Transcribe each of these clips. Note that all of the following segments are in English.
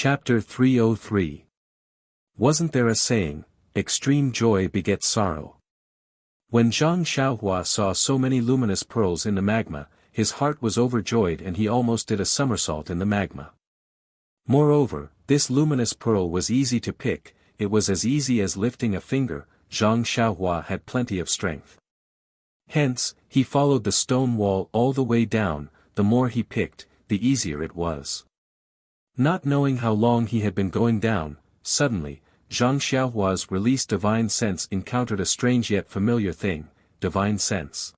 Chapter 303. Wasn't there a saying, extreme joy begets sorrow? When Zhang Xiaohua saw so many luminous pearls in the magma, his heart was overjoyed and he almost did a somersault in the magma. Moreover, this luminous pearl was easy to pick, it was as easy as lifting a finger. Zhang Xiaohua had plenty of strength. Hence, he followed the stone wall all the way down. The more he picked, the easier it was. Not knowing how long he had been going down, suddenly, Zhang Xiaohua's released divine sense encountered a strange yet familiar thing, divine sense.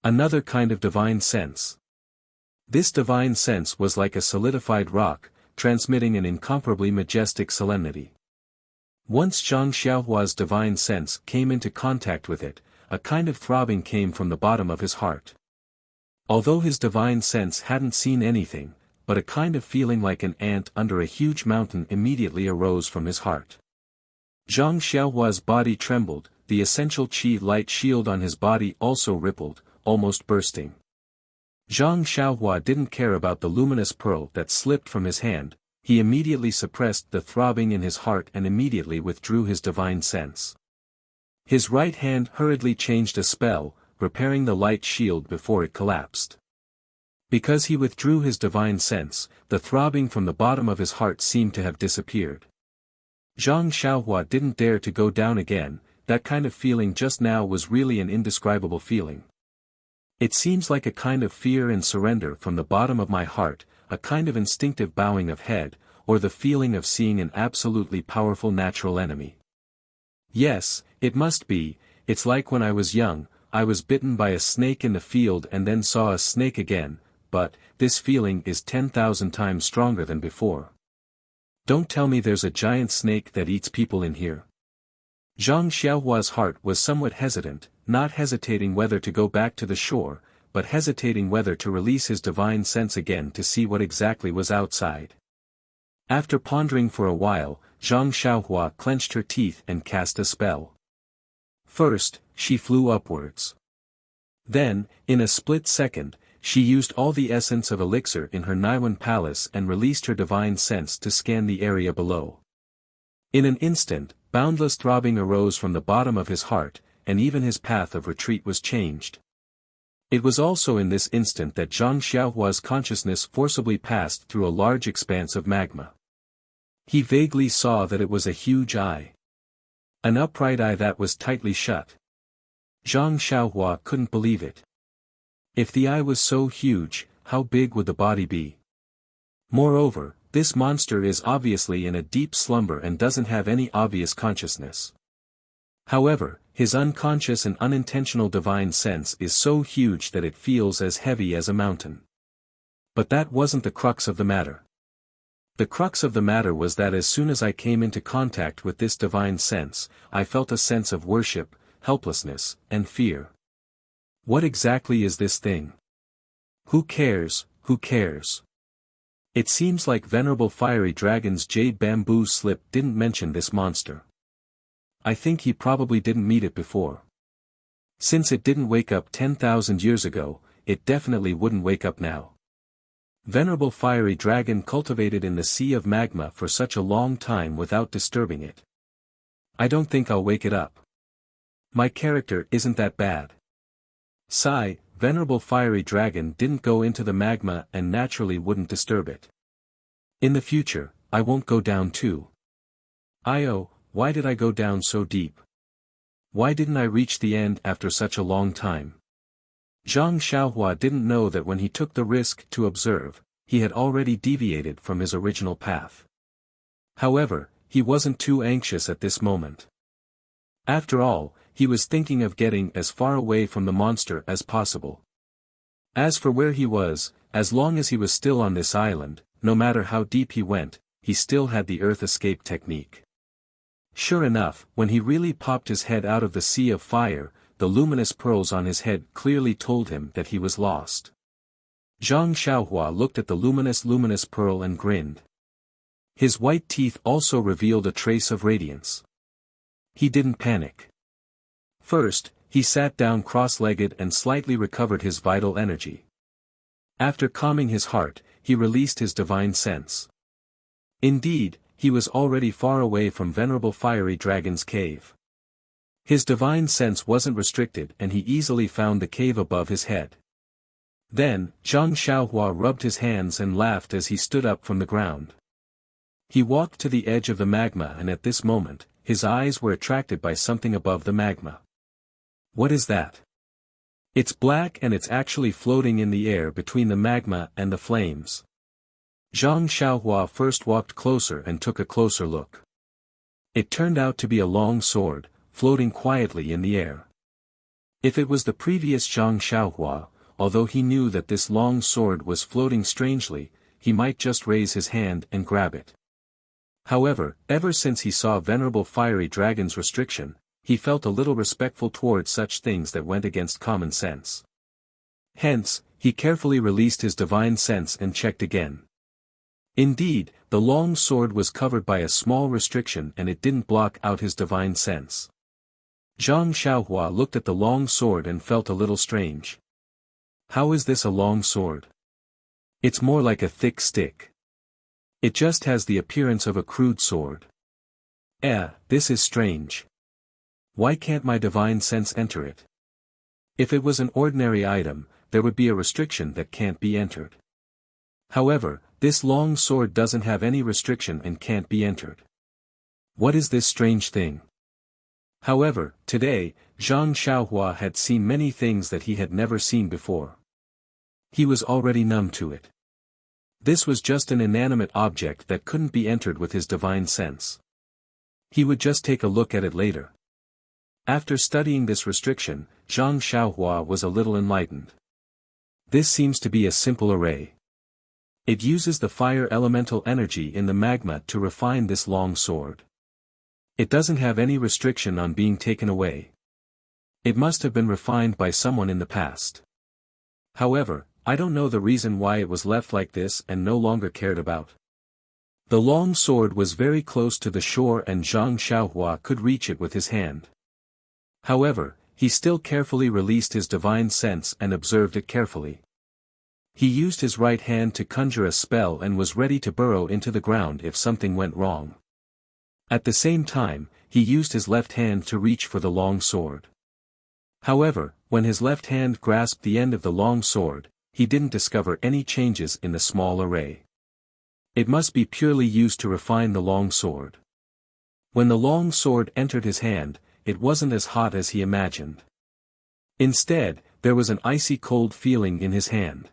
Another kind of divine sense. This divine sense was like a solidified rock, transmitting an incomparably majestic solemnity. Once Zhang Xiaohua's divine sense came into contact with it, a kind of throbbing came from the bottom of his heart. Although his divine sense hadn't seen anything, but a kind of feeling like an ant under a huge mountain immediately arose from his heart. Zhang Xiaohua's body trembled, the essential qi light shield on his body also rippled, almost bursting. Zhang Xiaohua didn't care about the luminous pearl that slipped from his hand, he immediately suppressed the throbbing in his heart and immediately withdrew his divine sense. His right hand hurriedly changed a spell, repairing the light shield before it collapsed. Because he withdrew his divine sense, the throbbing from the bottom of his heart seemed to have disappeared. Zhang Xiaohua didn't dare to go down again, that kind of feeling just now was really an indescribable feeling. It seems like a kind of fear and surrender from the bottom of my heart, a kind of instinctive bowing of head, or the feeling of seeing an absolutely powerful natural enemy. Yes, it must be, it's like when I was young, I was bitten by a snake in the field and then saw a snake again, but, this feeling is 10,000 times stronger than before. Don't tell me there's a giant snake that eats people in here. Zhang Xiaohua's heart was somewhat hesitant, not hesitating whether to go back to the shore, but hesitating whether to release his divine sense again to see what exactly was outside. After pondering for a while, Zhang Xiaohua clenched her teeth and cast a spell. First, she flew upwards. Then, in a split second, she used all the essence of elixir in her Naiwan palace and released her divine sense to scan the area below. In an instant, boundless throbbing arose from the bottom of his heart, and even his path of retreat was changed. It was also in this instant that Zhang Xiaohua's consciousness forcibly passed through a large expanse of magma. He vaguely saw that it was a huge eye. An upright eye that was tightly shut. Zhang Xiaohua couldn't believe it. If the eye was so huge, how big would the body be? Moreover, this monster is obviously in a deep slumber and doesn't have any obvious consciousness. However, his unconscious and unintentional divine sense is so huge that it feels as heavy as a mountain. But that wasn't the crux of the matter. The crux of the matter was that as soon as I came into contact with this divine sense, I felt a sense of worship, helplessness, and fear. What exactly is this thing? Who cares, who cares? It seems like Venerable Fiery Dragon's jade bamboo slip didn't mention this monster. I think he probably didn't meet it before. Since it didn't wake up 10,000 years ago, it definitely wouldn't wake up now. Venerable Fiery Dragon cultivated in the sea of magma for such a long time without disturbing it. I don't think I'll wake it up. My character isn't that bad. Sigh, Venerable Fiery Dragon didn't go into the magma and naturally wouldn't disturb it. In the future, I won't go down too. Why did I go down so deep? Why didn't I reach the end after such a long time? Zhang Xiaohua didn't know that when he took the risk to observe, he had already deviated from his original path. However, he wasn't too anxious at this moment. After all, he was thinking of getting as far away from the monster as possible. As for where he was, as long as he was still on this island, no matter how deep he went, he still had the earth escape technique. Sure enough, when he really popped his head out of the sea of fire, the luminous pearls on his head clearly told him that he was lost. Zhang Xiaohua looked at the luminous pearl and grinned. His white teeth also revealed a trace of radiance. He didn't panic. First, he sat down cross-legged and slightly recovered his vital energy. After calming his heart, he released his divine sense. Indeed, he was already far away from Venerable Fiery Dragon's cave. His divine sense wasn't restricted and he easily found the cave above his head. Then, Zhang Xiaohua rubbed his hands and laughed as he stood up from the ground. He walked to the edge of the magma and at this moment, his eyes were attracted by something above the magma. What is that? It's black and it's actually floating in the air between the magma and the flames. Zhang Xiaohua first walked closer and took a closer look. It turned out to be a long sword, floating quietly in the air. If it was the previous Zhang Xiaohua, although he knew that this long sword was floating strangely, he might just raise his hand and grab it. However, ever since he saw Venerable Fiery Dragon's restriction, he felt a little respectful towards such things that went against common sense. Hence, he carefully released his divine sense and checked again. Indeed, the long sword was covered by a small restriction and it didn't block out his divine sense. Zhang Xiaohua looked at the long sword and felt a little strange. How is this a long sword? It's more like a thick stick. It just has the appearance of a crude sword. This is strange. Why can't my divine sense enter it? If it was an ordinary item, there would be a restriction that can't be entered. However, this long sword doesn't have any restriction and can't be entered. What is this strange thing? However, today, Zhang Xiaohua had seen many things that he had never seen before. He was already numb to it. This was just an inanimate object that couldn't be entered with his divine sense. He would just take a look at it later. After studying this restriction, Zhang Xiaohua was a little enlightened. This seems to be a simple array. It uses the fire elemental energy in the magma to refine this long sword. It doesn't have any restriction on being taken away. It must have been refined by someone in the past. However, I don't know the reason why it was left like this and no longer cared about. The long sword was very close to the shore and Zhang Xiaohua could reach it with his hand. However, he still carefully released his divine sense and observed it carefully. He used his right hand to conjure a spell and was ready to burrow into the ground if something went wrong. At the same time, he used his left hand to reach for the long sword. However, when his left hand grasped the end of the long sword, he didn't discover any changes in the small array. It must be purely used to refine the long sword. When the long sword entered his hand, it wasn't as hot as he imagined. Instead, there was an icy cold feeling in his hand.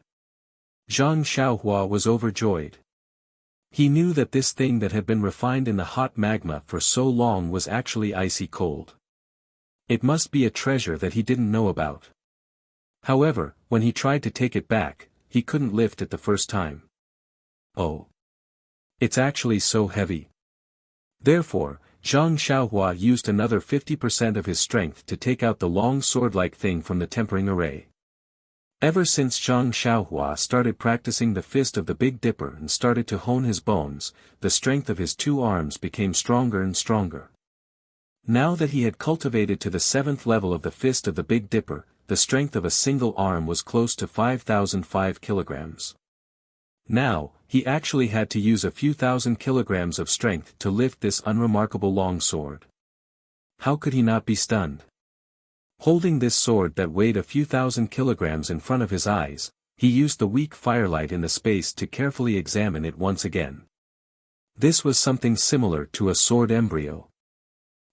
Zhang Xiaohua was overjoyed. He knew that this thing that had been refined in the hot magma for so long was actually icy cold. It must be a treasure that he didn't know about. However, when he tried to take it back, he couldn't lift it the first time. Oh! It's actually so heavy. Therefore, Zhang Xiaohua used another 50% of his strength to take out the long sword-like thing from the tempering array. Ever since Zhang Xiaohua started practicing the fist of the Big Dipper and started to hone his bones, the strength of his two arms became stronger and stronger. Now that he had cultivated to the 7th level of the fist of the Big Dipper, the strength of a single arm was close to 5,005 kilograms. Now, he actually had to use a few thousand kilograms of strength to lift this unremarkable long sword. How could he not be stunned? Holding this sword that weighed a few thousand kilograms in front of his eyes, he used the weak firelight in the space to carefully examine it once again. This was something similar to a sword embryo.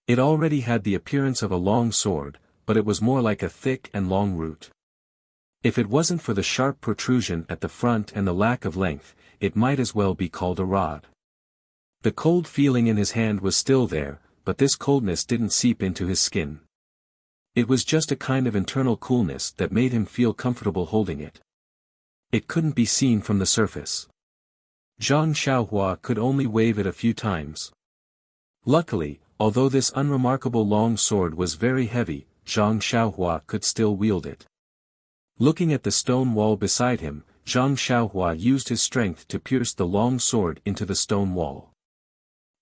It already had the appearance of a long sword, but it was more like a thick and long root. If it wasn't for the sharp protrusion at the front and the lack of length, it might as well be called a rod. The cold feeling in his hand was still there, but this coldness didn't seep into his skin. It was just a kind of internal coolness that made him feel comfortable holding it. It couldn't be seen from the surface. Zhang Xiaohua could only wave it a few times. Luckily, although this unremarkable long sword was very heavy, Zhang Xiaohua could still wield it. Looking at the stone wall beside him, Zhang Xiaohua used his strength to pierce the long sword into the stone wall.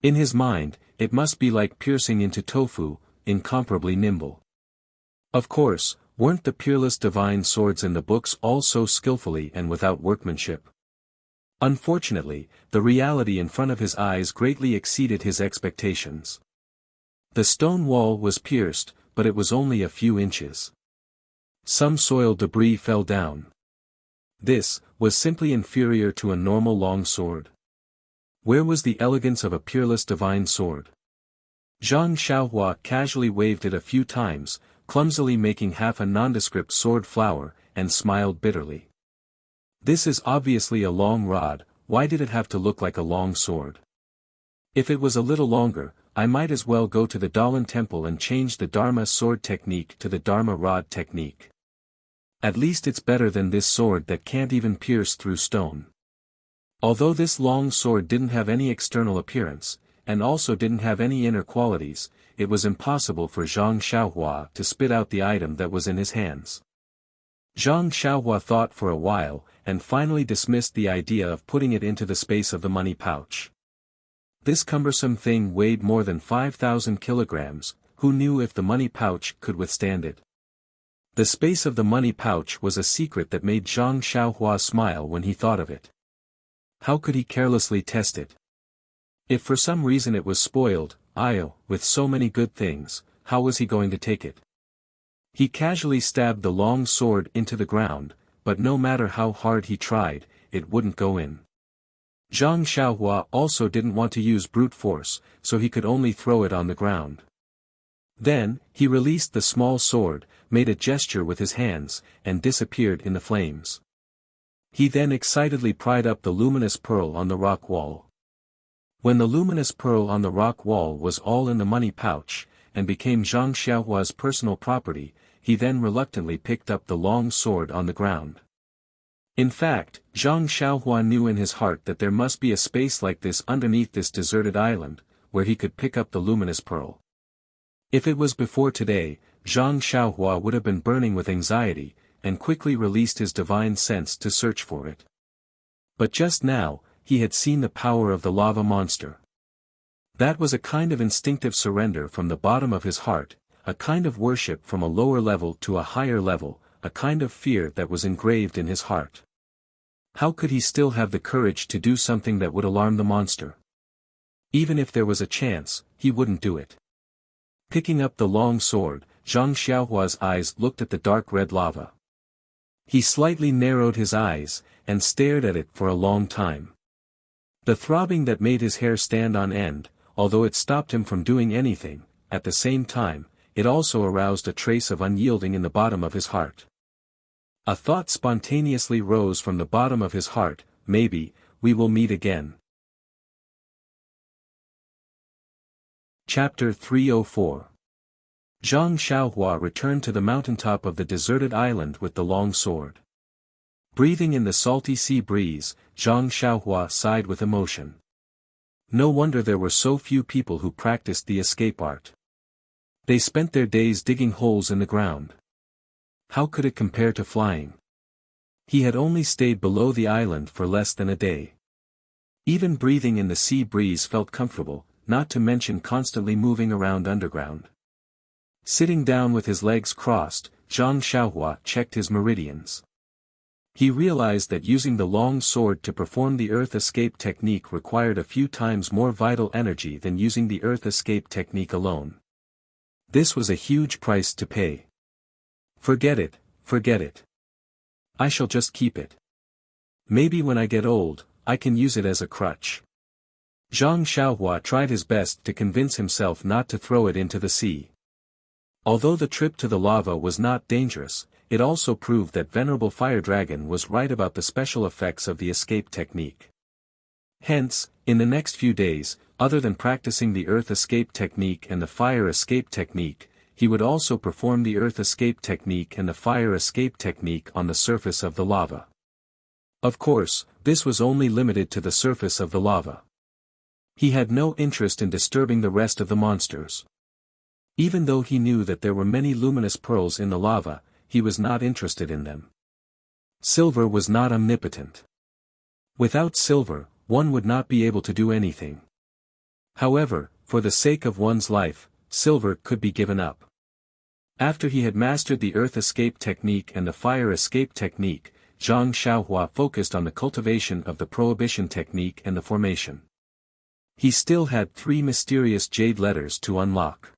In his mind, it must be like piercing into tofu, incomparably nimble. Of course, weren't the peerless divine swords in the books all so skillfully and without workmanship? Unfortunately, the reality in front of his eyes greatly exceeded his expectations. The stone wall was pierced, but it was only a few inches. Some soil debris fell down. This was simply inferior to a normal long sword. Where was the elegance of a peerless divine sword? Zhang Xiaohua casually waved it a few times, clumsily making half a nondescript sword flower, and smiled bitterly. This is obviously a long rod, why did it have to look like a long sword? If it was a little longer, I might as well go to the Dalan temple and change the Dharma sword technique to the Dharma rod technique. At least it's better than this sword that can't even pierce through stone. Although this long sword didn't have any external appearance, and also didn't have any inner qualities, it was impossible for Zhang Xiaohua to spit out the item that was in his hands. Zhang Xiaohua thought for a while, and finally dismissed the idea of putting it into the space of the money pouch. This cumbersome thing weighed more than 5,000 kilograms, who knew if the money pouch could withstand it? The space of the money pouch was a secret that made Zhang Xiaohua smile when he thought of it. How could he carelessly test it? If for some reason it was spoiled, with so many good things, how was he going to take it? He casually stabbed the long sword into the ground, but no matter how hard he tried, it wouldn't go in. Zhang Xiaohua also didn't want to use brute force, so he could only throw it on the ground. Then, he released the small sword, made a gesture with his hands, and disappeared in the flames. He then excitedly pried up the luminous pearl on the rock wall. When the luminous pearl on the rock wall was all in the money pouch, and became Zhang Xiaohua's personal property, he then reluctantly picked up the long sword on the ground. In fact, Zhang Xiaohua knew in his heart that there must be a space like this underneath this deserted island, where he could pick up the luminous pearl. If it was before today, Zhang Xiaohua would have been burning with anxiety, and quickly released his divine sense to search for it. But just now, he had seen the power of the lava monster. That was a kind of instinctive surrender from the bottom of his heart, a kind of worship from a lower level to a higher level, a kind of fear that was engraved in his heart. How could he still have the courage to do something that would alarm the monster? Even if there was a chance, he wouldn't do it. Picking up the long sword, Zhang Xiaohua's eyes looked at the dark red lava. He slightly narrowed his eyes, and stared at it for a long time. The throbbing that made his hair stand on end, although it stopped him from doing anything, at the same time, it also aroused a trace of unyielding in the bottom of his heart. A thought spontaneously rose from the bottom of his heart, maybe, we will meet again. Chapter 304. Zhang Xiaohua returned to the mountaintop of the deserted island with the long sword. Breathing in the salty sea breeze, Zhang Xiaohua sighed with emotion. No wonder there were so few people who practiced the escape art. They spent their days digging holes in the ground. How could it compare to flying? He had only stayed below the island for less than a day. Even breathing in the sea breeze felt comfortable, not to mention constantly moving around underground. Sitting down with his legs crossed, Zhang Xiaohua checked his meridians. He realized that using the long sword to perform the earth escape technique required a few times more vital energy than using the earth escape technique alone. This was a huge price to pay. Forget it, forget it. I shall just keep it. Maybe when I get old, I can use it as a crutch. Zhang Xiaohua tried his best to convince himself not to throw it into the sea. Although the trip to the lava was not dangerous, it also proved that Venerable Fire Dragon was right about the special effects of the escape technique. Hence, in the next few days, other than practicing the earth escape technique and the fire escape technique, he would also perform the earth escape technique and the fire escape technique on the surface of the lava. Of course, this was only limited to the surface of the lava. He had no interest in disturbing the rest of the monsters. Even though he knew that there were many luminous pearls in the lava, he was not interested in them. Silver was not omnipotent. Without silver, one would not be able to do anything. However, for the sake of one's life, silver could be given up. After he had mastered the earth escape technique and the fire escape technique, Zhang Xiaohua focused on the cultivation of the prohibition technique and the formation. He still had 3 mysterious jade letters to unlock.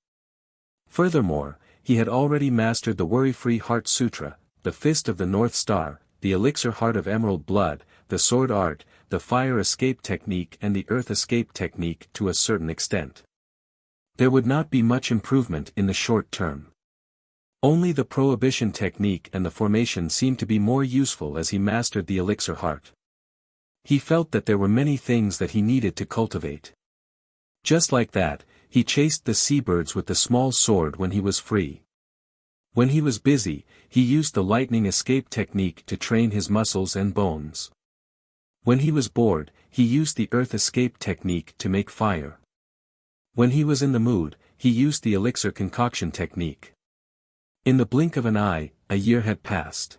Furthermore, he had already mastered the Worry-Free Heart Sutra, the Fist of the North Star, the Elixir Heart of Emerald Blood, the Sword Art, the Fire Escape Technique and the Earth Escape Technique to a certain extent. There would not be much improvement in the short term. Only the Prohibition Technique and the Formation seemed to be more useful as he mastered the Elixir Heart. He felt that there were many things that he needed to cultivate. Just like that, he chased the seabirds with the small sword when he was free. When he was busy, he used the Lightning Escape Technique to train his muscles and bones. When he was bored, he used the Earth Escape Technique to make fire. When he was in the mood, he used the Elixir Concoction Technique. In the blink of an eye, a year had passed.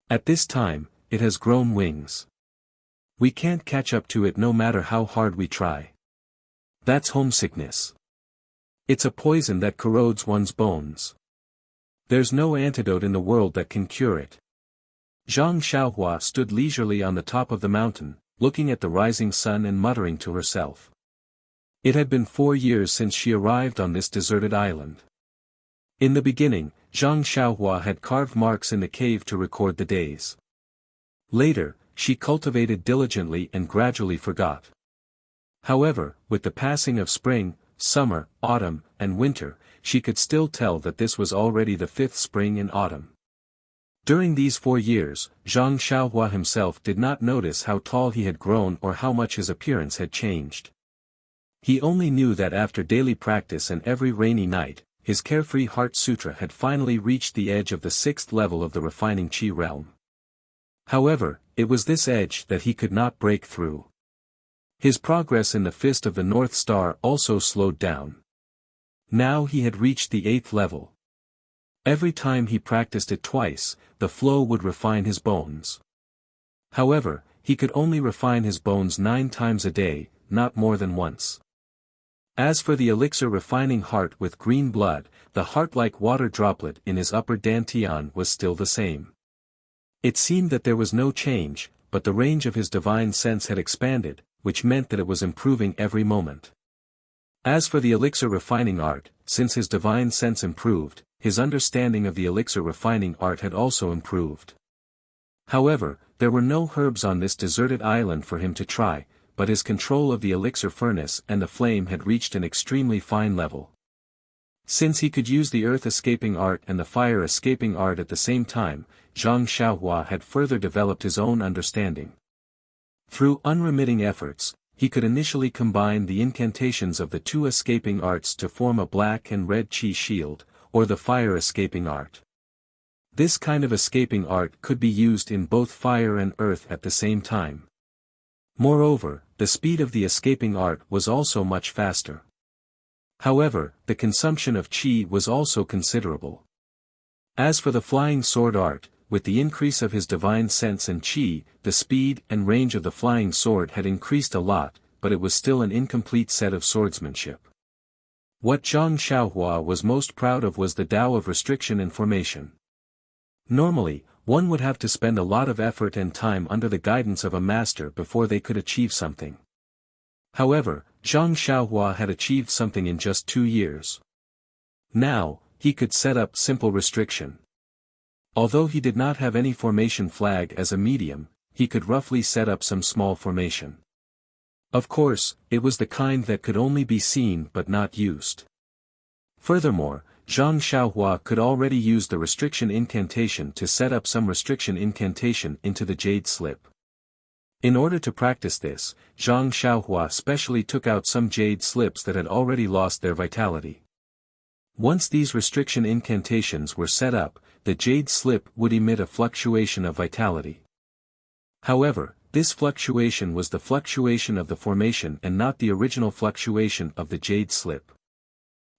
At this time, it has grown wings. We can't catch up to it no matter how hard we try. That's homesickness. It's a poison that corrodes one's bones. There's no antidote in the world that can cure it. Zhang Xiaohua stood leisurely on the top of the mountain, looking at the rising sun and muttering to herself. It had been 4 years since she arrived on this deserted island. In the beginning, Zhang Xiaohua had carved marks in the cave to record the days. Later, she cultivated diligently and gradually forgot. However, with the passing of spring, summer, autumn, and winter, she could still tell that this was already the 5th spring and autumn. During these 4 years, Zhang Xiaohua himself did not notice how tall he had grown or how much his appearance had changed. He only knew that after daily practice and every rainy night, his carefree Heart Sutra had finally reached the edge of the 6th level of the refining Qi realm. However, it was this edge that he could not break through. His progress in the Fist of the North Star also slowed down. Now he had reached the 8th level. Every time he practiced it twice, the flow would refine his bones. However, he could only refine his bones 9 times a day, not more than once. As for the elixir refining heart with green blood, the heart-like water droplet in his upper dantian was still the same. It seemed that there was no change, but the range of his divine sense had expanded, which meant that it was improving every moment. As for the elixir refining art, since his divine sense improved, his understanding of the elixir refining art had also improved. However, there were no herbs on this deserted island for him to try, but his control of the elixir furnace and the flame had reached an extremely fine level. Since he could use the earth escaping art and the fire escaping art at the same time, Zhang Xiaohua had further developed his own understanding. Through unremitting efforts, he could initially combine the incantations of the 2 escaping arts to form a black and red qi shield, or the fire escaping art. This kind of escaping art could be used in both fire and earth at the same time. Moreover, the speed of the escaping art was also much faster. However, the consumption of qi was also considerable. As for the flying sword art, with the increase of his divine sense and qi, the speed and range of the flying sword had increased a lot, but it was still an incomplete set of swordsmanship. What Zhang Xiaohua was most proud of was the Tao of restriction and formation. Normally, one would have to spend a lot of effort and time under the guidance of a master before they could achieve something. However, Zhang Xiaohua had achieved something in just 2 years. Now, he could set up simple restriction. Although he did not have any formation flag as a medium, he could roughly set up some small formation. Of course, it was the kind that could only be seen but not used. Furthermore, Zhang Xiaohua could already use the restriction incantation to set up some restriction incantation into the jade slip. In order to practice this, Zhang Xiaohua specially took out some jade slips that had already lost their vitality. Once these restriction incantations were set up, the jade slip would emit a fluctuation of vitality. However, this fluctuation was the fluctuation of the formation and not the original fluctuation of the jade slip.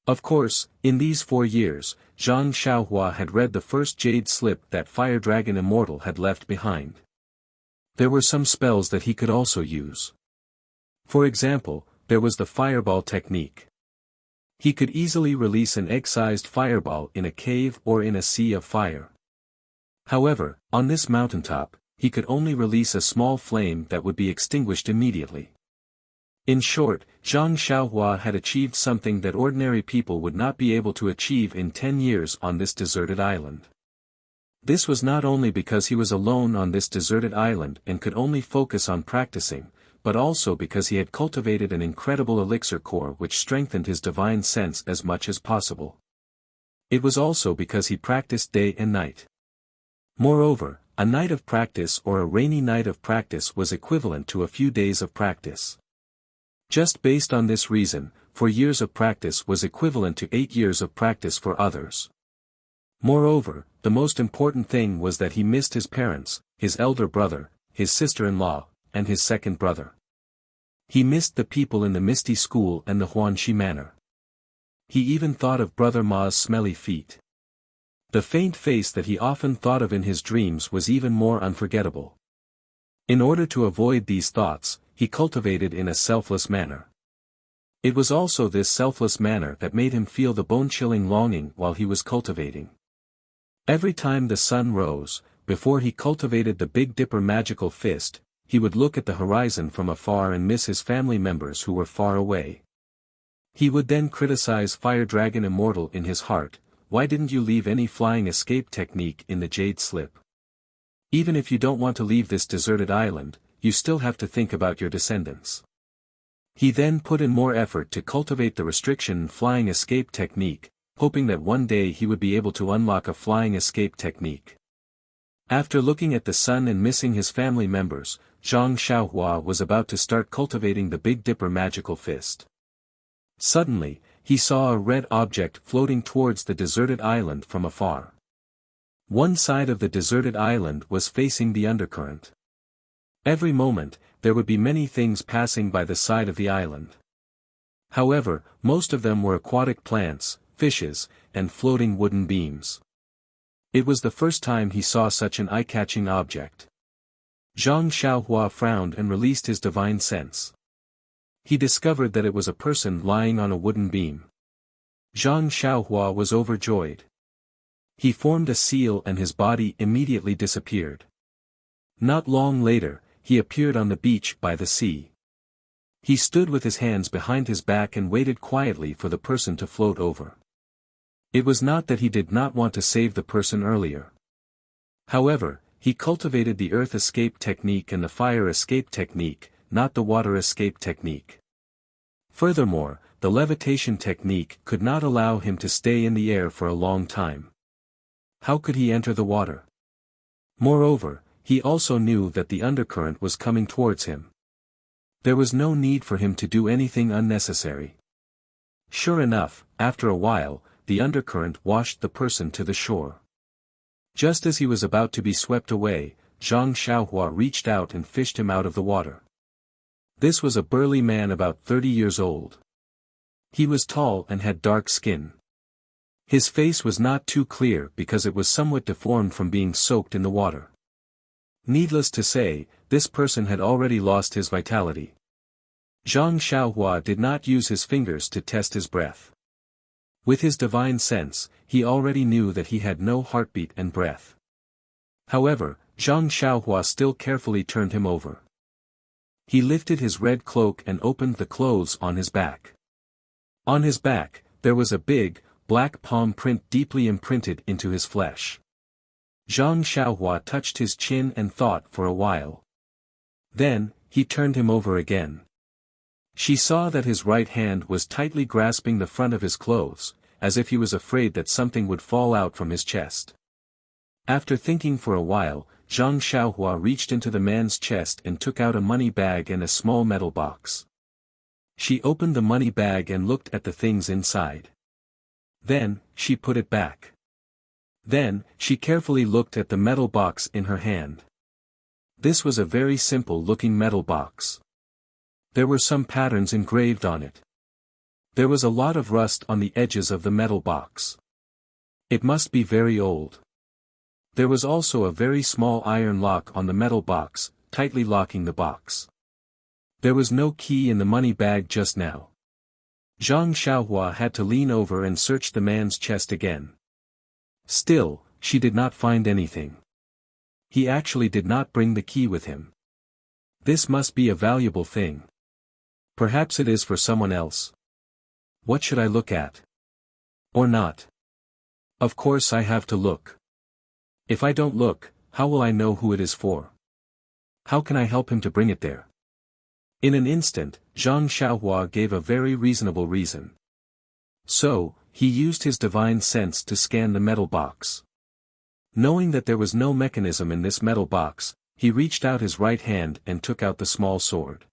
Of course, in these 4 years, Zhang Xiaohua had read the first jade slip that Fire Dragon Immortal had left behind. There were some spells that he could also use. For example, there was the fireball technique. He could easily release an egg-sized fireball in a cave or in a sea of fire. However, on this mountaintop, he could only release a small flame that would be extinguished immediately. In short, Zhang Xiaohua had achieved something that ordinary people would not be able to achieve in 10 years on this deserted island. This was not only because he was alone on this deserted island and could only focus on practicing, but also because he had cultivated an incredible elixir core which strengthened his divine sense as much as possible. It was also because he practiced day and night. Moreover, a night of practice or a rainy night of practice was equivalent to a few days of practice. Just based on this reason, 4 years of practice was equivalent to 8 years of practice for others. Moreover, the most important thing was that he missed his parents, his elder brother, his sister-in-law, and his second brother. He missed the people in the Misty School and the Huanxi Manor. He even thought of Brother Ma's smelly feet. The faint face that he often thought of in his dreams was even more unforgettable. In order to avoid these thoughts, he cultivated in a selfless manner. It was also this selfless manner that made him feel the bone-chilling longing while he was cultivating. Every time the sun rose, before he cultivated the Big Dipper magical fist, he would look at the horizon from afar and miss his family members who were far away. He would then criticize Fire Dragon Immortal in his heart, "Why didn't you leave any flying escape technique in the Jade Slip? Even if you don't want to leave this deserted island, you still have to think about your descendants." He then put in more effort to cultivate the restriction flying escape technique, hoping that one day he would be able to unlock a flying escape technique. After looking at the sun and missing his family members, Zhang Xiaohua was about to start cultivating the Big Dipper magical fist. Suddenly, he saw a red object floating towards the deserted island from afar. One side of the deserted island was facing the undercurrent. Every moment, there would be many things passing by the side of the island. However, most of them were aquatic plants, fishes, and floating wooden beams. It was the first time he saw such an eye-catching object. Zhang Xiaohua frowned and released his divine sense. He discovered that it was a person lying on a wooden beam. Zhang Xiaohua was overjoyed. He formed a seal and his body immediately disappeared. Not long later, he appeared on the beach by the sea. He stood with his hands behind his back and waited quietly for the person to float over. It was not that he did not want to save the person earlier. However, he cultivated the earth escape technique and the fire escape technique, not the water escape technique. Furthermore, the levitation technique could not allow him to stay in the air for a long time. How could he enter the water? Moreover, he also knew that the undercurrent was coming towards him. There was no need for him to do anything unnecessary. Sure enough, after a while, the undercurrent washed the person to the shore. Just as he was about to be swept away, Zhang Xiaohua reached out and fished him out of the water. This was a burly man about 30 years old. He was tall and had dark skin. His face was not too clear because it was somewhat deformed from being soaked in the water. Needless to say, this person had already lost his vitality. Zhang Xiaohua did not use his fingers to test his breath. With his divine sense, he already knew that he had no heartbeat and breath. However, Zhang Xiaohua still carefully turned him over. He lifted his red cloak and opened the clothes on his back. On his back, there was a big, black palm print deeply imprinted into his flesh. Zhang Xiaohua touched his chin and thought for a while. Then, he turned him over again. She saw that his right hand was tightly grasping the front of his clothes, as if he was afraid that something would fall out from his chest. After thinking for a while, Zhang Xiaohua reached into the man's chest and took out a money bag and a small metal box. She opened the money bag and looked at the things inside. Then, she put it back. Then, she carefully looked at the metal box in her hand. This was a very simple-looking metal box. There were some patterns engraved on it. There was a lot of rust on the edges of the metal box. It must be very old. There was also a very small iron lock on the metal box, tightly locking the box. There was no key in the money bag just now. Zhang Xiaohua had to lean over and search the man's chest again. Still, she did not find anything. He actually did not bring the key with him. This must be a valuable thing. Perhaps it is for someone else. What should I look at? Or not? Of course I have to look. If I don't look, how will I know who it is for? How can I help him to bring it there? In an instant, Zhang Xiaohua gave a very reasonable reason. So, he used his divine sense to scan the metal box. Knowing that there was no mechanism in this metal box, he reached out his right hand and took out the small sword.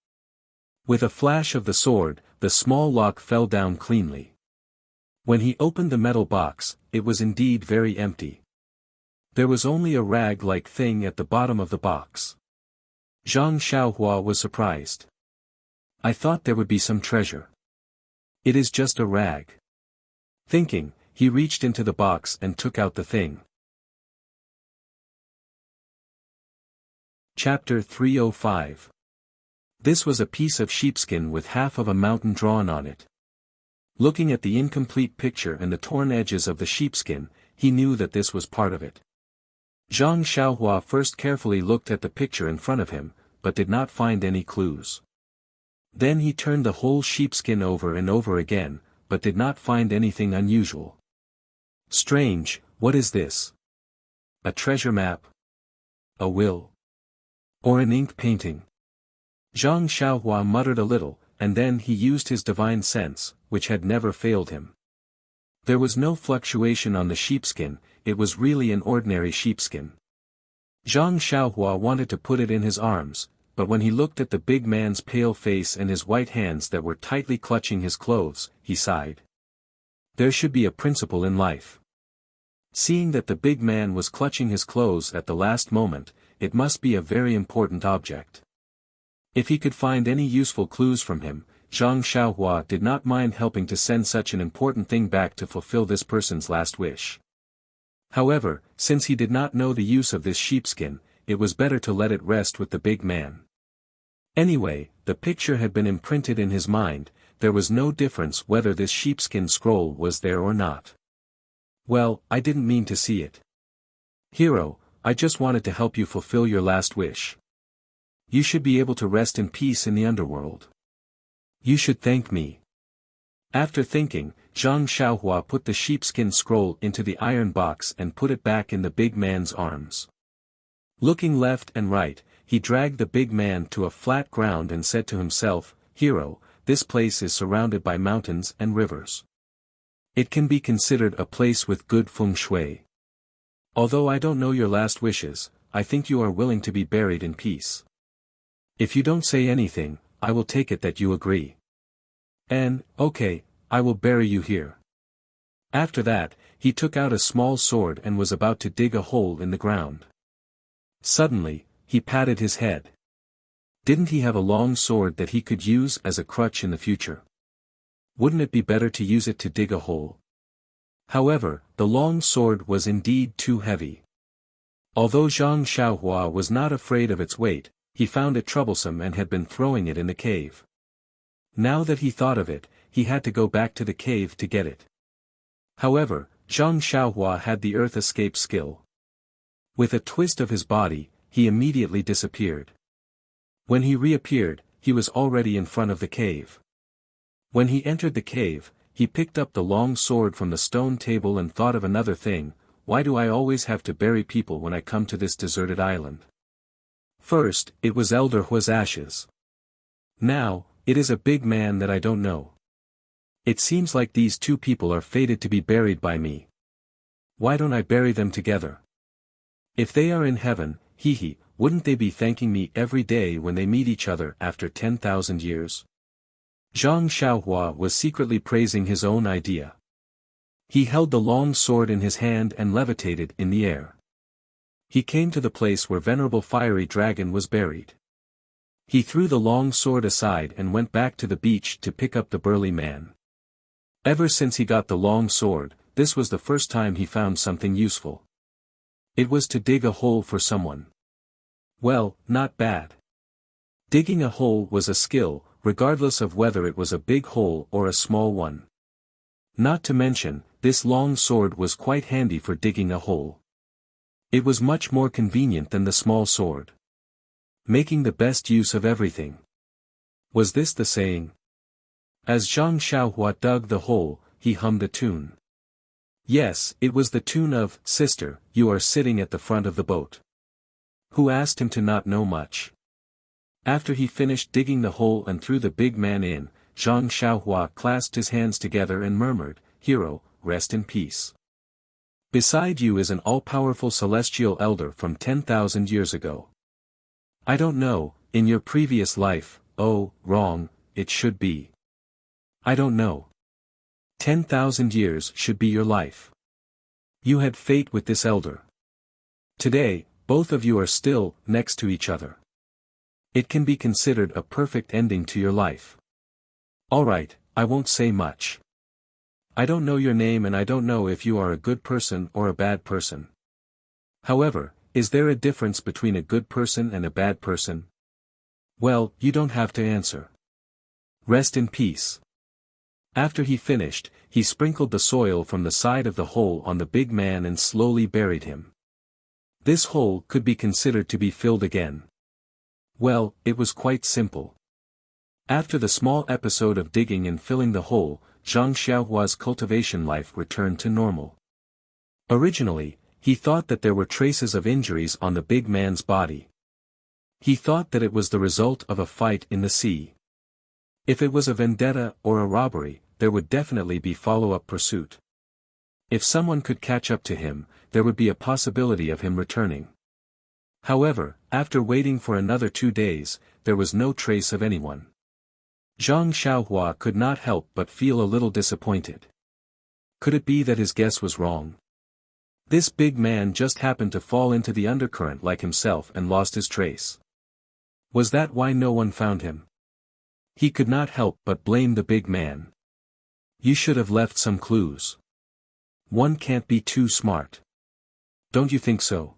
With a flash of the sword, the small lock fell down cleanly. When he opened the metal box, it was indeed very empty. There was only a rag-like thing at the bottom of the box. Zhang Xiaohua was surprised. I thought there would be some treasure. It is just a rag. Thinking, he reached into the box and took out the thing. Chapter 305. This was a piece of sheepskin with half of a mountain drawn on it. Looking at the incomplete picture and the torn edges of the sheepskin, he knew that this was part of it. Zhang Xiaohua first carefully looked at the picture in front of him, but did not find any clues. Then he turned the whole sheepskin over and over again, but did not find anything unusual. Strange, what is this? A treasure map? A will? Or an ink painting? Zhang Xiaohua muttered a little, and then he used his divine sense, which had never failed him. There was no fluctuation on the sheepskin, it was really an ordinary sheepskin. Zhang Xiaohua wanted to put it in his arms, but when he looked at the big man's pale face and his white hands that were tightly clutching his clothes, he sighed. There should be a principle in life. Seeing that the big man was clutching his clothes at the last moment, it must be a very important object. If he could find any useful clues from him, Zhang Xiaohua did not mind helping to send such an important thing back to fulfill this person's last wish. However, since he did not know the use of this sheepskin, it was better to let it rest with the big man. Anyway, the picture had been imprinted in his mind, there was no difference whether this sheepskin scroll was there or not. Well, I didn't mean to see it. Hero, I just wanted to help you fulfill your last wish. You should be able to rest in peace in the underworld. You should thank me. After thinking, Zhang Xiaohua put the sheepskin scroll into the iron box and put it back in the big man's arms. Looking left and right, he dragged the big man to a flat ground and said to himself, Hero, this place is surrounded by mountains and rivers. It can be considered a place with good feng shui. Although I don't know your last wishes, I think you are willing to be buried in peace. If you don't say anything, I will take it that you agree. And, okay, I will bury you here. After that, he took out a small sword and was about to dig a hole in the ground. Suddenly, he patted his head. Didn't he have a long sword that he could use as a crutch in the future? Wouldn't it be better to use it to dig a hole? However, the long sword was indeed too heavy. Although Zhang Xiaohua was not afraid of its weight, he found it troublesome and had been throwing it in the cave. Now that he thought of it, he had to go back to the cave to get it. However, Zhang Xiaohua had the earth escape skill. With a twist of his body, he immediately disappeared. When he reappeared, he was already in front of the cave. When he entered the cave, he picked up the long sword from the stone table and thought of another thing, why do I always have to bury people when I come to this deserted island? First, it was Elder Hua's ashes. Now, it is a big man that I don't know. It seems like these two people are fated to be buried by me. Why don't I bury them together? If they are in heaven, wouldn't they be thanking me every day when they meet each other after 10,000 years? Zhang Xiaohua was secretly praising his own idea. He held the long sword in his hand and levitated in the air. He came to the place where Venerable Fiery Dragon was buried. He threw the long sword aside and went back to the beach to pick up the burly man. Ever since he got the long sword, this was the first time he found something useful. It was to dig a hole for someone. Well, not bad. Digging a hole was a skill, regardless of whether it was a big hole or a small one. Not to mention, this long sword was quite handy for digging a hole. It was much more convenient than the small sword. Making the best use of everything. Was this the saying? As Zhang Xiaohua dug the hole, he hummed a tune. Yes, it was the tune of, "Sister, you are sitting at the front of the boat." Who asked him to not know much? After he finished digging the hole and threw the big man in, Zhang Xiaohua clasped his hands together and murmured, "Hero, rest in peace. Beside you is an all-powerful celestial elder from 10,000 years ago. I don't know, in your previous life, oh, wrong, it should be. I don't know. 10,000 years should be your life. You had fate with this elder. Today, both of you are still next to each other. It can be considered a perfect ending to your life. Alright, I won't say much. I don't know your name and I don't know if you are a good person or a bad person. However, is there a difference between a good person and a bad person? Well, you don't have to answer. Rest in peace." After he finished, he sprinkled the soil from the side of the hole on the big man and slowly buried him. This hole could be considered to be filled again. Well, it was quite simple. After the small episode of digging and filling the hole, Zhang Xiaohua's cultivation life returned to normal. Originally, he thought that there were traces of injuries on the big man's body. He thought that it was the result of a fight in the sea. If it was a vendetta or a robbery, there would definitely be follow-up pursuit. If someone could catch up to him, there would be a possibility of him returning. However, after waiting for another 2 days, there was no trace of anyone. Zhang Xiaohua could not help but feel a little disappointed. Could it be that his guess was wrong? This big man just happened to fall into the undercurrent like himself and lost his trace. Was that why no one found him? He could not help but blame the big man. You should have left some clues. One can't be too smart. Don't you think so?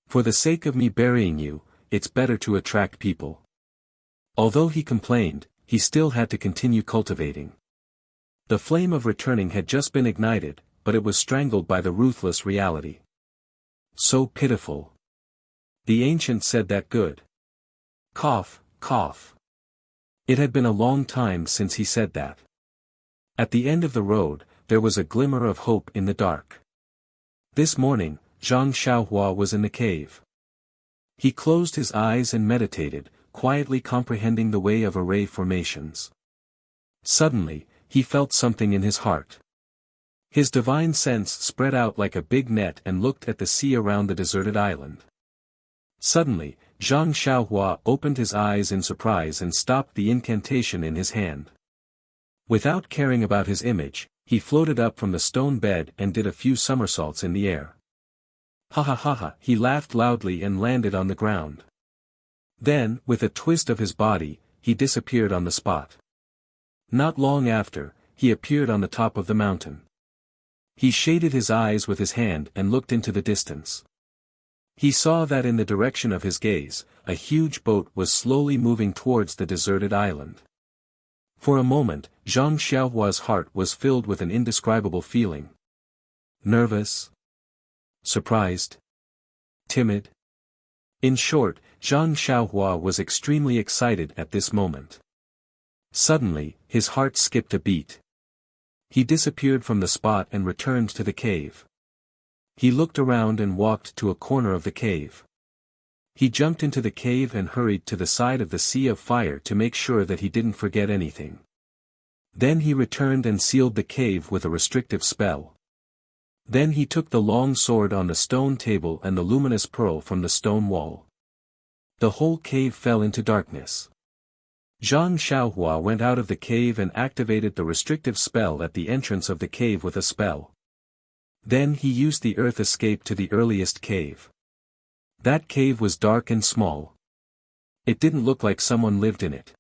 For the sake of me burying you, it's better to attract people. Although he complained, he still had to continue cultivating. The flame of returning had just been ignited, but it was strangled by the ruthless reality. So pitiful. The ancient said that good. Cough, cough. It had been a long time since he said that. At the end of the road, there was a glimmer of hope in the dark. This morning, Zhang Xiaohua was in the cave. He closed his eyes and meditated, quietly comprehending the way of array formations. Suddenly, he felt something in his heart. His divine sense spread out like a big net and looked at the sea around the deserted island. Suddenly, Zhang Xiaohua opened his eyes in surprise and stopped the incantation in his hand. Without caring about his image, he floated up from the stone bed and did a few somersaults in the air. Ha ha ha ha, he laughed loudly and landed on the ground. Then, with a twist of his body, he disappeared on the spot. Not long after, he appeared on the top of the mountain. He shaded his eyes with his hand and looked into the distance. He saw that in the direction of his gaze, a huge boat was slowly moving towards the deserted island. For a moment, Zhang Xiaohua's heart was filled with an indescribable feeling. Nervous? Surprised? Timid? In short, Zhang Xiaohua was extremely excited at this moment. Suddenly, his heart skipped a beat. He disappeared from the spot and returned to the cave. He looked around and walked to a corner of the cave. He jumped into the cave and hurried to the side of the sea of fire to make sure that he didn't forget anything. Then he returned and sealed the cave with a restrictive spell. Then he took the long sword on the stone table and the luminous pearl from the stone wall. The whole cave fell into darkness. Zhang Xiaohua went out of the cave and activated the restrictive spell at the entrance of the cave with a spell. Then he used the earth escape to the earliest cave. That cave was dark and small. It didn't look like someone lived in it.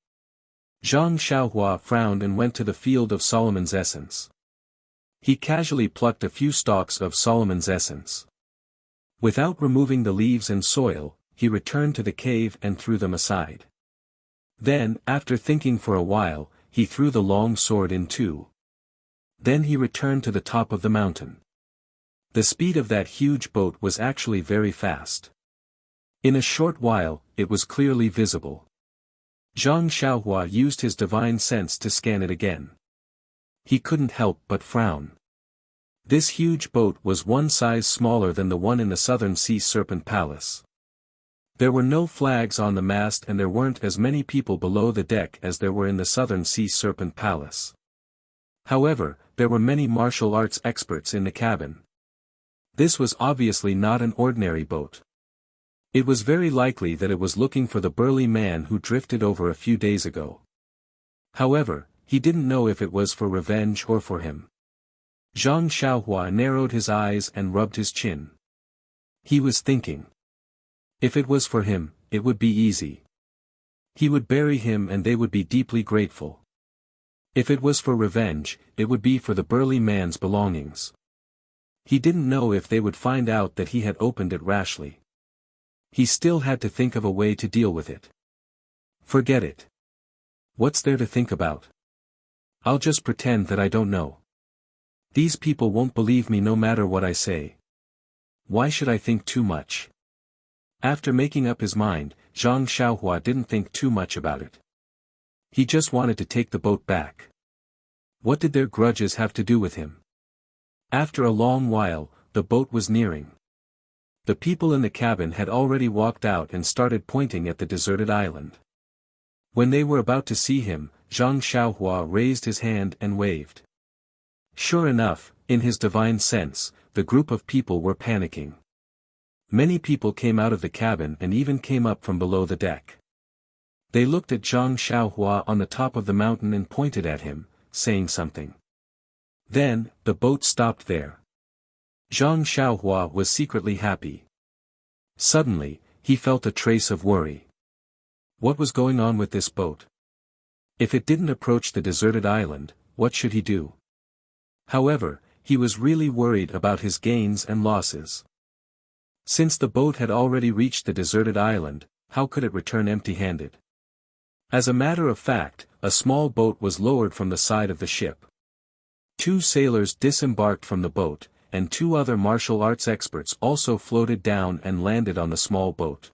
Zhang Xiaohua frowned and went to the field of Solomon's essence. He casually plucked a few stalks of Solomon's essence. Without removing the leaves and soil, he returned to the cave and threw them aside. Then, after thinking for a while, he threw the long sword in too. Then he returned to the top of the mountain. The speed of that huge boat was actually very fast. In a short while, it was clearly visible. Zhang Xiaohua used his divine sense to scan it again. He couldn't help but frown. This huge boat was one size smaller than the one in the Southern Sea Serpent Palace. There were no flags on the mast and there weren't as many people below the deck as there were in the Southern Sea Serpent Palace. However, there were many martial arts experts in the cabin. This was obviously not an ordinary boat. It was very likely that it was looking for the burly man who drifted over a few days ago. However, he didn't know if it was for revenge or for him. Zhang Xiaohua narrowed his eyes and rubbed his chin. He was thinking. If it was for him, it would be easy. He would bury him and they would be deeply grateful. If it was for revenge, it would be for the burly man's belongings. He didn't know if they would find out that he had opened it rashly. He still had to think of a way to deal with it. Forget it. What's there to think about? I'll just pretend that I don't know. These people won't believe me no matter what I say. Why should I think too much? After making up his mind, Zhang Xiaohua didn't think too much about it. He just wanted to take the boat back. What did their grudges have to do with him? After a long while, the boat was nearing. The people in the cabin had already walked out and started pointing at the deserted island. When they were about to see him, Zhang Xiaohua raised his hand and waved. Sure enough, in his divine sense, the group of people were panicking. Many people came out of the cabin and even came up from below the deck. They looked at Zhang Xiaohua on the top of the mountain and pointed at him, saying something. Then, the boat stopped there. Zhang Xiaohua was secretly happy. Suddenly, he felt a trace of worry. What was going on with this boat? If it didn't approach the deserted island, what should he do? However, he was really worried about his gains and losses. Since the boat had already reached the deserted island, how could it return empty-handed? As a matter of fact, a small boat was lowered from the side of the ship. 2 sailors disembarked from the boat, and 2 other martial arts experts also floated down and landed on the small boat.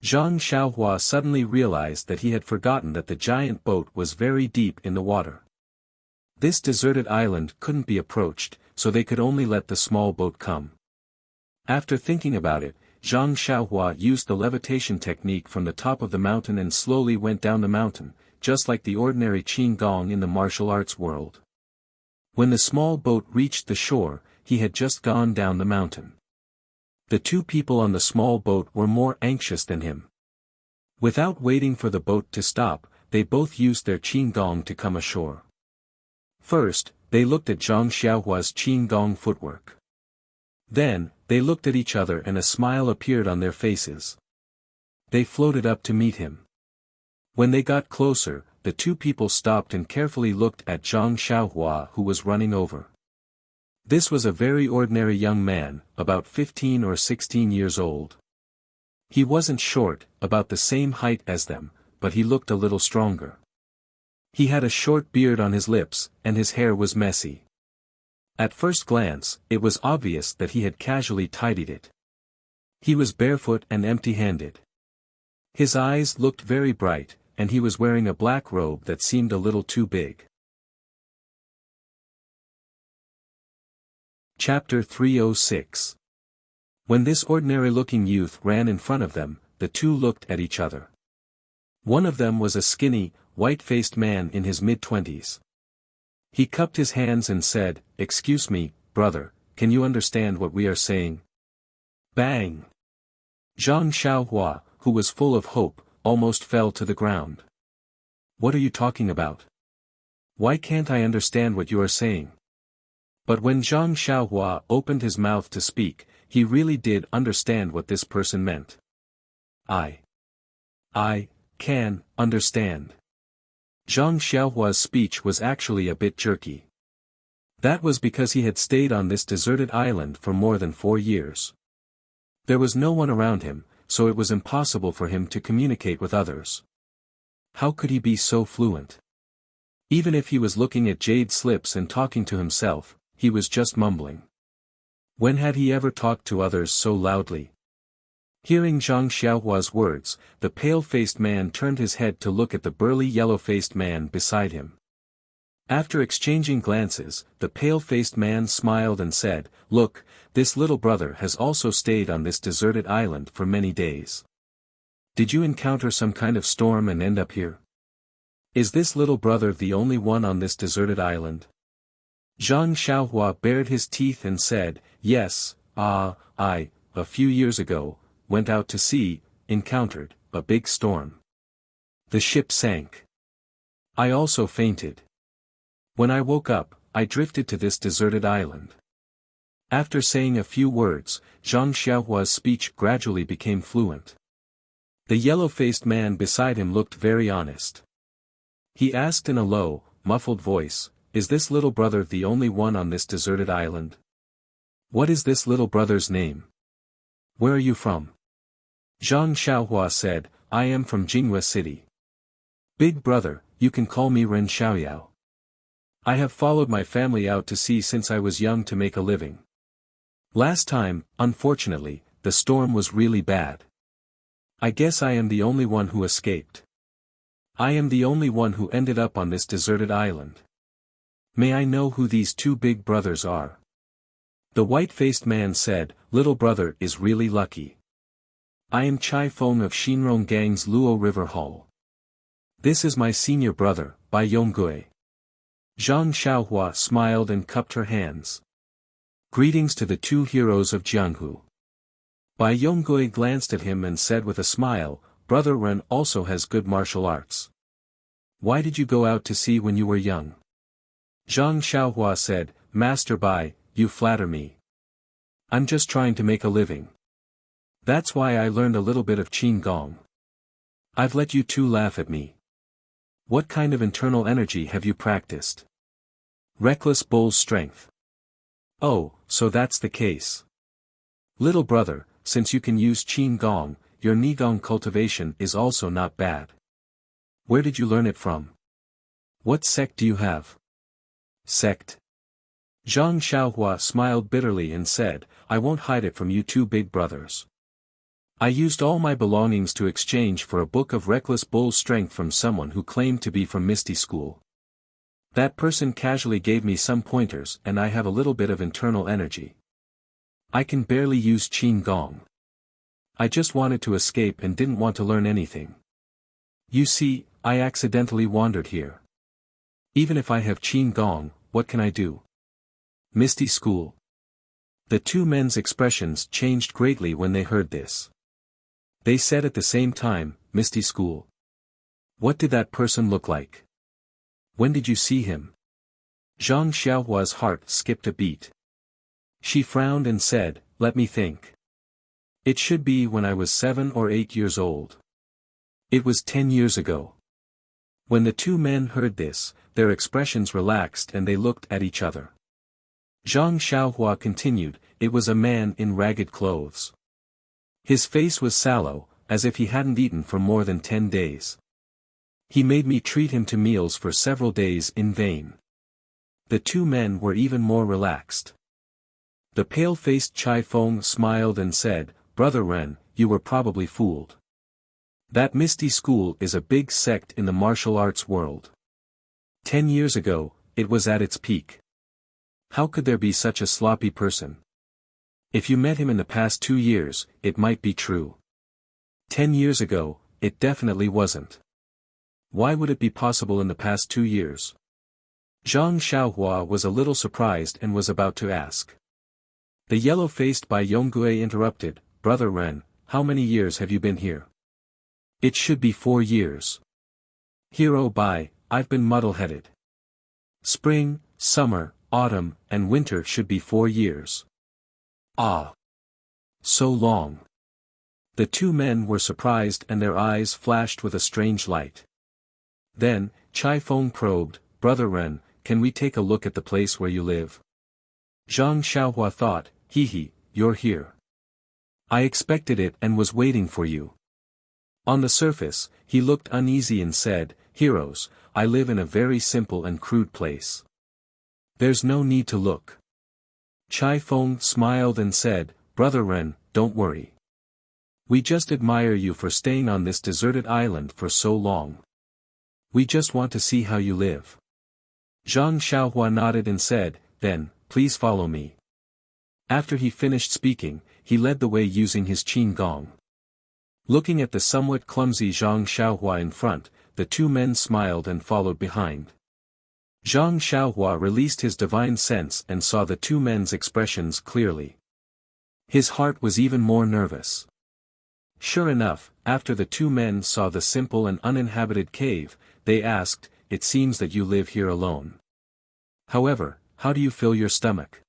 Zhang Xiaohua suddenly realized that he had forgotten that the giant boat was very deep in the water. This deserted island couldn't be approached, so they could only let the small boat come. After thinking about it, Zhang Xiaohua used the levitation technique from the top of the mountain and slowly went down the mountain, just like the ordinary qin gong in the martial arts world. When the small boat reached the shore, he had just gone down the mountain. The 2 people on the small boat were more anxious than him. Without waiting for the boat to stop, they both used their qin gong to come ashore. First, they looked at Zhang Xiaohua's qin gong footwork. Then, they looked at each other and a smile appeared on their faces. They floated up to meet him. When they got closer, the 2 people stopped and carefully looked at Zhang Xiaohua who was running over. This was a very ordinary young man, about 15 or 16 years old. He wasn't short, about the same height as them, but he looked a little stronger. He had a short beard on his lips, and his hair was messy. At first glance, it was obvious that he had casually tidied it. He was barefoot and empty-handed. His eyes looked very bright, and he was wearing a black robe that seemed a little too big. Chapter 306. When this ordinary-looking youth ran in front of them, the 2 looked at each other. One of them was a skinny, white-faced man in his mid-20s. He cupped his hands and said, "Excuse me, brother, can you understand what we are saying?" Bang! Zhang Xiaohua, who was full of hope, almost fell to the ground. What are you talking about? Why can't I understand what you are saying? But when Zhang Xiaohua opened his mouth to speak, he really did understand what this person meant. I can understand. Zhang Xiaohua's speech was actually a bit jerky. That was because he had stayed on this deserted island for more than 4 years. There was no one around him, so it was impossible for him to communicate with others. How could he be so fluent? Even if he was looking at jade slips and talking to himself, he was just mumbling. When had he ever talked to others so loudly? Hearing Zhang Xiaohua's words, the pale-faced man turned his head to look at the burly yellow-faced man beside him. After exchanging glances, the pale-faced man smiled and said, "Look, this little brother has also stayed on this deserted island for many days. Did you encounter some kind of storm and end up here? Is this little brother the only one on this deserted island?" Zhang Xiaohua bared his teeth and said, "Yes, I, a few years ago, went out to sea, encountered a big storm. The ship sank. I also fainted. When I woke up, I drifted to this deserted island." After saying a few words, Zhang Xiaohua's speech gradually became fluent. The yellow-faced man beside him looked very honest. He asked in a low, muffled voice, "Is this little brother the only one on this deserted island? What is this little brother's name? Where are you from?" Zhang Xiaohua said, "I am from Jinghua City. Big brother, you can call me Ren Xiaoyao. I have followed my family out to sea since I was young to make a living. Last time, unfortunately, the storm was really bad. I guess I am the only one who escaped. I am the only one who ended up on this deserted island. May I know who these two big brothers are?" The white-faced man said, "Little brother is really lucky. I am Chai Feng of Xinrong Gang's Luo River Hall. This is my senior brother, Bai Yonggui." Zhang Xiaohua smiled and cupped her hands. "Greetings to the two heroes of Jianghu." Bai Yonggui glanced at him and said with a smile, "Brother Ren also has good martial arts. Why did you go out to sea when you were young?" Zhang Xiaohua said, "Master Bai, you flatter me. I'm just trying to make a living. That's why I learned a little bit of Qin Gong. I've let you two laugh at me. What kind of internal energy have you practiced?" "Reckless bull's strength." "Oh, so that's the case. Little brother, since you can use Qin Gong, your Nigong cultivation is also not bad. Where did you learn it from? What sect do you have?" "Sect?" Zhang Xiaohua smiled bitterly and said, "I won't hide it from you two big brothers. I used all my belongings to exchange for a book of reckless bull's strength from someone who claimed to be from Misty School. That person casually gave me some pointers and I have a little bit of internal energy. I can barely use Qin Gong. I just wanted to escape and didn't want to learn anything. You see, I accidentally wandered here. Even if I have Qin Gong, what can I do?" Misty School. The two men's expressions changed greatly when they heard this. They said at the same time, "Misty School. What did that person look like? When did you see him?" Zhang Xiaohua's heart skipped a beat. She frowned and said, "Let me think. It should be when I was 7 or 8 years old. It was 10 years ago." When the two men heard this, their expressions relaxed and they looked at each other. Zhang Xiaohua continued, "It was a man in ragged clothes. His face was sallow, as if he hadn't eaten for more than 10 days. He made me treat him to meals for several days in vain." The two men were even more relaxed. The pale-faced Chai Feng smiled and said, "Brother Ren, you were probably fooled. That Misty School is a big sect in the martial arts world. 10 years ago, it was at its peak. How could there be such a sloppy person? If you met him in the past 2 years, it might be true. 10 years ago, it definitely wasn't. Why would it be possible in the past 2 years?" Zhang Xiaohua was a little surprised and was about to ask. The yellow-faced Bai Yonggui interrupted, "Brother Ren, how many years have you been here?" "It should be 4 years. Hero Bai, I've been muddle-headed. Spring, summer, autumn, and winter should be 4 years. Ah. So long." The two men were surprised and their eyes flashed with a strange light. Then, Chai Feng probed, "Brother Ren, can we take a look at the place where you live?" Zhang Xiaohua thought, Hee, you're here. I expected it and was waiting for you." On the surface, he looked uneasy and said, "Heroes, I live in a very simple and crude place. There's no need to look. Chai Feng smiled and said, Brother Ren, don't worry. We just admire you for staying on this deserted island for so long. We just want to see how you live. Zhang Xiaohua nodded and said, then, please follow me. After he finished speaking, he led the way using his qin gong. Looking at the somewhat clumsy Zhang Xiaohua in front, the two men smiled and followed behind. Zhang Xiaohua released his divine sense and saw the two men's expressions clearly. His heart was even more nervous. Sure enough, after the two men saw the simple and uninhabited cave, they asked, it seems that you live here alone. However, how do you fill your stomach?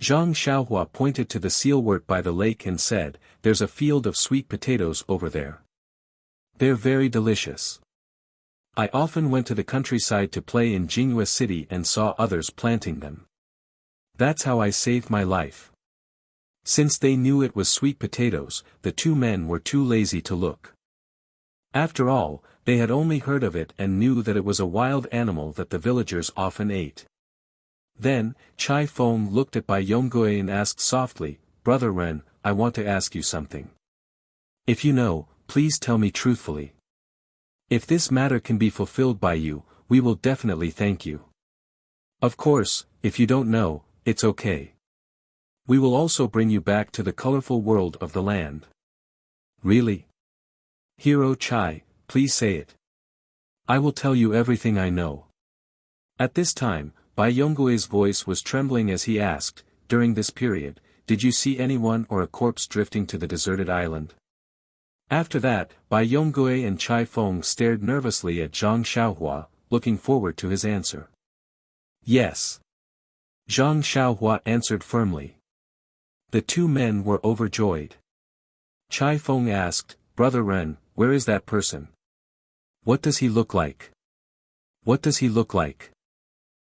Zhang Xiaohua pointed to the sealwort by the lake and said, there's a field of sweet potatoes over there. They're very delicious. I often went to the countryside to play in Jinghua City and saw others planting them. That's how I saved my life. Since they knew it was sweet potatoes, the two men were too lazy to look. After all, they had only heard of it and knew that it was a wild animal that the villagers often ate. Then, Chai Feng looked at Bai Yongui and asked softly, Brother Ren, I want to ask you something. If you know, please tell me truthfully. If this matter can be fulfilled by you, we will definitely thank you. Of course, if you don't know, it's okay. We will also bring you back to the colorful world of the land. Really? Hero Chai, please say it. I will tell you everything I know. At this time, Bai Yonggui's voice was trembling as he asked, during this period, did you see anyone or a corpse drifting to the deserted island? After that, Bai Yonggui and Chai Feng stared nervously at Zhang Xiaohua, looking forward to his answer. Yes. Zhang Xiaohua answered firmly. The two men were overjoyed. Chai Feng asked, Brother Ren, where is that person? What does he look like? What does he look like?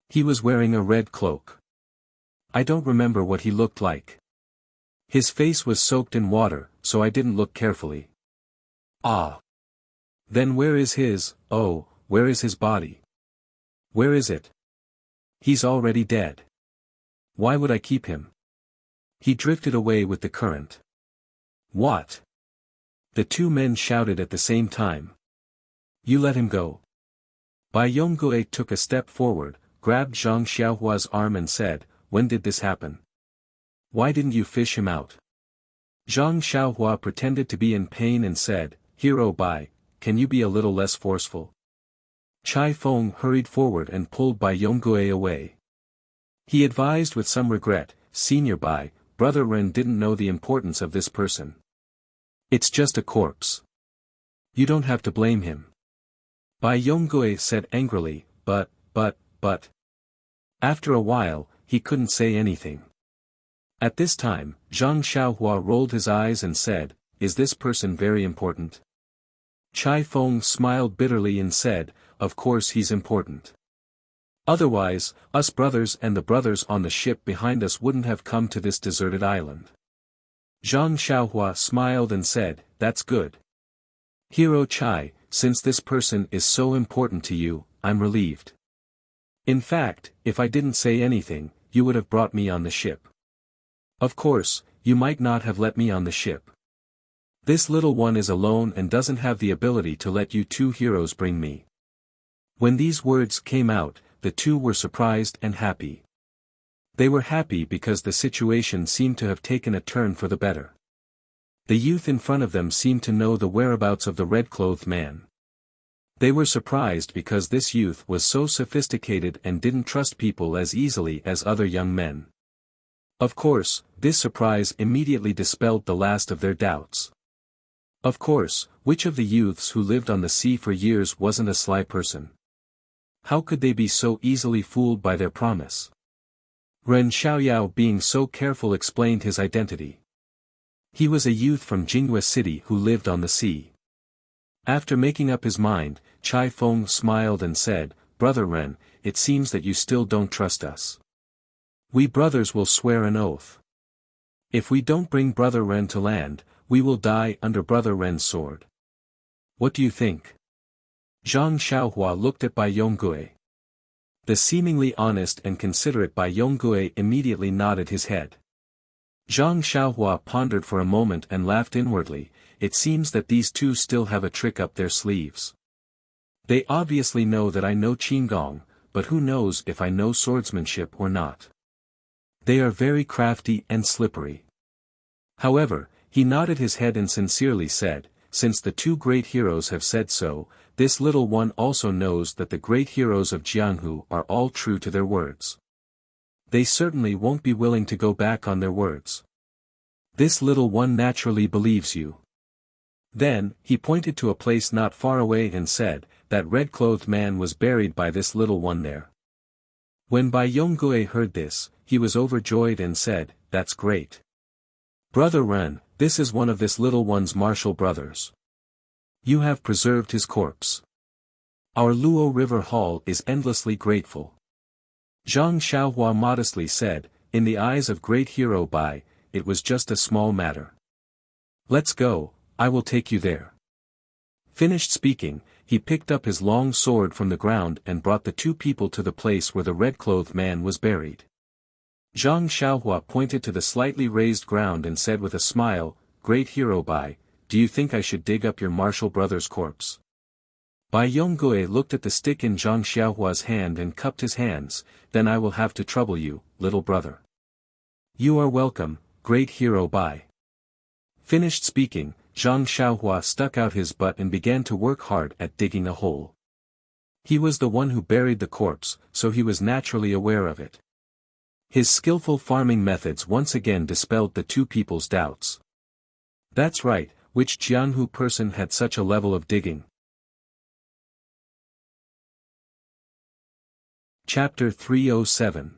He was wearing a red cloak. I don't remember what he looked like. His face was soaked in water, so I didn't look carefully. Ah. Then where is where is his body? Where is it? He's already dead. Why would I keep him? He drifted away with the current. What? The two men shouted at the same time. You let him go. Bai Yongguo took a step forward, grabbed Zhang Xiaohua's arm and said, when did this happen? Why didn't you fish him out? Zhang Xiaohua pretended to be in pain and said, Hero Bai, can you be a little less forceful? Chai Feng hurried forward and pulled Bai Yongguo away. He advised with some regret, Senior Bai, Brother Ren didn't know the importance of this person. It's just a corpse. You don't have to blame him. Bai Yongguo said angrily, but. After a while, he couldn't say anything. At this time, Zhang Xiaohua rolled his eyes and said, is this person very important? Chai Feng smiled bitterly and said, of course he's important. Otherwise, us brothers and the brothers on the ship behind us wouldn't have come to this deserted island. Zhang Xiaohua smiled and said, that's good. Hero Chai, since this person is so important to you, I'm relieved. In fact, if I didn't say anything, you would have brought me on the ship. Of course, you might not have let me on the ship. This little one is alone and doesn't have the ability to let you two heroes bring me. When these words came out, the two were surprised and happy. They were happy because the situation seemed to have taken a turn for the better. The youth in front of them seemed to know the whereabouts of the red-clothed man. They were surprised because this youth was so sophisticated and didn't trust people as easily as other young men. Of course, this surprise immediately dispelled the last of their doubts. Of course, which of the youths who lived on the sea for years wasn't a sly person? How could they be so easily fooled by their promise? Ren Xiaoyao being so careful explained his identity. He was a youth from Jinghua City who lived on the sea. After making up his mind, Chai Feng smiled and said, Brother Ren, it seems that you still don't trust us. We brothers will swear an oath. If we don't bring Brother Ren to land, we will die under Brother Ren's sword. What do you think? Zhang Xiaohua looked at Bai Yonggui. The seemingly honest and considerate Bai Yongui immediately nodded his head. Zhang Xiaohua pondered for a moment and laughed inwardly. It seems that these two still have a trick up their sleeves. They obviously know that I know Qinggong, but who knows if I know swordsmanship or not. They are very crafty and slippery. However, he nodded his head and sincerely said, since the two great heroes have said so, this little one also knows that the great heroes of Jianghu are all true to their words. They certainly won't be willing to go back on their words. This little one naturally believes you. Then, he pointed to a place not far away and said, that red-clothed man was buried by this little one there. When Bai Yongui heard this, he was overjoyed and said, that's great. Brother Ren, this is one of this little one's martial brothers. You have preserved his corpse. Our Luo River Hall is endlessly grateful. Zhang Xiaohua modestly said, in the eyes of great hero Bai, it was just a small matter. Let's go, I will take you there. Finished speaking, he picked up his long sword from the ground and brought the two people to the place where the red-clothed man was buried. Zhang Xiaohua pointed to the slightly raised ground and said with a smile, Great hero Bai, do you think I should dig up your martial brother's corpse? Bai Yongui looked at the stick in Zhang Xiaohua's hand and cupped his hands, then I will have to trouble you, little brother. You are welcome, great hero Bai. Finished speaking, Zhang Xiaohua stuck out his butt and began to work hard at digging a hole. He was the one who buried the corpse, so he was naturally aware of it. His skillful farming methods once again dispelled the two people's doubts. That's right, which Jianghu person had such a level of digging? Chapter 307.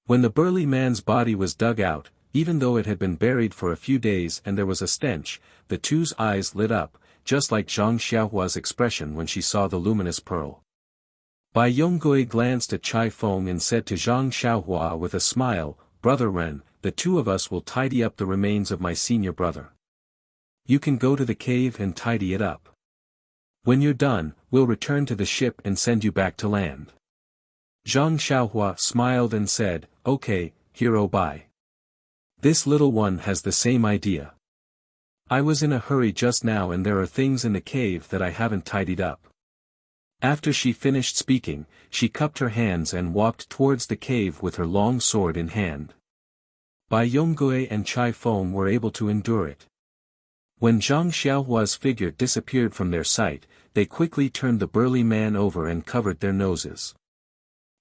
When the burly man's body was dug out, even though it had been buried for a few days and there was a stench, the two's eyes lit up, just like Zhang Xiaohua's expression when she saw the luminous pearl. Bai Yongui glanced at Chai Feng and said to Zhang Xiaohua with a smile, Brother Ren, the two of us will tidy up the remains of my senior brother. You can go to the cave and tidy it up. When you're done, we'll return to the ship and send you back to land. Zhang Xiaohua smiled and said, Okay, hero Bai. This little one has the same idea. I was in a hurry just now and there are things in the cave that I haven't tidied up. After she finished speaking, she cupped her hands and walked towards the cave with her long sword in hand. Bai Yongui and Chai Feng were able to endure it. When Zhang Xiaohua's figure disappeared from their sight, they quickly turned the burly man over and covered their noses.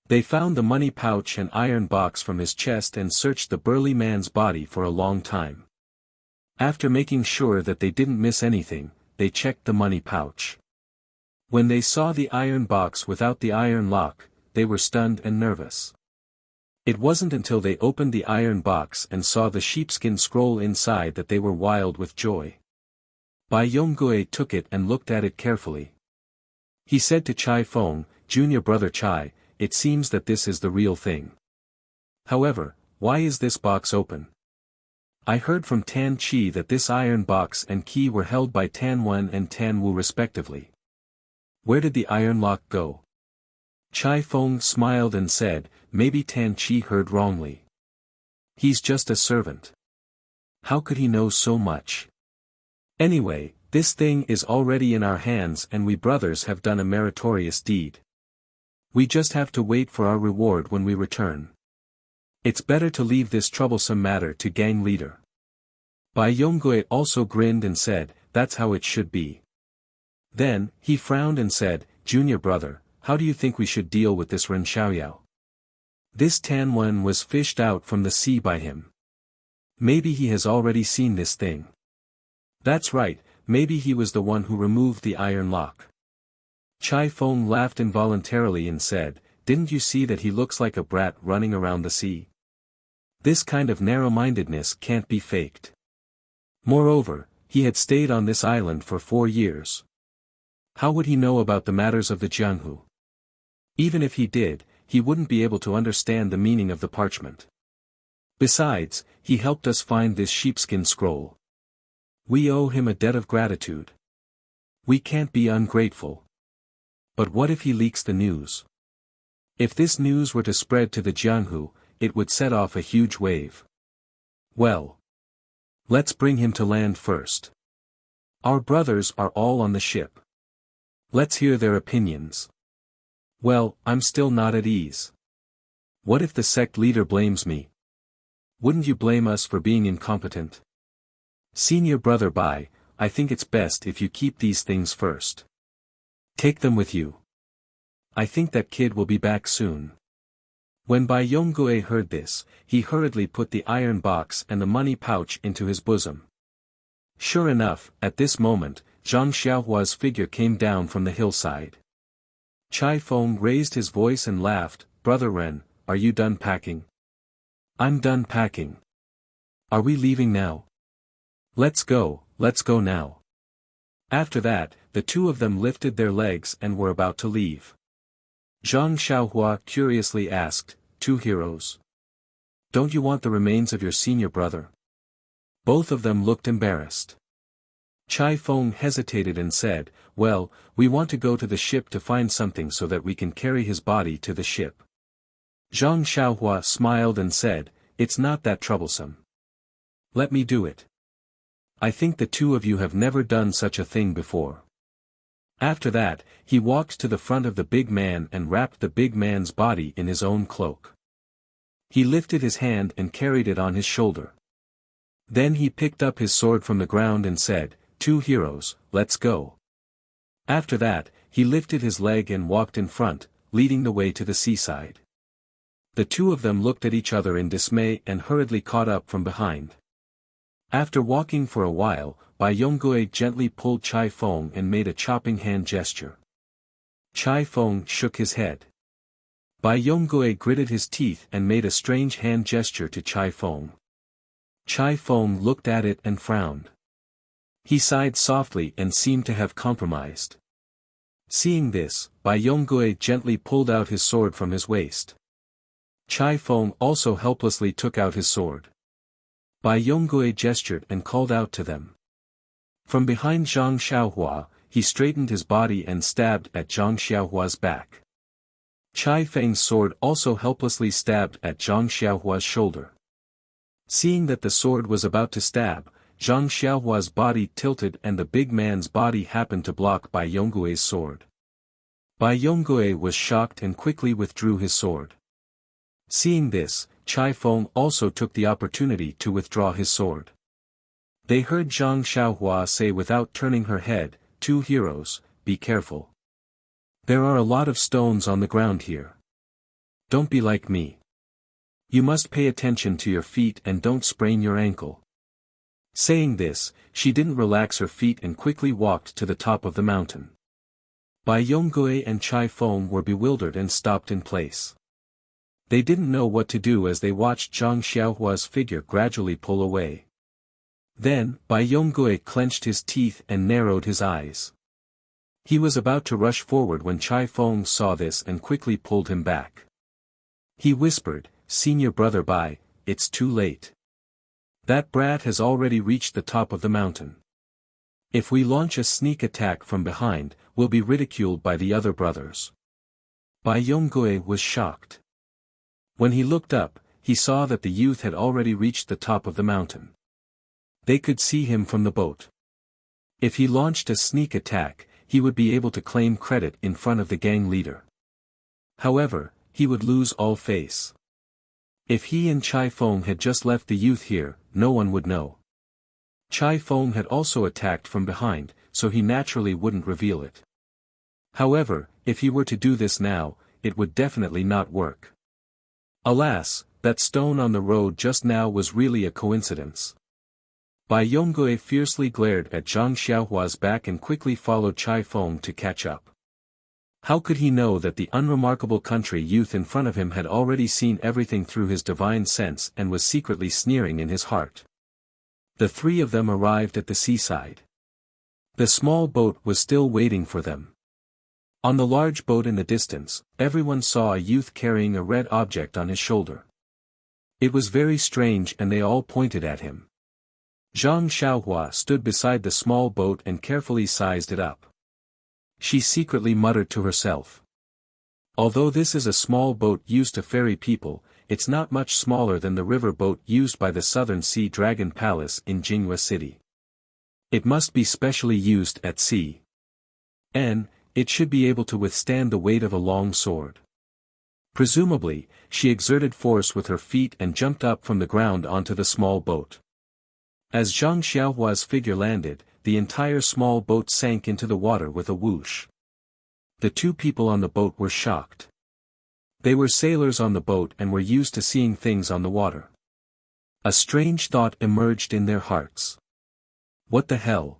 They found the money pouch and iron box from his chest and searched the burly man's body for a long time. After making sure that they didn't miss anything, they checked the money pouch. When they saw the iron box without the iron lock, they were stunned and nervous. It wasn't until they opened the iron box and saw the sheepskin scroll inside that they were wild with joy. Bai Yongui took it and looked at it carefully. He said to Chai Feng, Junior brother Chai, it seems that this is the real thing. However, why is this box open? I heard from Tan Chi that this iron box and key were held by Tan Wen and Tan Wu respectively. Where did the iron lock go? Chai Feng smiled and said, maybe Tan Chi heard wrongly. He's just a servant. How could he know so much? Anyway, this thing is already in our hands and we brothers have done a meritorious deed. We just have to wait for our reward when we return. It's better to leave this troublesome matter to gang leader. Bai Yongui also grinned and said, that's how it should be. Then, he frowned and said, Junior brother, how do you think we should deal with this Ren Xiaoyao? This Tan Wen was fished out from the sea by him. Maybe he has already seen this thing. That's right, maybe he was the one who removed the iron lock. Chai Feng laughed involuntarily and said, didn't you see that he looks like a brat running around the sea? This kind of narrow-mindedness can't be faked. Moreover, he had stayed on this island for 4 years. How would he know about the matters of the Jianghu? Even if he did, he wouldn't be able to understand the meaning of the parchment. Besides, he helped us find this sheepskin scroll. We owe him a debt of gratitude. We can't be ungrateful. But what if he leaks the news? If this news were to spread to the Jianghu, it would set off a huge wave. Well, let's bring him to land first. Our brothers are all on the ship. Let's hear their opinions. Well, I'm still not at ease. What if the sect leader blames me? Wouldn't you blame us for being incompetent? Senior brother Bai, I think it's best if you keep these things first. Take them with you. I think that kid will be back soon. When Bai Yongui heard this, he hurriedly put the iron box and the money pouch into his bosom. Sure enough, at this moment, Zhang Xiaohua's figure came down from the hillside. Chai Feng raised his voice and laughed, Brother Ren, are you done packing? I'm done packing. Are we leaving now? Let's go now. After that, the two of them lifted their legs and were about to leave. Zhang Xiaohua curiously asked, Two heroes? Don't you want the remains of your senior brother? Both of them looked embarrassed. Chai Feng hesitated and said, Well, we want to go to the ship to find something so that we can carry his body to the ship. Zhang Xiaohua smiled and said, It's not that troublesome. Let me do it. I think the two of you have never done such a thing before. After that, he walked to the front of the big man and wrapped the big man's body in his own cloak. He lifted his hand and carried it on his shoulder. Then he picked up his sword from the ground and said, Two heroes, let's go. After that, he lifted his leg and walked in front, leading the way to the seaside. The two of them looked at each other in dismay and hurriedly caught up from behind. After walking for a while, Bai Yongui gently pulled Chai Feng and made a chopping hand gesture. Chai Feng shook his head. Bai Yongui gritted his teeth and made a strange hand gesture to Chai Feng. Chai Feng looked at it and frowned. He sighed softly and seemed to have compromised. Seeing this, Bai Yongui gently pulled out his sword from his waist. Chai Feng also helplessly took out his sword. Bai Yongui gestured and called out to them. From behind Zhang Xiaohua, he straightened his body and stabbed at Zhang Xiaohua's back. Chai Feng's sword also helplessly stabbed at Zhang Xiaohua's shoulder. Seeing that the sword was about to stab, Zhang Xiaohua's body tilted and the big man's body happened to block Bai Yonggui's sword. Bai Yongui was shocked and quickly withdrew his sword. Seeing this, Chai Feng also took the opportunity to withdraw his sword. They heard Zhang Xiaohua say without turning her head, Two heroes, be careful. There are a lot of stones on the ground here. Don't be like me. You must pay attention to your feet and don't sprain your ankle. Saying this, she didn't relax her feet and quickly walked to the top of the mountain. Bai Yongui and Chai Feng were bewildered and stopped in place. They didn't know what to do as they watched Zhang Xiaohua's figure gradually pull away. Then, Bai Yongui clenched his teeth and narrowed his eyes. He was about to rush forward when Chai Feng saw this and quickly pulled him back. He whispered, Senior brother Bai, it's too late. That brat has already reached the top of the mountain. If we launch a sneak attack from behind, we'll be ridiculed by the other brothers. Bai Yongui was shocked. When he looked up, he saw that the youth had already reached the top of the mountain. They could see him from the boat. If he launched a sneak attack, he would be able to claim credit in front of the gang leader. However, he would lose all face. If he and Chai Feng had just left the youth here, no one would know. Chai Feng had also attacked from behind, so he naturally wouldn't reveal it. However, if he were to do this now, it would definitely not work. Alas, that stone on the road just now was really a coincidence. Bai Yongui fiercely glared at Zhang Xiaohua's back and quickly followed Chai Feng to catch up. How could he know that the unremarkable country youth in front of him had already seen everything through his divine sense and was secretly sneering in his heart? The three of them arrived at the seaside. The small boat was still waiting for them. On the large boat in the distance, everyone saw a youth carrying a red object on his shoulder. It was very strange and they all pointed at him. Zhang Xiaohua stood beside the small boat and carefully sized it up. She secretly muttered to herself. Although this is a small boat used to ferry people, it's not much smaller than the river boat used by the Southern Sea Dragon Palace in Jinghua City. It must be specially used at sea. And it should be able to withstand the weight of a long sword. Presumably, she exerted force with her feet and jumped up from the ground onto the small boat. As Zhang Xiaohua's figure landed, the entire small boat sank into the water with a whoosh. The two people on the boat were shocked. They were sailors on the boat and were used to seeing things on the water. A strange thought emerged in their hearts. What the hell?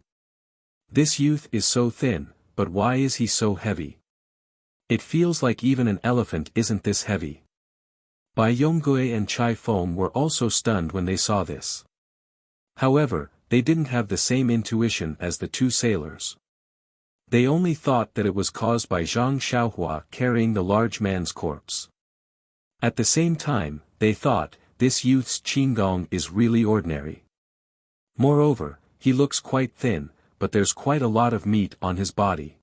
This youth is so thin, but why is he so heavy? It feels like even an elephant isn't this heavy. Bai Yonggui and Chai Feng were also stunned when they saw this. However, they didn't have the same intuition as the two sailors. They only thought that it was caused by Zhang Xiaohua carrying the large man's corpse. At the same time, they thought, this youth's qinggong is really ordinary. Moreover, he looks quite thin, but there's quite a lot of meat on his body.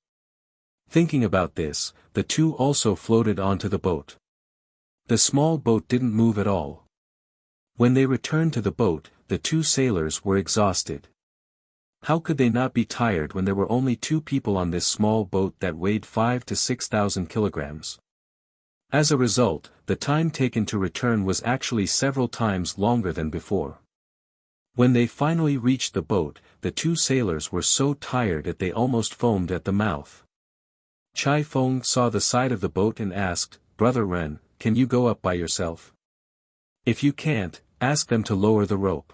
Thinking about this, the two also floated onto the boat. The small boat didn't move at all. When they returned to the boat, the two sailors were exhausted. How could they not be tired when there were only two people on this small boat that weighed 5,000 to 6,000 kilograms? As a result, the time taken to return was actually several times longer than before. When they finally reached the boat, the two sailors were so tired that they almost foamed at the mouth. Chai Feng saw the side of the boat and asked, "Brother Ren, can you go up by yourself? If you can't, ask them to lower the rope."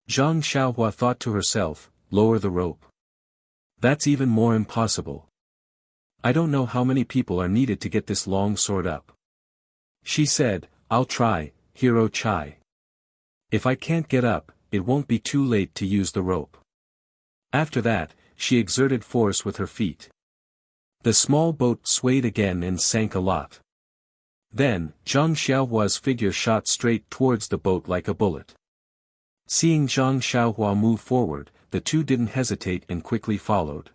Zhang Xiaohua thought to herself, lower the rope? That's even more impossible. I don't know how many people are needed to get this long sword up. She said, I'll try, Hero Chai. If I can't get up, it won't be too late to use the rope. After that, she exerted force with her feet. The small boat swayed again and sank a lot. Then, Zhang Xiaohua's figure shot straight towards the boat like a bullet. Seeing Zhang Xiaohua move forward, the two didn't hesitate and quickly followed.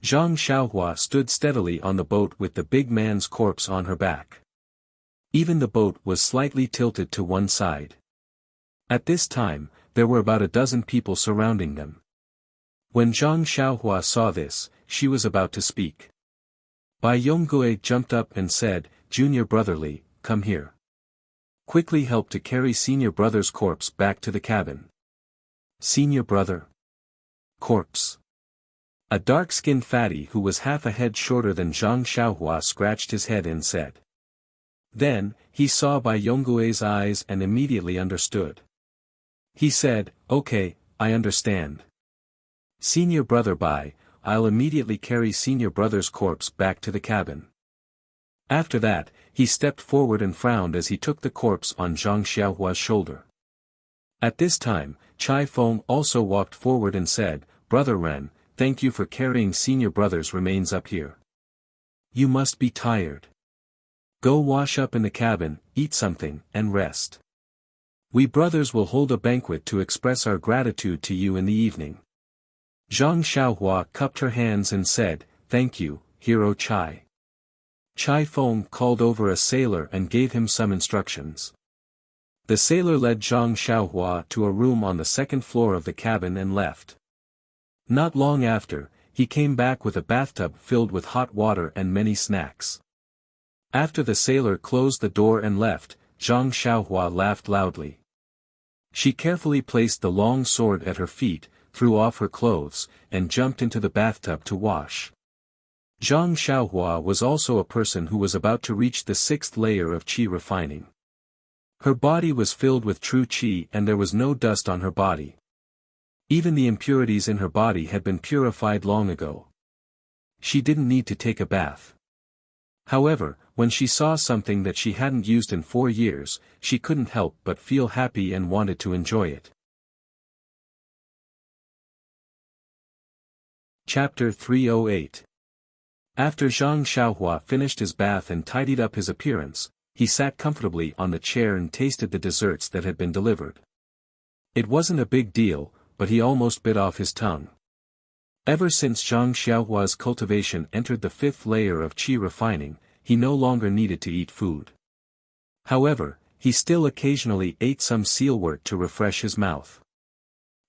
Zhang Xiaohua stood steadily on the boat with the big man's corpse on her back. Even the boat was slightly tilted to one side. At this time, there were about a dozen people surrounding them. When Zhang Xiaohua saw this, she was about to speak. Bai Yonggui jumped up and said, Junior brotherly, come here. Quickly help to carry senior brother's corpse back to the cabin. Senior brother? Corpse. A dark-skinned fatty who was half a head shorter than Zhang Xiaohua scratched his head and said. Then, he saw Bai Yonggui's eyes and immediately understood. He said, okay, I understand. Senior brother Bai, I'll immediately carry senior brother's corpse back to the cabin. After that, he stepped forward and frowned as he took the corpse on Zhang Xiaohua's shoulder. At this time, Chai Feng also walked forward and said, Brother Ren, thank you for carrying senior brother's remains up here. You must be tired. Go wash up in the cabin, eat something, and rest. We brothers will hold a banquet to express our gratitude to you in the evening. Zhang Xiaohua cupped her hands and said, thank you, Hero Chai. Chai Feng called over a sailor and gave him some instructions. The sailor led Zhang Xiaohua to a room on the second floor of the cabin and left. Not long after, he came back with a bathtub filled with hot water and many snacks. After the sailor closed the door and left, Zhang Xiaohua laughed loudly. She carefully placed the long sword at her feet, threw off her clothes, and jumped into the bathtub to wash. Zhang Xiaohua was also a person who was about to reach the 6th layer of qi refining. Her body was filled with true qi and there was no dust on her body. Even the impurities in her body had been purified long ago. She didn't need to take a bath. However, when she saw something that she hadn't used in 4 years, she couldn't help but feel happy and wanted to enjoy it. Chapter 308. After Zhang Xiaohua finished his bath and tidied up his appearance, he sat comfortably on the chair and tasted the desserts that had been delivered. It wasn't a big deal, but he almost bit off his tongue. Ever since Zhang Xiaohua's cultivation entered the 5th layer of qi refining, he no longer needed to eat food. However, he still occasionally ate some sealwort to refresh his mouth.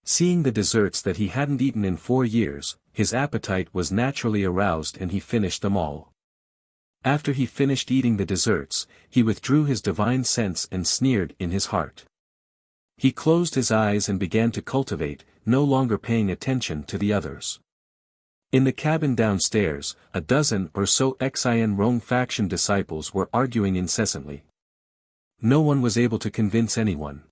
Seeing the desserts that he hadn't eaten in 4 years, his appetite was naturally aroused and he finished them all. After he finished eating the desserts, he withdrew his divine sense and sneered in his heart. He closed his eyes and began to cultivate, no longer paying attention to the others. In the cabin downstairs, a dozen or so Xian Rong faction disciples were arguing incessantly. No one was able to convince anyone.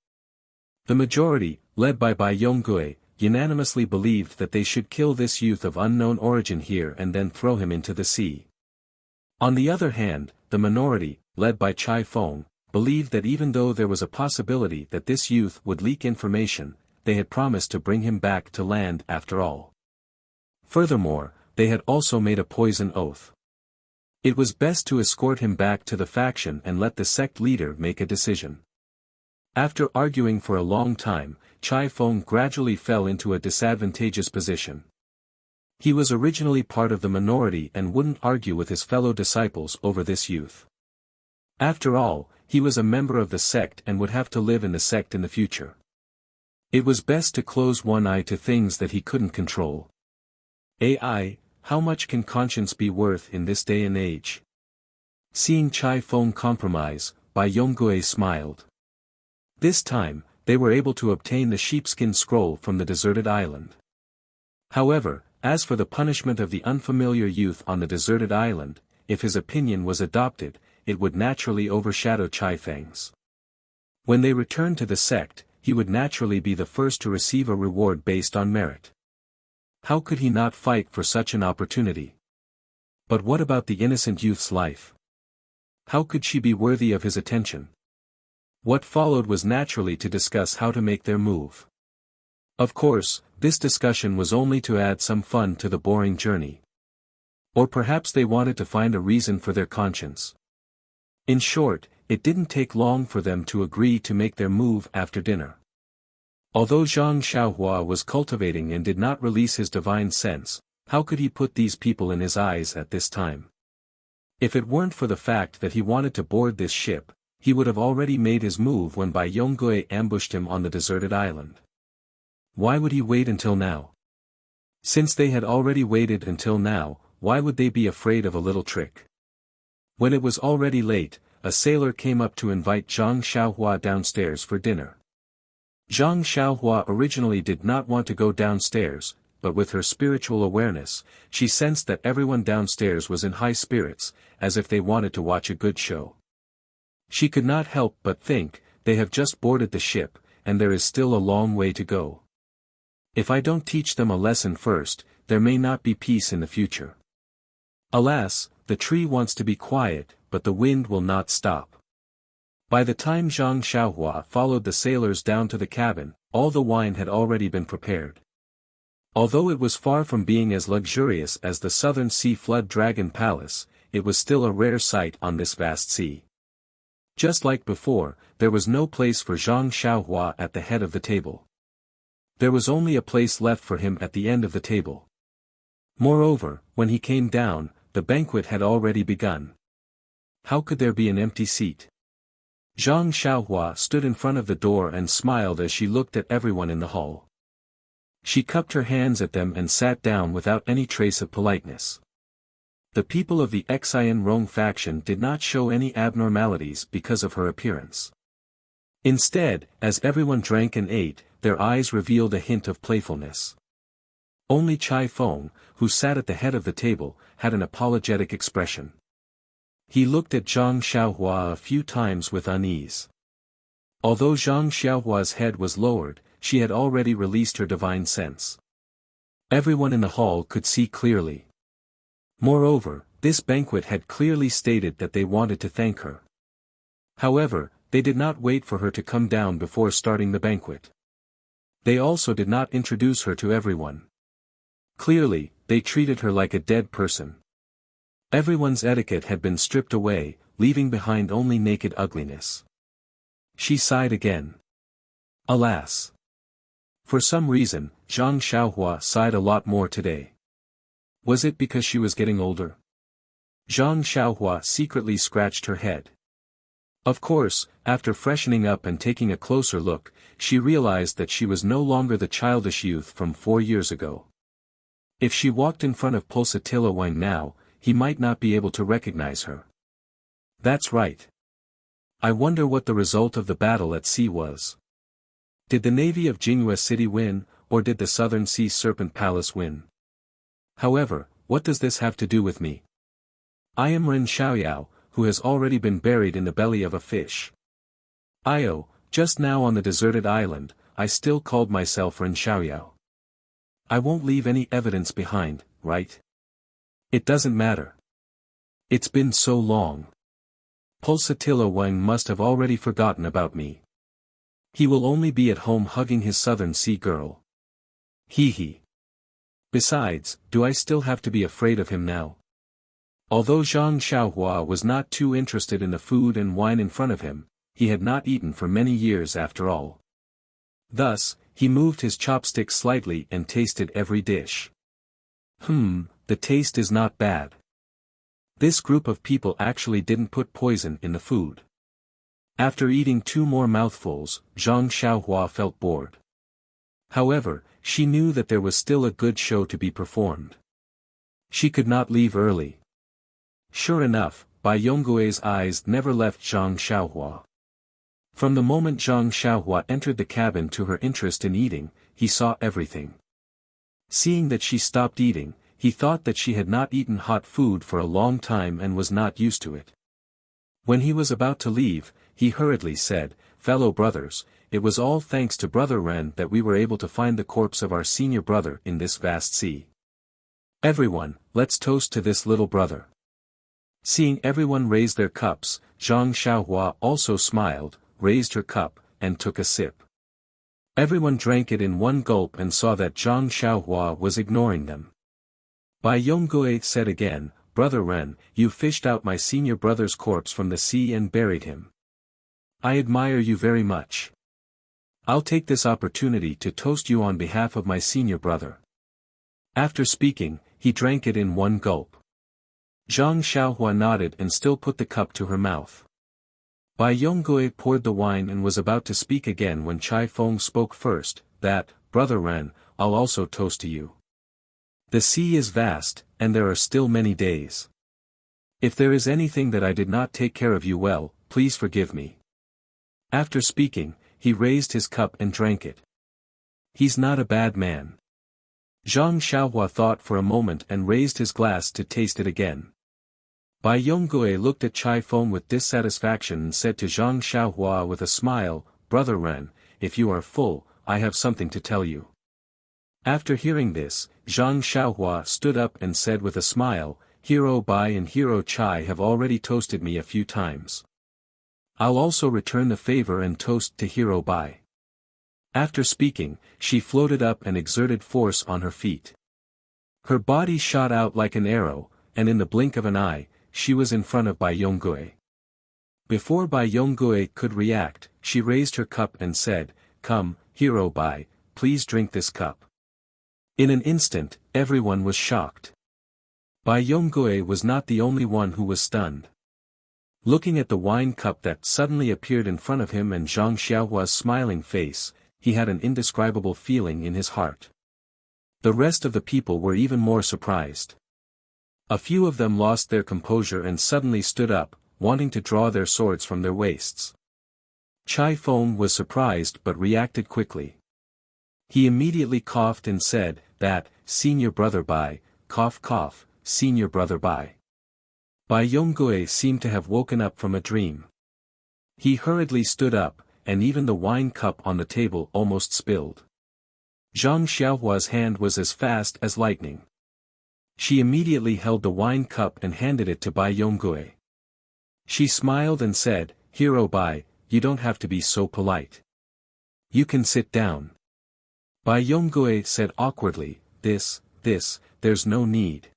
The majority, led by Bai Yonggui, unanimously believed that they should kill this youth of unknown origin here and then throw him into the sea. On the other hand, the minority, led by Chai Feng, believed that even though there was a possibility that this youth would leak information, they had promised to bring him back to land after all. Furthermore, they had also made a poison oath. It was best to escort him back to the faction and let the sect leader make a decision. After arguing for a long time, Chai Feng gradually fell into a disadvantageous position. He was originally part of the minority and wouldn't argue with his fellow disciples over this youth. After all, he was a member of the sect and would have to live in the sect in the future. It was best to close one eye to things that he couldn't control. AI, how much can conscience be worth in this day and age? Seeing Chai Feng compromise, Bai Yonggui smiled. This time, they were able to obtain the sheepskin scroll from the deserted island. However, as for the punishment of the unfamiliar youth on the deserted island, if his opinion was adopted, it would naturally overshadow Chai Feng's. When they returned to the sect, he would naturally be the first to receive a reward based on merit. How could he not fight for such an opportunity? But what about the innocent youth's life? How could she be worthy of his attention? What followed was naturally to discuss how to make their move. Of course, this discussion was only to add some fun to the boring journey. Or perhaps they wanted to find a reason for their conscience. In short, it didn't take long for them to agree to make their move after dinner. Although Zhang Xiaohua was cultivating and did not release his divine sense, how could he put these people in his eyes at this time? If it weren't for the fact that he wanted to board this ship, he would have already made his move when Bai Yonggui ambushed him on the deserted island. Why would he wait until now? Since they had already waited until now, why would they be afraid of a little trick? When it was already late, a sailor came up to invite Zhang Xiaohua downstairs for dinner. Zhang Xiaohua originally did not want to go downstairs, but with her spiritual awareness, she sensed that everyone downstairs was in high spirits, as if they wanted to watch a good show. She could not help but think, they have just boarded the ship, and there is still a long way to go. If I don't teach them a lesson first, there may not be peace in the future. Alas, the tree wants to be quiet, but the wind will not stop. By the time Zhang Xiaohua followed the sailors down to the cabin, all the wine had already been prepared. Although it was far from being as luxurious as the Southern Sea Flood Dragon Palace, it was still a rare sight on this vast sea. Just like before, there was no place for Zhang Xiaohua at the head of the table. There was only a place left for him at the end of the table. Moreover, when he came down, the banquet had already begun. How could there be an empty seat? Zhang Xiaohua stood in front of the door and smiled as she looked at everyone in the hall. She cupped her hands at them and sat down without any trace of politeness. The people of the Xian Rong faction did not show any abnormalities because of her appearance. Instead, as everyone drank and ate, their eyes revealed a hint of playfulness. Only Chai Feng, who sat at the head of the table, had an apologetic expression. He looked at Zhang Xiaohua a few times with unease. Although Zhang Xiaohua's head was lowered, she had already released her divine sense. Everyone in the hall could see clearly. Moreover, this banquet had clearly stated that they wanted to thank her. However, they did not wait for her to come down before starting the banquet. They also did not introduce her to everyone. Clearly, they treated her like a dead person. Everyone's etiquette had been stripped away, leaving behind only naked ugliness. She sighed again. Alas! For some reason, Zhang Xiaohua sighed a lot more today. Was it because she was getting older? Zhang Xiaohua secretly scratched her head. Of course, after freshening up and taking a closer look, she realized that she was no longer the childish youth from 4 years ago. If she walked in front of Pulsatilla Wang now, he might not be able to recognize her. That's right. I wonder what the result of the battle at sea was. Did the navy of Jinghua City win, or did the Southern Sea Serpent Palace win? However, what does this have to do with me? I am Ren Xiaoyao, who has already been buried in the belly of a fish. Just now on the deserted island, I still called myself Ren Xiaoyao. I won't leave any evidence behind, right? It doesn't matter. It's been so long. Pulsatilla Wang must have already forgotten about me. He will only be at home hugging his Southern Sea girl. Hee. Besides, do I still have to be afraid of him now? Although Zhang Xiaohua was not too interested in the food and wine in front of him, he had not eaten for many years after all. Thus, he moved his chopstick slightly and tasted every dish. The taste is not bad. This group of people actually didn't put poison in the food. After eating 2 more mouthfuls, Zhang Xiaohua felt bored. However, she knew that there was still a good show to be performed. She could not leave early. Sure enough, Bai Yonggui's eyes never left Zhang Xiaohua. From the moment Zhang Xiaohua entered the cabin to her interest in eating, he saw everything. Seeing that she stopped eating, he thought that she had not eaten hot food for a long time and was not used to it. When he was about to leave, he hurriedly said, "Fellow brothers, it was all thanks to Brother Ren that we were able to find the corpse of our senior brother in this vast sea. Everyone, let's toast to this little brother." Seeing everyone raise their cups, Zhang Xiaohua also smiled, raised her cup, and took a sip. Everyone drank it in one gulp and saw that Zhang Xiaohua was ignoring them. Bai Yonggui said again, "Brother Ren, you fished out my senior brother's corpse from the sea and buried him. I admire you very much. I'll take this opportunity to toast you on behalf of my senior brother." After speaking, he drank it in one gulp. Zhang Xiaohua nodded and still put the cup to her mouth. Bai Yonggui poured the wine and was about to speak again when Chai Feng spoke first, that, "Brother Ren, I'll also toast to you. The sea is vast, and there are still many days. If there is anything that I did not take care of you well, please forgive me." After speaking, he raised his cup and drank it. He's not a bad man. Zhang Xiaohua thought for a moment and raised his glass to taste it again. Bai Yonggui looked at Chai Feng with dissatisfaction and said to Zhang Xiaohua with a smile, "Brother Ren, if you are full, I have something to tell you." After hearing this, Zhang Xiaohua stood up and said with a smile, "Hero Bai and Hero Chai have already toasted me a few times. I'll also return the favor and toast to Hero Bai." After speaking, she floated up and exerted force on her feet. Her body shot out like an arrow, and in the blink of an eye, she was in front of Bai Yonggui. Before Bai Yonggui could react, she raised her cup and said, "Come, Hero Bai, please drink this cup." In an instant, everyone was shocked. Bai Yonggui was not the only one who was stunned. Looking at the wine cup that suddenly appeared in front of him and Zhang Xiaohua's smiling face, he had an indescribable feeling in his heart. The rest of the people were even more surprised. A few of them lost their composure and suddenly stood up, wanting to draw their swords from their waists. Chai Feng was surprised but reacted quickly. He immediately coughed and said, "That, senior brother Bai, cough cough, senior brother Bai." Bai Yonggui seemed to have woken up from a dream. He hurriedly stood up, and even the wine cup on the table almost spilled. Zhang Xiaohua's hand was as fast as lightning. She immediately held the wine cup and handed it to Bai Yonggui. She smiled and said, "Hero Bai, you don't have to be so polite. You can sit down." Bai Yonggui said awkwardly, There's no need.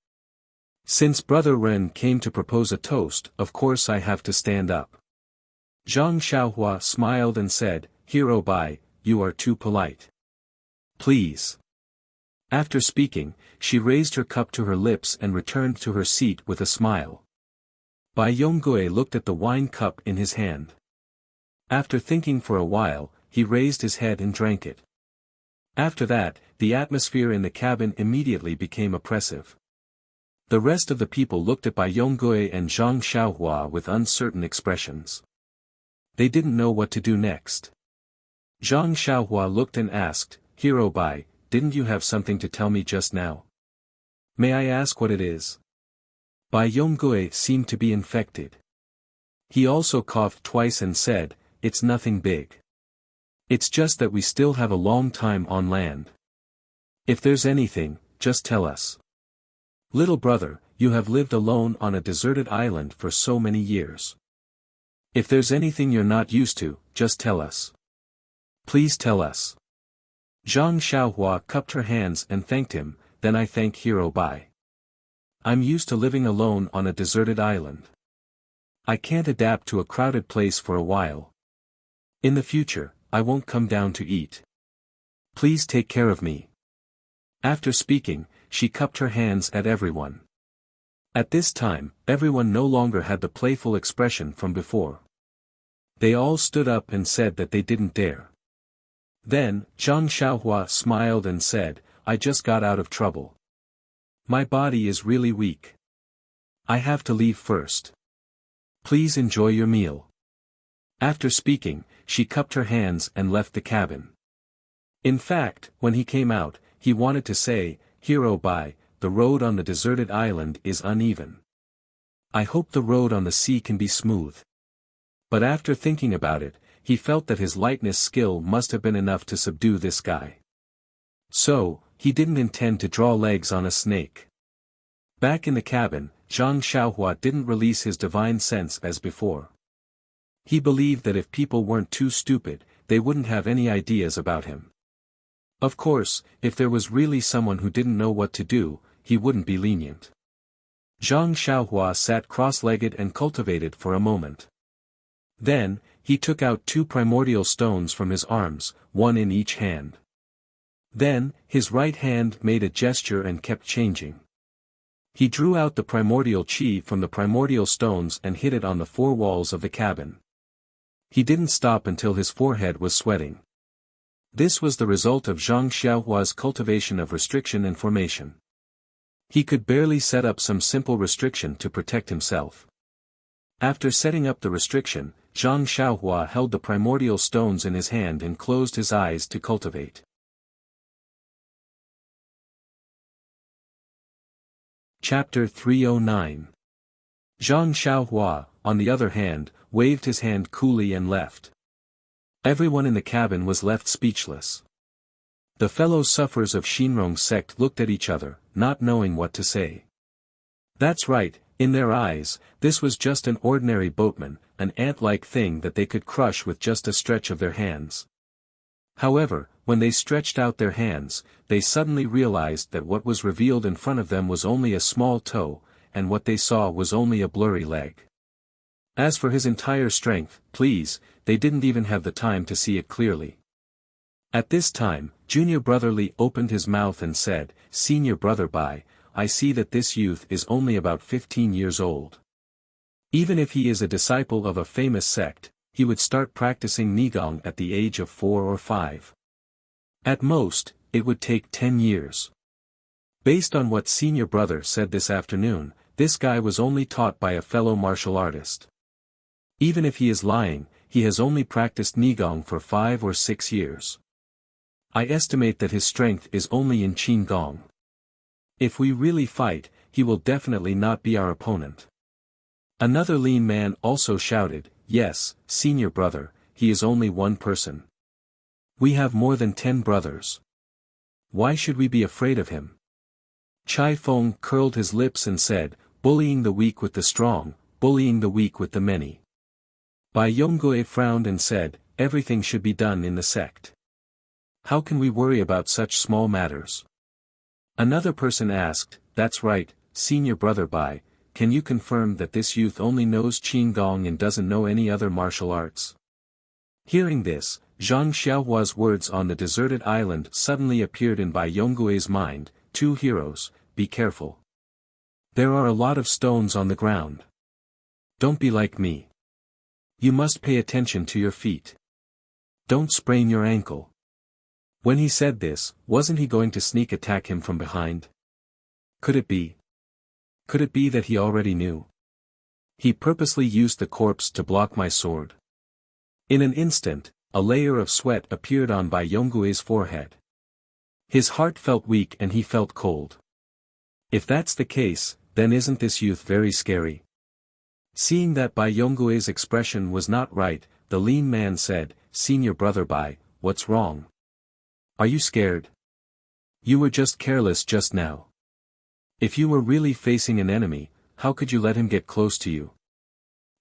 Since Brother Ren came to propose a toast, of course I have to stand up." Zhang Xiaohua smiled and said, "Hero Bai, you are too polite. Please." After speaking, she raised her cup to her lips and returned to her seat with a smile. Bai Yongui looked at the wine cup in his hand. After thinking for a while, he raised his head and drank it. After that, the atmosphere in the cabin immediately became oppressive. The rest of the people looked at Bai Yongui and Zhang Xiaohua with uncertain expressions. They didn't know what to do next. Zhang Xiaohua looked and asked, "Hero Bai, didn't you have something to tell me just now? May I ask what it is?" Bai Yongui seemed to be infected. He also coughed twice and said, "It's nothing big. It's just that we still have a long time on land. If there's anything, just tell us. Little brother, you have lived alone on a deserted island for so many years. If there's anything you're not used to, just tell us. Please tell us." Zhang Xiaohua cupped her hands and thanked him. "Then I thank Hero Bai. I'm used to living alone on a deserted island. I can't adapt to a crowded place for a while. In the future, I won't come down to eat. Please take care of me." After speaking, she cupped her hands at everyone. At this time, everyone no longer had the playful expression from before. They all stood up and said that they didn't dare. Then, Zhang Xiaohua smiled and said, "I just got out of trouble. My body is really weak. I have to leave first. Please enjoy your meal." After speaking, she cupped her hands and left the cabin. In fact, when he came out, he wanted to say, "Hero Bai, the road on the deserted island is uneven. I hope the road on the sea can be smooth." But after thinking about it, he felt that his lightness skill must have been enough to subdue this guy. So, he didn't intend to draw legs on a snake. Back in the cabin, Zhang Xiaohua didn't release his divine sense as before. He believed that if people weren't too stupid, they wouldn't have any ideas about him. Of course, if there was really someone who didn't know what to do, he wouldn't be lenient. Zhang Xiaohua sat cross-legged and cultivated for a moment. Then, he took out 2 primordial stones from his arms, one in each hand. Then, his right hand made a gesture and kept changing. He drew out the primordial chi from the primordial stones and hit it on the 4 walls of the cabin. He didn't stop until his forehead was sweating. This was the result of Zhang Xiaohua's cultivation of restriction and formation. He could barely set up some simple restriction to protect himself. After setting up the restriction, Zhang Xiaohua held the primordial stones in his hand and closed his eyes to cultivate. Chapter 309. Zhang Xiaohua, on the other hand, waved his hand coolly and left. Everyone in the cabin was left speechless. The fellow sufferers of Shinrong's sect looked at each other, not knowing what to say. That's right, in their eyes, this was just an ordinary boatman, an ant-like thing that they could crush with just a stretch of their hands. However, when they stretched out their hands, they suddenly realized that what was revealed in front of them was only a small toe, and what they saw was only a blurry leg. As for his entire strength, please, they didn't even have the time to see it clearly. At this time, Junior Brother Li opened his mouth and said, "Senior Brother Bai, I see that this youth is only about 15 years old. Even if he is a disciple of a famous sect, he would start practicing Nigong at the age of 4 or 5. At most, it would take 10 years. Based on what Senior Brother said this afternoon, this guy was only taught by a fellow martial artist. Even if he is lying, he has only practiced Nigong for 5 or 6 years. I estimate that his strength is only in Qin Gong. If we really fight, he will definitely not be our opponent." Another lean man also shouted, "Yes, Senior Brother, he is only one person. We have more than 10 brothers. Why should we be afraid of him?" Chai Feng curled his lips and said, "Bullying the weak with the strong, bullying the weak with the many." Bai Yongui frowned and said, "Everything should be done in the sect. How can we worry about such small matters?" Another person asked, "That's right, Senior Brother Bai, can you confirm that this youth only knows Qin Gong and doesn't know any other martial arts?" Hearing this, Zhang Xiaohua's words on the deserted island suddenly appeared in Bai Yonggui's mind, "Two heroes, be careful. There are a lot of stones on the ground. Don't be like me. You must pay attention to your feet. Don't sprain your ankle. When he said this, wasn't he going to sneak attack him from behind? Could it be? Could it be that he already knew? He purposely used the corpse to block my sword. In an instant, a layer of sweat appeared on Bai Yonggui's forehead. His heart felt weak and he felt cold. If that's the case, then isn't this youth very scary? Seeing that Bai Yonggui's expression was not right, the lean man said, "Senior brother Bai, what's wrong? Are you scared? You were just careless just now. If you were really facing an enemy, how could you let him get close to you?"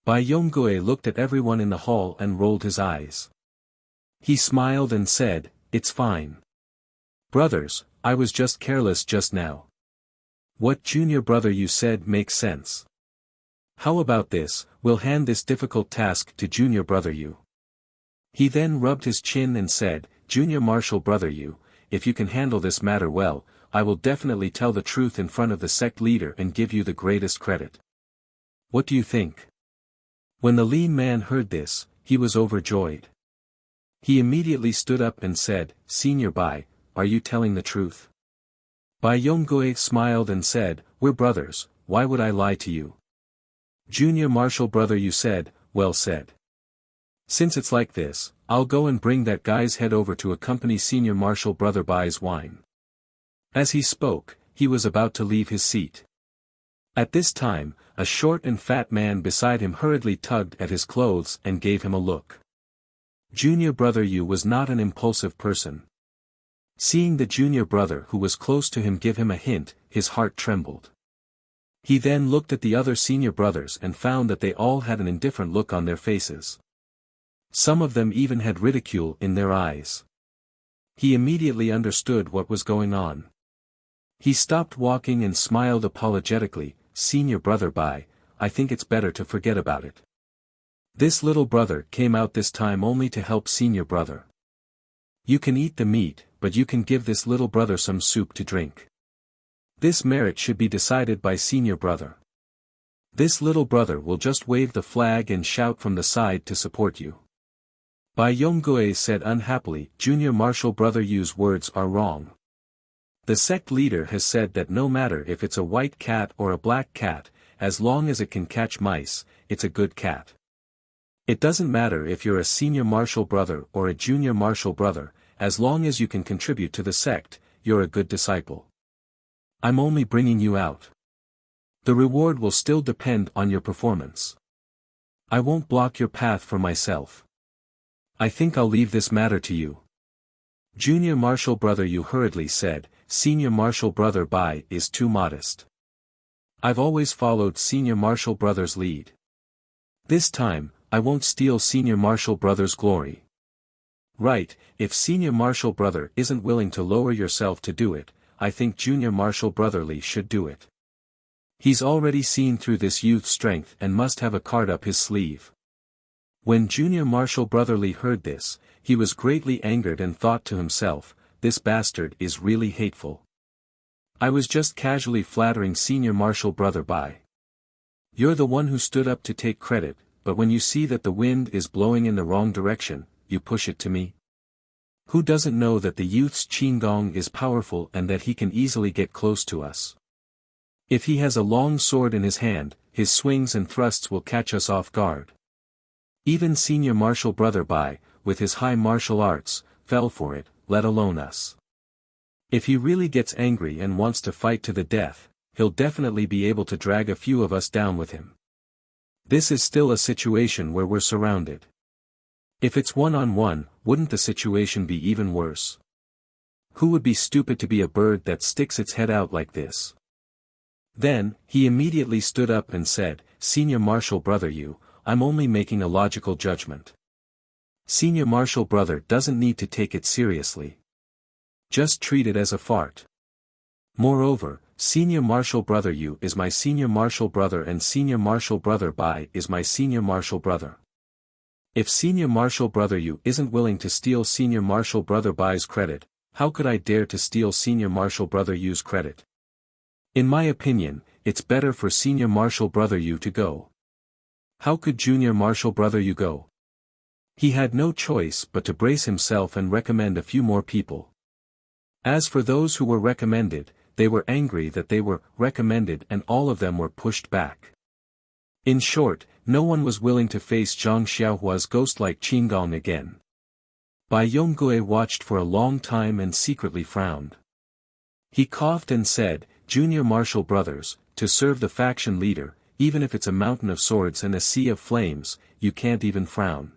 Bai Yonggui looked at everyone in the hall and rolled his eyes. He smiled and said, "It's fine. Brothers, I was just careless just now. What junior brother you said makes sense. How about this, we'll hand this difficult task to junior brother you." He then rubbed his chin and said, "Junior martial brother you, if you can handle this matter well, I will definitely tell the truth in front of the sect leader and give you the greatest credit. What do you think?" When the lean man heard this, he was overjoyed. He immediately stood up and said, "Senior Bai, are you telling the truth?" Bai Yonggui smiled and said, "We're brothers, why would I lie to you?" "Junior martial brother you said, well said. Since it's like this, I'll go and bring that guy's head over to accompany senior martial brother Bai's wine." As he spoke, he was about to leave his seat. At this time, a short and fat man beside him hurriedly tugged at his clothes and gave him a look. Junior brother Yu was not an impulsive person. Seeing the junior brother who was close to him give him a hint, his heart trembled. He then looked at the other senior brothers and found that they all had an indifferent look on their faces. Some of them even had ridicule in their eyes. He immediately understood what was going on. He stopped walking and smiled apologetically, "Senior brother Bai, I think it's better to forget about it. This little brother came out this time only to help senior brother. You can eat the meat, but you can give this little brother some soup to drink. This merit should be decided by senior brother. This little brother will just wave the flag and shout from the side to support you." Bai Yonggui said unhappily, "Junior martial brother Yu's words are wrong. The sect leader has said that no matter if it's a white cat or a black cat, as long as it can catch mice, it's a good cat. It doesn't matter if you're a senior martial brother or a junior martial brother, as long as you can contribute to the sect, you're a good disciple. I'm only bringing you out. The reward will still depend on your performance. I won't block your path for myself. I think I'll leave this matter to you." Junior martial brother Yu hurriedly said, "Senior martial brother Bai is too modest. I've always followed senior martial brother's lead. This time, I won't steal senior martial brother's glory." "Right, if senior martial brother isn't willing to lower yourself to do it, I think junior martial brotherly should do it. He's already seen through this youth's strength and must have a card up his sleeve." When junior martial brotherly heard this, he was greatly angered and thought to himself, "This bastard is really hateful. I was just casually flattering senior martial brother Bai. You're the one who stood up to take credit, but when you see that the wind is blowing in the wrong direction, you push it to me. Who doesn't know that the youth's qigong is powerful and that he can easily get close to us? If he has a long sword in his hand, his swings and thrusts will catch us off guard. Even senior martial brother Bai, with his high martial arts, fell for it, let alone us. If he really gets angry and wants to fight to the death, he'll definitely be able to drag a few of us down with him. This is still a situation where we're surrounded. If it's one-on-one, wouldn't the situation be even worse? Who would be stupid to be a bird that sticks its head out like this?" Then, he immediately stood up and said, "Senior martial brother Yu, I'm only making a logical judgment. Senior martial brother doesn't need to take it seriously. Just treat it as a fart. Moreover, senior martial brother Yu is my senior martial brother and senior martial brother Bai is my senior martial brother. If senior martial brother Yu isn't willing to steal senior martial brother Bai's credit, how could I dare to steal senior martial brother Yu's credit? In my opinion, it's better for senior martial brother Yu to go. How could junior marshal brother you go? He had no choice but to brace himself and recommend a few more people. As for those who were recommended, they were angry that they were recommended and all of them were pushed back. In short, no one was willing to face Zhang Xiaohua's ghost-like Qinggong again. Bai Yongui watched for a long time and secretly frowned. He coughed and said, "Junior marshal brothers, to serve the faction leader, even if it's a mountain of swords and a sea of flames, you can't even frown.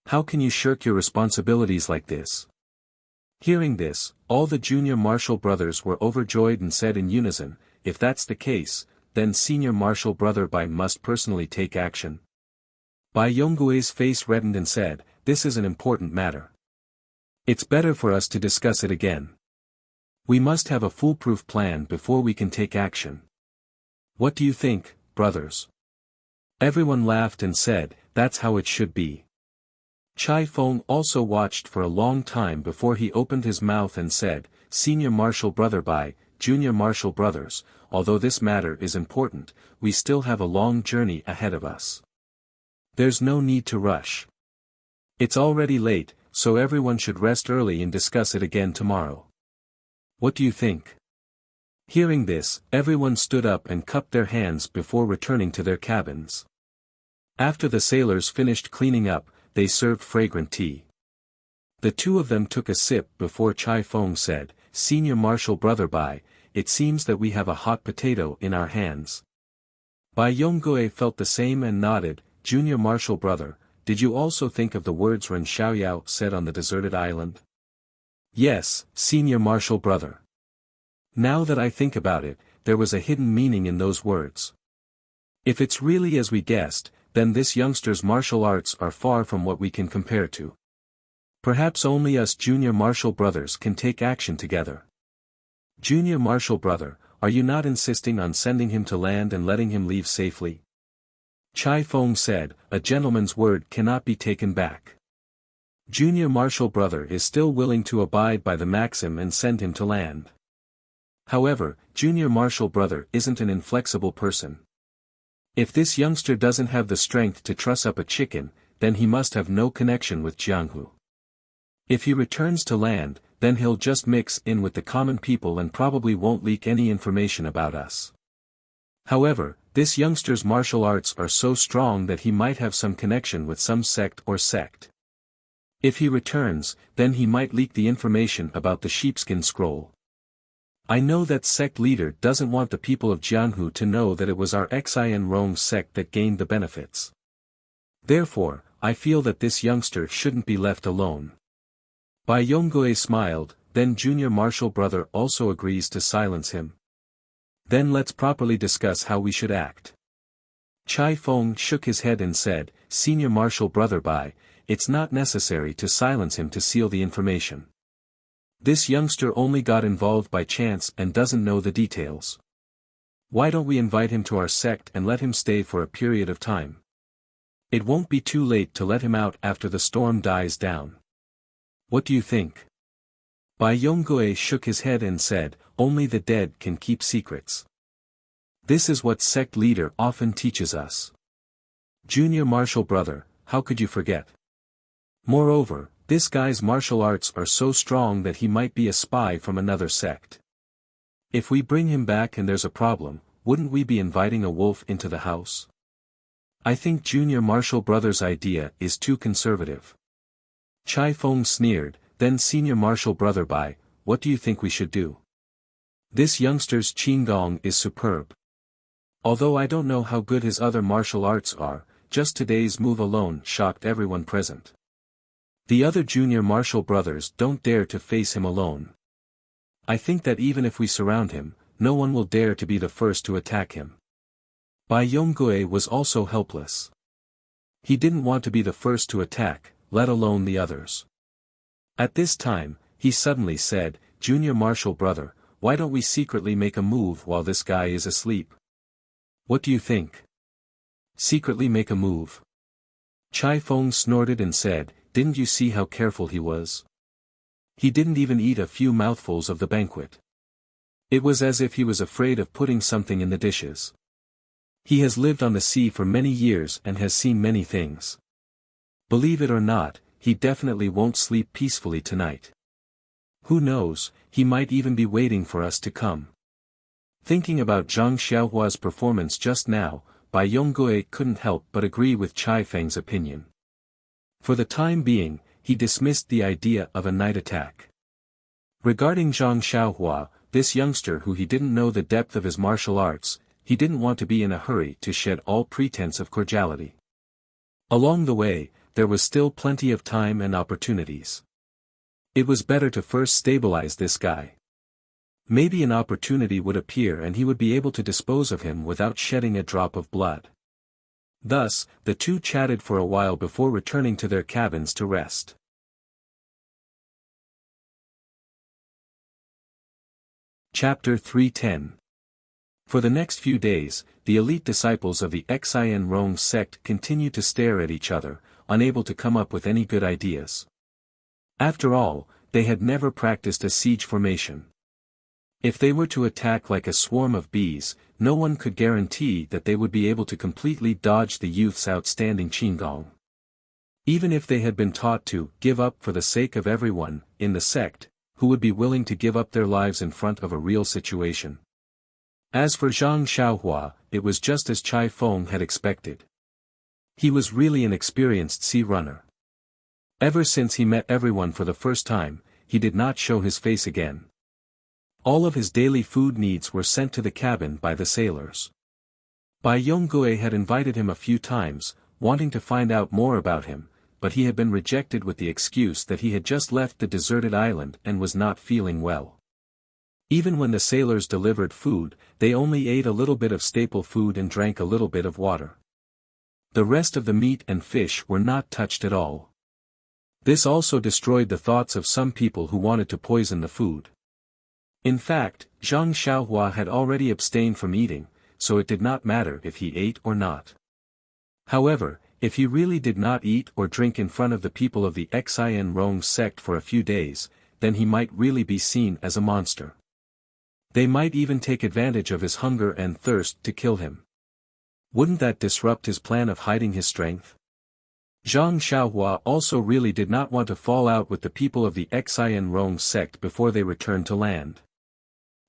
How can you shirk your responsibilities like this?" Hearing this, all the junior marshal brothers were overjoyed and said in unison, "If that's the case, then senior marshal brother Bai must personally take action." Bai Yonggui's face reddened and said, "This is an important matter. It's better for us to discuss it again. We must have a foolproof plan before we can take action. What do you think, brothers?" Everyone laughed and said, "That's how it should be." Chai Feng also watched for a long time before he opened his mouth and said, "Senior marshal brother Bai, junior marshal brothers, although this matter is important, we still have a long journey ahead of us. There's no need to rush. It's already late, so everyone should rest early and discuss it again tomorrow. What do you think?" Hearing this, everyone stood up and cupped their hands before returning to their cabins. After the sailors finished cleaning up, they served fragrant tea. The two of them took a sip before Chai Feng said, "Senior marshal brother Bai, it seems that we have a hot potato in our hands." Bai Yongui felt the same and nodded. "Junior marshal brother, did you also think of the words Ren Xiaoyao said on the deserted island?" "Yes, senior marshal brother. Now that I think about it, there was a hidden meaning in those words. If it's really as we guessed, then this youngster's martial arts are far from what we can compare to. Perhaps only us junior marshal brothers can take action together. Junior marshal brother, are you not insisting on sending him to land and letting him leave safely?" Chai Feng said, "A gentleman's word cannot be taken back. Junior marshal brother is still willing to abide by the maxim and send him to land. However, junior marshal brother isn't an inflexible person. If this youngster doesn't have the strength to truss up a chicken, then he must have no connection with Jianghu. If he returns to land, then he'll just mix in with the common people and probably won't leak any information about us. However, this youngster's martial arts are so strong that he might have some connection with some sect or sect. If he returns, then he might leak the information about the sheepskin scroll. I know that sect leader doesn't want the people of Jianghu to know that it was our Xian Rong sect that gained the benefits. Therefore, I feel that this youngster shouldn't be left alone." Bai Yongui smiled, "Then junior marshal brother also agrees to silence him. Then let's properly discuss how we should act." Chai Feng shook his head and said, "Senior marshal brother Bai, it's not necessary to silence him to seal the information. This youngster only got involved by chance and doesn't know the details. Why don't we invite him to our sect and let him stay for a period of time? It won't be too late to let him out after the storm dies down. What do you think?" Bai Yongui shook his head and said, "Only the dead can keep secrets. This is what sect leader often teaches us. Junior marshal brother, how could you forget? Moreover, this guy's martial arts are so strong that he might be a spy from another sect. If we bring him back and there's a problem, wouldn't we be inviting a wolf into the house? I think junior marshal brother's idea is too conservative." Chai Feng sneered, "Then senior marshal brother Bai, what do you think we should do? This youngster's Qinggong is superb. Although I don't know how good his other martial arts are, just today's move alone shocked everyone present. The other junior martial brothers don't dare to face him alone. I think that even if we surround him, no one will dare to be the first to attack him." Bai Yongui was also helpless. He didn't want to be the first to attack, let alone the others. At this time, he suddenly said, "Junior martial brother, why don't we secretly make a move while this guy is asleep? What do you think? Secretly make a move?" Chai Feng snorted and said, "Didn't you see how careful he was? He didn't even eat a few mouthfuls of the banquet. It was as if he was afraid of putting something in the dishes." He has lived on the sea for many years and has seen many things. Believe it or not, he definitely won't sleep peacefully tonight. Who knows, he might even be waiting for us to come. Thinking about Zhang Xiaohua's performance just now, Bai Yongui couldn't help but agree with Chai Feng's opinion. For the time being, he dismissed the idea of a night attack. Regarding Zhang Xiaohua, this youngster who he didn't know the depth of his martial arts, he didn't want to be in a hurry to shed all pretense of cordiality. Along the way, there was still plenty of time and opportunities. It was better to first stabilize this guy. Maybe an opportunity would appear and he would be able to dispose of him without shedding a drop of blood. Thus, the two chatted for a while before returning to their cabins to rest. Chapter 310. For the next few days, the elite disciples of the Xian Rong sect continued to stare at each other, unable to come up with any good ideas. After all, they had never practiced a siege formation. If they were to attack like a swarm of bees, no one could guarantee that they would be able to completely dodge the youth's outstanding qinggong. Even if they had been taught to give up for the sake of everyone in the sect, who would be willing to give up their lives in front of a real situation? As for Zhang Xiaohua, it was just as Chai Feng had expected. He was really an experienced sea runner. Ever since he met everyone for the first time, he did not show his face again. All of his daily food needs were sent to the cabin by the sailors. Bai Yongui had invited him a few times, wanting to find out more about him, but he had been rejected with the excuse that he had just left the deserted island and was not feeling well. Even when the sailors delivered food, they only ate a little bit of staple food and drank a little bit of water. The rest of the meat and fish were not touched at all. This also destroyed the thoughts of some people who wanted to poison the food. In fact, Zhang Xiaohua had already abstained from eating, so it did not matter if he ate or not. However, if he really did not eat or drink in front of the people of the Xian Rong sect for a few days, then he might really be seen as a monster. They might even take advantage of his hunger and thirst to kill him. Wouldn't that disrupt his plan of hiding his strength? Zhang Xiaohua also really did not want to fall out with the people of the Xian Rong sect before they returned to land.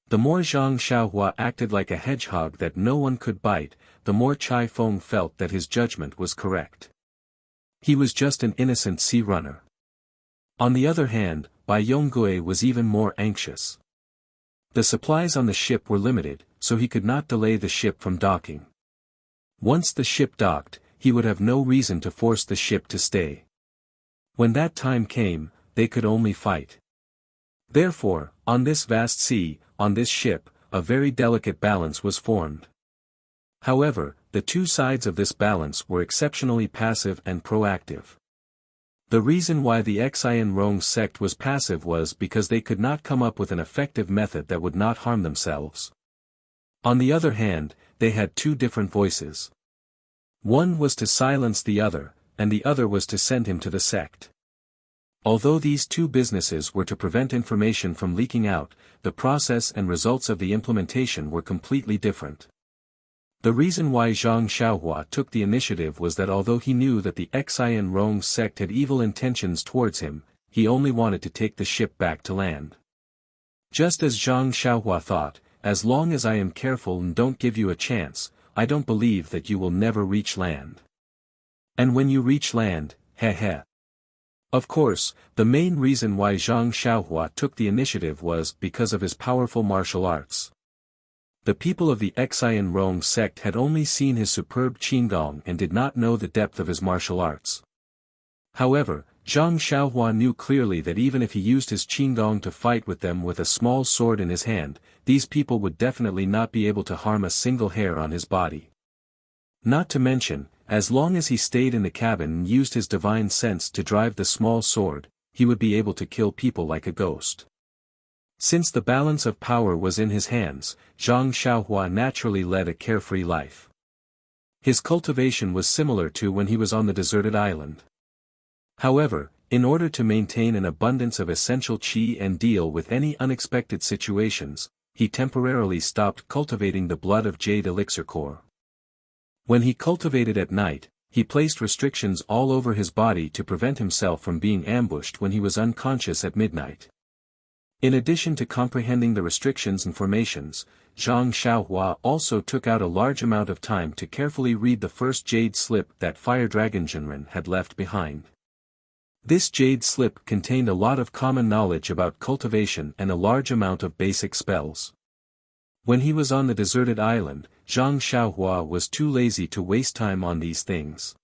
The more Zhang Xiaohua acted like a hedgehog that no one could bite, the more Chai Feng felt that his judgment was correct. He was just an innocent sea runner. On the other hand, Bai Yongui was even more anxious. The supplies on the ship were limited, so he could not delay the ship from docking. Once the ship docked, he would have no reason to force the ship to stay. When that time came, they could only fight. Therefore, on this vast sea, on this ship, a very delicate balance was formed. However, the two sides of this balance were exceptionally passive and proactive. The reason why the Xian Rong sect was passive was because they could not come up with an effective method that would not harm themselves. On the other hand, they had two different voices. One was to silence the other, and the other was to send him to the sect. Although these two businesses were to prevent information from leaking out, the process and results of the implementation were completely different. The reason why Zhang Xiaohua took the initiative was that although he knew that the Xian Rong sect had evil intentions towards him, he only wanted to take the ship back to land. Just as Zhang Xiaohua thought, as long as I am careful and don't give you a chance, I don't believe that you will never reach land. And when you reach land, heh. Of course, the main reason why Zhang Xiaohua took the initiative was because of his powerful martial arts. The people of the Xian Rong sect had only seen his superb qinggong and did not know the depth of his martial arts. However, Zhang Xiaohua knew clearly that even if he used his qinggong to fight with them with a small sword in his hand, these people would definitely not be able to harm a single hair on his body. Not to mention, as long as he stayed in the cabin and used his divine sense to drive the small sword, he would be able to kill people like a ghost. Since the balance of power was in his hands, Zhang Xiaohua naturally led a carefree life. His cultivation was similar to when he was on the deserted island. However, in order to maintain an abundance of essential qi and deal with any unexpected situations, he temporarily stopped cultivating the blood of jade elixir core. When he cultivated at night, he placed restrictions all over his body to prevent himself from being ambushed when he was unconscious at midnight. In addition to comprehending the restrictions and formations, Zhang Xiaohua also took out a large amount of time to carefully read the first jade slip that Fire Dragon Jinren had left behind. This jade slip contained a lot of common knowledge about cultivation and a large amount of basic spells. When he was on the deserted island, Zhang Xiaohua was too lazy to waste time on these things.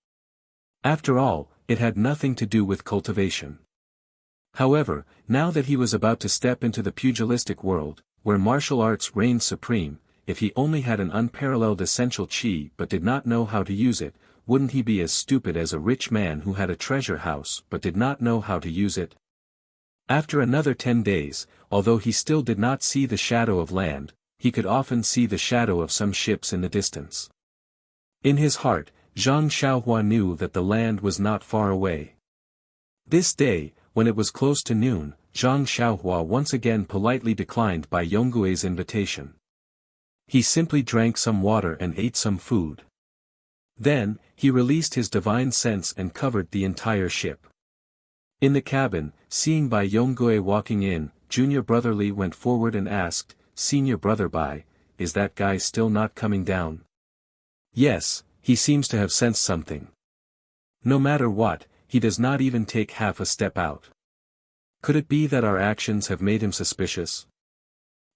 After all, it had nothing to do with cultivation. However, now that he was about to step into the pugilistic world, where martial arts reigned supreme, if he only had an unparalleled essential qi but did not know how to use it, wouldn't he be as stupid as a rich man who had a treasure house but did not know how to use it? After another 10 days, although he still did not see the shadow of land, he could often see the shadow of some ships in the distance. In his heart, Zhang Xiaohua knew that the land was not far away. This day, when it was close to noon, Zhang Xiaohua once again politely declined Bai Yonggui's invitation. He simply drank some water and ate some food. Then, he released his divine sense and covered the entire ship. In the cabin, seeing Bai Yonggui walking in, Junior Brother Li went forward and asked, "Senior Brother Bai, is that guy still not coming down?" "Yes, he seems to have sensed something. No matter what, he does not even take half a step out. Could it be that our actions have made him suspicious?"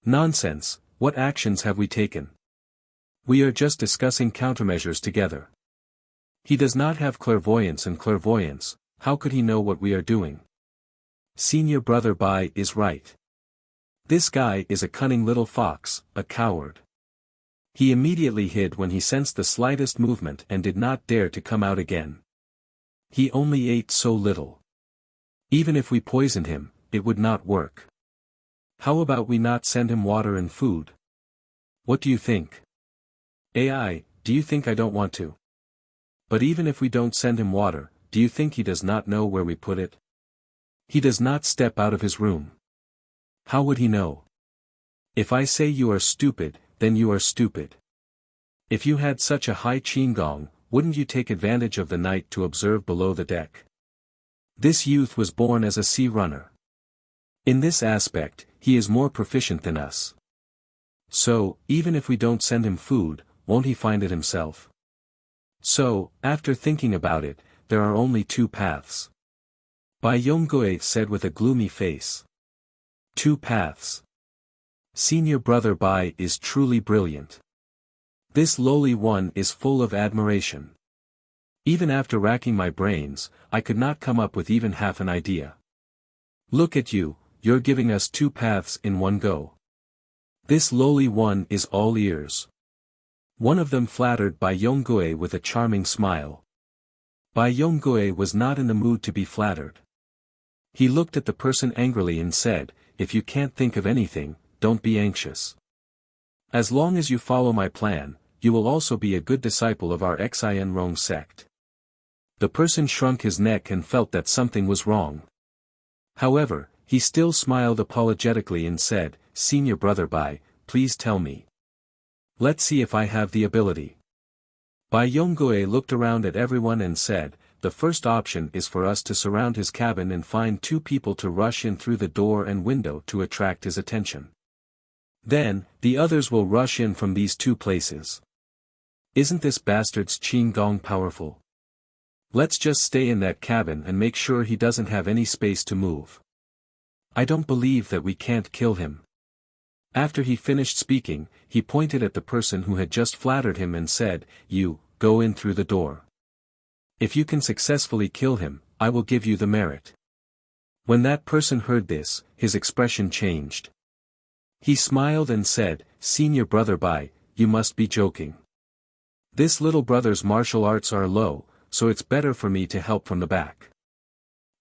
"Nonsense, what actions have we taken? We are just discussing countermeasures together. He does not have clairvoyance and clairvoyance, how could he know what we are doing?" "Senior Brother Bai is right. This guy is a cunning little fox, a coward. He immediately hid when he sensed the slightest movement and did not dare to come out again. He only ate so little. Even if we poisoned him, it would not work. How about we not send him water and food? What do you think?" "AI, do you think I don't want to? But even if we don't send him water, do you think he does not know where we put it? He does not step out of his room. How would he know? If I say you are stupid, then you are stupid. If you had such a high qigong, wouldn't you take advantage of the night to observe below the deck? This youth was born as a sea runner. In this aspect, he is more proficient than us. So, even if we don't send him food, won't he find it himself? So, after thinking about it, there are only two paths." Bai Yonggui said with a gloomy face. "Two paths. Senior Brother Bai is truly brilliant. This lowly one is full of admiration. Even after racking my brains, I could not come up with even half an idea. Look at you, you're giving us two paths in one go. This lowly one is all ears." One of them flattered Bai Yonggui with a charming smile. Bai Yonggui was not in the mood to be flattered. He looked at the person angrily and said, "If you can't think of anything, don't be anxious. As long as you follow my plan, you will also be a good disciple of our Xin Rong sect." The person shrunk his neck and felt that something was wrong. However, he still smiled apologetically and said, "Senior Brother Bai, please tell me. Let's see if I have the ability." Bai Yonggui looked around at everyone and said, "The first option is for us to surround his cabin and find two people to rush in through the door and window to attract his attention. Then, the others will rush in from these two places. Isn't this bastard's qigong powerful? Let's just stay in that cabin and make sure he doesn't have any space to move. I don't believe that we can't kill him." After he finished speaking, he pointed at the person who had just flattered him and said, "You, go in through the door. If you can successfully kill him, I will give you the merit." When that person heard this, his expression changed. He smiled and said, "Senior Brother Bai, you must be joking. This little brother's martial arts are low, so it's better for me to help from the back.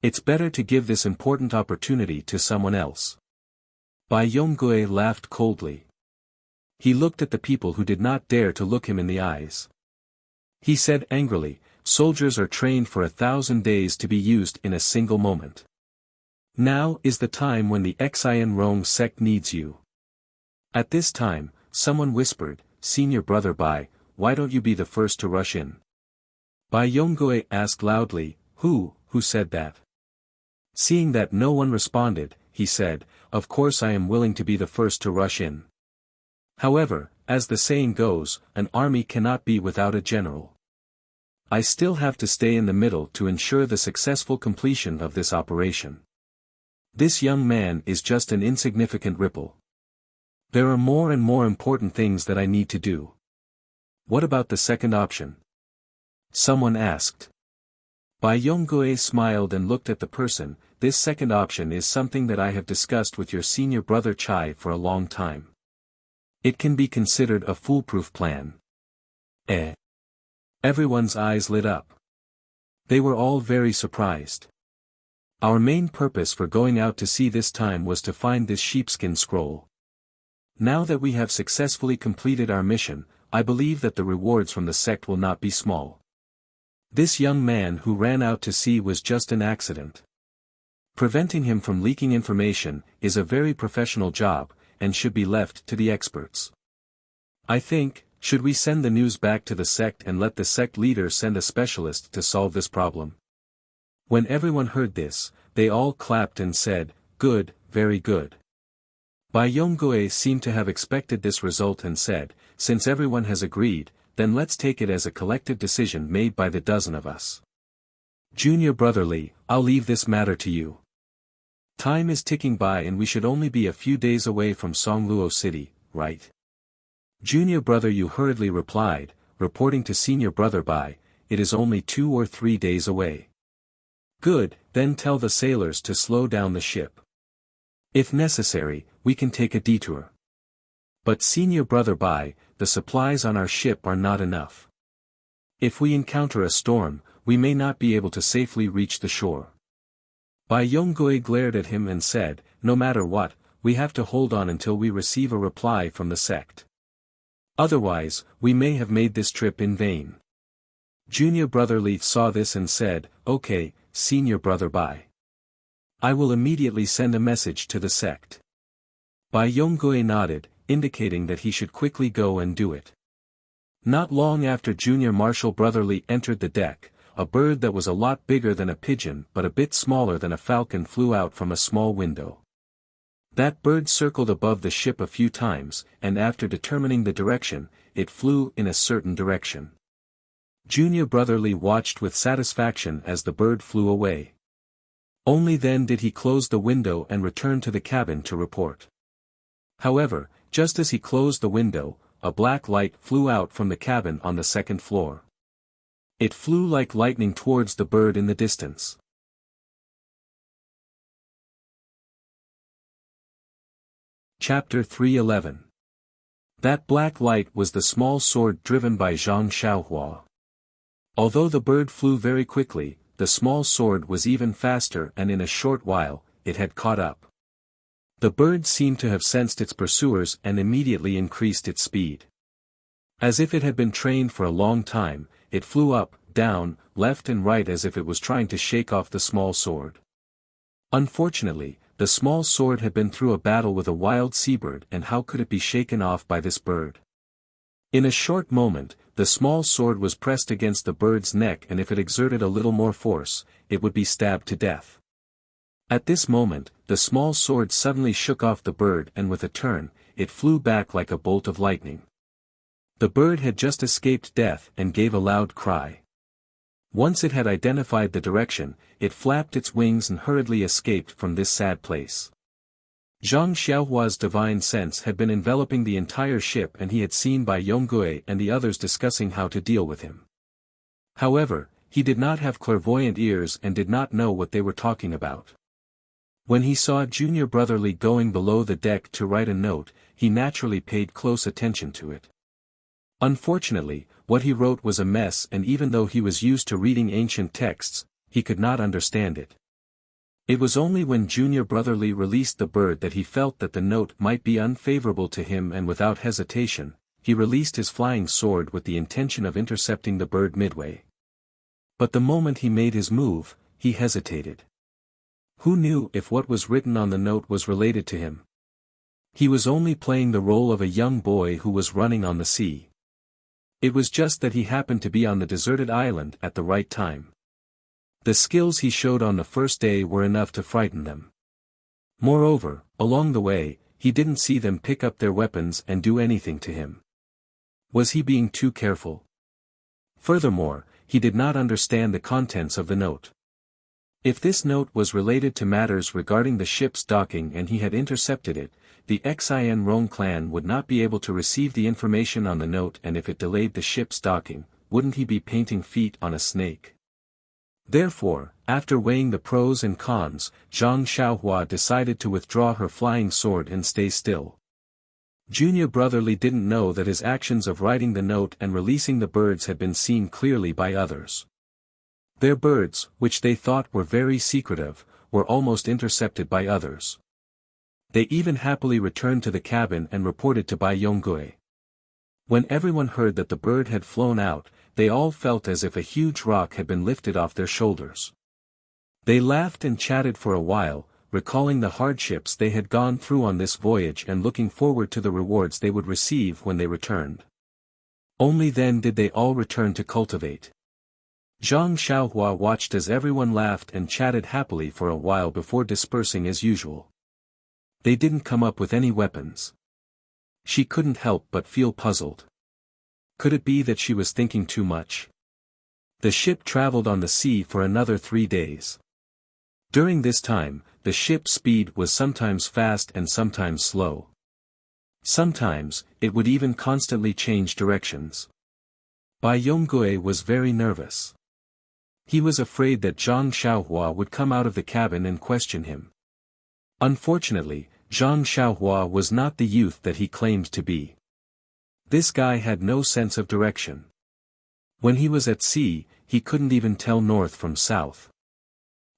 It's better to give this important opportunity to someone else." Bai Yonggui laughed coldly. He looked at the people who did not dare to look him in the eyes. He said angrily, "Soldiers are trained for 1,000 days to be used in a single moment. Now is the time when the Xin Rong sect needs you." At this time, someone whispered, "Senior Brother Bai, why don't you be the first to rush in? Bai Yongui asked loudly, who said that? Seeing that no one responded, he said, of course I am willing to be the first to rush in. However, as the saying goes, an army cannot be without a general. I still have to stay in the middle to ensure the successful completion of this operation. This young man is just an insignificant ripple. There are more and more important things that I need to do. What about the second option? Someone asked. Bai Yongui smiled and looked at the person. This second option is something that I have discussed with your senior brother Chai for a long time. It can be considered a foolproof plan. Everyone's eyes lit up. They were all very surprised. Our main purpose for going out to sea this time was to find this sheepskin scroll. Now that we have successfully completed our mission, I believe that the rewards from the sect will not be small. This young man who ran out to sea was just an accident. Preventing him from leaking information is a very professional job, and should be left to the experts. I think, should we send the news back to the sect and let the sect leader send a specialist to solve this problem? When everyone heard this, they all clapped and said, good, very good. Bai Yongui seemed to have expected this result and said, since everyone has agreed, then let's take it as a collective decision made by the dozen of us. Junior brotherly, I'll leave this matter to you. Time is ticking by and we should only be a few days away from Songluo City, right? Junior brother Yu hurriedly replied, reporting to senior brother Bai, it is only 2 or 3 days away. Good, then tell the sailors to slow down the ship. If necessary, we can take a detour. But senior brother Bai, the supplies on our ship are not enough. If we encounter a storm, we may not be able to safely reach the shore. Bai Yongui glared at him and said, no matter what, we have to hold on until we receive a reply from the sect. Otherwise, we may have made this trip in vain. Junior brother Li saw this and said, okay, senior brother Bai. I will immediately send a message to the sect. Bai Yongui nodded, indicating that he should quickly go and do it. Not long after Junior Marshal brother Li entered the deck, a bird that was a lot bigger than a pigeon but a bit smaller than a falcon flew out from a small window. That bird circled above the ship a few times, and after determining the direction, it flew in a certain direction. Junior brother Li watched with satisfaction as the bird flew away. Only then did he close the window and return to the cabin to report. However, just as he closed the window, a black light flew out from the cabin on the second floor. It flew like lightning towards the bird in the distance. Chapter 311. That black light was the small sword driven by Zhang Xiaohua. Although the bird flew very quickly, the small sword was even faster and in a short while, it had caught up. The bird seemed to have sensed its pursuers and immediately increased its speed. As if it had been trained for a long time, it flew up, down, left and right as if it was trying to shake off the small sword. Unfortunately, the small sword had been through a battle with a wild seabird, and how could it be shaken off by this bird? In a short moment, the small sword was pressed against the bird's neck, and if it exerted a little more force, it would be stabbed to death. At this moment, the small sword suddenly shook off the bird and with a turn, it flew back like a bolt of lightning. The bird had just escaped death and gave a loud cry. Once it had identified the direction, it flapped its wings and hurriedly escaped from this sad place. Zhang Xiaohua's divine sense had been enveloping the entire ship, and he had seen Bai Yongui and the others discussing how to deal with him. However, he did not have clairvoyant ears and did not know what they were talking about. When he saw junior brother Li going below the deck to write a note, he naturally paid close attention to it. Unfortunately, what he wrote was a mess, and even though he was used to reading ancient texts, he could not understand it. It was only when junior brother Li released the bird that he felt that the note might be unfavorable to him, and without hesitation, he released his flying sword with the intention of intercepting the bird midway. But the moment he made his move, he hesitated. Who knew if what was written on the note was related to him? He was only playing the role of a young boy who was running on the sea. It was just that he happened to be on the deserted island at the right time. The skills he showed on the first day were enough to frighten them. Moreover, along the way, he didn't see them pick up their weapons and do anything to him. Was he being too careful? Furthermore, he did not understand the contents of the note. If this note was related to matters regarding the ship's docking and he had intercepted it, the Xin Rong clan would not be able to receive the information on the note, and if it delayed the ship's docking, wouldn't he be painting feet on a snake? Therefore, after weighing the pros and cons, Zhang Xiaohua decided to withdraw her flying sword and stay still. Junior Brotherly didn't know that his actions of writing the note and releasing the birds had been seen clearly by others. Their birds, which they thought were very secretive, were almost intercepted by others. They even happily returned to the cabin and reported to Bai Yonggui. When everyone heard that the bird had flown out, they all felt as if a huge rock had been lifted off their shoulders. They laughed and chatted for a while, recalling the hardships they had gone through on this voyage and looking forward to the rewards they would receive when they returned. Only then did they all return to cultivate. Zhang Xiaohua watched as everyone laughed and chatted happily for a while before dispersing as usual. They didn't come up with any weapons. She couldn't help but feel puzzled. Could it be that she was thinking too much? The ship traveled on the sea for another 3 days. During this time, the ship's speed was sometimes fast and sometimes slow. Sometimes, it would even constantly change directions. Bai Yonggui was very nervous. He was afraid that Zhang Xiaohua would come out of the cabin and question him. Unfortunately, Zhang Xiaohua was not the youth that he claimed to be. This guy had no sense of direction. When he was at sea, he couldn't even tell north from south.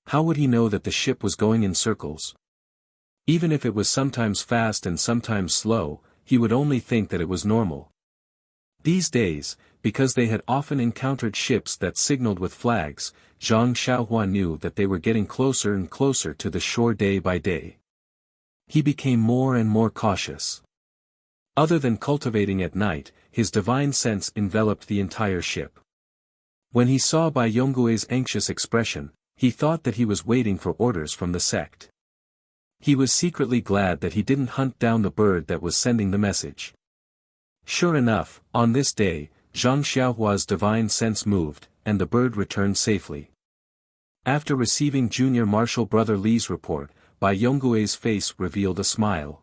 How would he know that the ship was going in circles? Even if it was sometimes fast and sometimes slow, he would only think that it was normal. These days, because they had often encountered ships that signaled with flags, Zhang Xiaohua knew that they were getting closer and closer to the shore day by day. He became more and more cautious. Other than cultivating at night, his divine sense enveloped the entire ship. When he saw Bai Yonggui's anxious expression, he thought that he was waiting for orders from the sect. He was secretly glad that he didn't hunt down the bird that was sending the message. Sure enough, on this day, Zhang Xiaohua's divine sense moved, and the bird returned safely. After receiving Junior Marshal Brother Li's report, Bai Yonggui's face revealed a smile.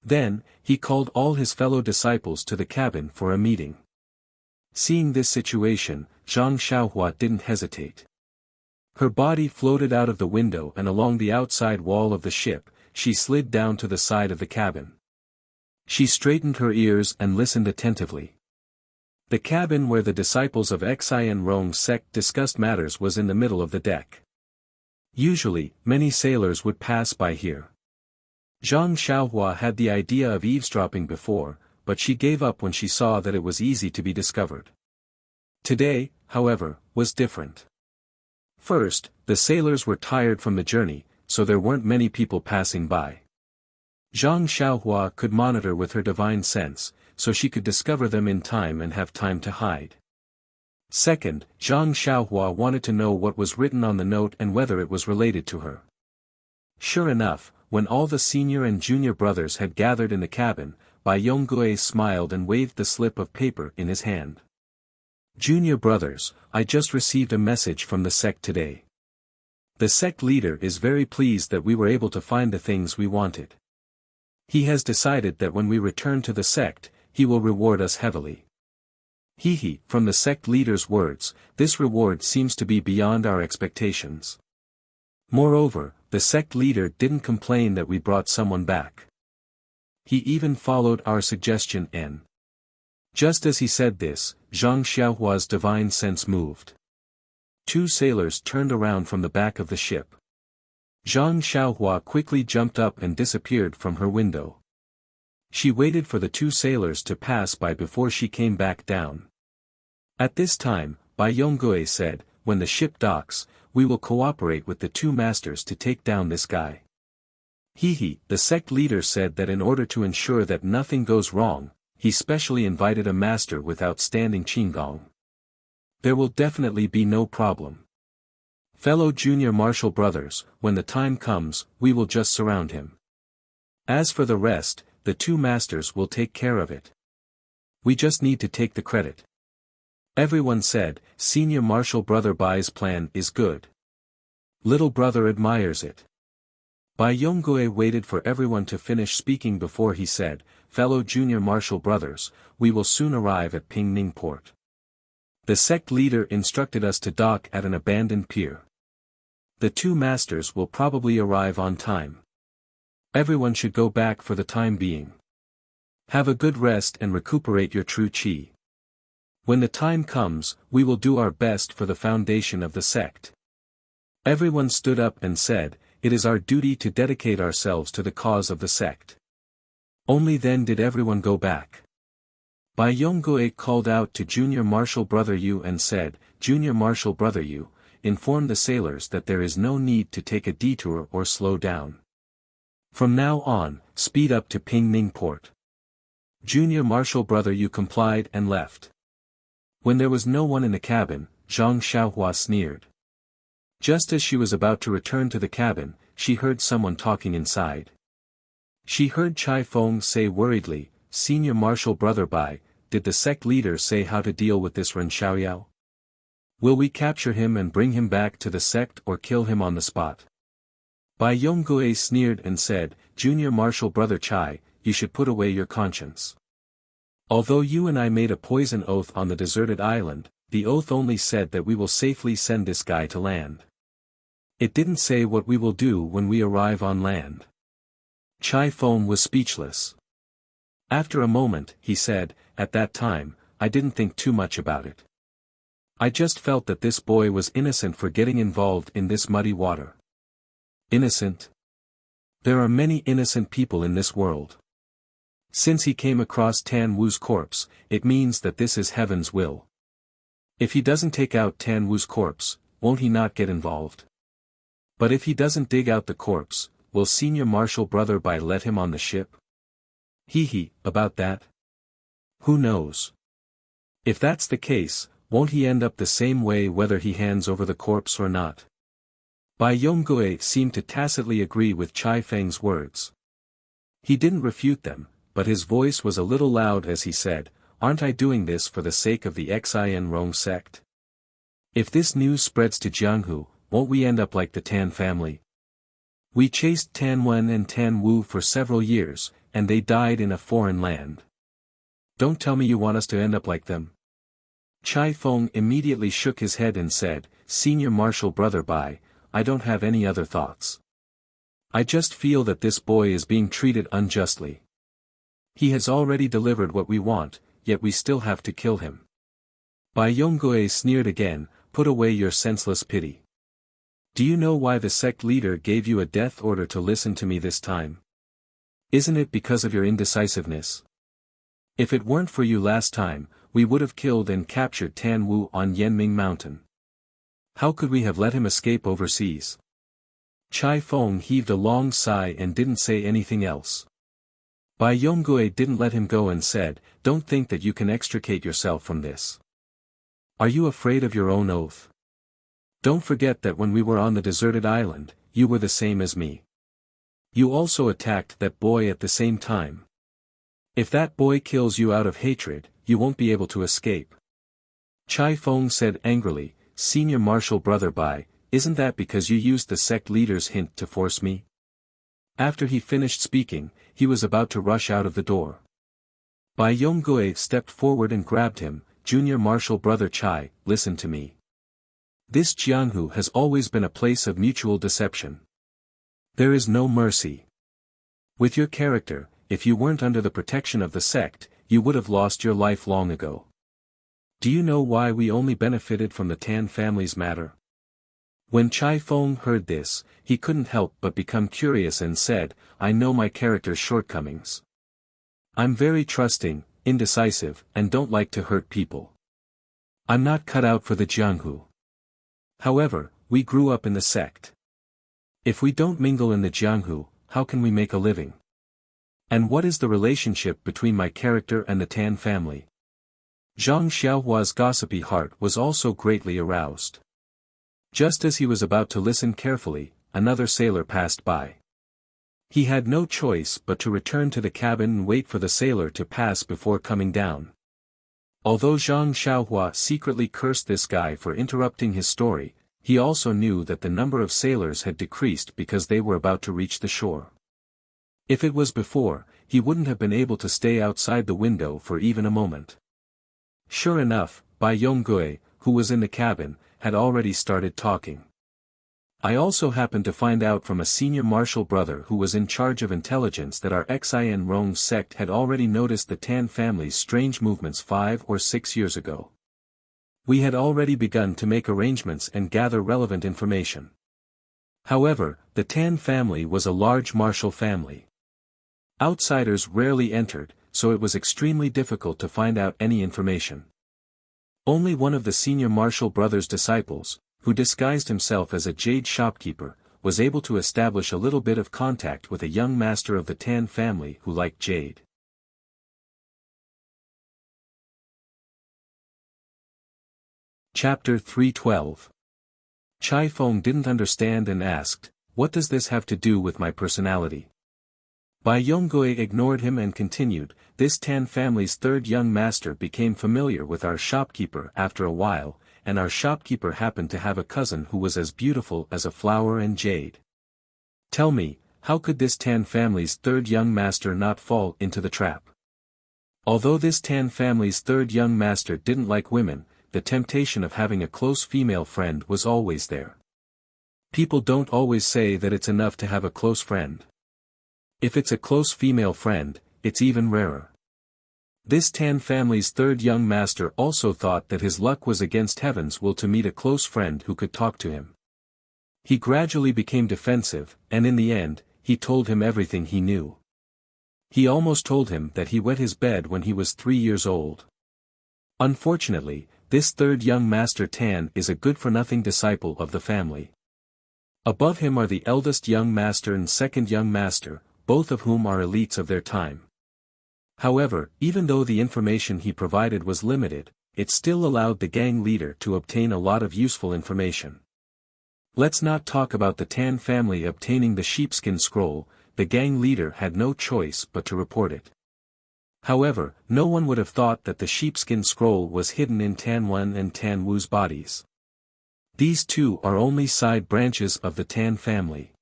Then, he called all his fellow disciples to the cabin for a meeting. Seeing this situation, Zhang Xiaohua didn't hesitate. Her body floated out of the window and along the outside wall of the ship, she slid down to the side of the cabin. She straightened her ears and listened attentively. The cabin where the disciples of Xin Rong's sect discussed matters was in the middle of the deck. Usually, many sailors would pass by here. Zhang Xiaohua had the idea of eavesdropping before, but she gave up when she saw that it was easy to be discovered. Today, however, was different. First, the sailors were tired from the journey, so there weren't many people passing by. Zhang Xiaohua could monitor with her divine sense, so she could discover them in time and have time to hide. Second, Zhang Xiaohua wanted to know what was written on the note and whether it was related to her. Sure enough, when all the senior and junior brothers had gathered in the cabin, Bai Yonggui smiled and waved the slip of paper in his hand. Junior brothers, I just received a message from the sect today. The sect leader is very pleased that we were able to find the things we wanted. He has decided that when we return to the sect, he will reward us heavily. From the sect leader's words, this reward seems to be beyond our expectations. Moreover, the sect leader didn't complain that we brought someone back. He even followed our suggestion and. Just as he said this, Zhang Xiaohua's divine sense moved. 2 sailors turned around from the back of the ship. Zhang Xiaohua quickly jumped up and disappeared from her window. She waited for the 2 sailors to pass by before she came back down. At this time, Bai Yonggui said, when the ship docks, we will cooperate with the 2 masters to take down this guy. The sect leader said that in order to ensure that nothing goes wrong, he specially invited a master with outstanding qigong. There will definitely be no problem. Fellow junior martial brothers, when the time comes, we will just surround him. As for the rest, the two masters will take care of it. We just need to take the credit. Everyone said, senior martial brother Bai's plan is good. Little brother admires it. Bai Yongui waited for everyone to finish speaking before he said, fellow junior martial brothers, we will soon arrive at Pingning port. The sect leader instructed us to dock at an abandoned pier. The two masters will probably arrive on time. Everyone should go back for the time being. Have a good rest and recuperate your true qi. When the time comes, we will do our best for the foundation of the sect. Everyone stood up and said, it is our duty to dedicate ourselves to the cause of the sect. Only then did everyone go back. Bai Yongui called out to Junior Martial Brother Yu and said, Junior Martial Brother Yu, inform the sailors that there is no need to take a detour or slow down. From now on, speed up to Pingning port. Junior Martial Brother Yu complied and left. When there was no one in the cabin, Zhang Xiaohua sneered. Just as she was about to return to the cabin, she heard someone talking inside. She heard Chai Feng say worriedly, Senior Martial Brother Bai, did the sect leader say how to deal with this Ren Xiaoyao? Will we capture him and bring him back to the sect or kill him on the spot? Bai Yongui sneered and said, Junior Martial Brother Chai, you should put away your conscience. Although you and I made a poison oath on the deserted island, the oath only said that we will safely send this guy to land. It didn't say what we will do when we arrive on land. Chai Feng was speechless. After a moment, he said, at that time, I didn't think too much about it. I just felt that this boy was innocent for getting involved in this muddy water. Innocent? There are many innocent people in this world. Since he came across Tan Wu's corpse, it means that this is heaven's will. If he doesn't take out Tan Wu's corpse, won't he not get involved? But if he doesn't dig out the corpse, will Senior Martial Brother Bai let him on the ship? About that? Who knows? If that's the case, won't he end up the same way whether he hands over the corpse or not? Bai Yongui seemed to tacitly agree with Chai Feng's words. He didn't refute them, but his voice was a little loud as he said, aren't I doing this for the sake of the Xin Rong sect? If this news spreads to Jianghu, won't we end up like the Tan family? We chased Tan Wen and Tan Wu for several years, and they died in a foreign land. Don't tell me you want us to end up like them. Chai Feng immediately shook his head and said, Senior Martial Brother Bai, I don't have any other thoughts. I just feel that this boy is being treated unjustly. He has already delivered what we want, yet we still have to kill him. Bai Yongui sneered again, put away your senseless pity. Do you know why the sect leader gave you a death order to listen to me this time? Isn't it because of your indecisiveness? If it weren't for you last time, we would have killed and captured Tan Wu on Yanming Mountain. How could we have let him escape overseas? Chai Feng heaved a long sigh and didn't say anything else. Bai Yongui didn't let him go and said, don't think that you can extricate yourself from this. Are you afraid of your own oath? Don't forget that when we were on the deserted island, you were the same as me. You also attacked that boy at the same time. If that boy kills you out of hatred, you won't be able to escape. Chai Feng said angrily, Senior Martial Brother Bai, isn't that because you used the sect leader's hint to force me? After he finished speaking, he was about to rush out of the door. Bai Yongui stepped forward and grabbed him, Junior Martial Brother Chai, listen to me. This Jianghu has always been a place of mutual deception. There is no mercy. With your character, if you weren't under the protection of the sect, you would have lost your life long ago. Do you know why we only benefited from the Tan family's matter? When Chai Feng heard this, he couldn't help but become curious and said, I know my character's shortcomings. I'm very trusting, indecisive, and don't like to hurt people. I'm not cut out for the Jianghu. However, we grew up in the sect. If we don't mingle in the Jianghu, how can we make a living? And what is the relationship between my character and the Tan family? Zhang Xiaohua's gossipy heart was also greatly aroused. Just as he was about to listen carefully, another sailor passed by. He had no choice but to return to the cabin and wait for the sailor to pass before coming down. Although Zhang Xiaohua secretly cursed this guy for interrupting his story, he also knew that the number of sailors had decreased because they were about to reach the shore. If it was before, he wouldn't have been able to stay outside the window for even a moment. Sure enough, Bai Yonggui, who was in the cabin, had already started talking. I also happened to find out from a senior marshal brother who was in charge of intelligence that our Xian Rong sect had already noticed the Tan family's strange movements 5 or 6 years ago. We had already begun to make arrangements and gather relevant information. However, the Tan family was a large martial family. Outsiders rarely entered, so it was extremely difficult to find out any information. Only one of the senior marshal brother's disciples, who disguised himself as a jade shopkeeper, was able to establish a little bit of contact with a young master of the Tan family who liked jade. Chapter 312. Chai Feng didn't understand and asked, "What does this have to do with my personality?" Bai Yonggui ignored him and continued, "This Tan family's third young master became familiar with our shopkeeper after a while, and our shopkeeper happened to have a cousin who was as beautiful as a flower and jade. Tell me, how could this Tan family's third young master not fall into the trap?" Although this Tan family's third young master didn't like women, the temptation of having a close female friend was always there. People don't always say that it's enough to have a close friend. If it's a close female friend, it's even rarer. This Tan family's third young master also thought that his luck was against heaven's will to meet a close friend who could talk to him. He gradually became defensive, and in the end, he told him everything he knew. He almost told him that he wet his bed when he was 3 years old. Unfortunately, this third young master Tan is a good-for-nothing disciple of the family. Above him are the eldest young master and second young master, both of whom are elites of their time. However, even though the information he provided was limited, it still allowed the gang leader to obtain a lot of useful information. Let's not talk about the Tan family obtaining the sheepskin scroll. The gang leader had no choice but to report it. However, no one would have thought that the sheepskin scroll was hidden in Tan Wen and Tan Wu's bodies. These two are only side branches of the Tan family.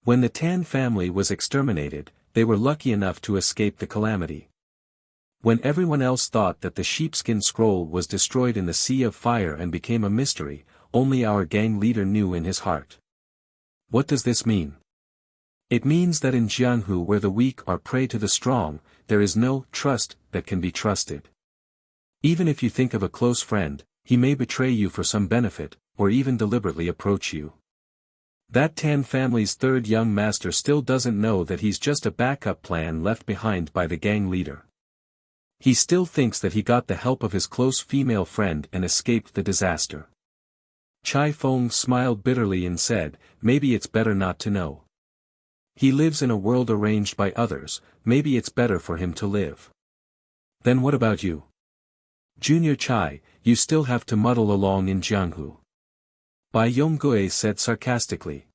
When the Tan family was exterminated, they were lucky enough to escape the calamity. When everyone else thought that the sheepskin scroll was destroyed in the sea of fire and became a mystery, only our gang leader knew in his heart. What does this mean? It means that in Jianghu, where the weak are prey to the strong, there is no trust that can be trusted. Even if you think of a close friend, he may betray you for some benefit, or even deliberately approach you. That Tan family's third young master still doesn't know that he's just a backup plan left behind by the gang leader. He still thinks that he got the help of his close female friend and escaped the disaster. Chai Feng smiled bitterly and said, "Maybe it's better not to know. He lives in a world arranged by others, maybe it's better for him to live." "Then what about you? Junior Chai, you still have to muddle along in Jianghu," Bai Yonggui said sarcastically.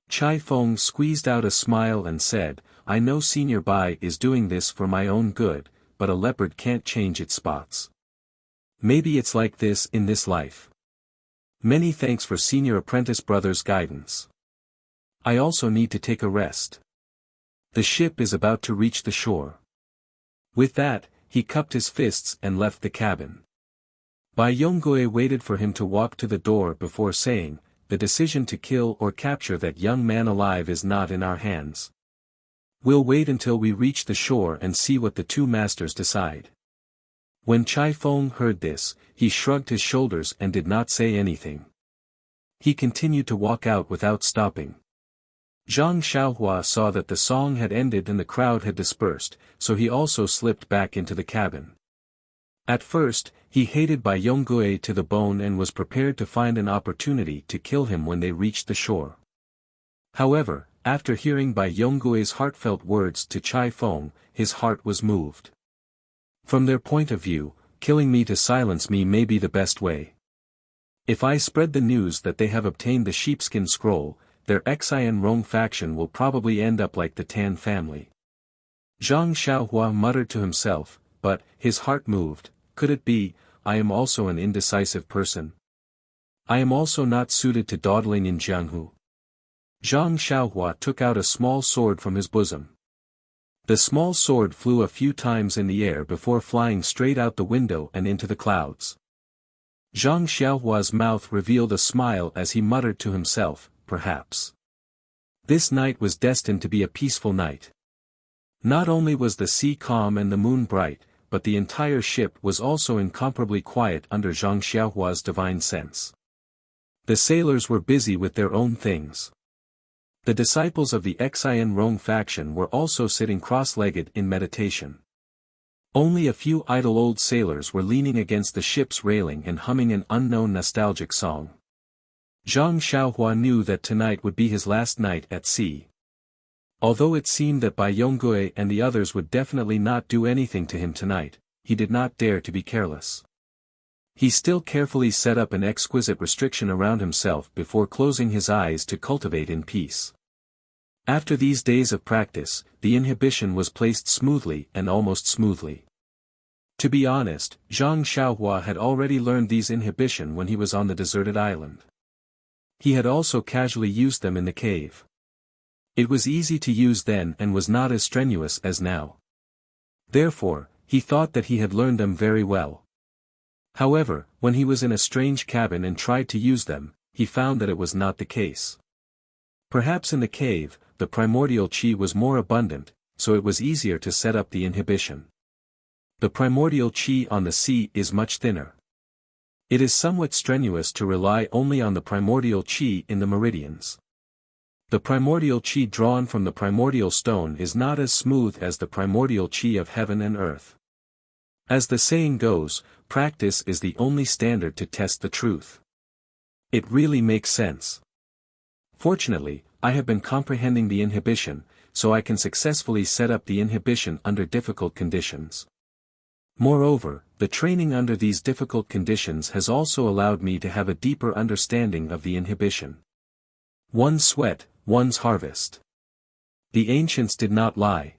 Chai Feng squeezed out a smile and said, "I know Senior Bai is doing this for my own good, but a leopard can't change its spots. Maybe it's like this in this life. Many thanks for Senior Apprentice Brother's guidance. I also need to take a rest. The ship is about to reach the shore." With that, he cupped his fists and left the cabin. Bai Yonggui waited for him to walk to the door before saying, "The decision to kill or capture that young man alive is not in our hands. We'll wait until we reach the shore and see what the two masters decide." When Chai Feng heard this, he shrugged his shoulders and did not say anything. He continued to walk out without stopping. Zhang Xiaohua saw that the song had ended and the crowd had dispersed, so he also slipped back into the cabin. At first, he hated Bai Yonggui to the bone and was prepared to find an opportunity to kill him when they reached the shore. However, after hearing Bai Yonggui's heartfelt words to Chai Feng, his heart was moved. From their point of view, killing me to silence me may be the best way. If I spread the news that they have obtained the sheepskin scroll, their Xian Rong faction will probably end up like the Tan family. Zhang Xiaohua muttered to himself, but, his heart moved, could it be, I am also an indecisive person? I am also not suited to dawdling in Jianghu. Zhang Xiaohua took out a small sword from his bosom. The small sword flew a few times in the air before flying straight out the window and into the clouds. Zhang Xiaohua's mouth revealed a smile as he muttered to himself, perhaps. This night was destined to be a peaceful night. Not only was the sea calm and the moon bright, but the entire ship was also incomparably quiet under Zhang Xiaohua's divine sense. The sailors were busy with their own things. The disciples of the Xian Rong faction were also sitting cross-legged in meditation. Only a few idle old sailors were leaning against the ship's railing and humming an unknown nostalgic song. Zhang Xiaohua knew that tonight would be his last night at sea. Although it seemed that Bai Yonggui and the others would definitely not do anything to him tonight, he did not dare to be careless. He still carefully set up an exquisite restriction around himself before closing his eyes to cultivate in peace. After these days of practice, the inhibition was placed smoothly and almost smoothly. To be honest, Zhang Xiaohua had already learned these inhibition when he was on the deserted island. He had also casually used them in the cave. It was easy to use then and was not as strenuous as now. Therefore, he thought that he had learned them very well. However, when he was in a strange cabin and tried to use them, he found that it was not the case. Perhaps in the cave, the primordial qi was more abundant, so it was easier to set up the inhibition. The primordial qi on the sea is much thinner. It is somewhat strenuous to rely only on the primordial qi in the meridians. The primordial qi drawn from the primordial stone is not as smooth as the primordial qi of heaven and earth. As the saying goes, practice is the only standard to test the truth. It really makes sense. Fortunately, I have been comprehending the inhibition, so I can successfully set up the inhibition under difficult conditions. Moreover, the training under these difficult conditions has also allowed me to have a deeper understanding of the inhibition. One's sweat, one's harvest. The ancients did not lie.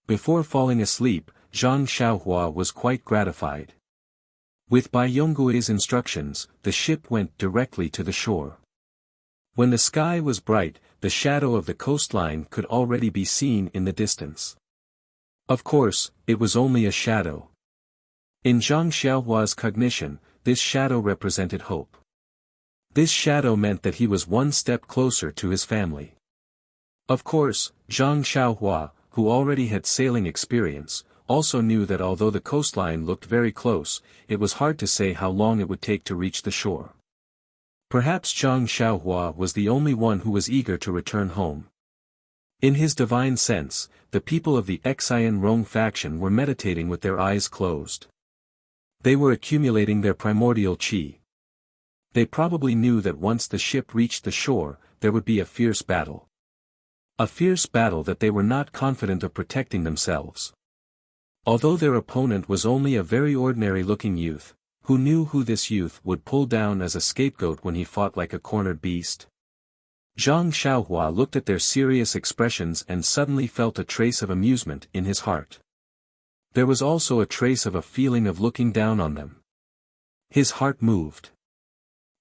Before falling asleep, Zhang Xiaohua was quite gratified. With Bai Yonggui's instructions, the ship went directly to the shore. When the sky was bright, the shadow of the coastline could already be seen in the distance. Of course, it was only a shadow. In Zhang Xiaohua's cognition, this shadow represented hope. This shadow meant that he was one step closer to his family. Of course, Zhang Xiaohua, who already had sailing experience, also knew that although the coastline looked very close, it was hard to say how long it would take to reach the shore. Perhaps Zhang Xiaohua was the only one who was eager to return home. In his divine sense, the people of the Xian Rong faction were meditating with their eyes closed. They were accumulating their primordial qi. They probably knew that once the ship reached the shore, there would be a fierce battle. A fierce battle that they were not confident of protecting themselves. Although their opponent was only a very ordinary-looking youth, who knew who this youth would pull down as a scapegoat when he fought like a cornered beast? Zhang Xiaohua looked at their serious expressions and suddenly felt a trace of amusement in his heart. There was also a trace of a feeling of looking down on them. His heart moved.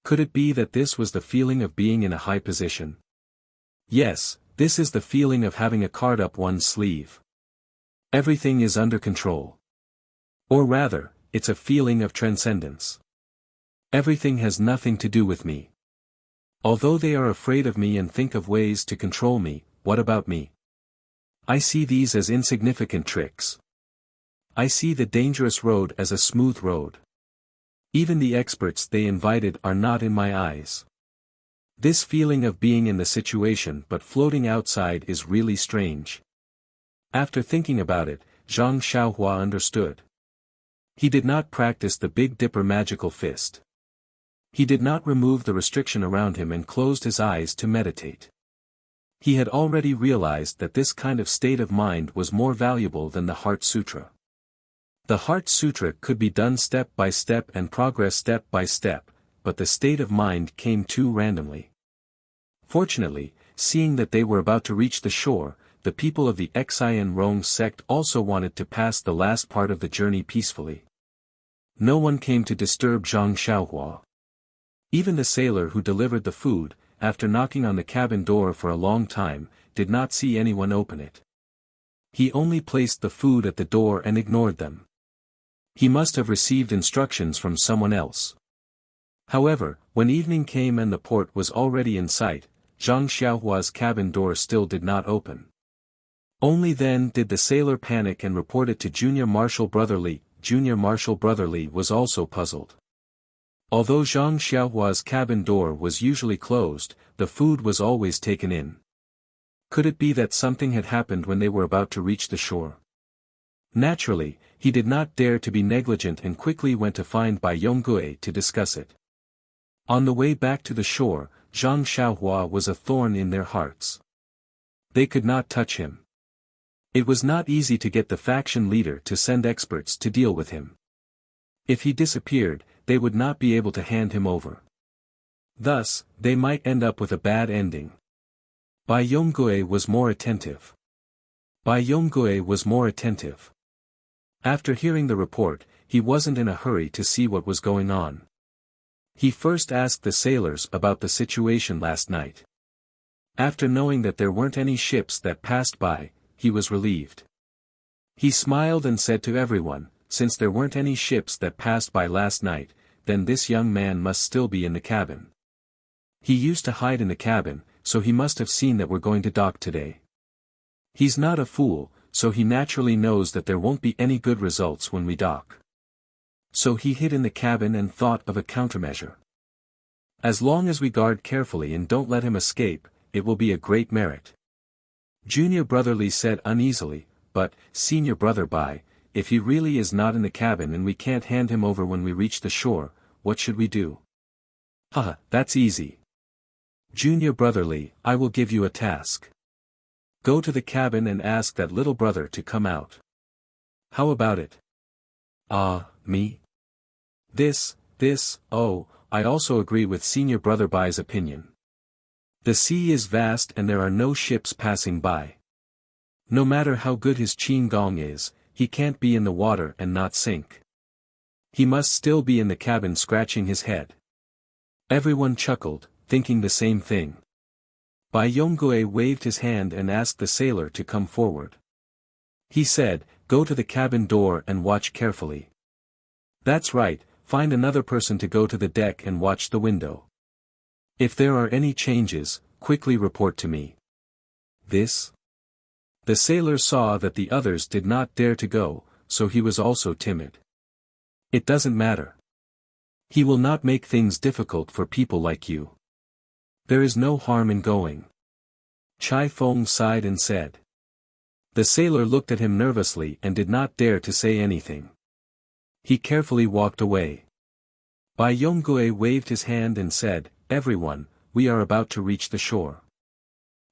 Could it be that this was the feeling of being in a high position? Yes, this is the feeling of having a card up one's sleeve. Everything is under control. Or rather, it's a feeling of transcendence. Everything has nothing to do with me. Although they are afraid of me and think of ways to control me, what about me? I see these as insignificant tricks. I see the dangerous road as a smooth road. Even the experts they invited are not in my eyes. This feeling of being in the situation but floating outside is really strange. After thinking about it, Zhang Xiaohua understood. He did not practice the Big Dipper magical fist. He did not remove the restriction around him and closed his eyes to meditate. He had already realized that this kind of state of mind was more valuable than the Heart Sutra. The Heart Sutra could be done step by step and progress step by step, but the state of mind came too randomly. Fortunately, seeing that they were about to reach the shore, the people of the Xian Rong sect also wanted to pass the last part of the journey peacefully. No one came to disturb Zhang Xiaohua. Even the sailor who delivered the food, after knocking on the cabin door for a long time, did not see anyone open it. He only placed the food at the door and ignored them. He must have received instructions from someone else. However, when evening came and the port was already in sight, Zhang Xiaohua's cabin door still did not open. Only then did the sailor panic and report it to Junior Marshal Brother Li. Junior Marshal Brother Li was also puzzled. Although Zhang Xiaohua's cabin door was usually closed, the food was always taken in. Could it be that something had happened when they were about to reach the shore? Naturally, he did not dare to be negligent and quickly went to find Bai Yongui to discuss it. On the way back to the shore, Zhang Xiaohua was a thorn in their hearts. They could not touch him. It was not easy to get the faction leader to send experts to deal with him. If he disappeared, they would not be able to hand him over. Thus, they might end up with a bad ending. Bai Yongui was more attentive. After hearing the report, he wasn't in a hurry to see what was going on. He first asked the sailors about the situation last night. After knowing that there weren't any ships that passed by, he was relieved. He smiled and said to everyone, since there weren't any ships that passed by last night, then this young man must still be in the cabin. He used to hide in the cabin, so he must have seen that we're going to dock today. He's not a fool, so he naturally knows that there won't be any good results when we dock. So he hid in the cabin and thought of a countermeasure. As long as we guard carefully and don't let him escape, it will be a great merit. Junior Brother Li said uneasily, but, Senior Brother Bai, if he really is not in the cabin and we can't hand him over when we reach the shore, what should we do? Haha, that's easy. Junior Brother Li, I will give you a task. Go to the cabin and ask that little brother to come out. How about it? Me? Oh, I also agree with Senior Brother Bai's opinion. The sea is vast and there are no ships passing by. No matter how good his Qin Gong is, he can't be in the water and not sink. He must still be in the cabin scratching his head. Everyone chuckled, thinking the same thing. Bai Yongui waved his hand and asked the sailor to come forward. He said, go to the cabin door and watch carefully. That's right, find another person to go to the deck and watch the window. If there are any changes, quickly report to me. The sailor saw that the others did not dare to go, so he was also timid. It doesn't matter. He will not make things difficult for people like you. There is no harm in going. Chai Feng sighed and said. The sailor looked at him nervously and did not dare to say anything. He carefully walked away. Bai Yongui waved his hand and said, everyone, we are about to reach the shore.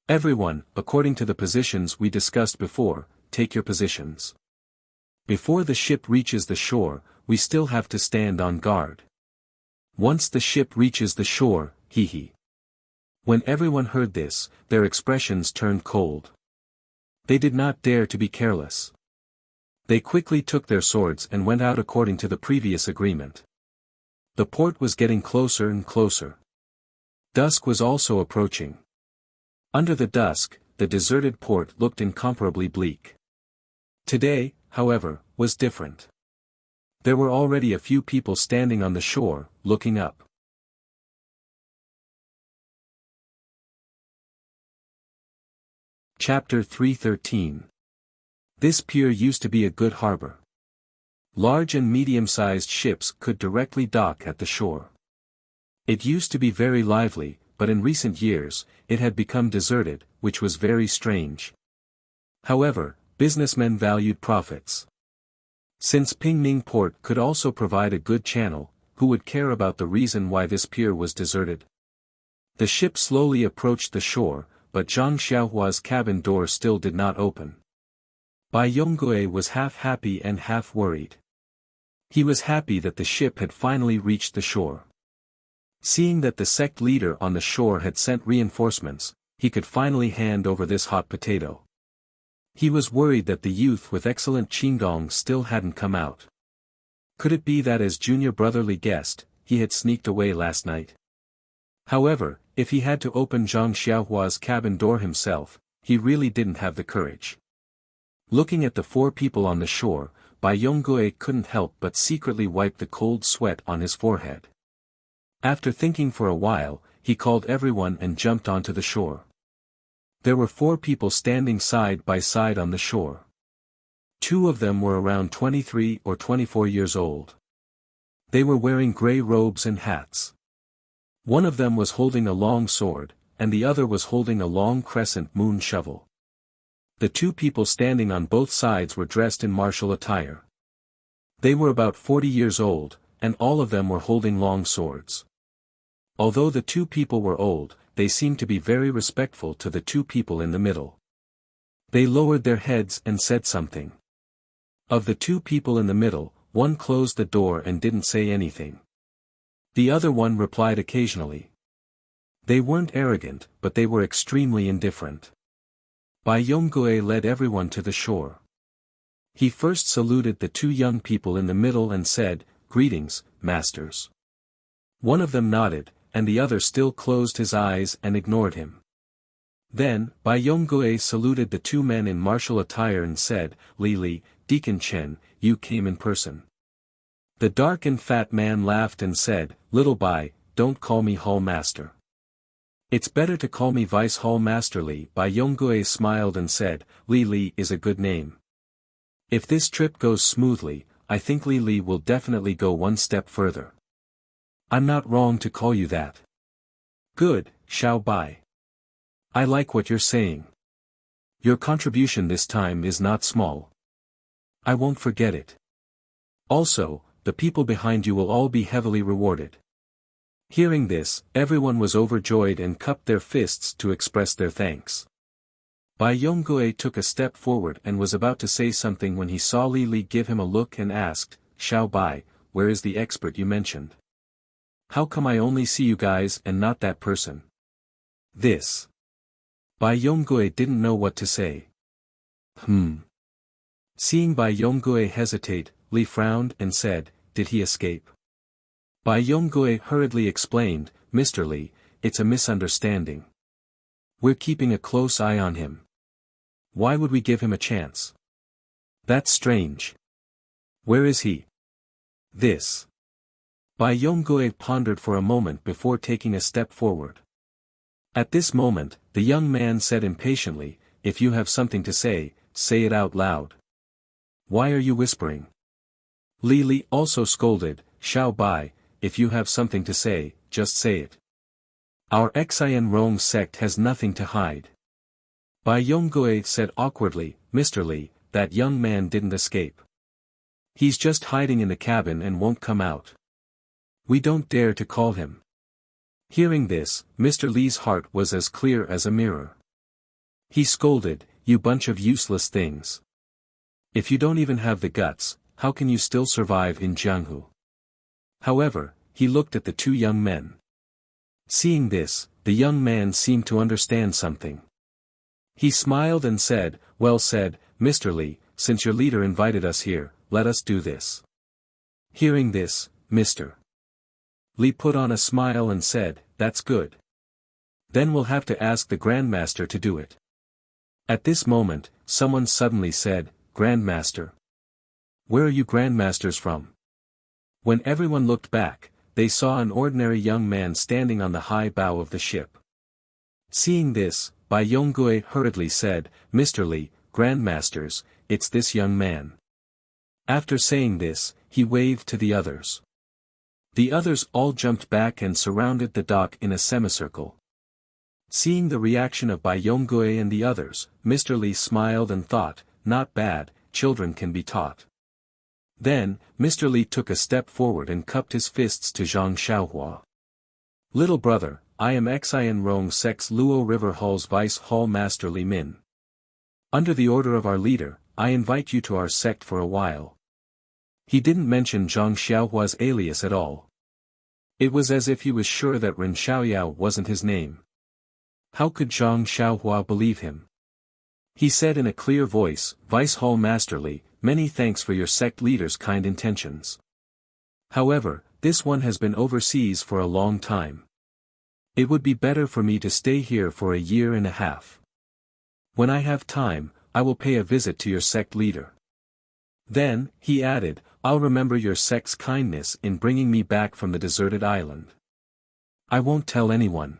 Everyone, according to the positions we discussed before, take your positions. Before the ship reaches the shore, we still have to stand on guard. Once the ship reaches the shore, hee. When everyone heard this, their expressions turned cold. They did not dare to be careless. They quickly took their swords and went out according to the previous agreement. The port was getting closer and closer. Dusk was also approaching. Under the dusk, the deserted port looked incomparably bleak. Today, however, was different. There were already a few people standing on the shore, looking up. Chapter 313. This pier used to be a good harbor. Large and medium-sized ships could directly dock at the shore. It used to be very lively, but in recent years, it had become deserted, which was very strange. However, businessmen valued profits. Since Pingning Port could also provide a good channel, who would care about the reason why this pier was deserted? The ship slowly approached the shore, but Zhang Xiaohua's cabin door still did not open. Bai Yonggui was half happy and half worried. He was happy that the ship had finally reached the shore. Seeing that the sect leader on the shore had sent reinforcements, he could finally hand over this hot potato. He was worried that the youth with excellent qigong still hadn't come out. Could it be that as junior brotherly guest, he had sneaked away last night? However, if he had to open Zhang Xiaohua's cabin door himself, he really didn't have the courage. Looking at the 4 people on the shore, Bai Yonggui couldn't help but secretly wipe the cold sweat on his forehead. After thinking for a while, he called everyone and jumped onto the shore. There were 4 people standing side by side on the shore. 2 of them were around 23 or 24 years old. They were wearing gray robes and hats. One of them was holding a long sword, and the other was holding a long crescent moon shovel. The 2 people standing on both sides were dressed in martial attire. They were about 40 years old, and all of them were holding long swords. Although the 2 people were old, they seemed to be very respectful to the 2 people in the middle. They lowered their heads and said something. Of the 2 people in the middle, one closed the door and didn't say anything. The other one replied occasionally. They weren't arrogant, but they were extremely indifferent. Bai Yonggui led everyone to the shore. He first saluted the 2 young people in the middle and said, "Greetings, masters." One of them nodded, and the other still closed his eyes and ignored him. Then, Bai Yonggui saluted the 2 men in martial attire and said, "Li, Deacon Chen, you came in person." The dark and fat man laughed and said, "Little Bai, don't call me Hall Master. It's better to call me Vice Hall Master Li." Bai Yonggui smiled and said, Li is a good name. If this trip goes smoothly, I think Li will definitely go one step further. I'm not wrong to call you that. Good, Xiao Bai. I like what you're saying. Your contribution this time is not small. I won't forget it. Also, the people behind you will all be heavily rewarded. Hearing this, everyone was overjoyed and cupped their fists to express their thanks. Bai Yonggui took a step forward and was about to say something when he saw Li give him a look and asked, "Xiao Bai, where is the expert you mentioned? How come I only see you guys and not that person?" This. Bai Yonggui didn't know what to say. Seeing Bai Yonggui hesitate, Li frowned and said, "Did he escape?" Bai Yonggui hurriedly explained, "Mr. Li, it's a misunderstanding. We're keeping a close eye on him. Why would we give him a chance? That's strange. Where is he?" This. Bai Yonggui pondered for a moment before taking a step forward. At this moment, the young man said impatiently, "If you have something to say it out loud. Why are you whispering?" Li also scolded, "Xiao Bai, if you have something to say, just say it. Our Xian Rong sect has nothing to hide." Bai Yonggui said awkwardly, "Mr. Li, that young man didn't escape. He's just hiding in the cabin and won't come out. We don't dare to call him." Hearing this, Mr. Li's heart was as clear as a mirror. He scolded, "You bunch of useless things. If you don't even have the guts, how can you still survive in Jianghu?" However, he looked at the 2 young men. Seeing this, the young man seemed to understand something. He smiled and said, "Well said, Mr. Li, since your leader invited us here, let us do this." Hearing this, Mr. Li put on a smile and said, "That's good. Then we'll have to ask the Grandmaster to do it." At this moment, someone suddenly said, "Grandmaster? Where are you Grandmasters from?" When everyone looked back, they saw an ordinary young man standing on the high bow of the ship. Seeing this, Bai Yonggui hurriedly said, "Mr. Li, Grandmasters, it's this young man." After saying this, he waved to the others. The others all jumped back and surrounded the dock in a semicircle. Seeing the reaction of Bai Yonggui and the others, Mr. Li smiled and thought, "Not bad, children can be taught." Then, Mr. Li took a step forward and cupped his fists to Zhang Xiaohua. "Little brother, I am Xian Rong Sec's Luo River Hall's Vice Hall Master Li Min. Under the order of our leader, I invite you to our sect for a while. He didn't mention Zhang Xiaohua's alias at all. It was as if he was sure that Ren Xiaoyao wasn't his name. How could Zhang Xiaohua believe him? He said in a clear voice, Vice Hall Master Li, many thanks for your sect leader's kind intentions. However, this one has been overseas for a long time. It would be better for me to stay here for a year and a half. When I have time, I will pay a visit to your sect leader. Then, he added, I'll remember your sect's kindness in bringing me back from the deserted island. I won't tell anyone.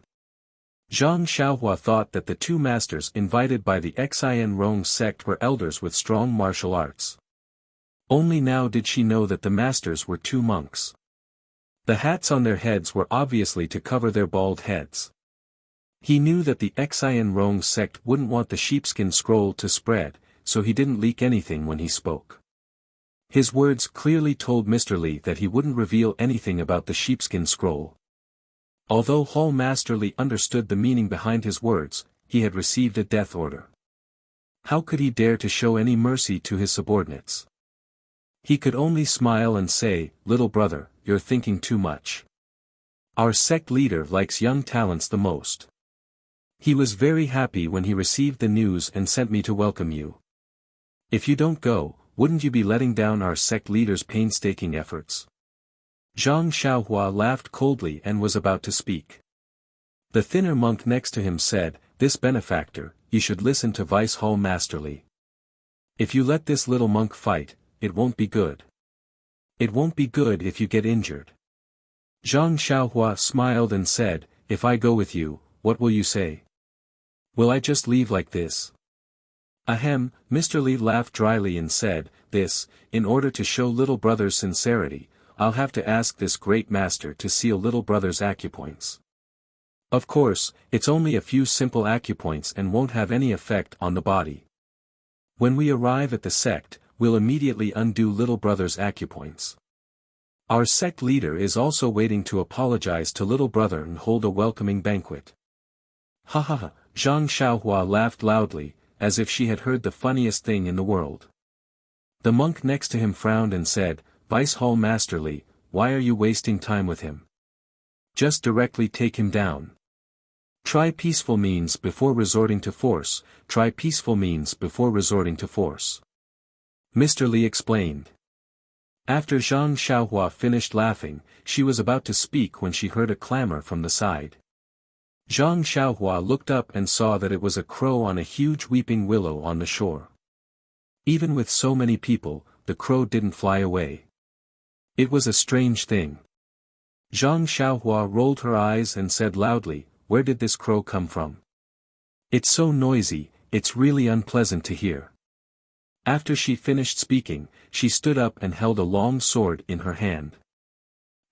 Zhang Xiaohua thought that the two masters invited by the Xian Rong sect were elders with strong martial arts. Only now did she know that the masters were two monks. The hats on their heads were obviously to cover their bald heads. He knew that the Xian Rong sect wouldn't want the sheepskin scroll to spread, so he didn't leak anything when he spoke. His words clearly told Mr. Li that he wouldn't reveal anything about the sheepskin scroll. Although Hall Master Li understood the meaning behind his words, he had received a death order. How could he dare to show any mercy to his subordinates? He could only smile and say, little brother, you're thinking too much. Our sect leader likes young talents the most. He was very happy when he received the news and sent me to welcome you. If you don't go, wouldn't you be letting down our sect leader's painstaking efforts? Zhang Xiaohua laughed coldly and was about to speak. The thinner monk next to him said, this benefactor, you should listen to Vice Hall Master Li. If you let this little monk fight, it won't be good. It won't be good if you get injured. Zhang Xiaohua smiled and said, if I go with you, what will you say? Will I just leave like this? Ahem, Mr. Li laughed dryly and said, this, in order to show little brother's sincerity, I'll have to ask this great master to seal little brother's acupoints. Of course, it's only a few simple acupoints and won't have any effect on the body. When we arrive at the sect, we'll immediately undo little brother's acupoints. Our sect leader is also waiting to apologize to little brother and hold a welcoming banquet. Ha ha ha, Zhang Xiaohua laughed loudly, as if she had heard the funniest thing in the world. The monk next to him frowned and said, Vice Hall Master Li, why are you wasting time with him? Just directly take him down. Try peaceful means before resorting to force, try peaceful means before resorting to force. Mr. Li explained. After Zhang Xiaohua finished laughing, she was about to speak when she heard a clamor from the side. Zhang Xiaohua looked up and saw that it was a crow on a huge weeping willow on the shore. Even with so many people, the crow didn't fly away. It was a strange thing. Zhang Xiaohua rolled her eyes and said loudly, where did this crow come from? It's so noisy, it's really unpleasant to hear. After she finished speaking, she stood up and held a long sword in her hand.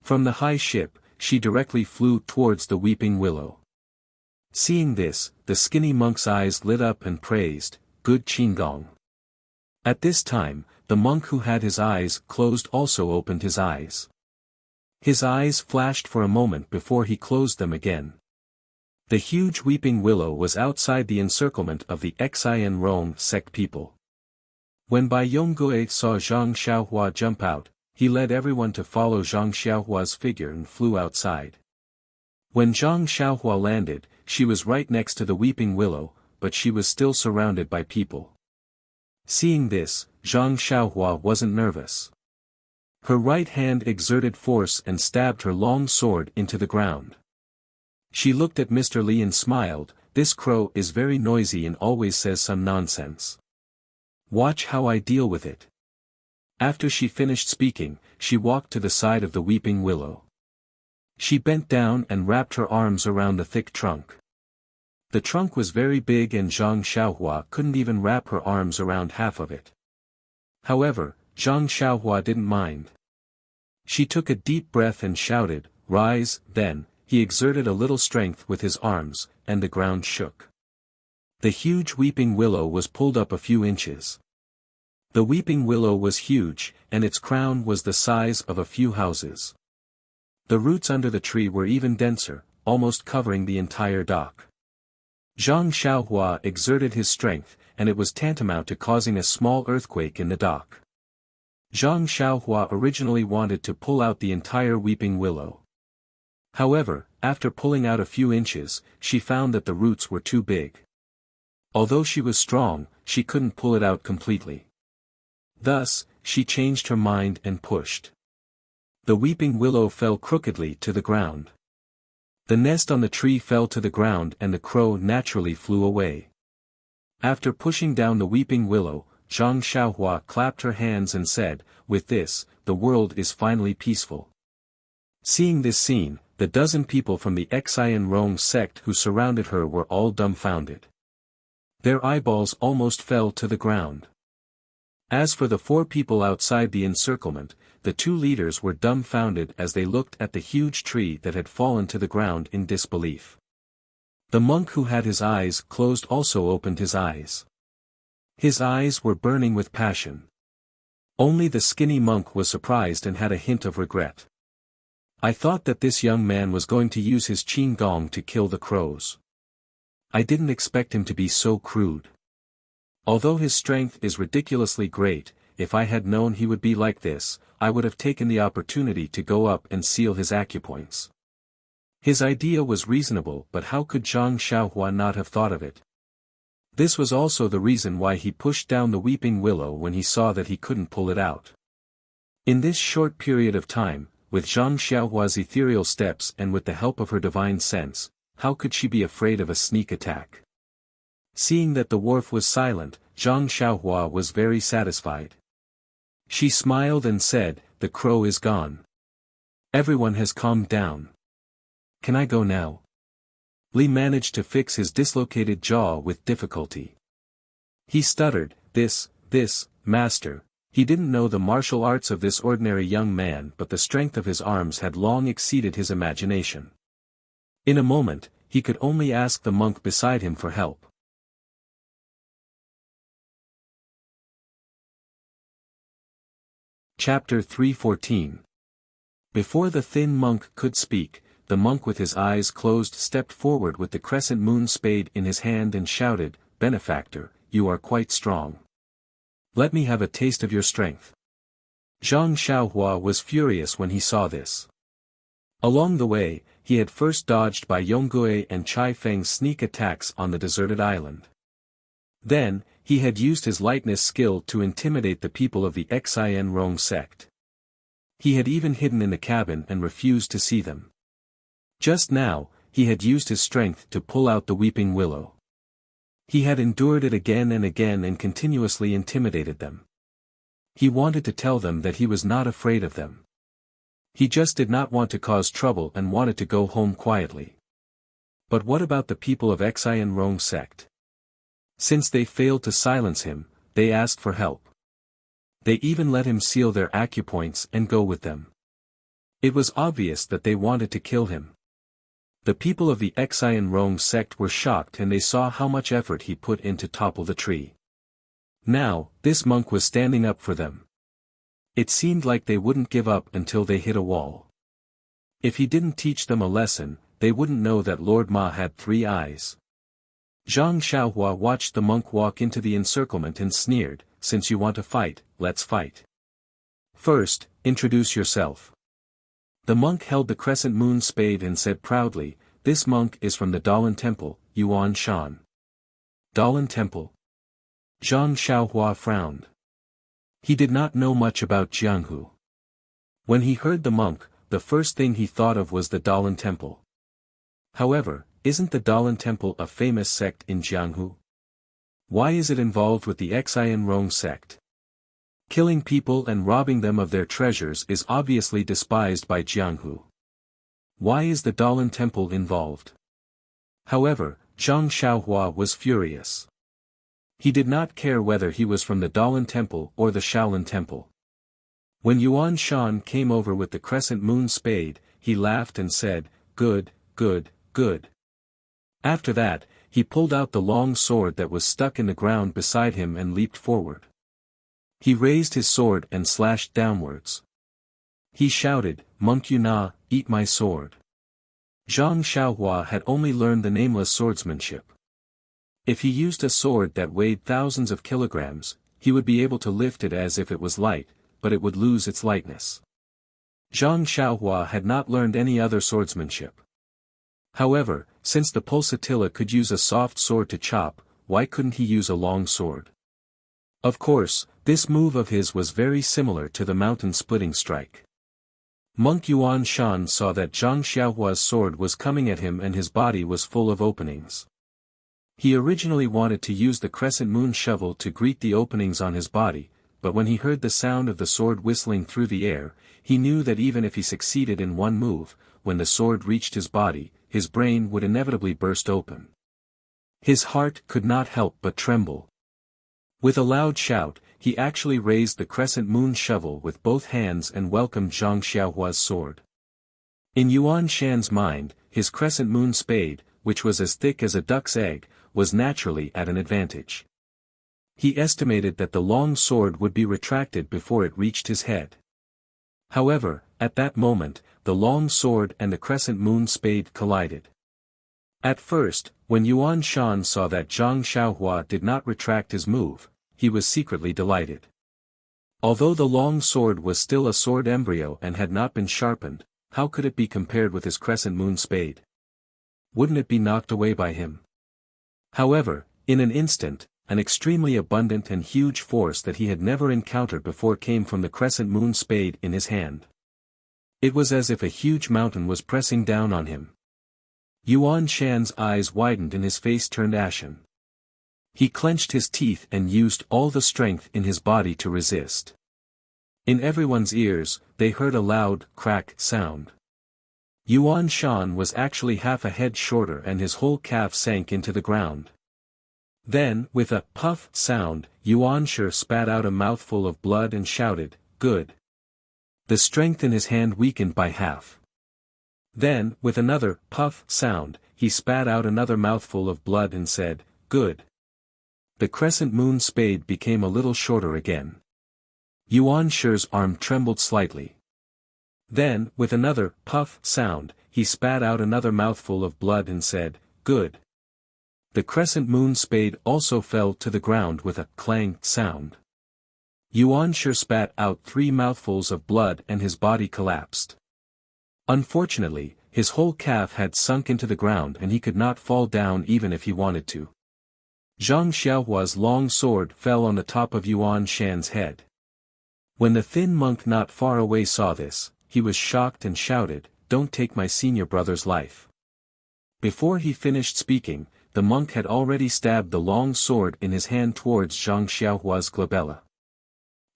From the high ship, she directly flew towards the weeping willow. Seeing this, the skinny monk's eyes lit up and praised, good Qinggong. At this time, the monk who had his eyes closed also opened his eyes. His eyes flashed for a moment before he closed them again. The huge weeping willow was outside the encirclement of the Xian Rong sect people. When Bai Yonggue saw Zhang Xiaohua jump out, he led everyone to follow Zhang Xiaohua's figure and flew outside. When Zhang Xiaohua landed, she was right next to the weeping willow, but she was still surrounded by people. Seeing this, Zhang Xiaohua wasn't nervous. Her right hand exerted force and stabbed her long sword into the ground. She looked at Mr. Li and smiled, this crow is very noisy and always says some nonsense. Watch how I deal with it. After she finished speaking, she walked to the side of the weeping willow. She bent down and wrapped her arms around the thick trunk. The trunk was very big and Zhang Xiaohua couldn't even wrap her arms around half of it. However, Zhang Xiaohua didn't mind. She took a deep breath and shouted, rise, then, he exerted a little strength with his arms, and the ground shook. The huge weeping willow was pulled up a few inches. The weeping willow was huge, and its crown was the size of a few houses. The roots under the tree were even denser, almost covering the entire dock. Zhang Xiaohua exerted his strength, and it was tantamount to causing a small earthquake in the dock. Zhang Xiaohua originally wanted to pull out the entire weeping willow. However, after pulling out a few inches, she found that the roots were too big. Although she was strong, she couldn't pull it out completely. Thus, she changed her mind and pushed. The weeping willow fell crookedly to the ground. The nest on the tree fell to the ground and the crow naturally flew away. After pushing down the weeping willow, Zhang Xiaohua clapped her hands and said, "With this, the world is finally peaceful." Seeing this scene, the dozen people from the Xian Rong sect who surrounded her were all dumbfounded. Their eyeballs almost fell to the ground. As for the 4 people outside the encirclement, the 2 leaders were dumbfounded as they looked at the huge tree that had fallen to the ground in disbelief. The monk who had his eyes closed also opened his eyes. His eyes were burning with passion. Only the skinny monk was surprised and had a hint of regret. "I thought that this young man was going to use his qin gong to kill the crows. I didn't expect him to be so crude. Although his strength is ridiculously great, if I had known he would be like this, I would have taken the opportunity to go up and seal his acupoints." His idea was reasonable, but how could Zhang Xiaohua not have thought of it? This was also the reason why he pushed down the weeping willow when he saw that he couldn't pull it out. In this short period of time, with Zhang Xiaohua's ethereal steps and with the help of her divine sense, how could she be afraid of a sneak attack? Seeing that the dwarf was silent, Zhang Xiaohua was very satisfied. She smiled and said, "The crow is gone. Everyone has calmed down. Can I go now?" Li managed to fix his dislocated jaw with difficulty. He stuttered, this, master." He didn't know the martial arts of this ordinary young man, but the strength of his arms had long exceeded his imagination. In a moment, he could only ask the monk beside him for help. Chapter 314. Before the thin monk could speak, the monk with his eyes closed stepped forward with the crescent moon spade in his hand and shouted, "Benefactor, you are quite strong. Let me have a taste of your strength." Zhang Xiaohua was furious when he saw this. Along the way, he had first dodged by Yonggui and Chai Feng's sneak attacks on the deserted island. Then, he had used his lightness skill to intimidate the people of the Xian Rong sect. He had even hidden in the cabin and refused to see them. Just now, he had used his strength to pull out the weeping willow. He had endured it again and again and continuously intimidated them. He wanted to tell them that he was not afraid of them. He just did not want to cause trouble and wanted to go home quietly. But what about the people of Xian Rong sect? Since they failed to silence him, they asked for help. They even let him seal their acupoints and go with them. It was obvious that they wanted to kill him. The people of the Xian Rong sect were shocked and they saw how much effort he put in to topple the tree. Now, this monk was standing up for them. It seemed like they wouldn't give up until they hit a wall. If he didn't teach them a lesson, they wouldn't know that Lord Ma had 3 eyes. Zhang Xiaohua watched the monk walk into the encirclement and sneered, "Since you want to fight, let's fight. First, introduce yourself." The monk held the crescent moon spade and said proudly, "This monk is from the Dalan Temple, Yuan Shan." Dalan Temple? Zhang Xiaohua frowned. He did not know much about Jianghu. When he heard the monk, the first thing he thought of was the Dalan Temple. However, isn't the Dalan Temple a famous sect in Jianghu? Why is it involved with the Xian Rong sect? Killing people and robbing them of their treasures is obviously despised by Jianghu. Why is the Dalan Temple involved? However, Zhang Xiaohua was furious. He did not care whether he was from the Dalan Temple or the Shaolin Temple. When Yuan Shan came over with the crescent moon spade, he laughed and said, "Good, good, good." After that, he pulled out the long sword that was stuck in the ground beside him and leaped forward. He raised his sword and slashed downwards. He shouted, "Monk Yuna, eat my sword." Zhang Xiaohua had only learned the nameless swordsmanship. If he used a sword that weighed thousands of kilograms, he would be able to lift it as if it was light, but it would lose its lightness. Zhang Xiaohua had not learned any other swordsmanship. However, since the pulsatilla could use a soft sword to chop, why couldn't he use a long sword? Of course, this move of his was very similar to the mountain-splitting strike. Monk Yuan Shan saw that Zhang Xiaohua's sword was coming at him and his body was full of openings. He originally wanted to use the crescent moon shovel to greet the openings on his body, but when he heard the sound of the sword whistling through the air, he knew that even if he succeeded in one move, when the sword reached his body, his brain would inevitably burst open. His heart could not help but tremble. With a loud shout, he actually raised the crescent moon shovel with both hands and welcomed Zhang Xiaohua's sword. In Yuan Shan's mind, his crescent moon spade, which was as thick as a duck's egg, was naturally at an advantage. He estimated that the long sword would be retracted before it reached his head. However, at that moment, the long sword and the crescent moon spade collided. At first, when Yuan Shan saw that Zhang Xiaohua did not retract his move, he was secretly delighted. Although the long sword was still a sword embryo and had not been sharpened, how could it be compared with his crescent moon spade? Wouldn't it be knocked away by him? However, in an instant, an extremely abundant and huge force that he had never encountered before came from the crescent moon spade in his hand. It was as if a huge mountain was pressing down on him. Yuan Shan's eyes widened and his face turned ashen. He clenched his teeth and used all the strength in his body to resist. In everyone's ears, they heard a loud, crack sound. Yuan Shan was actually half a head shorter and his whole calf sank into the ground. Then, with a puff sound, Yuan Shi spat out a mouthful of blood and shouted, "Good." The strength in his hand weakened by half. Then, with another puff sound, he spat out another mouthful of blood and said, "Good." The crescent moon spade became a little shorter again. Yuan Shi's arm trembled slightly. Then, with another puff sound, he spat out another mouthful of blood and said, "Good." The crescent moon spade also fell to the ground with a clang sound. Yuan Shi spat out 3 mouthfuls of blood and his body collapsed. Unfortunately, his whole calf had sunk into the ground and he could not fall down even if he wanted to. Zhang Xiaohua's long sword fell on the top of Yuan Shan's head. When the thin monk not far away saw this, he was shocked and shouted, "Don't take my senior brother's life." Before he finished speaking, the monk had already stabbed the long sword in his hand towards Zhang Xiaohua's glabella.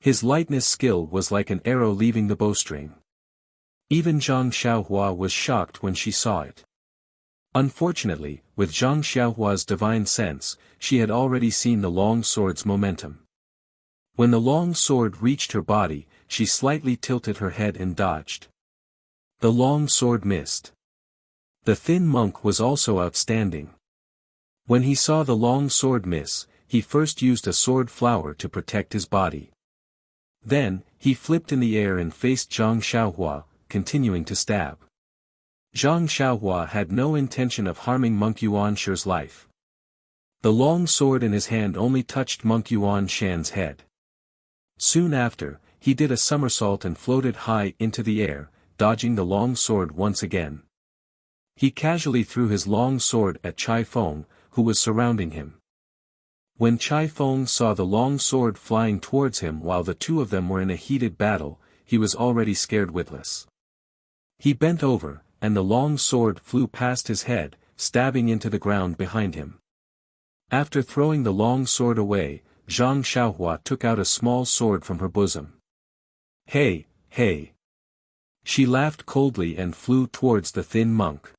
His lightness skill was like an arrow leaving the bowstring. Even Zhang Xiaohua was shocked when she saw it. Unfortunately, with Zhang Xiaohua's divine sense, she had already seen the long sword's momentum. When the long sword reached her body, she slightly tilted her head and dodged. The long sword missed. The thin monk was also outstanding. When he saw the long sword miss, he first used a sword flower to protect his body. Then, he flipped in the air and faced Zhang Xiaohua, continuing to stab. Zhang Xiaohua had no intention of harming Monk Yuan Shi's life. The long sword in his hand only touched Monk Yuan Shan's head. Soon after, he did a somersault and floated high into the air, dodging the long sword once again. He casually threw his long sword at Chai Feng, who was surrounding him. When Chai Feng saw the long sword flying towards him while the two of them were in a heated battle, he was already scared witless. He bent over, and the long sword flew past his head, stabbing into the ground behind him. After throwing the long sword away, Zhang Xiaohua took out a small sword from her bosom. "Hey, hey!" She laughed coldly and flew towards the thin monk.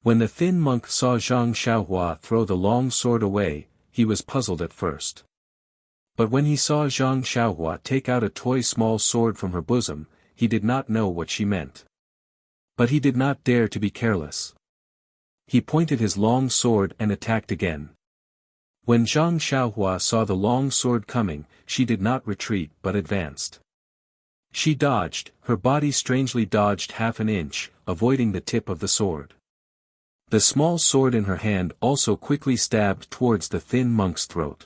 When the thin monk saw Zhang Xiaohua throw the long sword away, he was puzzled at first. But when he saw Zhang Xiaohua take out a toy small sword from her bosom, he did not know what she meant. But he did not dare to be careless. He pointed his long sword and attacked again. When Zhang Xiaohua saw the long sword coming, she did not retreat but advanced. She dodged, her body strangely dodged half an inch, avoiding the tip of the sword. The small sword in her hand also quickly stabbed towards the thin monk's throat.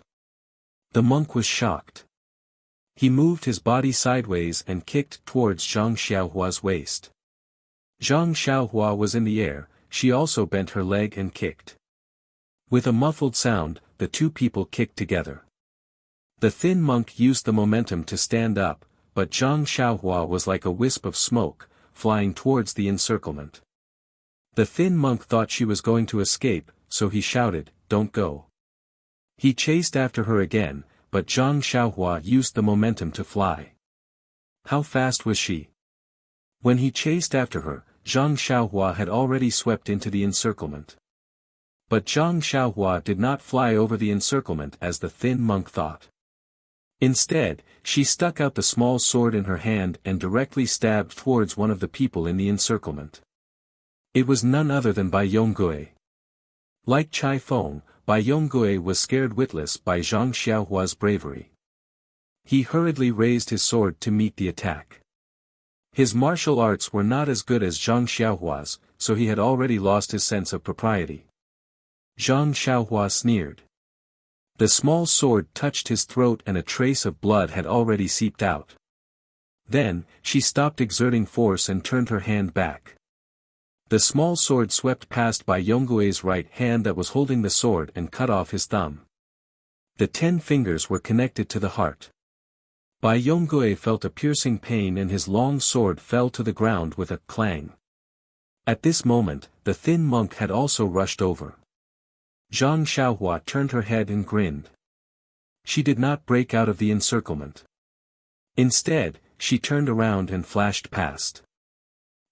The monk was shocked. He moved his body sideways and kicked towards Zhang Xiaohua's waist. Zhang Xiaohua was in the air, she also bent her leg and kicked. With a muffled sound, the two people kicked together. The thin monk used the momentum to stand up, but Zhang Xiaohua was like a wisp of smoke, flying towards the encirclement. The thin monk thought she was going to escape, so he shouted, "Don't go." He chased after her again, but Zhang Xiaohua used the momentum to fly. How fast was she? When he chased after her, Zhang Xiaohua had already swept into the encirclement. But Zhang Xiaohua did not fly over the encirclement as the thin monk thought. Instead, she stuck out the small sword in her hand and directly stabbed towards one of the people in the encirclement. It was none other than Bai Yonggui. Like Chai Feng, Bai Yonggui was scared witless by Zhang Xiaohua's bravery. He hurriedly raised his sword to meet the attack. His martial arts were not as good as Zhang Xiaohua's, so he had already lost his sense of propriety. Zhang Xiaohua sneered. The small sword touched his throat and a trace of blood had already seeped out. Then, she stopped exerting force and turned her hand back. The small sword swept past Bai Yonggui's right hand that was holding the sword and cut off his thumb. The 10 fingers were connected to the heart. Bai Yonggui felt a piercing pain and his long sword fell to the ground with a clang. At this moment, the thin monk had also rushed over. Zhang Xiaohua turned her head and grinned. She did not break out of the encirclement. Instead, she turned around and flashed past.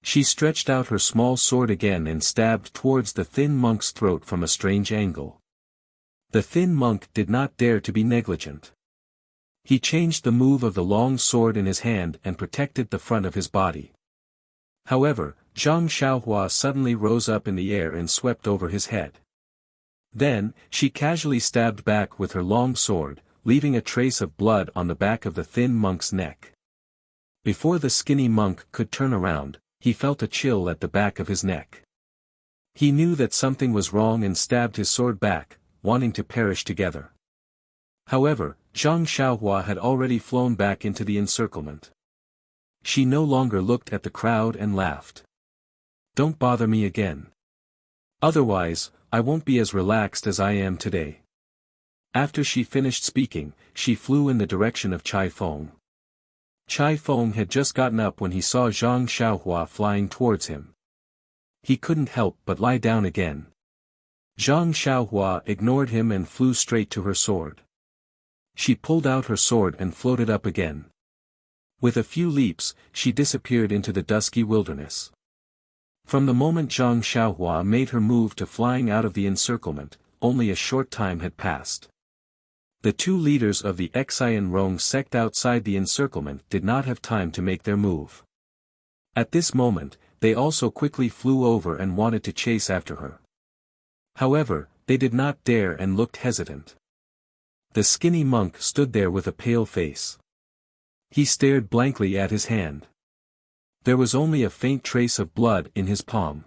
She stretched out her small sword again and stabbed towards the thin monk's throat from a strange angle. The thin monk did not dare to be negligent. He changed the move of the long sword in his hand and protected the front of his body. However, Zhang Xiaohua suddenly rose up in the air and swept over his head. Then, she casually stabbed back with her long sword, leaving a trace of blood on the back of the thin monk's neck. Before the skinny monk could turn around, he felt a chill at the back of his neck. He knew that something was wrong and stabbed his sword back, wanting to perish together. However, Zhang Xiaohua had already flown back into the encirclement. She no longer looked at the crowd and laughed. "Don't bother me again. Otherwise, I won't be as relaxed as I am today." After she finished speaking, she flew in the direction of Chai Feng. Chai Feng had just gotten up when he saw Zhang Xiaohua flying towards him. He couldn't help but lie down again. Zhang Xiaohua ignored him and flew straight to her sword. She pulled out her sword and floated up again. With a few leaps, she disappeared into the dusky wilderness. From the moment Zhang Xiaohua made her move to flying out of the encirclement, only a short time had passed. The two leaders of the Xian Rong sect outside the encirclement did not have time to make their move. At this moment, they also quickly flew over and wanted to chase after her. However, they did not dare and looked hesitant. The skinny monk stood there with a pale face. He stared blankly at his hand. There was only a faint trace of blood in his palm.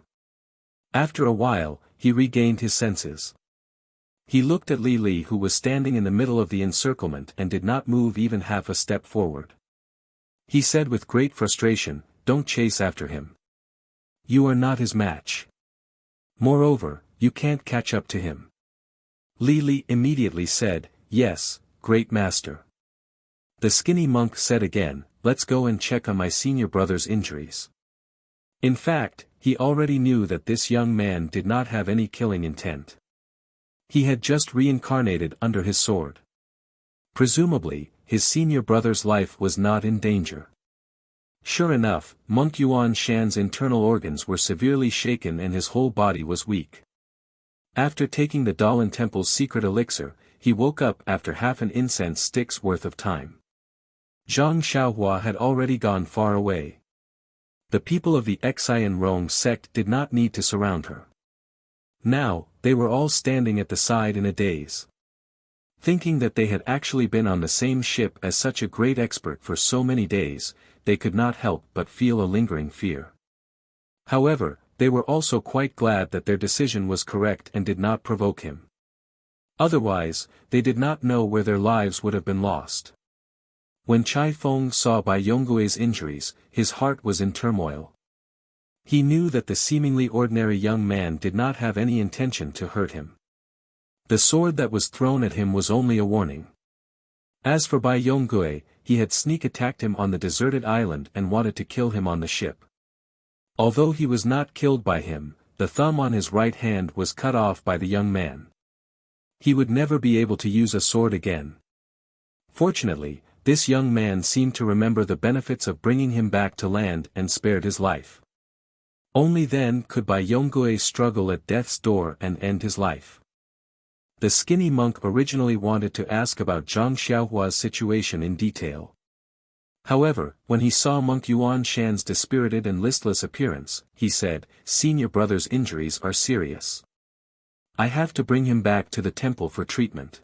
After a while, he regained his senses. He looked at Li Li, who was standing in the middle of the encirclement and did not move even half a step forward. He said with great frustration, "Don't chase after him. You are not his match. Moreover, you can't catch up to him." Li Li immediately said, "Yes, great master." The skinny monk said again, "Let's go and check on my senior brother's injuries." In fact, he already knew that this young man did not have any killing intent. He had just reincarnated under his sword. Presumably, his senior brother's life was not in danger. Sure enough, Monk Yuan Shan's internal organs were severely shaken and his whole body was weak. After taking the Dalan Temple's secret elixir, he woke up after half an incense stick's worth of time. Zhang Xiaohua had already gone far away. The people of the Xian Rong sect did not need to surround her. Now, they were all standing at the side in a daze. Thinking that they had actually been on the same ship as such a great expert for so many days, they could not help but feel a lingering fear. However, they were also quite glad that their decision was correct and did not provoke him. Otherwise, they did not know where their lives would have been lost. When Chai Feng saw Bai Yonggui's injuries, his heart was in turmoil. He knew that the seemingly ordinary young man did not have any intention to hurt him. The sword that was thrown at him was only a warning. As for Bai Yonggui, he had sneak attacked him on the deserted island and wanted to kill him on the ship. Although he was not killed by him, the thumb on his right hand was cut off by the young man. He would never be able to use a sword again. Fortunately, this young man seemed to remember the benefits of bringing him back to land and spared his life. Only then could Bai Yonggui struggle at death's door and end his life. The skinny monk originally wanted to ask about Zhang Xiaohua's situation in detail. However, when he saw Monk Yuan Shan's dispirited and listless appearance, he said, "Senior brother's injuries are serious. I have to bring him back to the temple for treatment.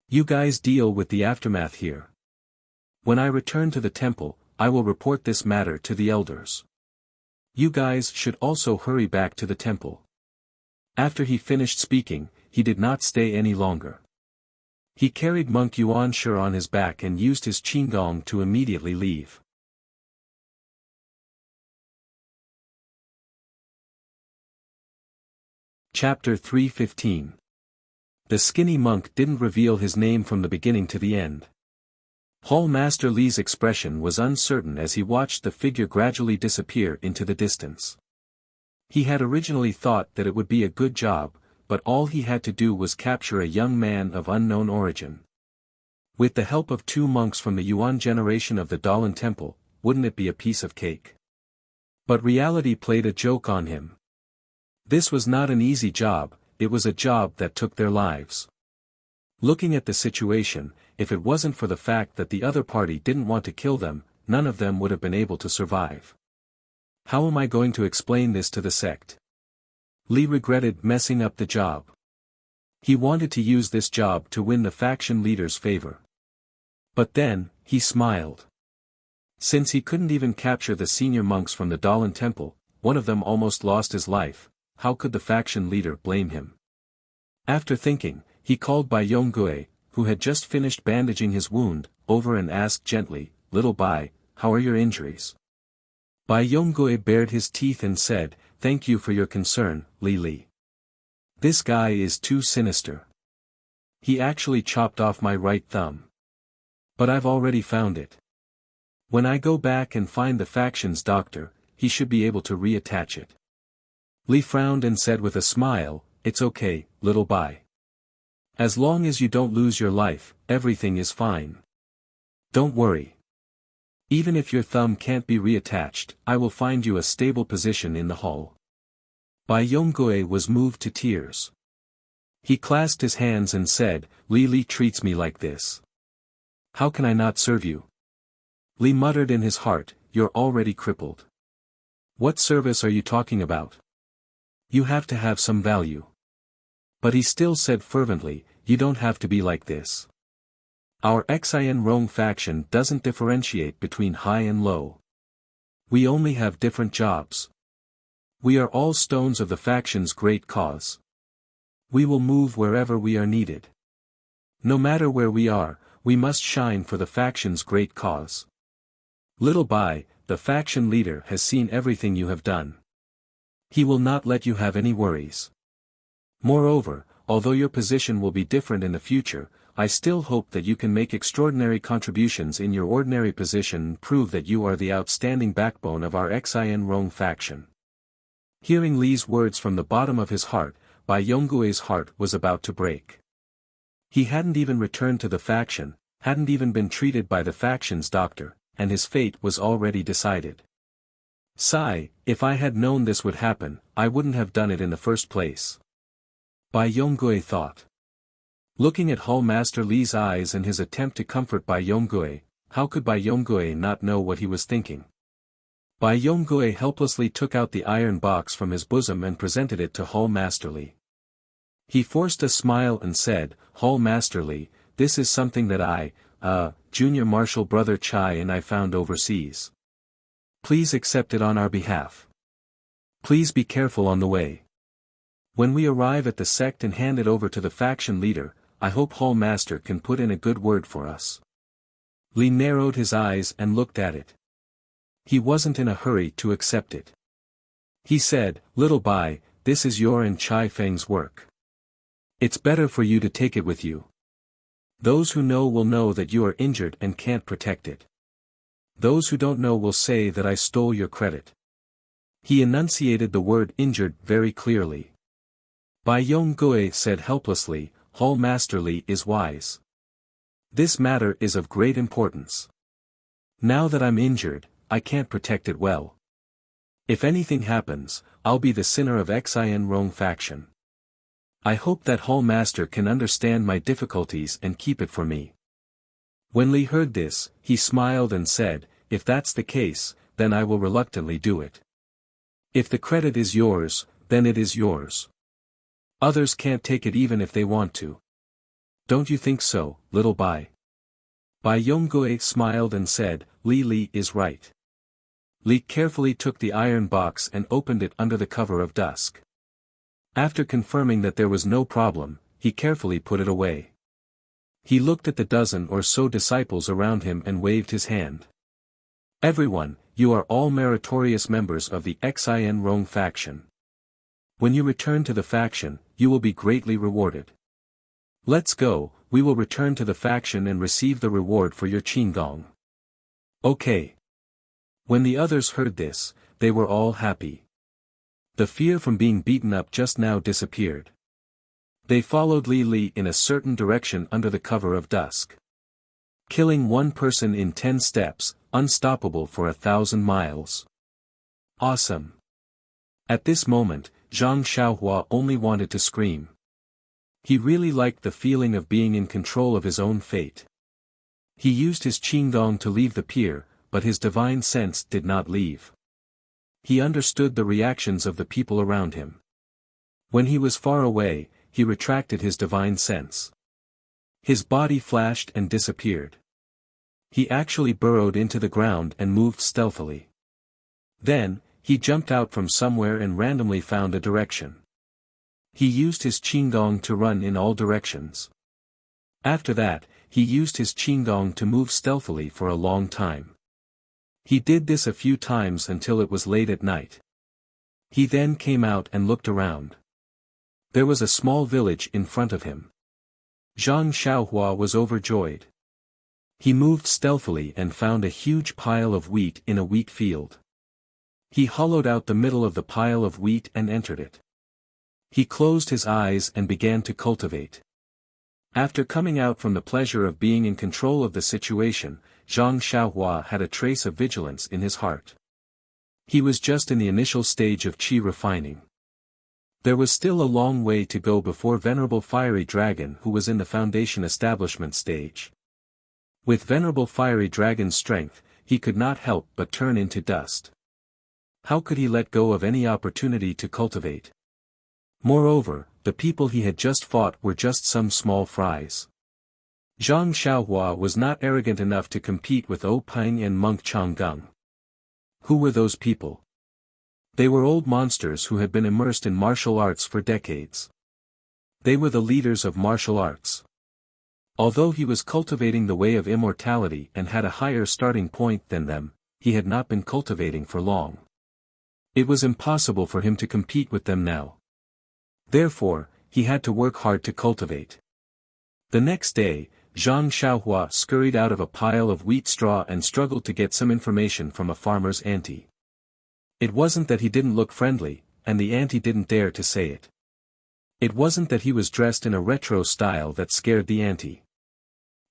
You guys deal with the aftermath here. When I return to the temple, I will report this matter to the elders. You guys should also hurry back to the temple." After he finished speaking, he did not stay any longer. He carried Monk Yuan Shi on his back and used his qinggong to immediately leave. Chapter 315. The skinny monk didn't reveal his name from the beginning to the end. Hall Master Li's expression was uncertain as he watched the figure gradually disappear into the distance. He had originally thought that it would be a good job, but all he had to do was capture a young man of unknown origin. With the help of 2 monks from the Yuan generation of the Dalan Temple, wouldn't it be a piece of cake? But reality played a joke on him. This was not an easy job, it was a job that took their lives. Looking at the situation, if it wasn't for the fact that the other party didn't want to kill them, none of them would have been able to survive. How am I going to explain this to the sect? Li regretted messing up the job. He wanted to use this job to win the faction leader's favor. But then, he smiled. Since he couldn't even capture the senior monks from the Dalan Temple, one of them almost lost his life, how could the faction leader blame him? After thinking, he called Bai Yonggui, who had just finished bandaging his wound, over and asked gently, "Little Bai, how are your injuries?" Bai Yonggui bared his teeth and said, "Thank you for your concern, Li. This guy is too sinister. He actually chopped off my right thumb. But I've already found it. When I go back and find the faction's doctor, he should be able to reattach it." Li frowned and said with a smile, "It's okay, little Bai. As long as you don't lose your life, everything is fine. Don't worry. Even if your thumb can't be reattached, I will find you a stable position in the hall." Bai Yonggui was moved to tears. He clasped his hands and said, Li treats me like this. How can I not serve you?" Li muttered in his heart, "You're already crippled. What service are you talking about? You have to have some value." But he still said fervently, "You don't have to be like this. Our Xin Rong faction doesn't differentiate between high and low. We only have different jobs. We are all stones of the faction's great cause. We will move wherever we are needed. No matter where we are, we must shine for the faction's great cause. Little Bai, the faction leader has seen everything you have done. He will not let you have any worries. Moreover, although your position will be different in the future, I still hope that you can make extraordinary contributions in your ordinary position and prove that you are the outstanding backbone of our Xin Rong faction." Hearing Li's words from the bottom of his heart, Bai Yonggui's heart was about to break. He hadn't even returned to the faction, hadn't even been treated by the faction's doctor, and his fate was already decided. Sigh, if I had known this would happen, I wouldn't have done it in the first place. Bai Yonggui thought. Looking at Hall Master Li's eyes and his attempt to comfort Bai Yonggui, how could Bai Yonggui not know what he was thinking? Bai Yonggui helplessly took out the iron box from his bosom and presented it to Hall Master Li. He forced a smile and said, "Hall Master Li, this is something that Junior Marshal Brother Chai and I found overseas. Please accept it on our behalf." Please be careful on the way. When we arrive at the sect and hand it over to the faction leader, I hope Hall Master can put in a good word for us. Li narrowed his eyes and looked at it. He wasn't in a hurry to accept it. He said, "Little Bai, this is your and Chai Feng's work. It's better for you to take it with you. Those who know will know that you are injured and can't protect it. Those who don't know will say that I stole your credit." He enunciated the word injured very clearly. Bai Yonggui said helplessly, "Hall Master Li is wise. This matter is of great importance. Now that I'm injured, I can't protect it well. If anything happens, I'll be the sinner of Xin Rong faction. I hope that Hall Master can understand my difficulties and keep it for me." When Li heard this, he smiled and said, "If that's the case, then I will reluctantly do it. If the credit is yours, then it is yours. Others can't take it even if they want to. Don't you think so, little Bai?" Bai Yonggui smiled and said, Li is right." Li carefully took the iron box and opened it under the cover of dusk. After confirming that there was no problem, he carefully put it away. He looked at the dozen or so disciples around him and waved his hand. "Everyone, you are all meritorious members of the Xin Rong faction. When you return to the faction, you will be greatly rewarded. Let's go, we will return to the faction and receive the reward for your Qinggong." "Okay." When the others heard this, they were all happy. The fear from being beaten up just now disappeared. They followed Li in a certain direction under the cover of dusk. Killing one person in 10 steps, unstoppable for 1,000 miles. Awesome. At this moment, Zhang Xiaohua only wanted to scream. He really liked the feeling of being in control of his own fate. He used his Qinggong to leave the pier, but his divine sense did not leave. He understood the reactions of the people around him. When he was far away, he retracted his divine sense. His body flashed and disappeared. He actually burrowed into the ground and moved stealthily. Then, he jumped out from somewhere and randomly found a direction. He used his Qinggong to run in all directions. After that, he used his Qinggong to move stealthily for a long time. He did this a few times until it was late at night. He then came out and looked around. There was a small village in front of him. Zhang Xiaohua was overjoyed. He moved stealthily and found a huge pile of wheat in a wheat field. He hollowed out the middle of the pile of wheat and entered it. He closed his eyes and began to cultivate. After coming out from the pleasure of being in control of the situation, Zhang Xiaohua had a trace of vigilance in his heart. He was just in the initial stage of qi refining. There was still a long way to go before Venerable Fiery Dragon, who was in the foundation establishment stage. With Venerable Fiery Dragon's strength, he could not help but turn into dust. How could he let go of any opportunity to cultivate? Moreover, the people he had just fought were just some small fries. Zhang Xiaohua was not arrogant enough to compete with O Peng and Monk Changgung. Who were those people? They were old monsters who had been immersed in martial arts for decades. They were the leaders of martial arts. Although he was cultivating the way of immortality and had a higher starting point than them, he had not been cultivating for long. It was impossible for him to compete with them now. Therefore, he had to work hard to cultivate. The next day, Zhang Xiaohua scurried out of a pile of wheat straw and struggled to get some information from a farmer's auntie. It wasn't that he didn't look friendly, and the auntie didn't dare to say it. It wasn't that he was dressed in a retro style that scared the auntie.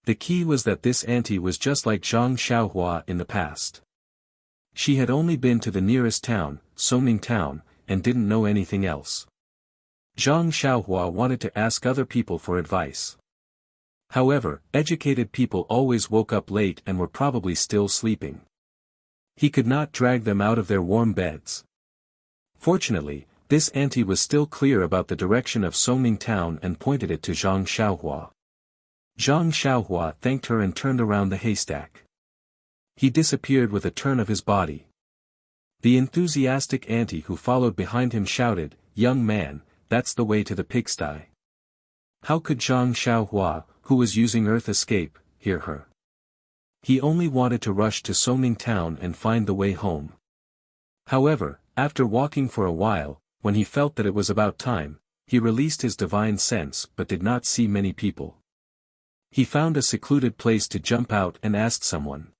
The key was that this auntie was just like Zhang Xiaohua in the past. She had only been to the nearest town, Songning Town, and didn't know anything else. Zhang Xiaohua wanted to ask other people for advice. However, educated people always woke up late and were probably still sleeping. He could not drag them out of their warm beds. Fortunately, this auntie was still clear about the direction of Songning Town and pointed it to Zhang Xiaohua. Zhang Xiaohua thanked her and turned around the haystack. He disappeared with a turn of his body. The enthusiastic auntie who followed behind him shouted, "Young man, that's the way to the pigsty." How could Zhang Xiaohua, who was using earth escape, hear her? He only wanted to rush to Songning town and find the way home. However, after walking for a while, when he felt that it was about time, he released his divine sense but did not see many people. He found a secluded place to jump out and ask someone.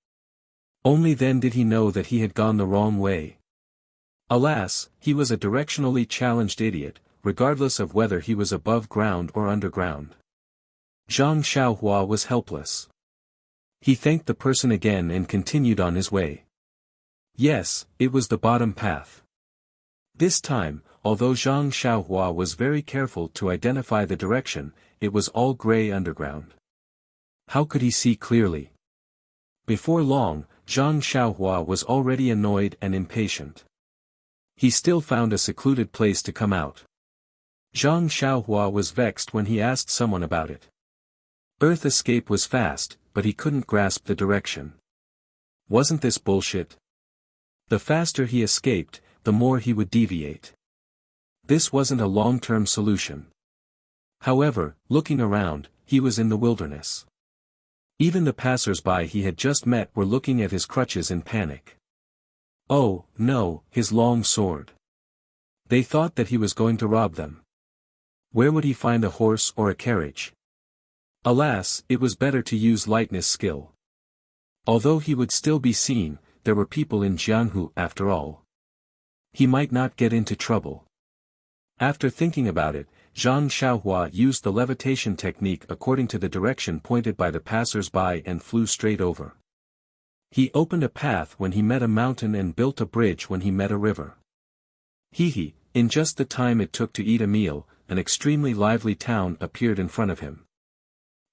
Only then did he know that he had gone the wrong way. Alas, he was a directionally challenged idiot, regardless of whether he was above ground or underground. Zhang Xiaohua was helpless. He thanked the person again and continued on his way. Yes, it was the bottom path. This time, although Zhang Xiaohua was very careful to identify the direction, it was all gray underground. How could he see clearly? Before long, Zhang Xiaohua was already annoyed and impatient. He still found a secluded place to come out. Zhang Xiaohua was vexed when he asked someone about it. Earth escape was fast, but he couldn't grasp the direction. Wasn't this bullshit? The faster he escaped, the more he would deviate. This wasn't a long-term solution. However, looking around, he was in the wilderness. Even the passers-by he had just met were looking at his crutches in panic. Oh, no, his long sword. They thought that he was going to rob them. Where would he find a horse or a carriage? Alas, it was better to use lightness skill. Although he would still be seen, there were people in Jianhu after all. He might not get into trouble. After thinking about it, Zhang Xiaohua used the levitation technique according to the direction pointed by the passers-by and flew straight over. He opened a path when he met a mountain and built a bridge when he met a river. In just the time it took to eat a meal, an extremely lively town appeared in front of him.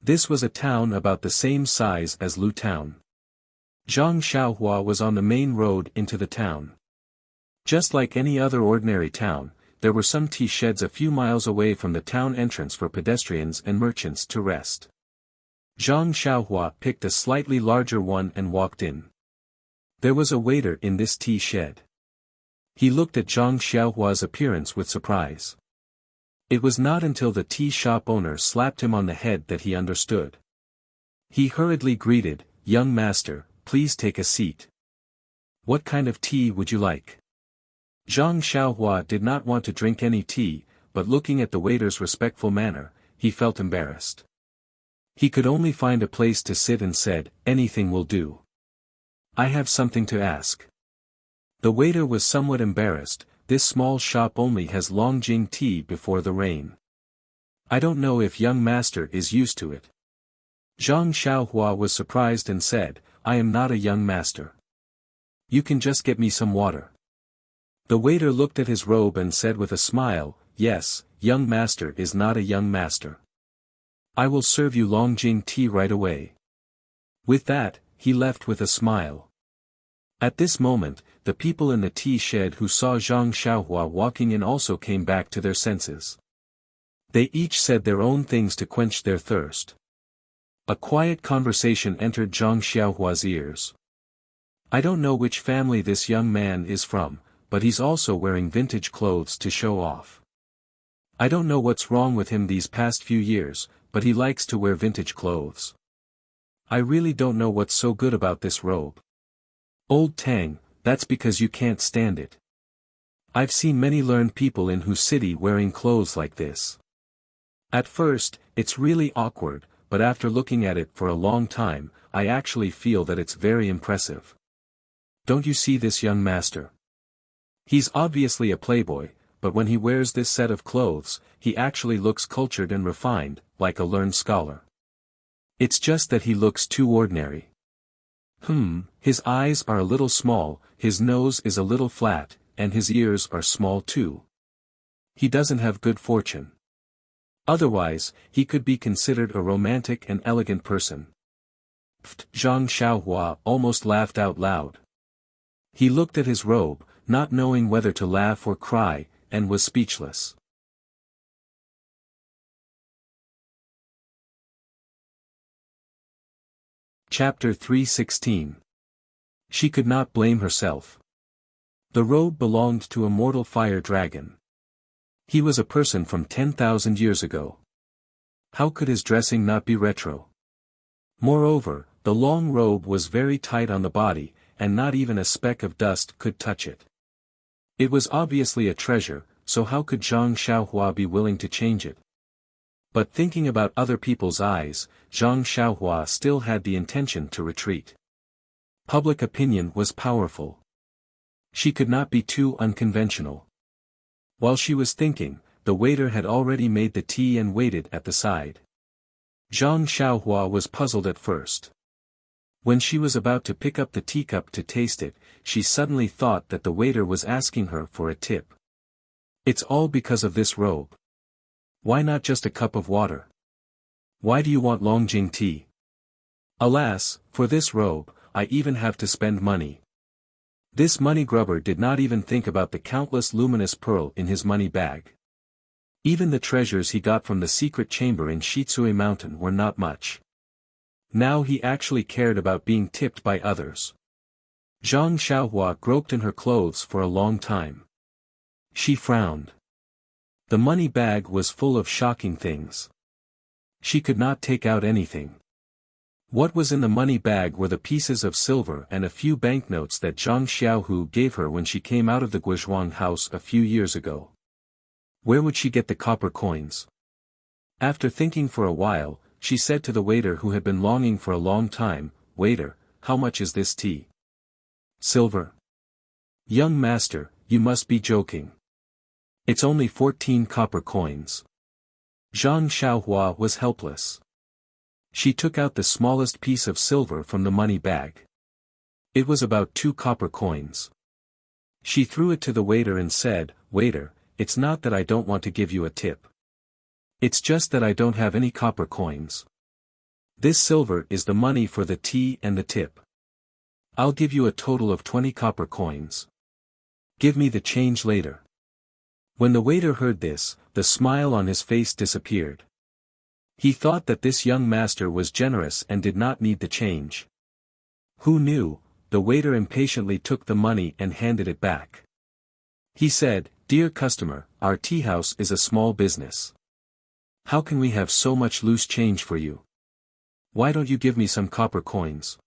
This was a town about the same size as Lu Town. Zhang Xiaohua was on the main road into the town. Just like any other ordinary town, there were some tea sheds a few miles away from the town entrance for pedestrians and merchants to rest. Zhang Xiaohua picked a slightly larger one and walked in. There was a waiter in this tea shed. He looked at Zhang Xiaohua's appearance with surprise. It was not until the tea shop owner slapped him on the head that he understood. He hurriedly greeted, "Young master, please take a seat. What kind of tea would you like?" Zhang Xiaohua did not want to drink any tea, but looking at the waiter's respectful manner, he felt embarrassed. He could only find a place to sit and said, "Anything will do. I have something to ask." The waiter was somewhat embarrassed. This small shop only has Longjing tea before the rain. I don't know if young master is used to it. Zhang Xiaohua was surprised and said, "I am not a young master. You can just get me some water." The waiter looked at his robe and said with a smile, "Yes, young master is not a young master. I will serve you Longjing tea right away." With that, he left with a smile. At this moment, the people in the tea shed who saw Zhang Xiaohua walking in also came back to their senses. They each said their own things to quench their thirst. A quiet conversation entered Zhang Xiaohua's ears. "I don't know which family this young man is from, but he's also wearing vintage clothes to show off. I don't know what's wrong with him these past few years, but he likes to wear vintage clothes. I really don't know what's so good about this robe. Old Tang, that's because you can't stand it. I've seen many learned people in whose city wearing clothes like this. At first, it's really awkward, but after looking at it for a long time, I actually feel that it's very impressive. Don't you see this young master? He's obviously a playboy, but when he wears this set of clothes, he actually looks cultured and refined, like a learned scholar. It's just that he looks too ordinary. His eyes are a little small, his nose is a little flat, and his ears are small too. He doesn't have good fortune. Otherwise, he could be considered a romantic and elegant person." Zhang Xiaohua almost laughed out loud. He looked at his robe, not knowing whether to laugh or cry, and was speechless. Chapter 316. She could not blame herself. The robe belonged to a mortal fire dragon. He was a person from 10,000 years ago. How could his dressing not be retro? Moreover, the long robe was very tight on the body, and not even a speck of dust could touch it. It was obviously a treasure, so how could Zhang Xiaohua be willing to change it? But thinking about other people's eyes, Zhang Xiaohua still had the intention to retreat. Public opinion was powerful. She could not be too unconventional. While she was thinking, the waiter had already made the tea and waited at the side. Zhang Xiaohua was puzzled at first. When she was about to pick up the teacup to taste it, she suddenly thought that the waiter was asking her for a tip. It's all because of this robe. Why not just a cup of water? Why do you want Longjing tea? Alas, for this robe, I even have to spend money. This money grubber did not even think about the countless luminous pearl in his money bag. Even the treasures he got from the secret chamber in Shitsui Mountain were not much. Now he actually cared about being tipped by others. Zhang Xiaohua groped in her clothes for a long time. She frowned. The money bag was full of shocking things. She could not take out anything. What was in the money bag were the pieces of silver and a few banknotes that Zhang Xiaohu gave her when she came out of the Guizhuang house a few years ago. Where would she get the copper coins? After thinking for a while, she said to the waiter who had been longing for a long time, "Waiter, how much is this tea?" "Silver." "Young master, you must be joking. It's only 14 copper coins." Zhang Xiaohua was helpless. She took out the smallest piece of silver from the money bag. It was about 2 copper coins. She threw it to the waiter and said, "Waiter, it's not that I don't want to give you a tip. It's just that I don't have any copper coins. This silver is the money for the tea and the tip. I'll give you a total of 20 copper coins. Give me the change later." When the waiter heard this, the smile on his face disappeared. He thought that this young master was generous and did not need the change. Who knew? The waiter impatiently took the money and handed it back. He said, "Dear customer, our tea house is a small business. How can we have so much loose change for you? Why don't you give me some copper coins?"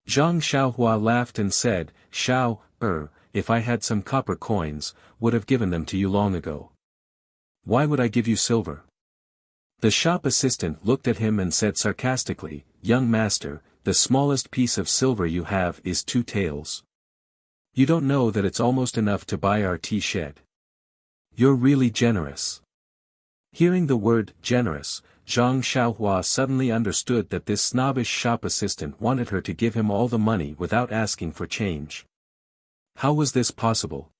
Zhang Xiaohua laughed and said, If I had some copper coins, would have given them to you long ago. Why would I give you silver?" The shop assistant looked at him and said sarcastically, "Young master, the smallest piece of silver you have is 2 taels. You don't know that it's almost enough to buy our tea shed. You're really generous." Hearing the word generous, Zhang Xiaohua suddenly understood that this snobbish shop assistant wanted her to give him all the money without asking for change. How was this possible?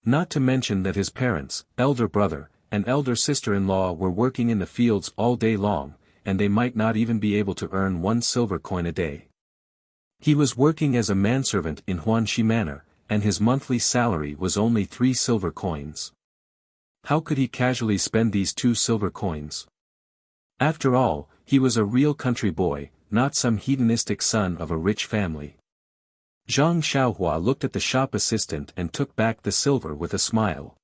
Not to mention that his parents, elder brother, and elder sister-in-law were working in the fields all day long, and they might not even be able to earn 1 silver coin a day. He was working as a manservant in Huanxi Manor, and his monthly salary was only 3 silver coins. How could he casually spend these 2 silver coins? After all, he was a real country boy, not some hedonistic son of a rich family. Zhang Xiaohua looked at the shop assistant and took back the silver with a smile.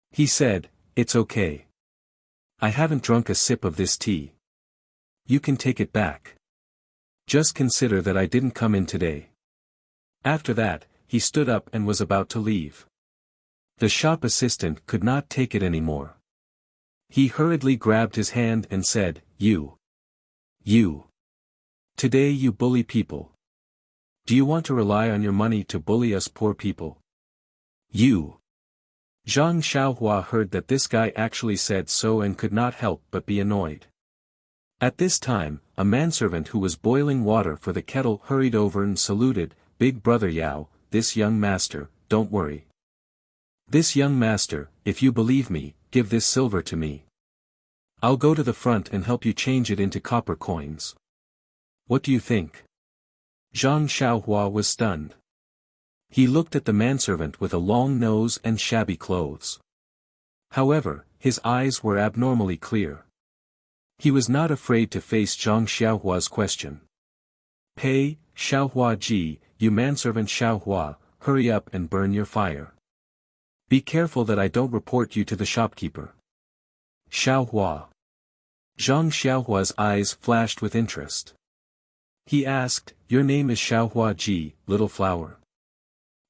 He said, "It's okay. I haven't drunk a sip of this tea. You can take it back. Just consider that I didn't come in today." After that, he stood up and was about to leave. The shop assistant could not take it anymore. He hurriedly grabbed his hand and said, You. Today you bully people. Do you want to rely on your money to bully us poor people? You. Zhang Xiaohua heard that this guy actually said so and could not help but be annoyed. At this time, a manservant who was boiling water for the kettle hurried over and saluted, "Big brother Yao, this young master, don't worry. This young master, if you believe me, give this silver to me. I'll go to the front and help you change it into copper coins. What do you think?" Zhang Xiaohua was stunned. He looked at the manservant with a long nose and shabby clothes. However, his eyes were abnormally clear. He was not afraid to face Zhang Xiaohua's question. "Pei, Xiaohua ji, you manservant Xiaohua, hurry up and burn your fire. Be careful that I don't report you to the shopkeeper. Xiaohua. Zhang Xiaohua's eyes flashed with interest. He asked, "Your name is Xiaohua Ji, Little Flower?"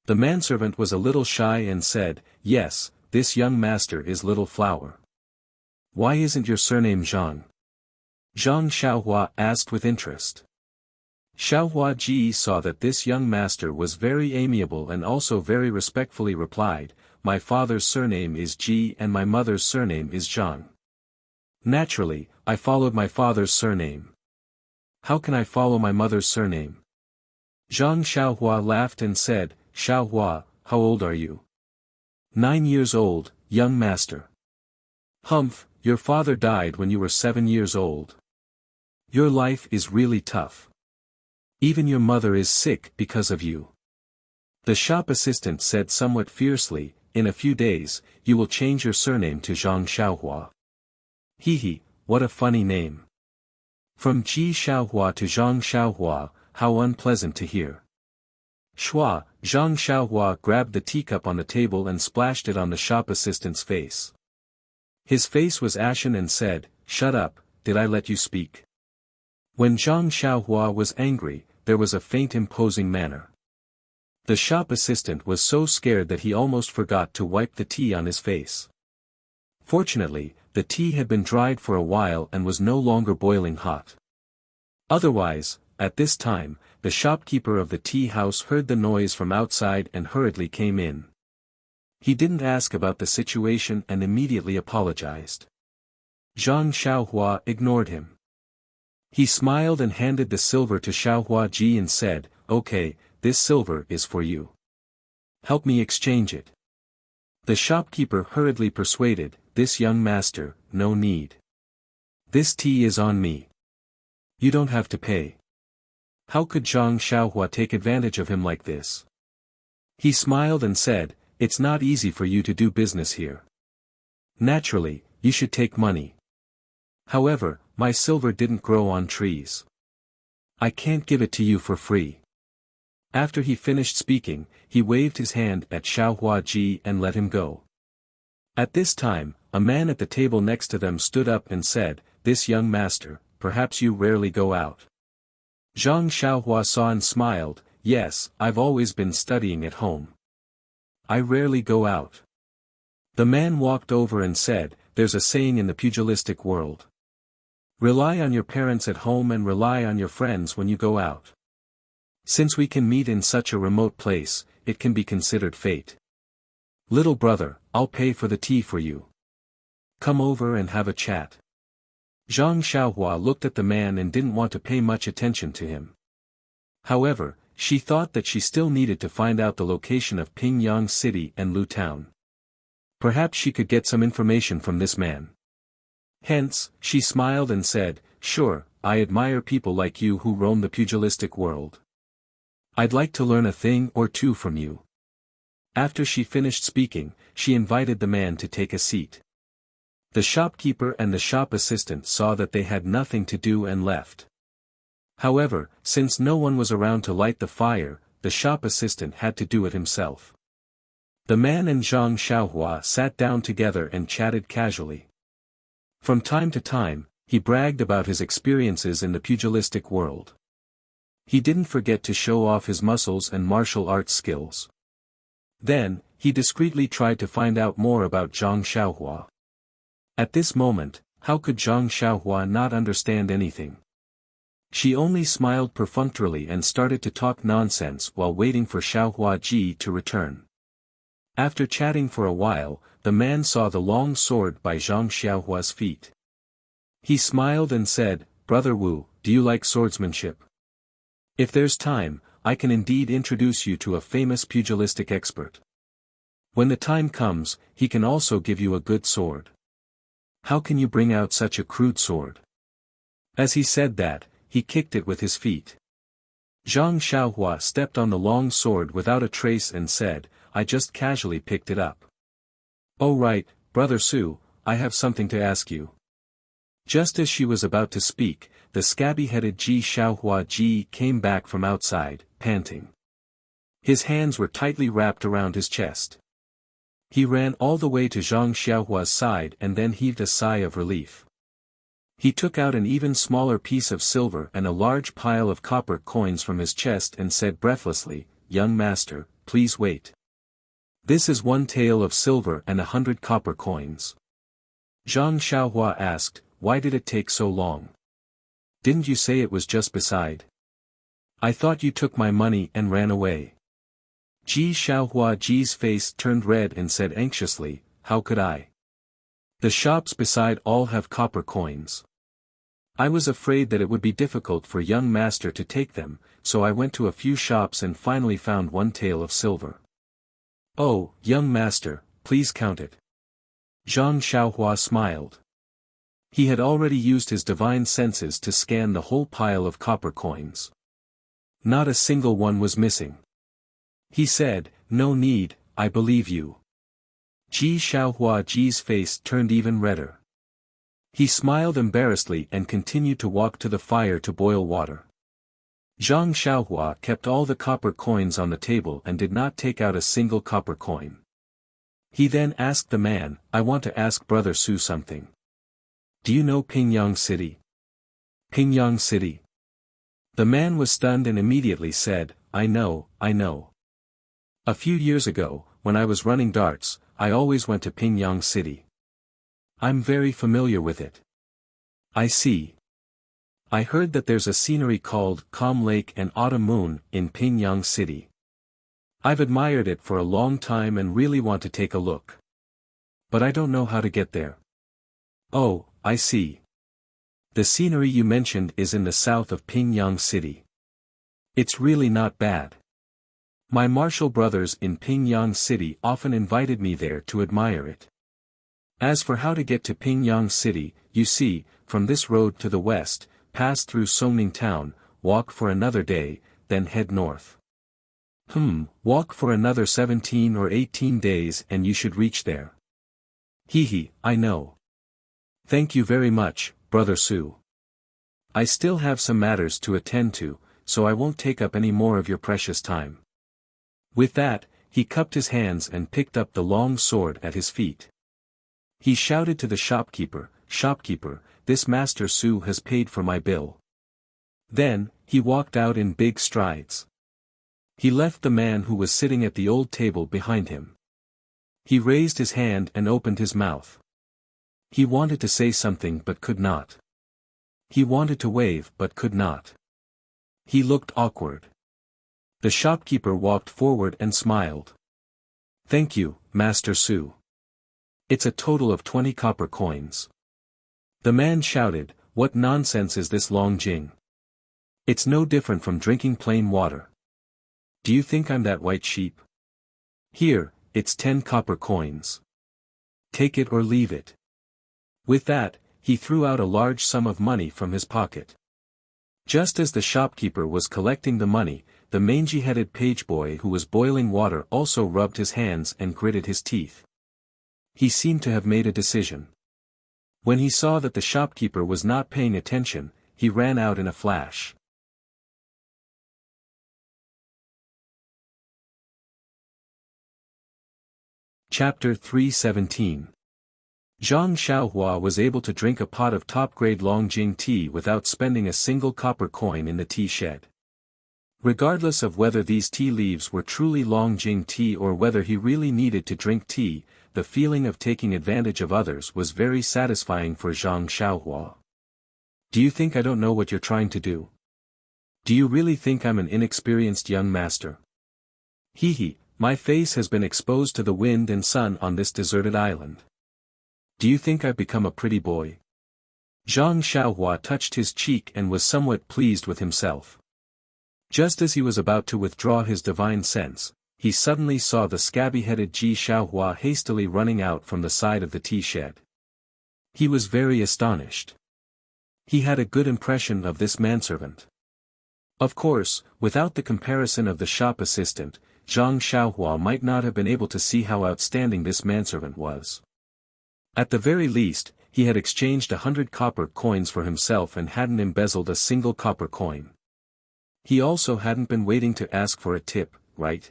The manservant was a little shy and said, "Yes, this young master is Little Flower." "Why isn't your surname Zhang?" Zhang Xiaohua asked with interest. Xiaohua Ji saw that this young master was very amiable and also very respectfully replied, "My father's surname is Ji and my mother's surname is Zhang. Naturally, I followed my father's surname. How can I follow my mother's surname?" Zhang Xiaohua laughed and said, "Xiaohua, how old are you?" 9 years old, young master. "Humph, your father died when you were 7 years old. Your life is really tough. Even your mother is sick because of you." The shop assistant said somewhat fiercely, "In a few days, you will change your surname to Zhang Xiaohua." Hee, what a funny name. From Ji Xiaohua to Zhang Xiaohua, how unpleasant to hear. Shua, Zhang Xiaohua grabbed the teacup on the table and splashed it on the shop assistant's face. His face was ashen and said, "Shut up, did I let you speak?" When Zhang Xiaohua was angry, there was a faint imposing manner. The shop assistant was so scared that he almost forgot to wipe the tea on his face. Fortunately, the tea had been dried for a while and was no longer boiling hot. Otherwise, at this time, the shopkeeper of the tea house heard the noise from outside and hurriedly came in. He didn't ask about the situation and immediately apologized. Zhang Xiaohua ignored him. He smiled and handed the silver to Xiaohua Ji and said, "Okay, this silver is for you. Help me exchange it." The shopkeeper hurriedly persuaded, "This young master, no need. This tea is on me. You don't have to pay." How could Zhang Xiaohua take advantage of him like this? He smiled and said, "It's not easy for you to do business here. Naturally, you should take money. However, my silver didn't grow on trees. I can't give it to you for free." After he finished speaking, he waved his hand at Xiaohua Ji and let him go. At this time, a man at the table next to them stood up and said, "This young master, perhaps you rarely go out." Zhang Xiaohua saw and smiled, "Yes, I've always been studying at home. I rarely go out." The man walked over and said, "There's a saying in the pugilistic world. Rely on your parents at home and rely on your friends when you go out. Since we can meet in such a remote place, it can be considered fate. Little brother, I'll pay for the tea for you. Come over and have a chat." Zhang Xiaohua looked at the man and didn't want to pay much attention to him. However, she thought that she still needed to find out the location of Pingyang City and Lu Town. Perhaps she could get some information from this man. Hence, she smiled and said, "Sure, I admire people like you who roam the pugilistic world. I'd like to learn a thing or two from you." After she finished speaking, she invited the man to take a seat. The shopkeeper and the shop assistant saw that they had nothing to do and left. However, since no one was around to light the fire, the shop assistant had to do it himself. The man and Zhang Xiaohua sat down together and chatted casually. From time to time, he bragged about his experiences in the pugilistic world. He didn't forget to show off his muscles and martial arts skills. Then, he discreetly tried to find out more about Zhang Xiaohua. At this moment, how could Zhang Xiaohua not understand anything? She only smiled perfunctorily and started to talk nonsense while waiting for Xiaohua Ji to return. After chatting for a while, the man saw the long sword by Zhang Xiaohua's feet. He smiled and said, "Brother Wu, do you like swordsmanship? If there's time, I can indeed introduce you to a famous pugilistic expert. When the time comes, he can also give you a good sword. How can you bring out such a crude sword?" As he said that, he kicked it with his feet. Zhang Xiaohua stepped on the long sword without a trace and said, "I just casually picked it up." "Oh right, Brother Su, I have something to ask you." Just as she was about to speak, the scabby-headed Ji Xiaohua Ji came back from outside, panting. His hands were tightly wrapped around his chest. He ran all the way to Zhang Xiaohua's side and then heaved a sigh of relief. He took out an even smaller piece of silver and a large pile of copper coins from his chest and said breathlessly, "Young master, please wait. This is 1 tael of silver and 100 copper coins." Zhang Xiaohua asked, "Why did it take so long? Didn't you say it was just beside? I thought you took my money and ran away." Ji Xiaohua's face turned red and said anxiously, "How could I? The shops beside all have copper coins. I was afraid that it would be difficult for young master to take them, so I went to a few shops and finally found 1 tael of silver." "Oh, young master, please count it." Zhang Xiaohua smiled. He had already used his divine senses to scan the whole pile of copper coins. Not a single one was missing. He said, "No need, I believe you." Ji Xiaohua's face turned even redder. He smiled embarrassedly and continued to walk to the fire to boil water. Zhang Xiaohua kept all the copper coins on the table and did not take out a single copper coin. He then asked the man, "I want to ask Brother Su something. Do you know Pingyang City?" "Pingyang City?" The man was stunned and immediately said, I know. A few years ago, when I was running darts, I always went to Pingyang City. I'm very familiar with it." "I see. I heard that there's a scenery called Calm Lake and Autumn Moon in Pingyang City. I've admired it for a long time and really want to take a look. But I don't know how to get there." "Oh, I see. The scenery you mentioned is in the south of Pingyang City. It's really not bad. My martial brothers in Pingyang City often invited me there to admire it. As for how to get to Pingyang City, you see, from this road to the west, pass through Songning Town, walk for another day, then head north. Walk for another 17 or 18 days and you should reach there." I know. Thank you very much, Brother Su. I still have some matters to attend to, so I won't take up any more of your precious time." With that, he cupped his hands and picked up the long sword at his feet. He shouted to the shopkeeper, "Shopkeeper, this Master Su has paid for my bill." Then, he walked out in big strides. He left the man who was sitting at the old table behind him. He raised his hand and opened his mouth. He wanted to say something but could not. He wanted to wave but could not. He looked awkward. The shopkeeper walked forward and smiled. "Thank you, Master Su. It's a total of 20 copper coins." The man shouted, "What nonsense is this Long Jing? It's no different from drinking plain water. Do you think I'm that white sheep? Here, it's 10 copper coins. Take it or leave it." With that, he threw out a large sum of money from his pocket. Just as the shopkeeper was collecting the money, the mangy-headed page-boy who was boiling water also rubbed his hands and gritted his teeth. He seemed to have made a decision. When he saw that the shopkeeper was not paying attention, he ran out in a flash. Chapter 317. Zhang Xiaohua was able to drink a pot of top-grade Longjing tea without spending a single copper coin in the tea shed. Regardless of whether these tea leaves were truly Longjing tea or whether he really needed to drink tea, the feeling of taking advantage of others was very satisfying for Zhang Xiaohua. "Do you think I don't know what you're trying to do? Do you really think I'm an inexperienced young master? My face has been exposed to the wind and sun on this deserted island. Do you think I've become a pretty boy?" Zhang Xiaohua touched his cheek and was somewhat pleased with himself. Just as he was about to withdraw his divine sense, he suddenly saw the scabby-headed Ji Xiaohua hastily running out from the side of the tea shed. He was very astonished. He had a good impression of this manservant. Of course, without the comparison of the shop assistant, Zhang Xiaohua might not have been able to see how outstanding this manservant was. At the very least, he had exchanged 100 copper coins for himself and hadn't embezzled a single copper coin. He also hadn't been waiting to ask for a tip, right?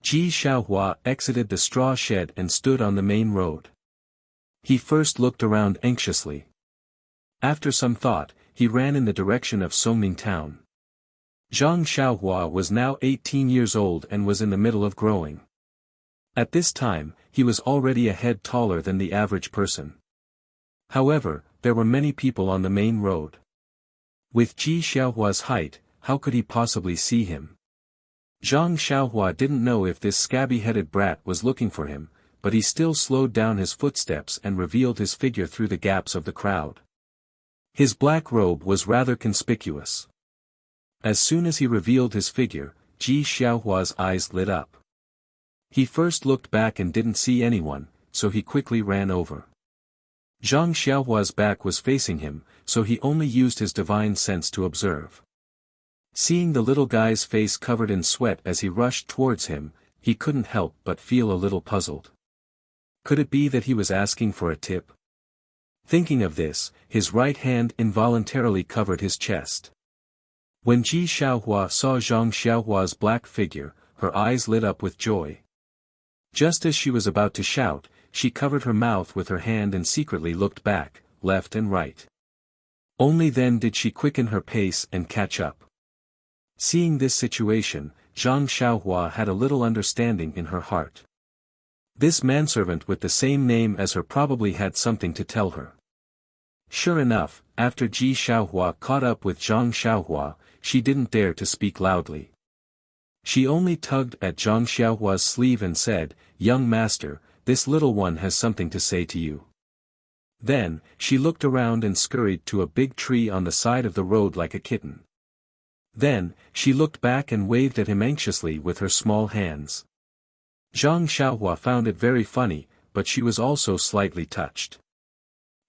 Ji Xiaohua exited the straw shed and stood on the main road. He first looked around anxiously. After some thought, he ran in the direction of Songning town. Zhang Xiaohua was now 18 years old and was in the middle of growing. At this time, he was already a head taller than the average person. However, there were many people on the main road. With Ji Xiaohua's height, how could he possibly see him? Zhang Xiaohua didn't know if this scabby-headed brat was looking for him, but he still slowed down his footsteps and revealed his figure through the gaps of the crowd. His black robe was rather conspicuous. As soon as he revealed his figure, Ji Xiaohua's eyes lit up. He first looked back and didn't see anyone, so he quickly ran over. Zhang Xiaohua's back was facing him, so he only used his divine sense to observe. Seeing the little guy's face covered in sweat as he rushed towards him, he couldn't help but feel a little puzzled. Could it be that he was asking for a tip? Thinking of this, his right hand involuntarily covered his chest. When Ji Xiaohua saw Zhang Xiaohua's black figure, her eyes lit up with joy. Just as she was about to shout, she covered her mouth with her hand and secretly looked back, left and right. Only then did she quicken her pace and catch up. Seeing this situation, Zhang Xiaohua had a little understanding in her heart. This manservant with the same name as her probably had something to tell her. Sure enough, after Ji Xiaohua caught up with Zhang Xiaohua, she didn't dare to speak loudly. She only tugged at Zhang Xiaohua's sleeve and said, "Young master, this little one has something to say to you." Then, she looked around and scurried to a big tree on the side of the road like a kitten. Then, she looked back and waved at him anxiously with her small hands. Zhang Xiaohua found it very funny, but she was also slightly touched.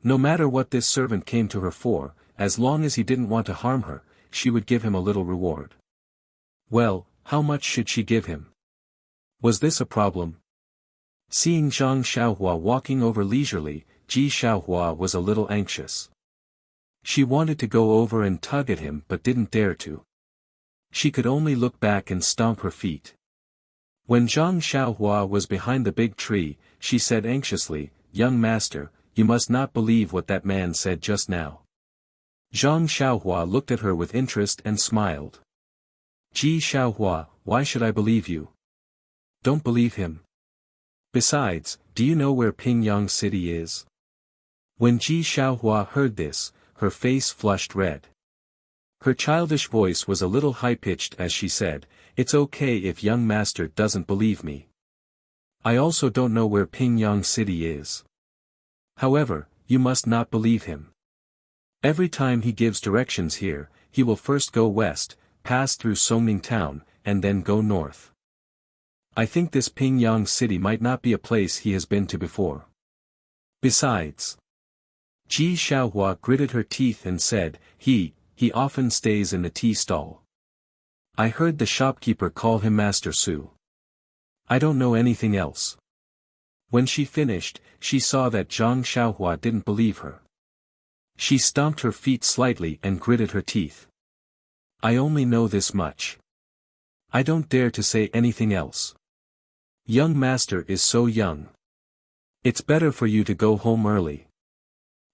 No matter what this servant came to her for, as long as he didn't want to harm her, she would give him a little reward. Well, how much should she give him? Was this a problem? Seeing Zhang Xiaohua walking over leisurely, Ji Xiaohua was a little anxious. She wanted to go over and tug at him but didn't dare to. She could only look back and stomp her feet. When Zhang Xiaohua was behind the big tree, she said anxiously, "Young master, you must not believe what that man said just now." Zhang Xiaohua looked at her with interest and smiled. "Ji Xiaohua, why should I believe you? Don't believe him. Besides, do you know where Pingyang City is?" When Ji Xiaohua heard this, her face flushed red. Her childish voice was a little high-pitched as she said, "It's okay if young master doesn't believe me. I also don't know where Pingyang City is. However, you must not believe him. Every time he gives directions here, he will first go west, pass through Songning town, and then go north. I think this Pingyang City might not be a place he has been to before. Besides." Ji Xiaohua gritted her teeth and said, He often stays in the tea stall. I heard the shopkeeper call him Master Su. I don't know anything else." When she finished, she saw that Zhang Xiaohua didn't believe her. She stomped her feet slightly and gritted her teeth. "I only know this much. I don't dare to say anything else. Young master is so young. It's better for you to go home early.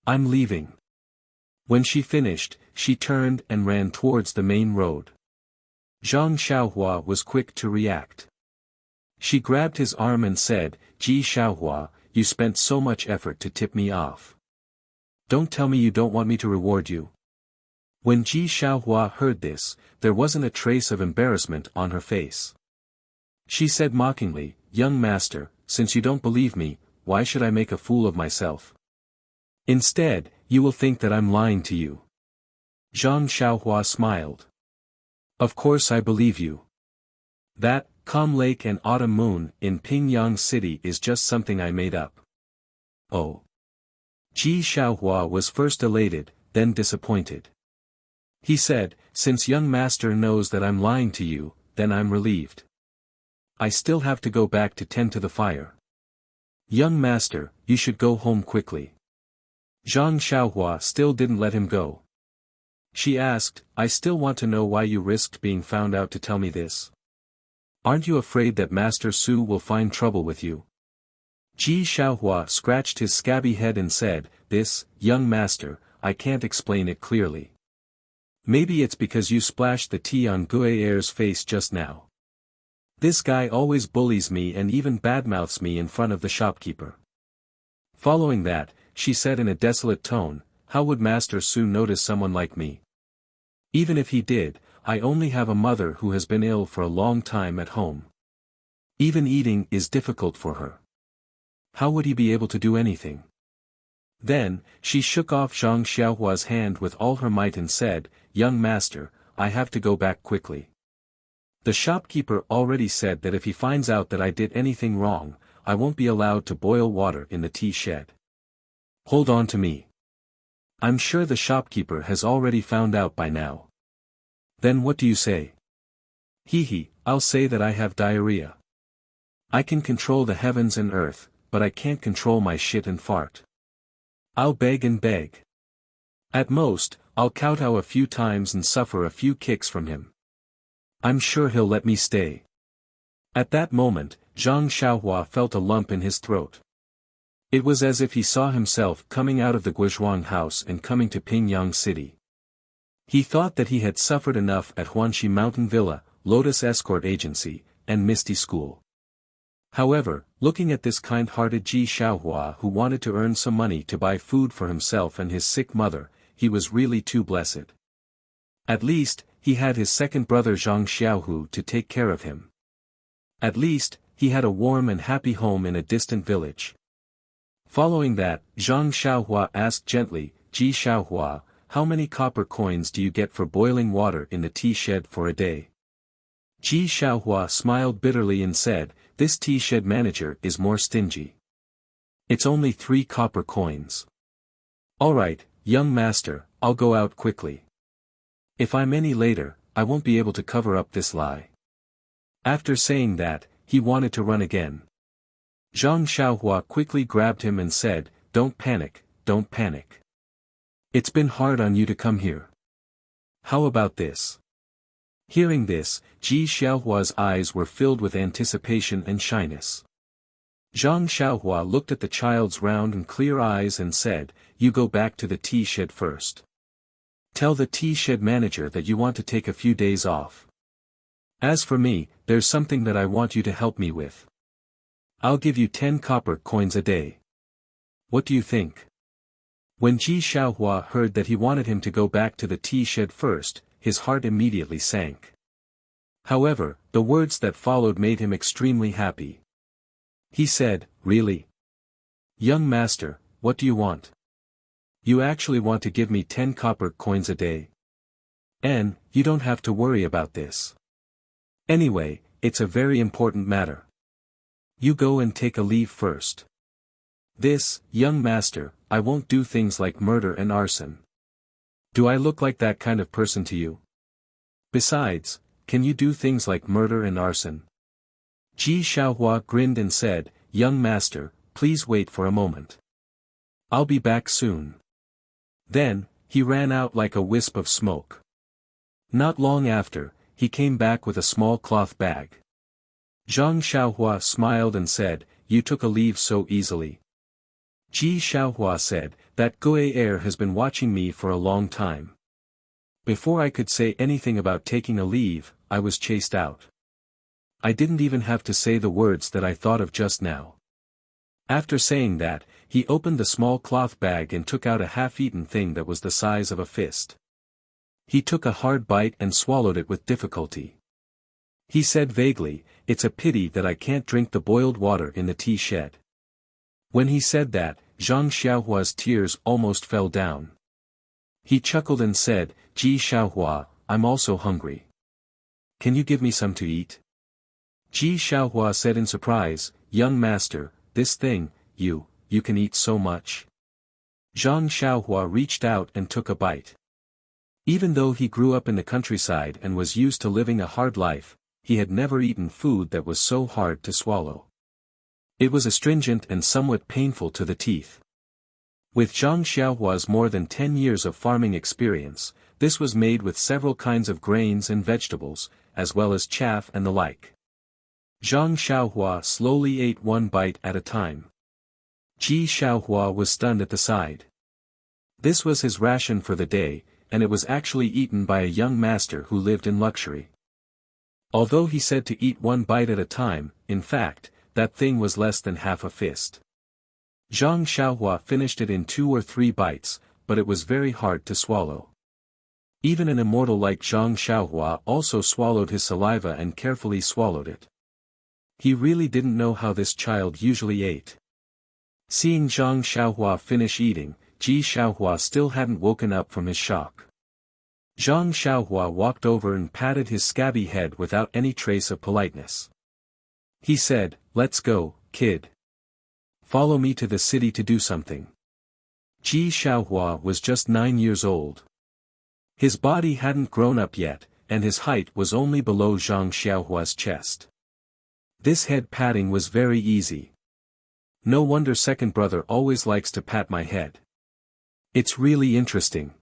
I'm leaving." When she finished, she turned and ran towards the main road. Zhang Xiaohua was quick to react. She grabbed his arm and said, "Ji Xiaohua, you spent so much effort to tip me off. Don't tell me you don't want me to reward you." When Ji Xiaohua heard this, there wasn't a trace of embarrassment on her face. She said mockingly, "Young master, since you don't believe me, why should I make a fool of myself? Instead, you will think that I'm lying to you." Zhang Xiaohua smiled. "Of course I believe you. That, calm lake and autumn moon in Pingyang City is just something I made up." Oh. Ji Xiaohua was first elated, then disappointed. He said, "Since young master knows that I'm lying to you, then I'm relieved. I still have to go back to tend to the fire. Young master, you should go home quickly." Zhang Xiaohua still didn't let him go. She asked, "I still want to know why you risked being found out to tell me this." Aren't you afraid that Master Su will find trouble with you? Ji Xiaohua scratched his scabby head and said, "This, young master, I can't explain it clearly. Maybe it's because you splashed the tea on Gui'er's face just now. This guy always bullies me and even badmouths me in front of the shopkeeper." Following that, she said in a desolate tone, "How would Master Su notice someone like me? Even if he did, I only have a mother who has been ill for a long time at home. Even eating is difficult for her. How would he be able to do anything?" Then, she shook off Zhang Xiaohua's hand with all her might and said, "Young master, I have to go back quickly. The shopkeeper already said that if he finds out that I did anything wrong, I won't be allowed to boil water in the tea shed. Hold on to me. I'm sure the shopkeeper has already found out by now. Then what do you say?" I'll say that I have diarrhea. I can control the heavens and earth, but I can't control my shit and fart. I'll beg and beg. At most, I'll kowtow a few times and suffer a few kicks from him. I'm sure he'll let me stay." At that moment, Zhang Xiaohua felt a lump in his throat. It was as if he saw himself coming out of the Guizhuang house and coming to Pingyang City. He thought that he had suffered enough at Huanxi Mountain Villa, Lotus Escort Agency, and Misty School. However, looking at this kind-hearted Ji Xiaohua who wanted to earn some money to buy food for himself and his sick mother, he was really too blessed. At least, he had his second brother Zhang Xiaohu to take care of him. At least, he had a warm and happy home in a distant village. Following that, Zhang Xiaohua asked gently, "Ji Xiaohua, how many copper coins do you get for boiling water in the tea shed for a day?" Ji Xiaohua smiled bitterly and said, "This tea shed manager is more stingy. It's only 3 copper coins. All right, young master, I'll go out quickly. If I'm any later, I won't be able to cover up this lie." After saying that, he wanted to run again. Zhang Xiaohua quickly grabbed him and said, "Don't panic, don't panic. It's been hard on you to come here. How about this?" Hearing this, Ji Xiaohua's eyes were filled with anticipation and shyness. Zhang Xiaohua looked at the child's round and clear eyes and said, "You go back to the tea shed first. Tell the tea shed manager that you want to take a few days off. As for me, there's something that I want you to help me with. I'll give you 10 copper coins a day. What do you think?" When Ji Xiaohua heard that he wanted him to go back to the tea shed first, his heart immediately sank. However, the words that followed made him extremely happy. He said, "Really? Young master, what do you want? You actually want to give me 10 copper coins a day? And, you don't have to worry about this. Anyway, it's a very important matter. You go and take a leave first. This, young master, I won't do things like murder and arson. Do I look like that kind of person to you? Besides, can you do things like murder and arson?" Ji Xiaohua grinned and said, "Young master, please wait for a moment. I'll be back soon." Then, he ran out like a wisp of smoke. Not long after, he came back with a small cloth bag. Zhang Xiaohua smiled and said, "You took a leave so easily." Ji Xiaohua said, "That Gui'er has been watching me for a long time. Before I could say anything about taking a leave, I was chased out. I didn't even have to say the words that I thought of just now." After saying that, he opened the small cloth bag and took out a half-eaten thing that was the size of a fist. He took a hard bite and swallowed it with difficulty. He said vaguely, "It's a pity that I can't drink the boiled water in the tea shed." When he said that, Zhang Xiaohua's tears almost fell down. He chuckled and said, "Ji Xiaohua, I'm also hungry. Can you give me some to eat?" Ji Xiaohua said in surprise, "Young master, this thing, you can eat so much." Zhang Xiaohua reached out and took a bite. Even though he grew up in the countryside and was used to living a hard life, he had never eaten food that was so hard to swallow. It was astringent and somewhat painful to the teeth. With Zhang Xiaohua's more than 10 years of farming experience, this was made with several kinds of grains and vegetables, as well as chaff and the like. Zhang Xiaohua slowly ate one bite at a time. Ji Xiaohua was stunned at the sight. This was his ration for the day, and it was actually eaten by a young master who lived in luxury. Although he said to eat one bite at a time, in fact, that thing was less than half a fist. Zhang Xiaohua finished it in 2 or 3 bites, but it was very hard to swallow. Even an immortal like Zhang Xiaohua also swallowed his saliva and carefully swallowed it. He really didn't know how this child usually ate. Seeing Zhang Xiaohua finish eating, Ji Xiaohua still hadn't woken up from his shock. Zhang Xiaohua walked over and patted his scabby head without any trace of politeness. He said, "Let's go, kid. Follow me to the city to do something." Ji Xiaohua was just 9 years old. His body hadn't grown up yet, and his height was only below Zhang Xiaohua's chest. This head patting was very easy. No wonder second brother always likes to pat my head. It's really interesting.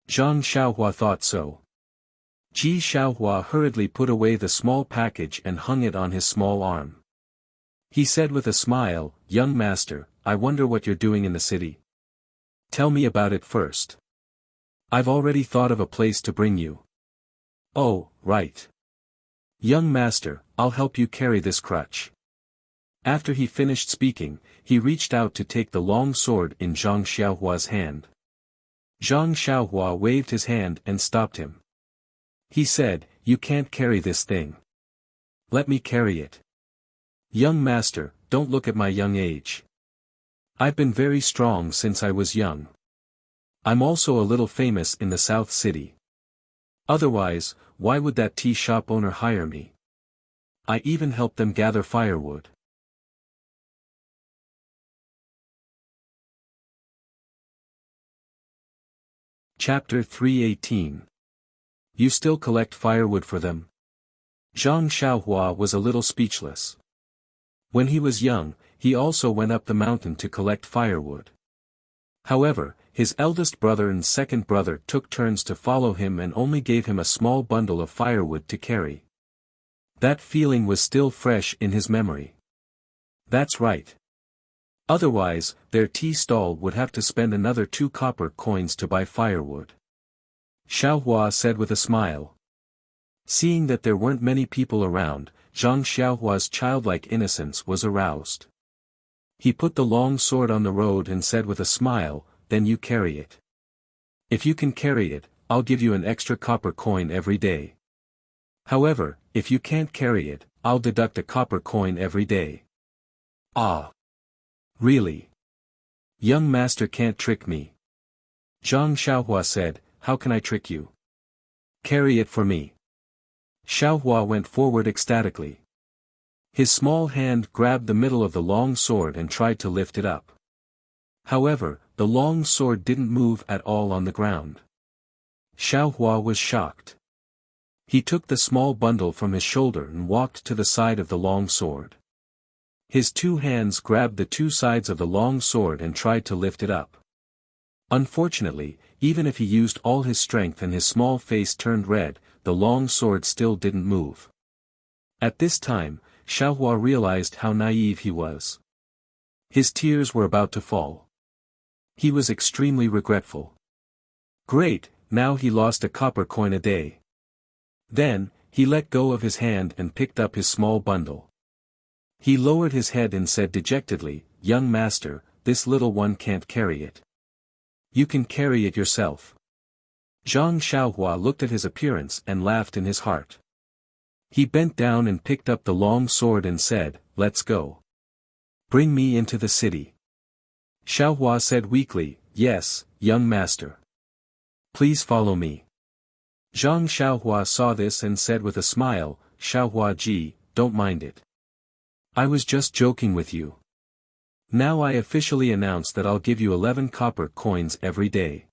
Zhang Xiaohua thought so. Ji Xiaohua hurriedly put away the small package and hung it on his small arm. He said with a smile, "Young master, I wonder what you're doing in the city. Tell me about it first. I've already thought of a place to bring you." "Oh, right. Young master, I'll help you carry this crutch." After he finished speaking, he reached out to take the long sword in Zhang Xiaohua's hand. Zhang Xiaohua waved his hand and stopped him. He said, "You can't carry this thing. Let me carry it." "Young master, don't look at my young age. I've been very strong since I was young. I'm also a little famous in the South City. Otherwise, why would that tea shop owner hire me? I even helped them gather firewood." Chapter 318. You still collect firewood for them? Zhang Xiaohua was a little speechless. When he was young, he also went up the mountain to collect firewood. However, his eldest brother and second brother took turns to follow him and only gave him a small bundle of firewood to carry. That feeling was still fresh in his memory. That's right. Otherwise, their tea stall would have to spend another 2 copper coins to buy firewood. Xiaohua said with a smile. Seeing that there weren't many people around, Zhang Xiaohua's childlike innocence was aroused. He put the long sword on the road and said with a smile, "Then you carry it. If you can carry it, I'll give you an extra copper coin every day. However, if you can't carry it, I'll deduct a copper coin every day." "Ah. Really? Young master can't trick me." Zhang Xiaohua said, "How can I trick you? Carry it for me." Xiaohua went forward ecstatically. His small hand grabbed the middle of the long sword and tried to lift it up. However, the long sword didn't move at all on the ground. Xiaohua was shocked. He took the small bundle from his shoulder and walked to the side of the long sword. His 2 hands grabbed the 2 sides of the long sword and tried to lift it up. Unfortunately, even if he used all his strength and his small face turned red, the long sword still didn't move. At this time, Xiaohua realized how naive he was. His tears were about to fall. He was extremely regretful. Great, now he lost a copper coin a day. Then, he let go of his hand and picked up his small bundle. He lowered his head and said dejectedly, "Young master, this little one can't carry it. You can carry it yourself." Zhang Xiaohua looked at his appearance and laughed in his heart. He bent down and picked up the long sword and said, "Let's go. Bring me into the city." Xiaohua said weakly, "Yes, young master. Please follow me." Zhang Xiaohua saw this and said with a smile, "Xiaohua ji, don't mind it. I was just joking with you. Now I officially announce that I'll give you 11 copper coins every day."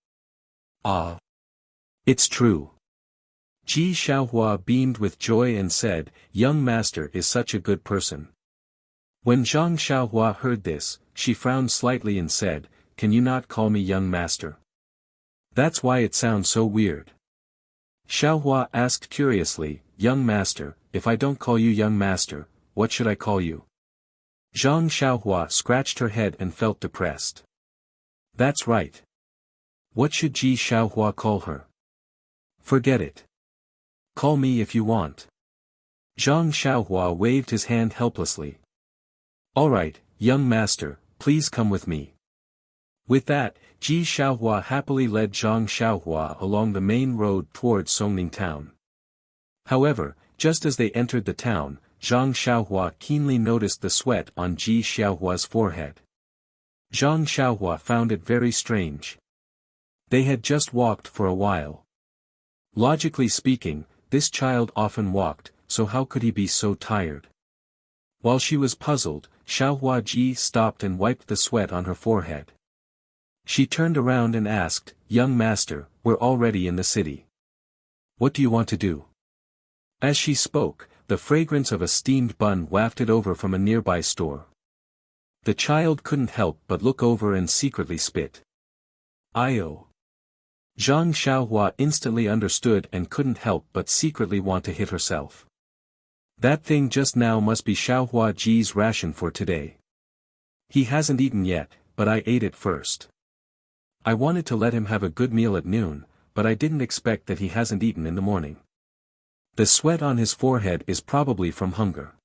"Ah. It's true." Ji Xiaohua beamed with joy and said, "Young master is such a good person." When Zhang Xiaohua heard this, she frowned slightly and said, "Can you not call me young master? That's why it sounds so weird." Xiaohua asked curiously, "Young master, if I don't call you young master, what should I call you? Zhang Xiaohua scratched her head and felt depressed. That's right. What should Ji Xiaohua call her? Forget it. Call me if you want. Zhang Xiaohua waved his hand helplessly. Alright, young master, please come with me. With that, Ji Xiaohua happily led Zhang Xiaohua along the main road towards Songning town. However, just as they entered the town, Zhang Xiaohua keenly noticed the sweat on Ji Xiaohua's forehead. Zhang Xiaohua found it very strange. They had just walked for a while. Logically speaking, this child often walked, so how could he be so tired? While she was puzzled, Xiaohua Ji stopped and wiped the sweat on her forehead. She turned around and asked, Young master, we're already in the city. What do you want to do? As she spoke, the fragrance of a steamed bun wafted over from a nearby store. The child couldn't help but look over and secretly spit. Io. Zhang Xiaohua instantly understood and couldn't help but secretly want to hit herself. That thing just now must be Xiaohua Ji's ration for today. He hasn't eaten yet, but I ate it first. I wanted to let him have a good meal at noon, but I didn't expect that he hasn't eaten in the morning. The sweat on his forehead is probably from hunger.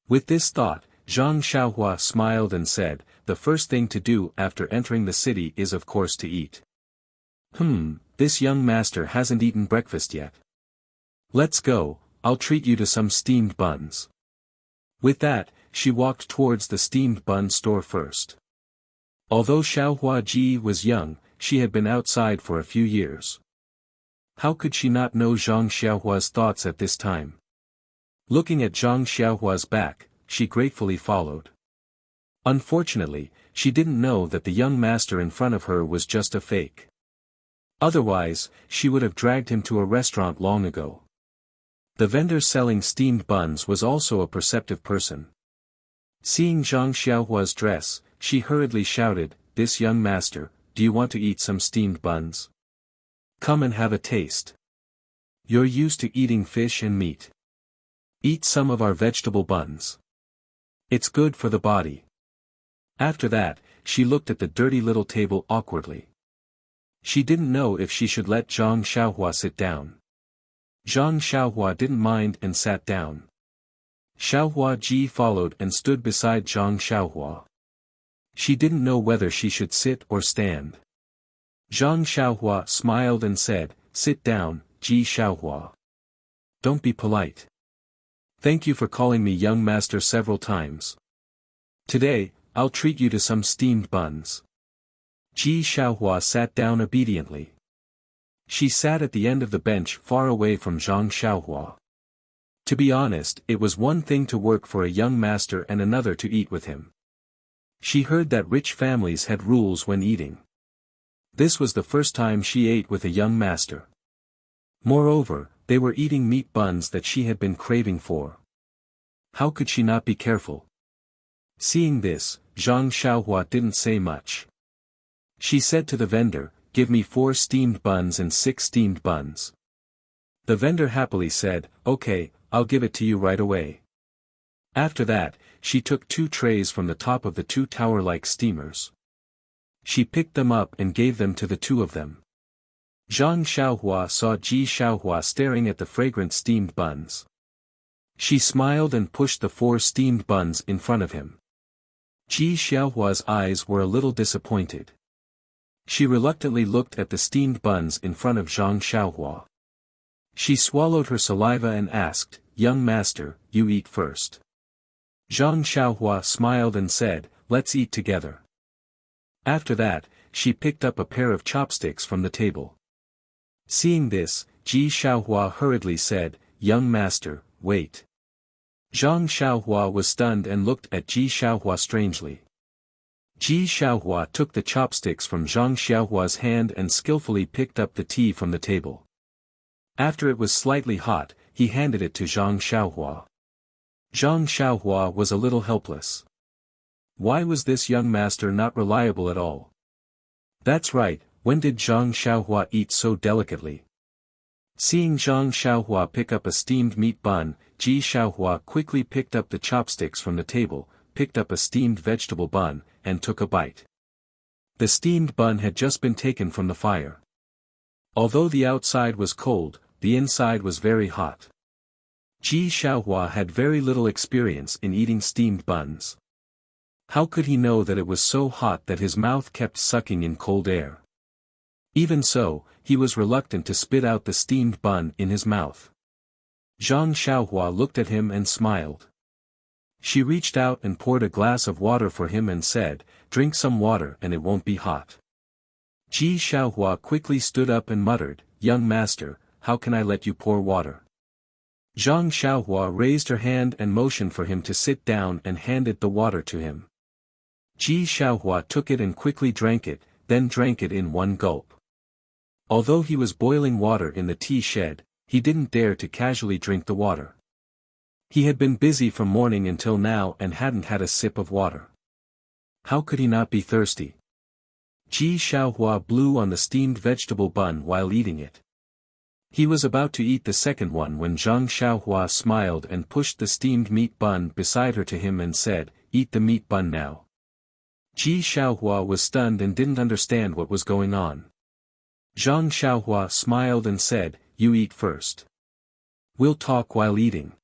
With this thought, Zhang Xiaohua smiled and said, the first thing to do after entering the city is of course to eat. This young master hasn't eaten breakfast yet. Let's go, I'll treat you to some steamed buns. With that, she walked towards the steamed bun store first. Although Xiaohua Ji was young, she had been outside for a few years. How could she not know Zhang Xiaohua's thoughts at this time? Looking at Zhang Xiaohua's back, she gratefully followed. Unfortunately, she didn't know that the young master in front of her was just a fake. Otherwise, she would have dragged him to a restaurant long ago. The vendor selling steamed buns was also a perceptive person. Seeing Zhang Xiaohua's dress, she hurriedly shouted, This young master, do you want to eat some steamed buns? Come and have a taste. You're used to eating fish and meat. Eat some of our vegetable buns. It's good for the body. After that, she looked at the dirty little table awkwardly. She didn't know if she should let Zhang Xiaohua sit down. Zhang Xiaohua didn't mind and sat down. Xiaohua Ji followed and stood beside Zhang Xiaohua. She didn't know whether she should sit or stand. Zhang Xiaohua smiled and said, Sit down, Ji Xiaohua. Don't be polite. Thank you for calling me young master several times. Today, I'll treat you to some steamed buns. Ji Xiaohua sat down obediently. She sat at the end of the bench far away from Zhang Xiaohua. To be honest, it was one thing to work for a young master and another to eat with him. She heard that rich families had rules when eating. This was the first time she ate with a young master. Moreover, they were eating meat buns that she had been craving for. How could she not be careful? Seeing this, Zhang Xiaohua didn't say much. She said to the vendor, Give me 4 steamed buns and 6 steamed buns. The vendor happily said, Okay, I'll give it to you right away. After that, she took 2 trays from the top of the 2 tower-like steamers. She picked them up and gave them to the 2 of them. Zhang Xiaohua saw Ji Xiaohua staring at the fragrant steamed buns. She smiled and pushed the 4 steamed buns in front of him. Ji Xiaohua's eyes were a little disappointed. She reluctantly looked at the steamed buns in front of Zhang Xiaohua. She swallowed her saliva and asked, Young master, you eat first. Zhang Xiaohua smiled and said, Let's eat together. After that, she picked up a pair of chopsticks from the table. Seeing this, Ji Xiaohua hurriedly said, Young master, wait. Zhang Xiaohua was stunned and looked at Ji Xiaohua strangely. Ji Xiaohua took the chopsticks from Zhang Xiaohua's hand and skillfully picked up the tea from the table. After it was slightly hot, he handed it to Zhang Xiaohua. Zhang Xiaohua was a little helpless. Why was this young master not reliable at all? That's right, when did Zhang Xiaohua eat so delicately? Seeing Zhang Xiaohua pick up a steamed meat bun, Ji Xiaohua quickly picked up the chopsticks from the table, picked up a steamed vegetable bun, and took a bite. The steamed bun had just been taken from the fire. Although the outside was cold, the inside was very hot. Ji Xiaohua had very little experience in eating steamed buns. How could he know that it was so hot that his mouth kept sucking in cold air? Even so, he was reluctant to spit out the steamed bun in his mouth. Zhang Xiaohua looked at him and smiled. She reached out and poured a glass of water for him and said, "Drink some water and it won't be hot." Ji Xiaohua quickly stood up and muttered, "Young master, how can I let you pour water?" Zhang Xiaohua raised her hand and motioned for him to sit down and handed the water to him. Ji Xiaohua took it and quickly drank it, then drank it in one gulp. Although he was boiling water in the tea shed, he didn't dare to casually drink the water. He had been busy from morning until now and hadn't had a sip of water. How could he not be thirsty? Ji Xiaohua blew on the steamed vegetable bun while eating it. He was about to eat the second one when Zhang Xiaohua smiled and pushed the steamed meat bun beside her to him and said, "Eat the meat bun now." Ji Xiaohua was stunned and didn't understand what was going on. Zhang Xiaohua smiled and said, "You eat first. We'll talk while eating."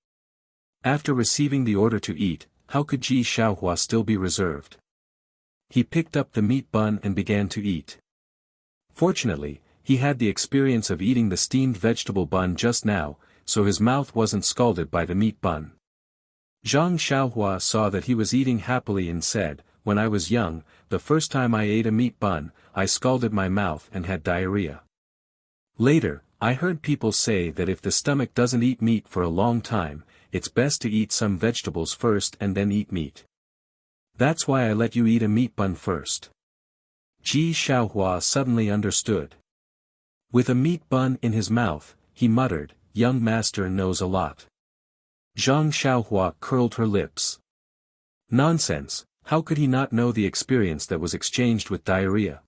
After receiving the order to eat, how could Ji Xiaohua still be reserved? He picked up the meat bun and began to eat. Fortunately, he had the experience of eating the steamed vegetable bun just now, so his mouth wasn't scalded by the meat bun. Zhang Xiaohua saw that he was eating happily and said, "When I was young, the first time I ate a meat bun, I scalded my mouth and had diarrhea. Later, I heard people say that if the stomach doesn't eat meat for a long time, it's best to eat some vegetables first and then eat meat. That's why I let you eat a meat bun first." Ji Xiaohua suddenly understood. With a meat bun in his mouth, he muttered, "Young master knows a lot." Zhang Xiaohua curled her lips. Nonsense, how could he not know the experience that was exchanged with diarrhea?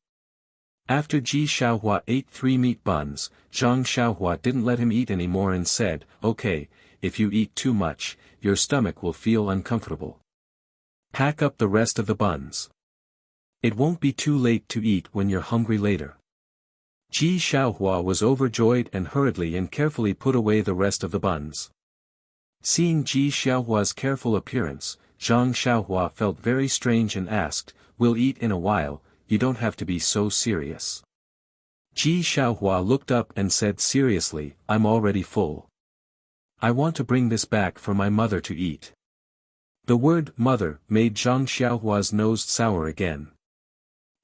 After Ji Xiaohua ate 3 meat buns, Zhang Xiaohua didn't let him eat any more and said, "Okay, if you eat too much, your stomach will feel uncomfortable. Pack up the rest of the buns. It won't be too late to eat when you're hungry later." Ji Xiaohua was overjoyed and hurriedly and carefully put away the rest of the buns. Seeing Ji Xiaohua's careful appearance, Zhang Xiaohua felt very strange and asked, "We'll eat in a while, you don't have to be so serious." Ji Xiaohua looked up and said seriously, "I'm already full. I want to bring this back for my mother to eat." The word "mother" made Zhang Xiaohua's nose sour again.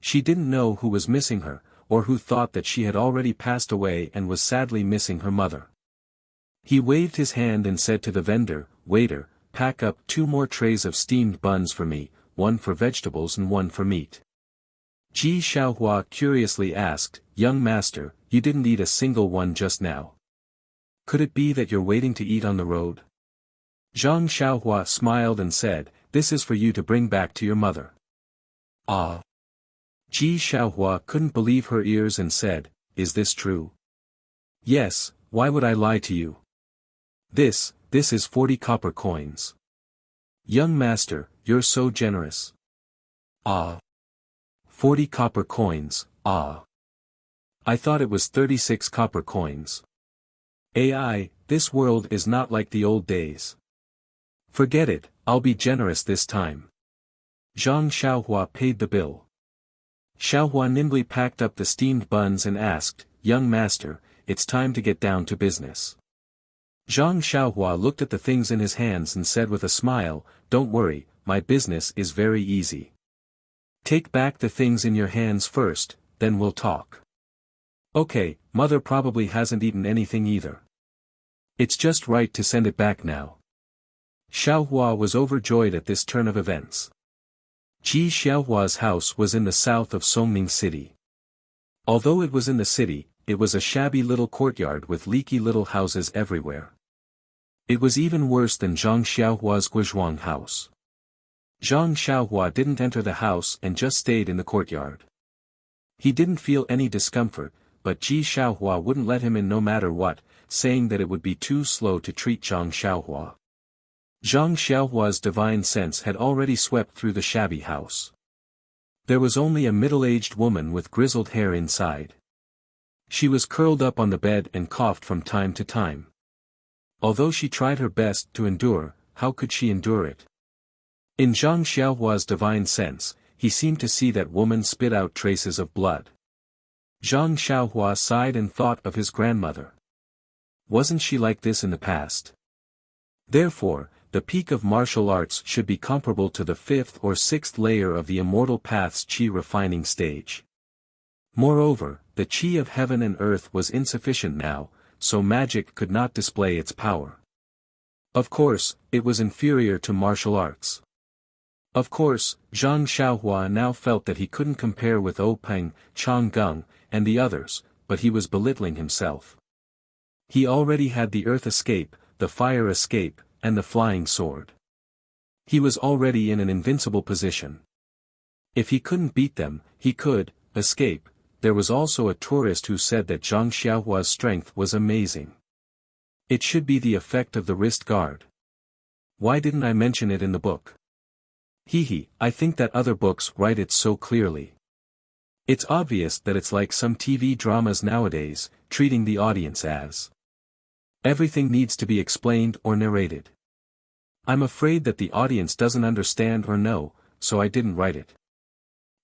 She didn't know who was missing her, or who thought that she had already passed away and was sadly missing her mother. He waved his hand and said to the vendor, "Waiter, pack up 2 more trays of steamed buns for me, 1 for vegetables and 1 for meat." Ji Xiaohua curiously asked, "Young master, you didn't eat a single one just now. Could it be that you're waiting to eat on the road?" Zhang Xiaohua smiled and said, "This is for you to bring back to your mother." "Ah." Ji Xiaohua couldn't believe her ears and said, "Is this true?" "Yes, why would I lie to you? This is 40 copper coins. Young master, you're so generous." "Ah. 40 copper coins, ah. I thought it was 36 copper coins. AI, this world is not like the old days. Forget it, I'll be generous this time." Zhang Xiaohua paid the bill. Xiaohua nimbly packed up the steamed buns and asked, "Young master, it's time to get down to business." Zhang Xiaohua looked at the things in his hands and said with a smile, "Don't worry, my business is very easy. Take back the things in your hands first, then we'll talk." "Okay, mother probably hasn't eaten anything either. It's just right to send it back now." Xiaohua was overjoyed at this turn of events. Ji Xiaohua's house was in the south of Songning City. Although it was in the city, it was a shabby little courtyard with leaky little houses everywhere. It was even worse than Zhang Xiaohua's Guizhuang house. Zhang Xiaohua didn't enter the house and just stayed in the courtyard. He didn't feel any discomfort, but Ji Xiaohua wouldn't let him in no matter what, saying that it would be too slow to treat Zhang Xiaohua. Zhang Xiaohua's divine sense had already swept through the shabby house. There was only a middle-aged woman with grizzled hair inside. She was curled up on the bed and coughed from time to time. Although she tried her best to endure, how could she endure it? In Zhang Xiaohua's divine sense, he seemed to see that woman spit out traces of blood. Zhang Xiaohua sighed and thought of his grandmother. Wasn't she like this in the past? Therefore, the peak of martial arts should be comparable to the 5th or 6th layer of the immortal path's qi refining stage. Moreover, the qi of heaven and earth was insufficient now, so magic could not display its power. Of course, it was inferior to martial arts. Of course, Zhang Xiaohua now felt that he couldn't compare with Peng, Chang Gung, and the others, but he was belittling himself. He already had the earth escape, the fire escape, and the flying sword. He was already in an invincible position. If he couldn't beat them, he could escape. There was also a tourist who said that Zhang Xiaohua's strength was amazing. It should be the effect of the wrist guard. Why didn't I mention it in the book? I think that other books write it so clearly. It's obvious that it's like some TV dramas nowadays, treating the audience as everything needs to be explained or narrated. I'm afraid that the audience doesn't understand or know, so I didn't write it.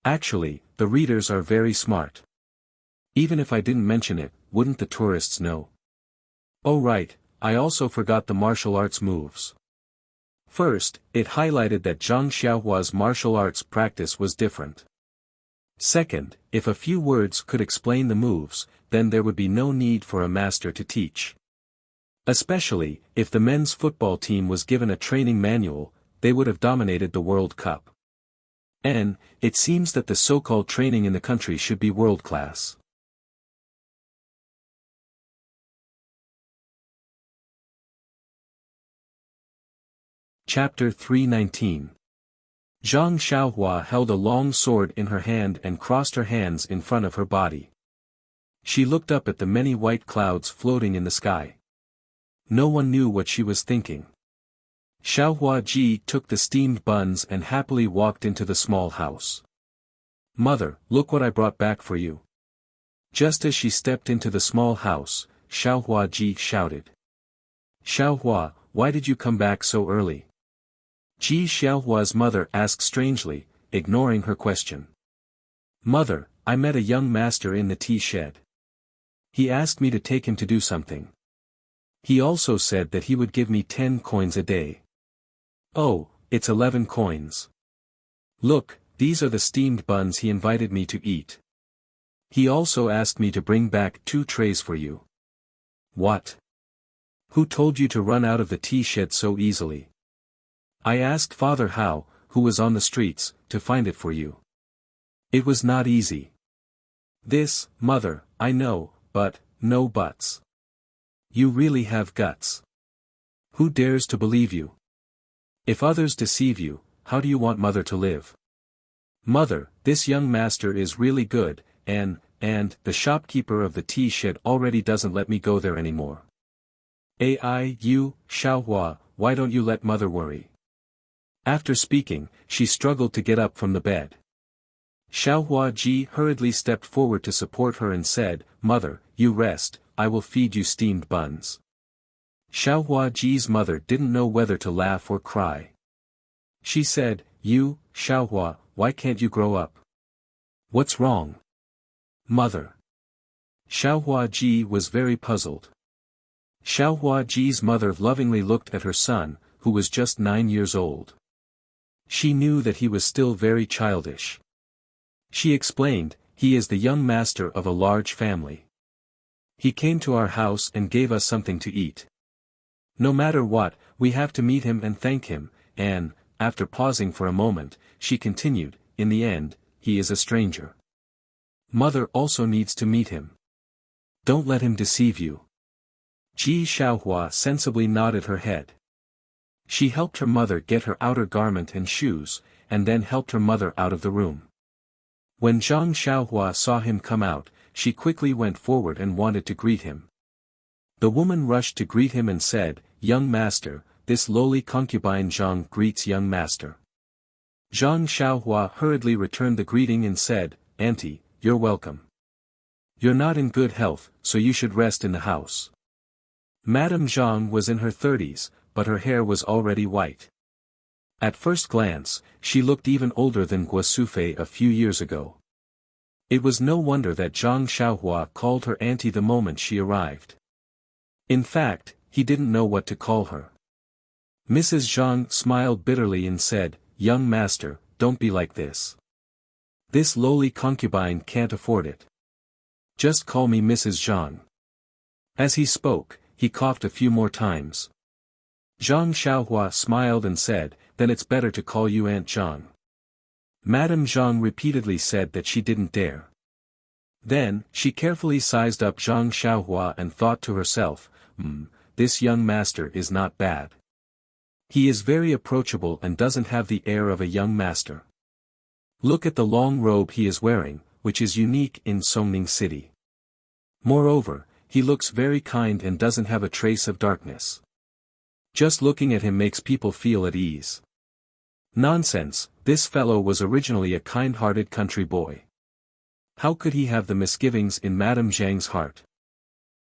Actually, the readers are very smart. Even if I didn't mention it, wouldn't the tourists know? Oh right, I also forgot the martial arts moves. First, it highlighted that Zhang Xiaohua's martial arts practice was different. Second, if a few words could explain the moves, then there would be no need for a master to teach. Especially, if the men's football team was given a training manual, they would have dominated the World Cup. It seems that the so-called training in the country should be world-class. Chapter 319. Zhang Xiaohua held a long sword in her hand and crossed her hands in front of her body. She looked up at the many white clouds floating in the sky. No one knew what she was thinking. Xiaohua Ji took the steamed buns and happily walked into the small house. "Mother, look what I brought back for you." Just as she stepped into the small house, Xiaohua Ji shouted. "Xiaohua, why did you come back so early?" Ji Xiaohua's mother asked strangely, ignoring her question. "Mother, I met a young master in the tea shed. He asked me to take him to do something. He also said that he would give me 10 coins a day." "Oh, it's 11 coins. Look, these are the steamed buns he invited me to eat. He also asked me to bring back 2 trays for you." "What? Who told you to run out of the tea shed so easily?" "I asked Father Hao, who was on the streets, to find it for you. It was not easy." "This, mother, I know, but, no buts. You really have guts. Who dares to believe you? If others deceive you, how do you want mother to live?" "Mother, this young master is really good, and the shopkeeper of the tea shed already doesn't let me go there anymore." Xiaohua, why don't you let mother worry?" After speaking, she struggled to get up from the bed. Xiaohua Ji hurriedly stepped forward to support her and said, "Mother, you rest, I will feed you steamed buns." Xiaohua Ji's mother didn't know whether to laugh or cry. She said, Xiaohua, why can't you grow up? What's wrong?" "Mother." Xiaohua Ji was very puzzled. Xiaohua Ji's mother lovingly looked at her son, who was just 9 years old. She knew that he was still very childish. She explained, "He is the young master of a large family. He came to our house and gave us something to eat. No matter what, we have to meet him and thank him," and, after pausing for a moment, she continued, "In the end, he is a stranger. Mother also needs to meet him. Don't let him deceive you." Ji Xiaohua sensibly nodded her head. She helped her mother get her outer garment and shoes, and then helped her mother out of the room. When Zhang Xiaohua saw him come out, she quickly went forward and wanted to greet him. The woman rushed to greet him and said, "Young master, this lowly concubine Zhang greets young master." Zhang Xiaohua hurriedly returned the greeting and said, "Auntie, you're welcome. You're not in good health, so you should rest in the house." Madame Zhang was in her 30s, but her hair was already white. At first glance, she looked even older than Guosufei a few years ago. It was no wonder that Zhang Xiaohua called her auntie the moment she arrived. In fact, he didn't know what to call her. Mrs. Zhang smiled bitterly and said, "Young master, don't be like this. This lowly concubine can't afford it. Just call me Mrs. Zhang." As he spoke, he coughed a few more times. Zhang Xiaohua smiled and said, "Then it's better to call you Aunt Zhang." Madame Zhang repeatedly said that she didn't dare. Then, she carefully sized up Zhang Xiaohua and thought to herself, this young master is not bad. He is very approachable and doesn't have the air of a young master. Look at the long robe he is wearing, which is unique in Songning City. Moreover, he looks very kind and doesn't have a trace of darkness. Just looking at him makes people feel at ease. Nonsense, this fellow was originally a kind-hearted country boy. How could he have the misgivings in Madame Zhang's heart?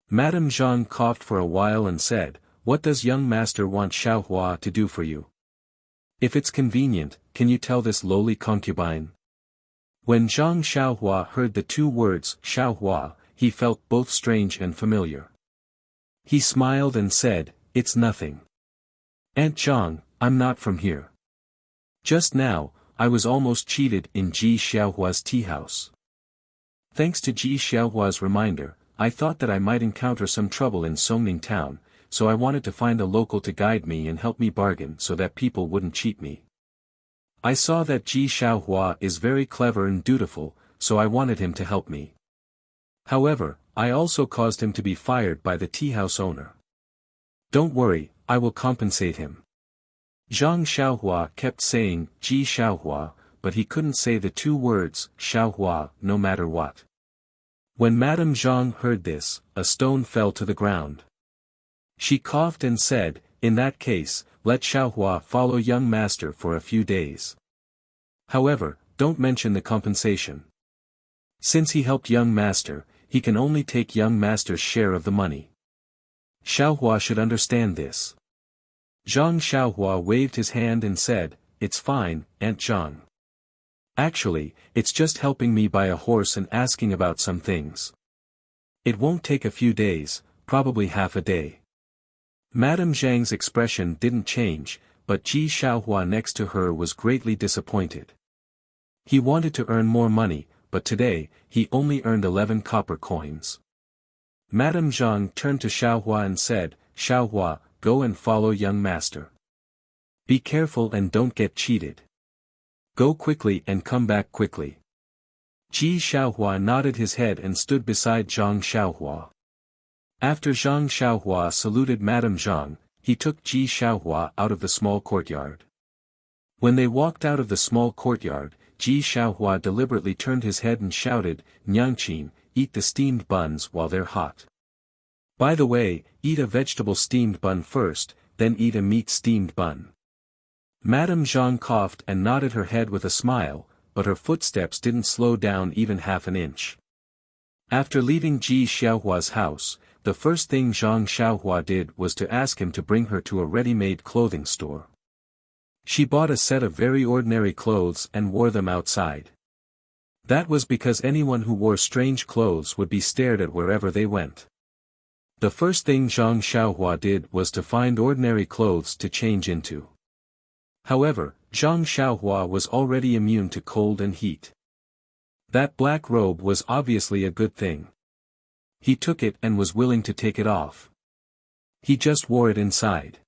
Madame Zhang coughed for a while and said, "What does young master want Xiaohua to do for you? If it's convenient, can you tell this lowly concubine?" When Zhang Xiaohua heard the two words, Xiaohua, he felt both strange and familiar. He smiled and said, "It's nothing. Aunt Zhang, I'm not from here. Just now, I was almost cheated in Ji Xiaohua's tea house. Thanks to Ji Xiaohua's reminder, I thought that I might encounter some trouble in Songning town, so I wanted to find a local to guide me and help me bargain so that people wouldn't cheat me. I saw that Ji Xiaohua is very clever and dutiful, so I wanted him to help me. However, I also caused him to be fired by the tea house owner. Don't worry, I will compensate him." Zhang Xiaohua kept saying, "Ji Xiaohua," but he couldn't say the two words, Xiaohua, no matter what. When Madame Zhang heard this, a stone fell to the ground. She coughed and said, "In that case, let Xiaohua follow young master for a few days. However, don't mention the compensation. Since he helped young master, he can only take young master's share of the money. Xiaohua should understand this." Zhang Xiaohua waved his hand and said, "It's fine, Aunt Zhang. Actually, it's just helping me buy a horse and asking about some things. It won't take a few days, probably half a day." Madame Zhang's expression didn't change, but Ji Xiaohua next to her was greatly disappointed. He wanted to earn more money, but today, he only earned 11 copper coins. Madame Zhang turned to Xiaohua and said, "Xiaohua, go and follow young master. Be careful and don't get cheated. Go quickly and come back quickly." Ji Xiaohua nodded his head and stood beside Zhang Xiaohua. After Zhang Xiaohua saluted Madame Zhang, he took Ji Xiaohua out of the small courtyard. When they walked out of the small courtyard, Ji Xiaohua deliberately turned his head and shouted, "Nyangqin, eat the steamed buns while they're hot. By the way, eat a vegetable steamed bun first, then eat a meat steamed bun." Madame Zhang coughed and nodded her head with a smile, but her footsteps didn't slow down even half an inch. After leaving Ji Xiaohua's house, the first thing Zhang Xiaohua did was to ask him to bring her to a ready-made clothing store. She bought a set of very ordinary clothes and wore them outside. That was because anyone who wore strange clothes would be stared at wherever they went. The first thing Zhang Xiaohua did was to find ordinary clothes to change into. However, Zhang Xiaohua was already immune to cold and heat. That black robe was obviously a good thing. He took it and was willing to take it off. He just wore it inside.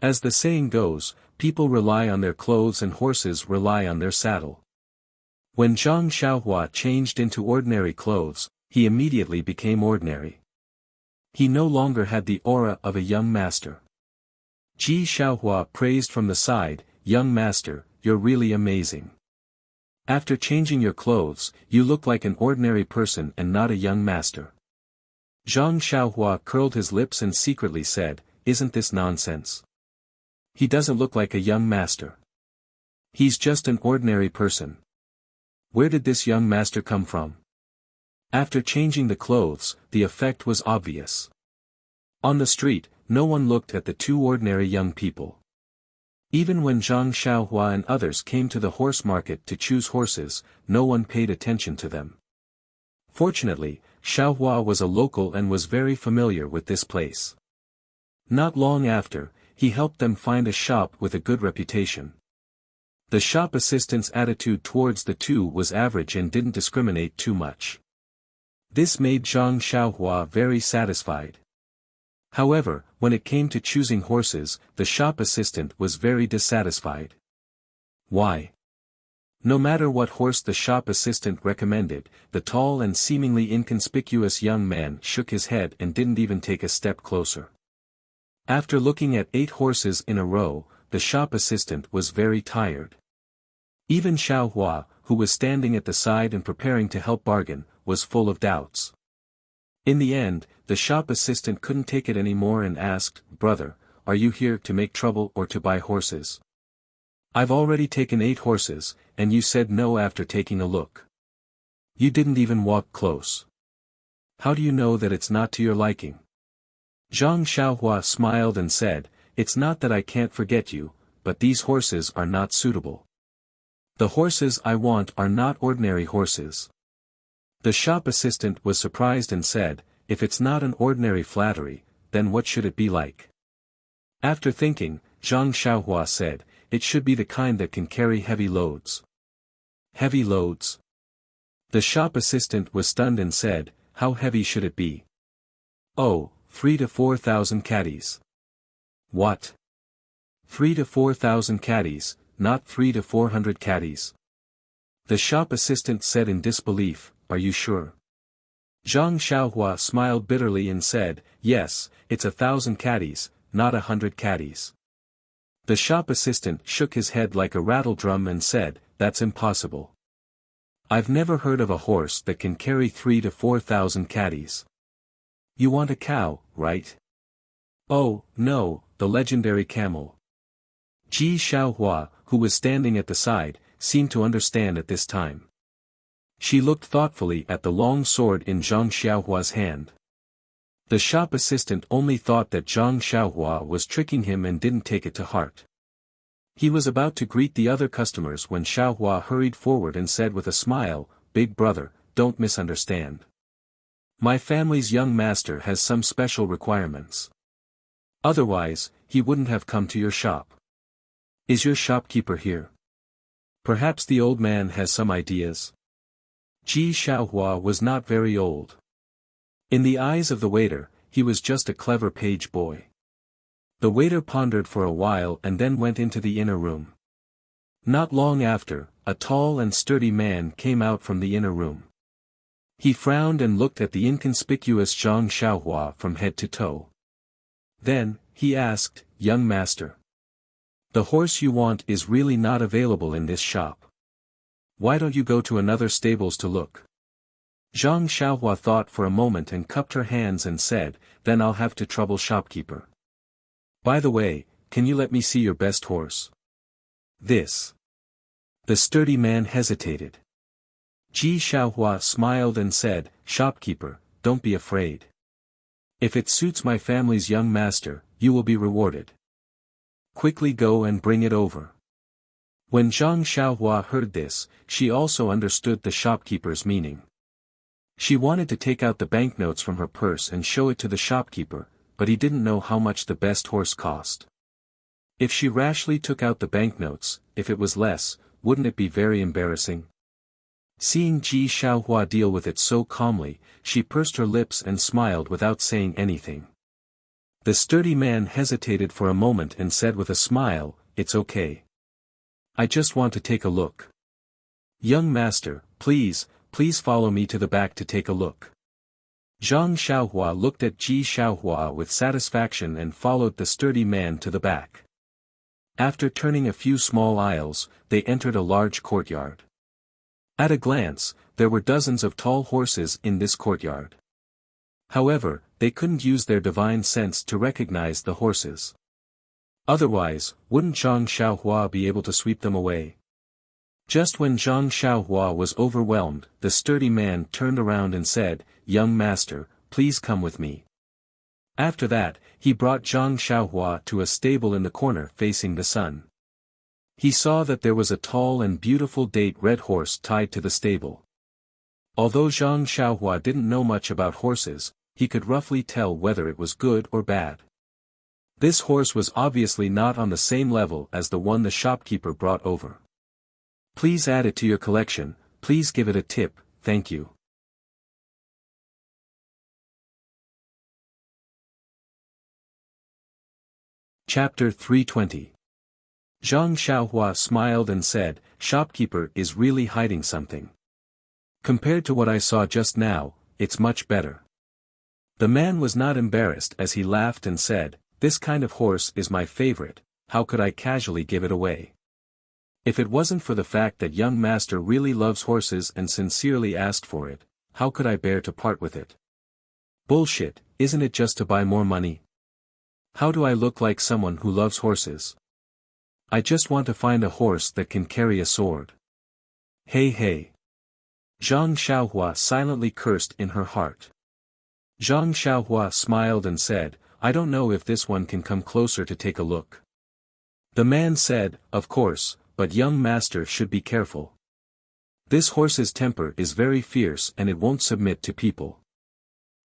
As the saying goes, people rely on their clothes and horses rely on their saddle. When Zhang Xiaohua changed into ordinary clothes, he immediately became ordinary. He no longer had the aura of a young master. Ji Xiaohua praised from the side, "Young master, you're really amazing. After changing your clothes, you look like an ordinary person and not a young master." Zhang Xiaohua curled his lips and secretly said, "Isn't this nonsense? He doesn't look like a young master. He's just an ordinary person. Where did this young master come from?" After changing the clothes, the effect was obvious. On the street, no one looked at the two ordinary young people. Even when Zhang Xiaohua and others came to the horse market to choose horses, no one paid attention to them. Fortunately, Xiaohua was a local and was very familiar with this place. Not long after, he helped them find a shop with a good reputation. The shop assistant's attitude towards the two was average and didn't discriminate too much. This made Zhang Xiaohua very satisfied. However, when it came to choosing horses, the shop assistant was very dissatisfied. Why? No matter what horse the shop assistant recommended, the tall and seemingly inconspicuous young man shook his head and didn't even take a step closer. After looking at 8 horses in a row, the shop assistant was very tired. Even Xiaohua, who was standing at the side and preparing to help bargain, was full of doubts. In the end, the shop assistant couldn't take it anymore and asked, "Brother, are you here to make trouble or to buy horses? I've already taken 8 horses, and you said no after taking a look. You didn't even walk close. How do you know that it's not to your liking?" Zhang Xiaohua smiled and said, "It's not that I can't forget you, but these horses are not suitable. The horses I want are not ordinary horses." The shop assistant was surprised and said, "If it's not an ordinary flattery, then what should it be like?" After thinking, Zhang Xiaohua said, "It should be the kind that can carry heavy loads." Heavy loads? The shop assistant was stunned and said, "How heavy should it be?" "Oh, 3 to 4,000 caddies." "What? 3 to 4,000 caddies, not 3 to 400 caddies?" The shop assistant said in disbelief, "Are you sure?" Zhang Xiaohua smiled bitterly and said, "Yes, it's 1,000 caddies, not 100 caddies." The shop assistant shook his head like a rattle drum and said, "That's impossible. I've never heard of a horse that can carry 3 to 4,000 caddies. You want a cow, right?" "Oh, no, the legendary camel." Ji Xiaohua, who was standing at the side, seemed to understand at this time. She looked thoughtfully at the long sword in Zhang Xiaohua's hand. The shop assistant only thought that Zhang Xiaohua was tricking him and didn't take it to heart. He was about to greet the other customers when Xiaohua hurried forward and said with a smile, "Big brother, don't misunderstand. My family's young master has some special requirements. Otherwise, he wouldn't have come to your shop. Is your shopkeeper here? Perhaps the old man has some ideas." Ji Xiaohua was not very old. In the eyes of the waiter, he was just a clever page boy. The waiter pondered for a while and then went into the inner room. Not long after, a tall and sturdy man came out from the inner room. He frowned and looked at the inconspicuous Zhang Xiaohua from head to toe. Then, he asked, "Young master, the horse you want is really not available in this shop. Why don't you go to another stables to look?" Zhang Xiaohua thought for a moment and cupped her hands and said, "Then I'll have to trouble shopkeeper. By the way, can you let me see your best horse?" "This." The sturdy man hesitated. Ji Xiaohua smiled and said, "Shopkeeper, don't be afraid. If it suits my family's young master, you will be rewarded. Quickly go and bring it over." When Zhang Xiaohua heard this, she also understood the shopkeeper's meaning. She wanted to take out the banknotes from her purse and show it to the shopkeeper, but he didn't know how much the best horse cost. If she rashly took out the banknotes, if it was less, wouldn't it be very embarrassing? Seeing Ji Xiaohua deal with it so calmly, she pursed her lips and smiled without saying anything. The sturdy man hesitated for a moment and said with a smile, "It's okay. I just want to take a look. Young master, please follow me to the back to take a look." Zhang Xiaohua looked at Ji Xiaohua with satisfaction and followed the sturdy man to the back. After turning a few small aisles, they entered a large courtyard. At a glance, there were dozens of tall horses in this courtyard. However, they couldn't use their divine sense to recognize the horses. Otherwise, wouldn't Zhang Xiaohua be able to sweep them away? Just when Zhang Xiaohua was overwhelmed, the sturdy man turned around and said, "Young master, please come with me." After that, he brought Zhang Xiaohua to a stable in the corner facing the sun. He saw that there was a tall and beautiful date red horse tied to the stable. Although Zhang Xiaohua didn't know much about horses, he could roughly tell whether it was good or bad. This horse was obviously not on the same level as the one the shopkeeper brought over. "Please add it to your collection, please give it a tip, thank you." Chapter 320. Zhang Xiaohua smiled and said, "Shopkeeper is really hiding something. Compared to what I saw just now, it's much better." The man was not embarrassed as he laughed and said, "This kind of horse is my favorite, how could I casually give it away? If it wasn't for the fact that young master really loves horses and sincerely asked for it, how could I bear to part with it? Bullshit, isn't it just to buy more money? How do I look like someone who loves horses? I just want to find a horse that can carry a sword." "Hey hey." Zhang Xiaohua silently cursed in her heart. Zhang Xiaohua smiled and said, "I don't know if this one can come closer to take a look." The man said, "Of course, but young master should be careful. This horse's temper is very fierce and it won't submit to people."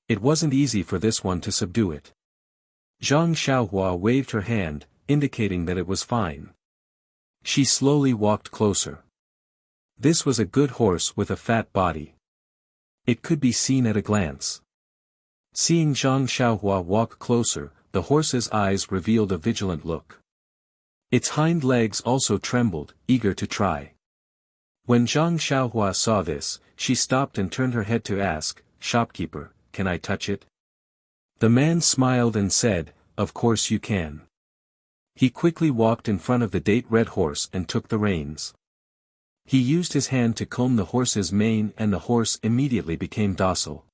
It wasn't easy for this one to subdue it. Zhang Xiaohua waved her hand, indicating that it was fine. She slowly walked closer. This was a good horse with a fat body. It could be seen at a glance. Seeing Zhang Xiaohua walk closer, the horse's eyes revealed a vigilant look. Its hind legs also trembled, eager to try. When Zhang Xiaohua saw this, she stopped and turned her head to ask, "Shopkeeper, can I touch it?" The man smiled and said, "Of course you can." He quickly walked in front of the date red horse and took the reins. He used his hand to comb the horse's mane and the horse immediately became docile.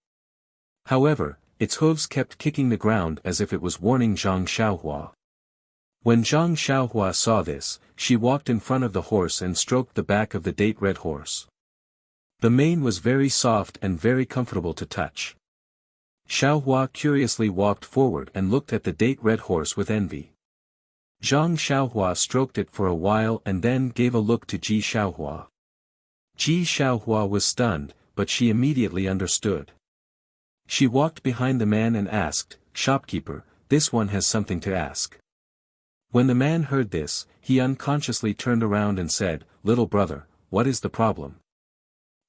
However, its hooves kept kicking the ground as if it was warning Zhang Xiaohua. When Zhang Xiaohua saw this, she walked in front of the horse and stroked the back of the date red horse. The mane was very soft and very comfortable to touch. Xiaohua curiously walked forward and looked at the date red horse with envy. Zhang Xiaohua stroked it for a while and then gave a look to Ji Xiaohua. Ji Xiaohua was stunned, but she immediately understood. She walked behind the man and asked, "Shopkeeper, this one has something to ask." When the man heard this, he unconsciously turned around and said, "Little brother, what is the problem?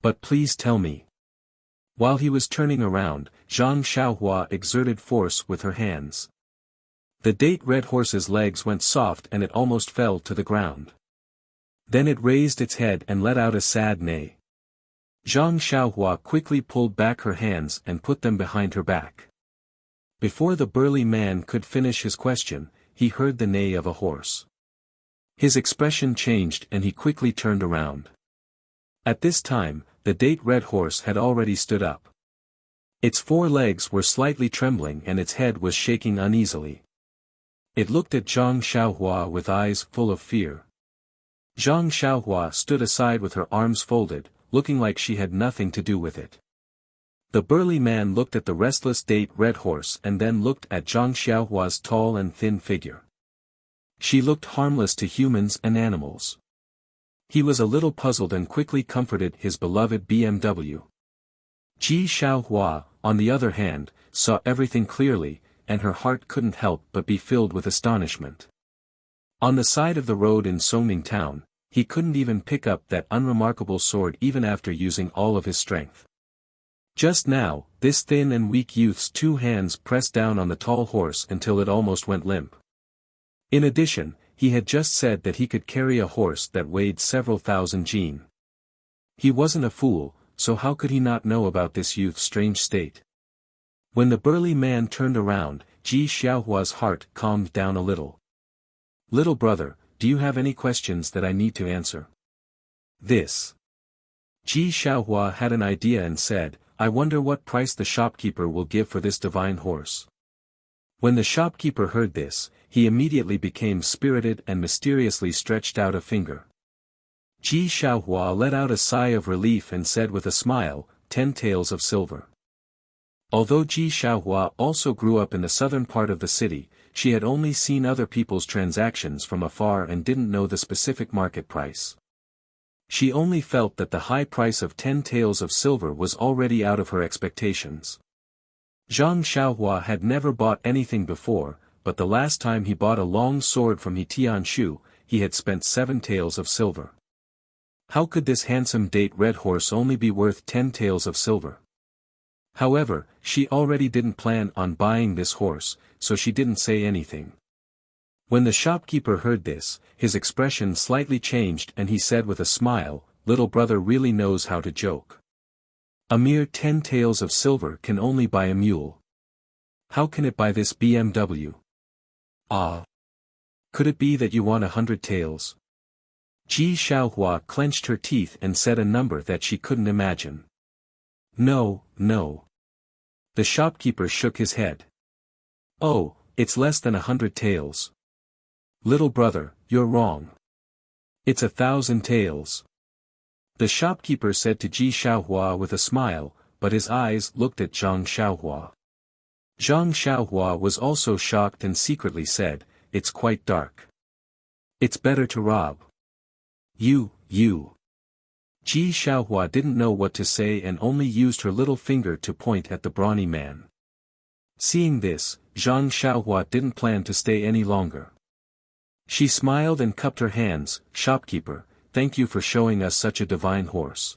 But please tell me." While he was turning around, Zhang Xiaohua exerted force with her hands. The date red horse's legs went soft and it almost fell to the ground. Then it raised its head and let out a sad neigh. Zhang Xiaohua quickly pulled back her hands and put them behind her back. Before the burly man could finish his question, he heard the neigh of a horse. His expression changed and he quickly turned around. At this time, the date red horse had already stood up. Its four legs were slightly trembling and its head was shaking uneasily. It looked at Zhang Xiaohua with eyes full of fear. Zhang Xiaohua stood aside with her arms folded, looking like she had nothing to do with it. The burly man looked at the restless date red horse and then looked at Zhang Xiaohua's tall and thin figure. She looked harmless to humans and animals. He was a little puzzled and quickly comforted his beloved BMW. Ji Xiaohua, on the other hand, saw everything clearly, and her heart couldn't help but be filled with astonishment. On the side of the road in Songning town, he couldn't even pick up that unremarkable sword even after using all of his strength. Just now, this thin and weak youth's two hands pressed down on the tall horse until it almost went limp. In addition, he had just said that he could carry a horse that weighed several thousand jin. He wasn't a fool, so how could he not know about this youth's strange state? When the burly man turned around, Ji Xiaohua's heart calmed down a little. "Little brother, do you have any questions that I need to answer?" This. Ji Xiaohua had an idea and said, I wonder what price the shopkeeper will give for this divine horse. When the shopkeeper heard this, he immediately became spirited and mysteriously stretched out a finger. Ji Xiaohua let out a sigh of relief and said with a smile, 10 taels of silver. Although Ji Xiaohua also grew up in the southern part of the city, she had only seen other people's transactions from afar and didn't know the specific market price. She only felt that the high price of 10 taels of silver was already out of her expectations. Zhang Xiaohua had never bought anything before, but the last time he bought a long sword from He Tianshu, he had spent 7 taels of silver. How could this handsome date red horse only be worth 10 taels of silver? However, she already didn't plan on buying this horse, so she didn't say anything. When the shopkeeper heard this, his expression slightly changed and he said with a smile, "Little brother really knows how to joke. A mere 10 taels of silver can only buy a mule. How can it buy this BMW? Ah! Could it be that you want 100 taels?" Ji Xiaohua clenched her teeth and said a number that she couldn't imagine. "No, no." The shopkeeper shook his head. "Oh, it's less than 100 taels. Little brother, you're wrong. It's 1,000 taels." The shopkeeper said to Ji Xiaohua with a smile, but his eyes looked at Zhang Xiaohua. Zhang Xiaohua was also shocked and secretly said, "It's quite dark. It's better to rob." You. Ji Xiaohua didn't know what to say and only used her little finger to point at the brawny man. Seeing this, Zhang Xiaohua didn't plan to stay any longer. She smiled and cupped her hands, "Shopkeeper, thank you for showing us such a divine horse.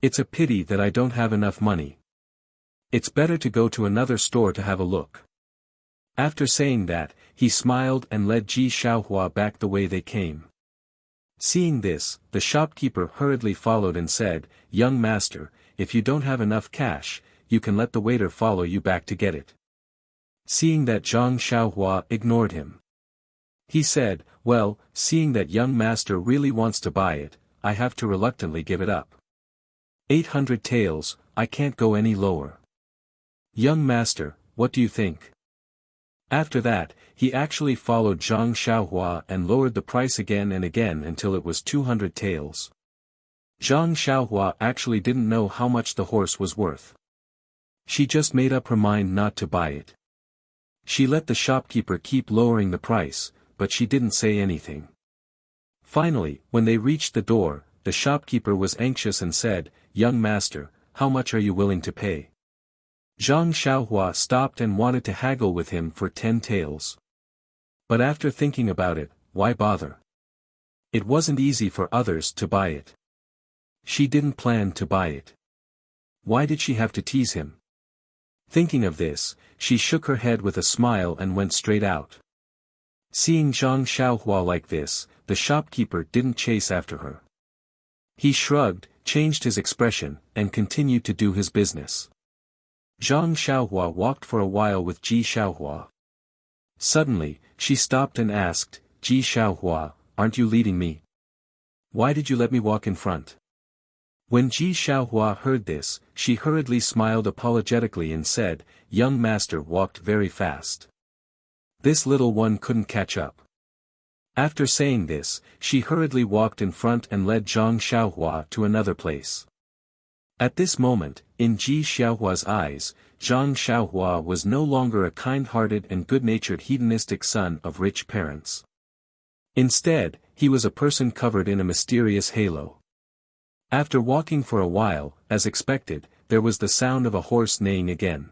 It's a pity that I don't have enough money. It's better to go to another store to have a look." After saying that, he smiled and led Ji Xiaohua back the way they came. Seeing this, the shopkeeper hurriedly followed and said, "Young master, if you don't have enough cash, you can let the waiter follow you back to get it." Seeing that Zhang Xiaohua ignored him, he said, "Well, seeing that young master really wants to buy it, I have to reluctantly give it up. 800 taels, I can't go any lower. Young master, what do you think?" After that, he actually followed Zhang Xiaohua and lowered the price again and again until it was 200 taels. Zhang Xiaohua actually didn't know how much the horse was worth. She just made up her mind not to buy it. She let the shopkeeper keep lowering the price, but she didn't say anything. Finally, when they reached the door, the shopkeeper was anxious and said, "Young master, how much are you willing to pay?" Zhang Xiaohua stopped and wanted to haggle with him for 10 taels. But after thinking about it, why bother? It wasn't easy for others to buy it. She didn't plan to buy it. Why did she have to tease him? Thinking of this, she shook her head with a smile and went straight out. Seeing Zhang Xiaohua like this, the shopkeeper didn't chase after her. He shrugged, changed his expression, and continued to do his business. Zhang Xiaohua walked for a while with Ji Xiaohua. Suddenly, she stopped and asked, "Ji Xiaohua, aren't you leading me? Why did you let me walk in front?" When Ji Xiaohua heard this, she hurriedly smiled apologetically and said, "Young master walked very fast. This little one couldn't catch up." After saying this, she hurriedly walked in front and led Zhang Xiaohua to another place. At this moment, in Ji Xiaohua's eyes, Zhang Xiaohua was no longer a kind-hearted and good-natured hedonistic son of rich parents. Instead, he was a person covered in a mysterious halo. After walking for a while, as expected, there was the sound of a horse neighing again.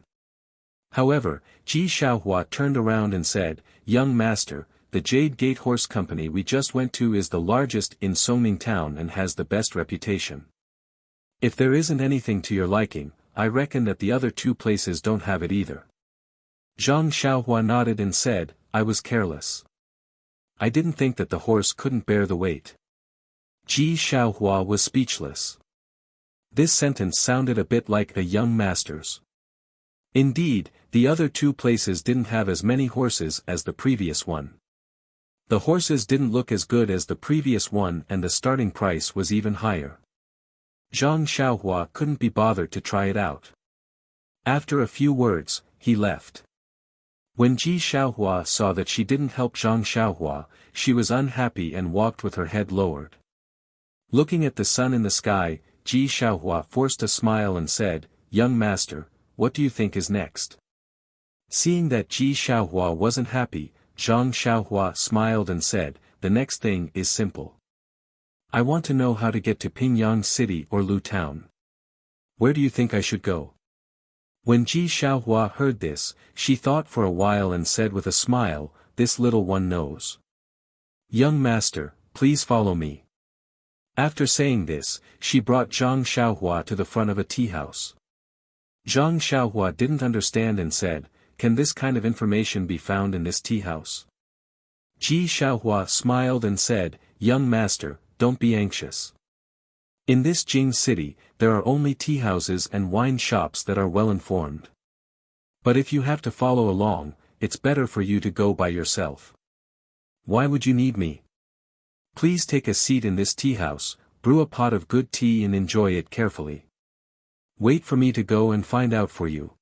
However, Ji Xiaohua turned around and said, "Young master, the Jade Gate Horse Company we just went to is the largest in Songming Town and has the best reputation. If there isn't anything to your liking, I reckon that the other two places don't have it either." Zhang Xiaohua nodded and said, "I was careless. I didn't think that the horse couldn't bear the weight." Ji Xiaohua was speechless. This sentence sounded a bit like a young master's. Indeed, the other two places didn't have as many horses as the previous one. The horses didn't look as good as the previous one and the starting price was even higher. Zhang Xiaohua couldn't be bothered to try it out. After a few words, he left. When Ji Xiaohua saw that she didn't help Zhang Xiaohua, she was unhappy and walked with her head lowered. Looking at the sun in the sky, Ji Xiaohua forced a smile and said, "Young master, what do you think is next?" Seeing that Ji Xiaohua wasn't happy, Zhang Xiaohua smiled and said, "The next thing is simple. I want to know how to get to Pingyang City or Lu Town. Where do you think I should go?" When Ji Xiaohua heard this, she thought for a while and said with a smile, "This little one knows. Young master, please follow me." After saying this, she brought Zhang Xiaohua to the front of a tea house. Zhang Xiaohua didn't understand and said, "Can this kind of information be found in this tea house?" Ji Xiaohua smiled and said, "Young master, don't be anxious. In this Jing city, there are only tea houses and wine shops that are well informed. But if you have to follow along, it's better for you to go by yourself. Why would you need me? Please take a seat in this tea house, brew a pot of good tea and enjoy it carefully. Wait for me to go and find out for you.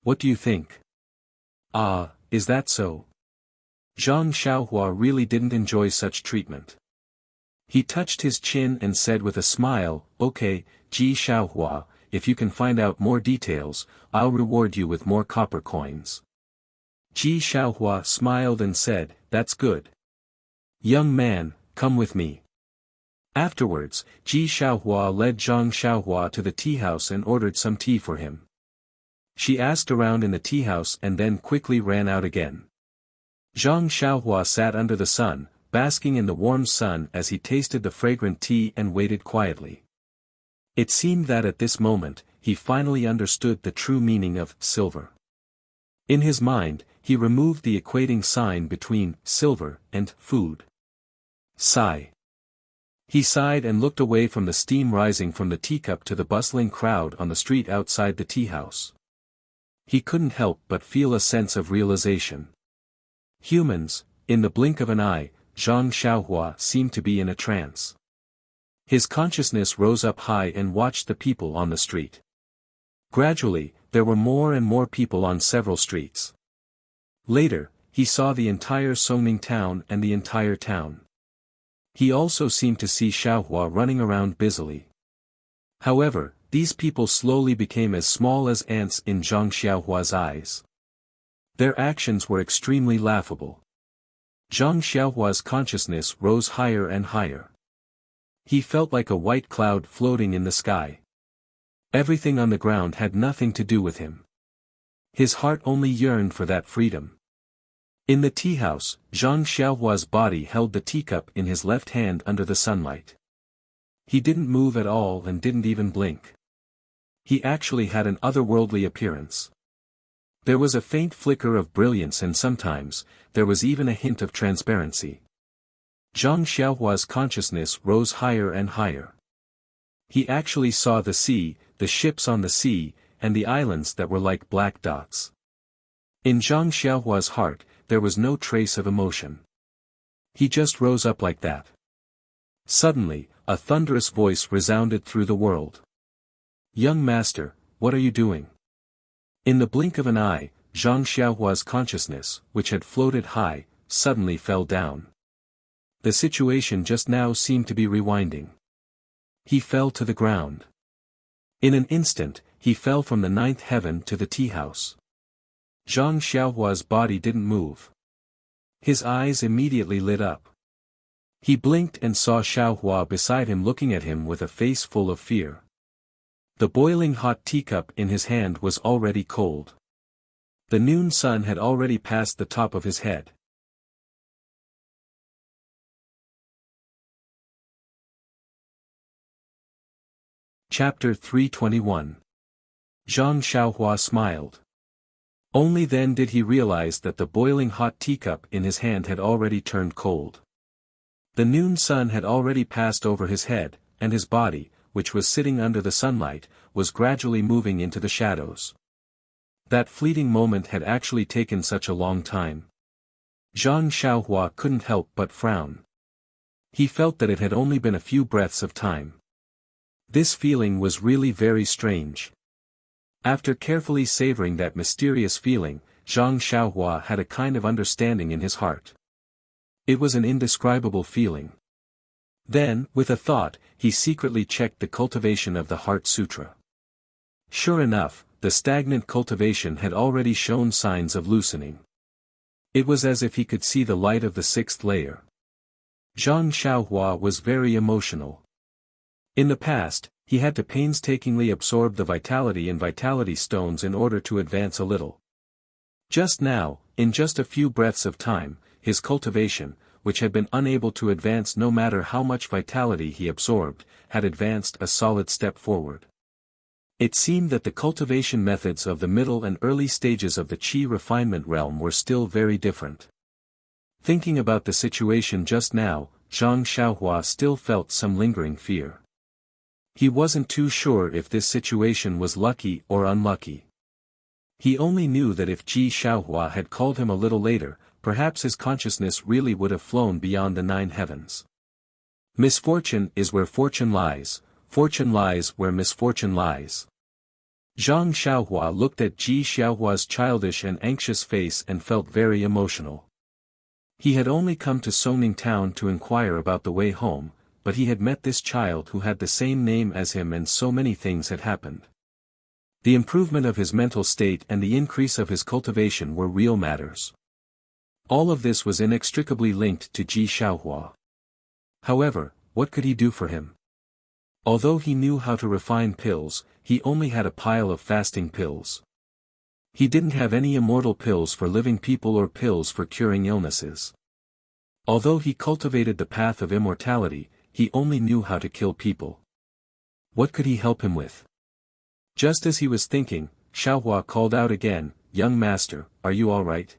What do you think?" "Ah, is that so?" Zhang Xiaohua really didn't enjoy such treatment. He touched his chin and said with a smile, "Okay, Ji Xiaohua, if you can find out more details, I'll reward you with more copper coins." Ji Xiaohua smiled and said, "That's good. Young man, come with me." Afterwards, Ji Xiaohua led Zhang Xiaohua to the tea house and ordered some tea for him. She asked around in the tea house and then quickly ran out again. Zhang Xiaohua sat under the sun, basking in the warm sun as he tasted the fragrant tea and waited quietly. It seemed that at this moment, he finally understood the true meaning of silver. In his mind, he removed the equating sign between silver and food. Sigh. He sighed and looked away from the steam rising from the teacup to the bustling crowd on the street outside the tea house. He couldn't help but feel a sense of realization. Humans, in the blink of an eye, Zhang Xiaohua seemed to be in a trance. His consciousness rose up high and watched the people on the street. Gradually, there were more and more people on several streets. Later, he saw the entire Songning town and the entire town. He also seemed to see Xiaohua running around busily. However, these people slowly became as small as ants in Zhang Xiaohua's eyes. Their actions were extremely laughable. Zhang Xiaohua's consciousness rose higher and higher. He felt like a white cloud floating in the sky. Everything on the ground had nothing to do with him. His heart only yearned for that freedom. In the tea house, Zhang Xiaohua's body held the teacup in his left hand under the sunlight. He didn't move at all and didn't even blink. He actually had an otherworldly appearance. There was a faint flicker of brilliance and sometimes, there was even a hint of transparency. Zhang Xiaohua's consciousness rose higher and higher. He actually saw the sea, the ships on the sea, and the islands that were like black dots. In Zhang Xiaohua's heart, there was no trace of emotion. He just rose up like that. Suddenly, a thunderous voice resounded through the world. "Young master, what are you doing?" In the blink of an eye, Zhang Xiaohua's consciousness, which had floated high, suddenly fell down. The situation just now seemed to be rewinding. He fell to the ground. In an instant, he fell from the ninth heaven to the tea house. Zhang Xiaohua's body didn't move. His eyes immediately lit up. He blinked and saw Xiaohua beside him looking at him with a face full of fear. The boiling hot teacup in his hand was already cold. The noon sun had already passed the top of his head. Chapter 321. Zhang Xiaohua smiled. Only then did he realize that the boiling hot teacup in his hand had already turned cold. The noon sun had already passed over his head, and his body, which was sitting under the sunlight, was gradually moving into the shadows. That fleeting moment had actually taken such a long time. Zhang Xiaohua couldn't help but frown. He felt that it had only been a few breaths of time. This feeling was really very strange. After carefully savoring that mysterious feeling, Zhang Xiaohua had a kind of understanding in his heart. It was an indescribable feeling. Then, with a thought, he secretly checked the cultivation of the Heart Sutra. Sure enough, the stagnant cultivation had already shown signs of loosening. It was as if he could see the light of the sixth layer. Zhang Xiaohua was very emotional. In the past, he had to painstakingly absorb the vitality in vitality stones in order to advance a little. Just now, in just a few breaths of time, his cultivation, which had been unable to advance no matter how much vitality he absorbed, had advanced a solid step forward. It seemed that the cultivation methods of the middle and early stages of the qi refinement realm were still very different. Thinking about the situation just now, Zhang Xiaohua still felt some lingering fear. He wasn't too sure if this situation was lucky or unlucky. He only knew that if Ji Xiaohua had called him a little later, perhaps his consciousness really would have flown beyond the 9 heavens. Misfortune is where fortune lies where misfortune lies. Zhang Xiaohua looked at Ji Xiaohua's childish and anxious face and felt very emotional. He had only come to Songning town to inquire about the way home, but he had met this child who had the same name as him and so many things had happened. The improvement of his mental state and the increase of his cultivation were real matters. All of this was inextricably linked to Ji Xiaohua. However, what could he do for him? Although he knew how to refine pills, he only had a pile of fasting pills. He didn't have any immortal pills for living people or pills for curing illnesses. Although he cultivated the path of immortality, he only knew how to kill people. What could he help him with? Just as he was thinking, Xiaohua called out again, "Young master, are you all right?"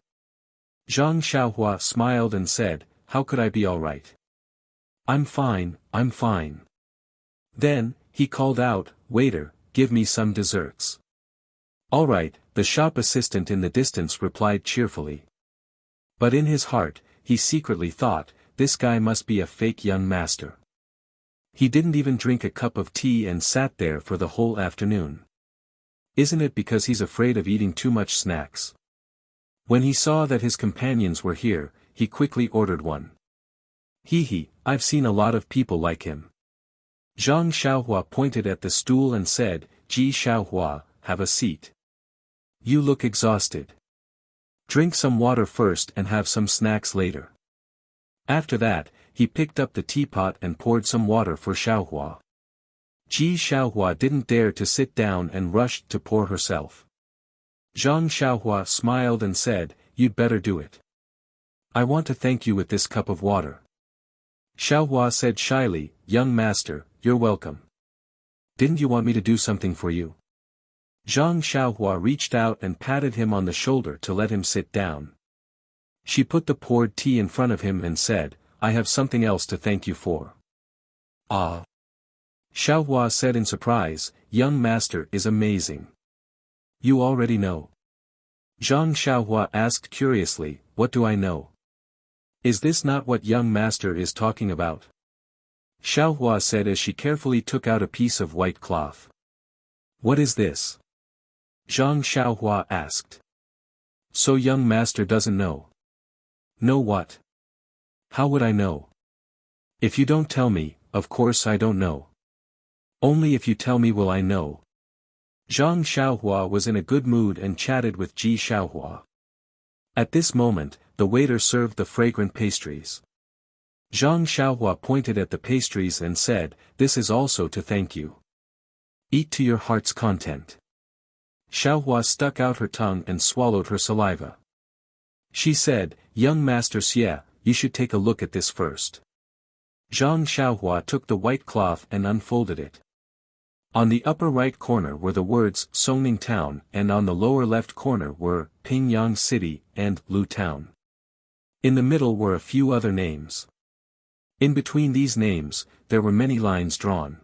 Zhang Xiaohua smiled and said, "How could I be all right? I'm fine, I'm fine." Then, he called out, "Waiter, give me some desserts." "All right," the shop assistant in the distance replied cheerfully. But in his heart, he secretly thought, this guy must be a fake young master. He didn't even drink a cup of tea and sat there for the whole afternoon. Isn't it because he's afraid of eating too much snacks? When he saw that his companions were here, he quickly ordered one. I've seen a lot of people like him. Zhang Xiaohua pointed at the stool and said, "Ji Xiaohua, have a seat. You look exhausted. Drink some water first and have some snacks later." After that, he picked up the teapot and poured some water for Xiaohua. Ji Xiaohua didn't dare to sit down and rushed to pour herself. Zhang Xiaohua smiled and said, "You'd better do it. I want to thank you with this cup of water." Xiaohua said shyly, "Young master, you're welcome. Didn't you want me to do something for you?" Zhang Xiaohua reached out and patted him on the shoulder to let him sit down. She put the poured tea in front of him and said, "I have something else to thank you for." "Ah." Xiaohua said in surprise, "Young master is amazing. You already know." Zhang Xiaohua asked curiously, "What do I know? Is this not what young master is talking about?" Xiaohua said as she carefully took out a piece of white cloth. "What is this?" Zhang Xiaohua asked. "So young master doesn't know." "Know what? How would I know? If you don't tell me, of course I don't know. Only if you tell me will I know." Zhang Xiaohua was in a good mood and chatted with Ji Xiaohua. At this moment, the waiter served the fragrant pastries. Zhang Xiaohua pointed at the pastries and said, "This is also to thank you. Eat to your heart's content." Xiaohua stuck out her tongue and swallowed her saliva. She said, "Young master Xie, you should take a look at this first." Zhang Xiaohua took the white cloth and unfolded it. On the upper right corner were the words Songning Town and on the lower left corner were Pingyang City and Lu Town. In the middle were a few other names. In between these names, there were many lines drawn.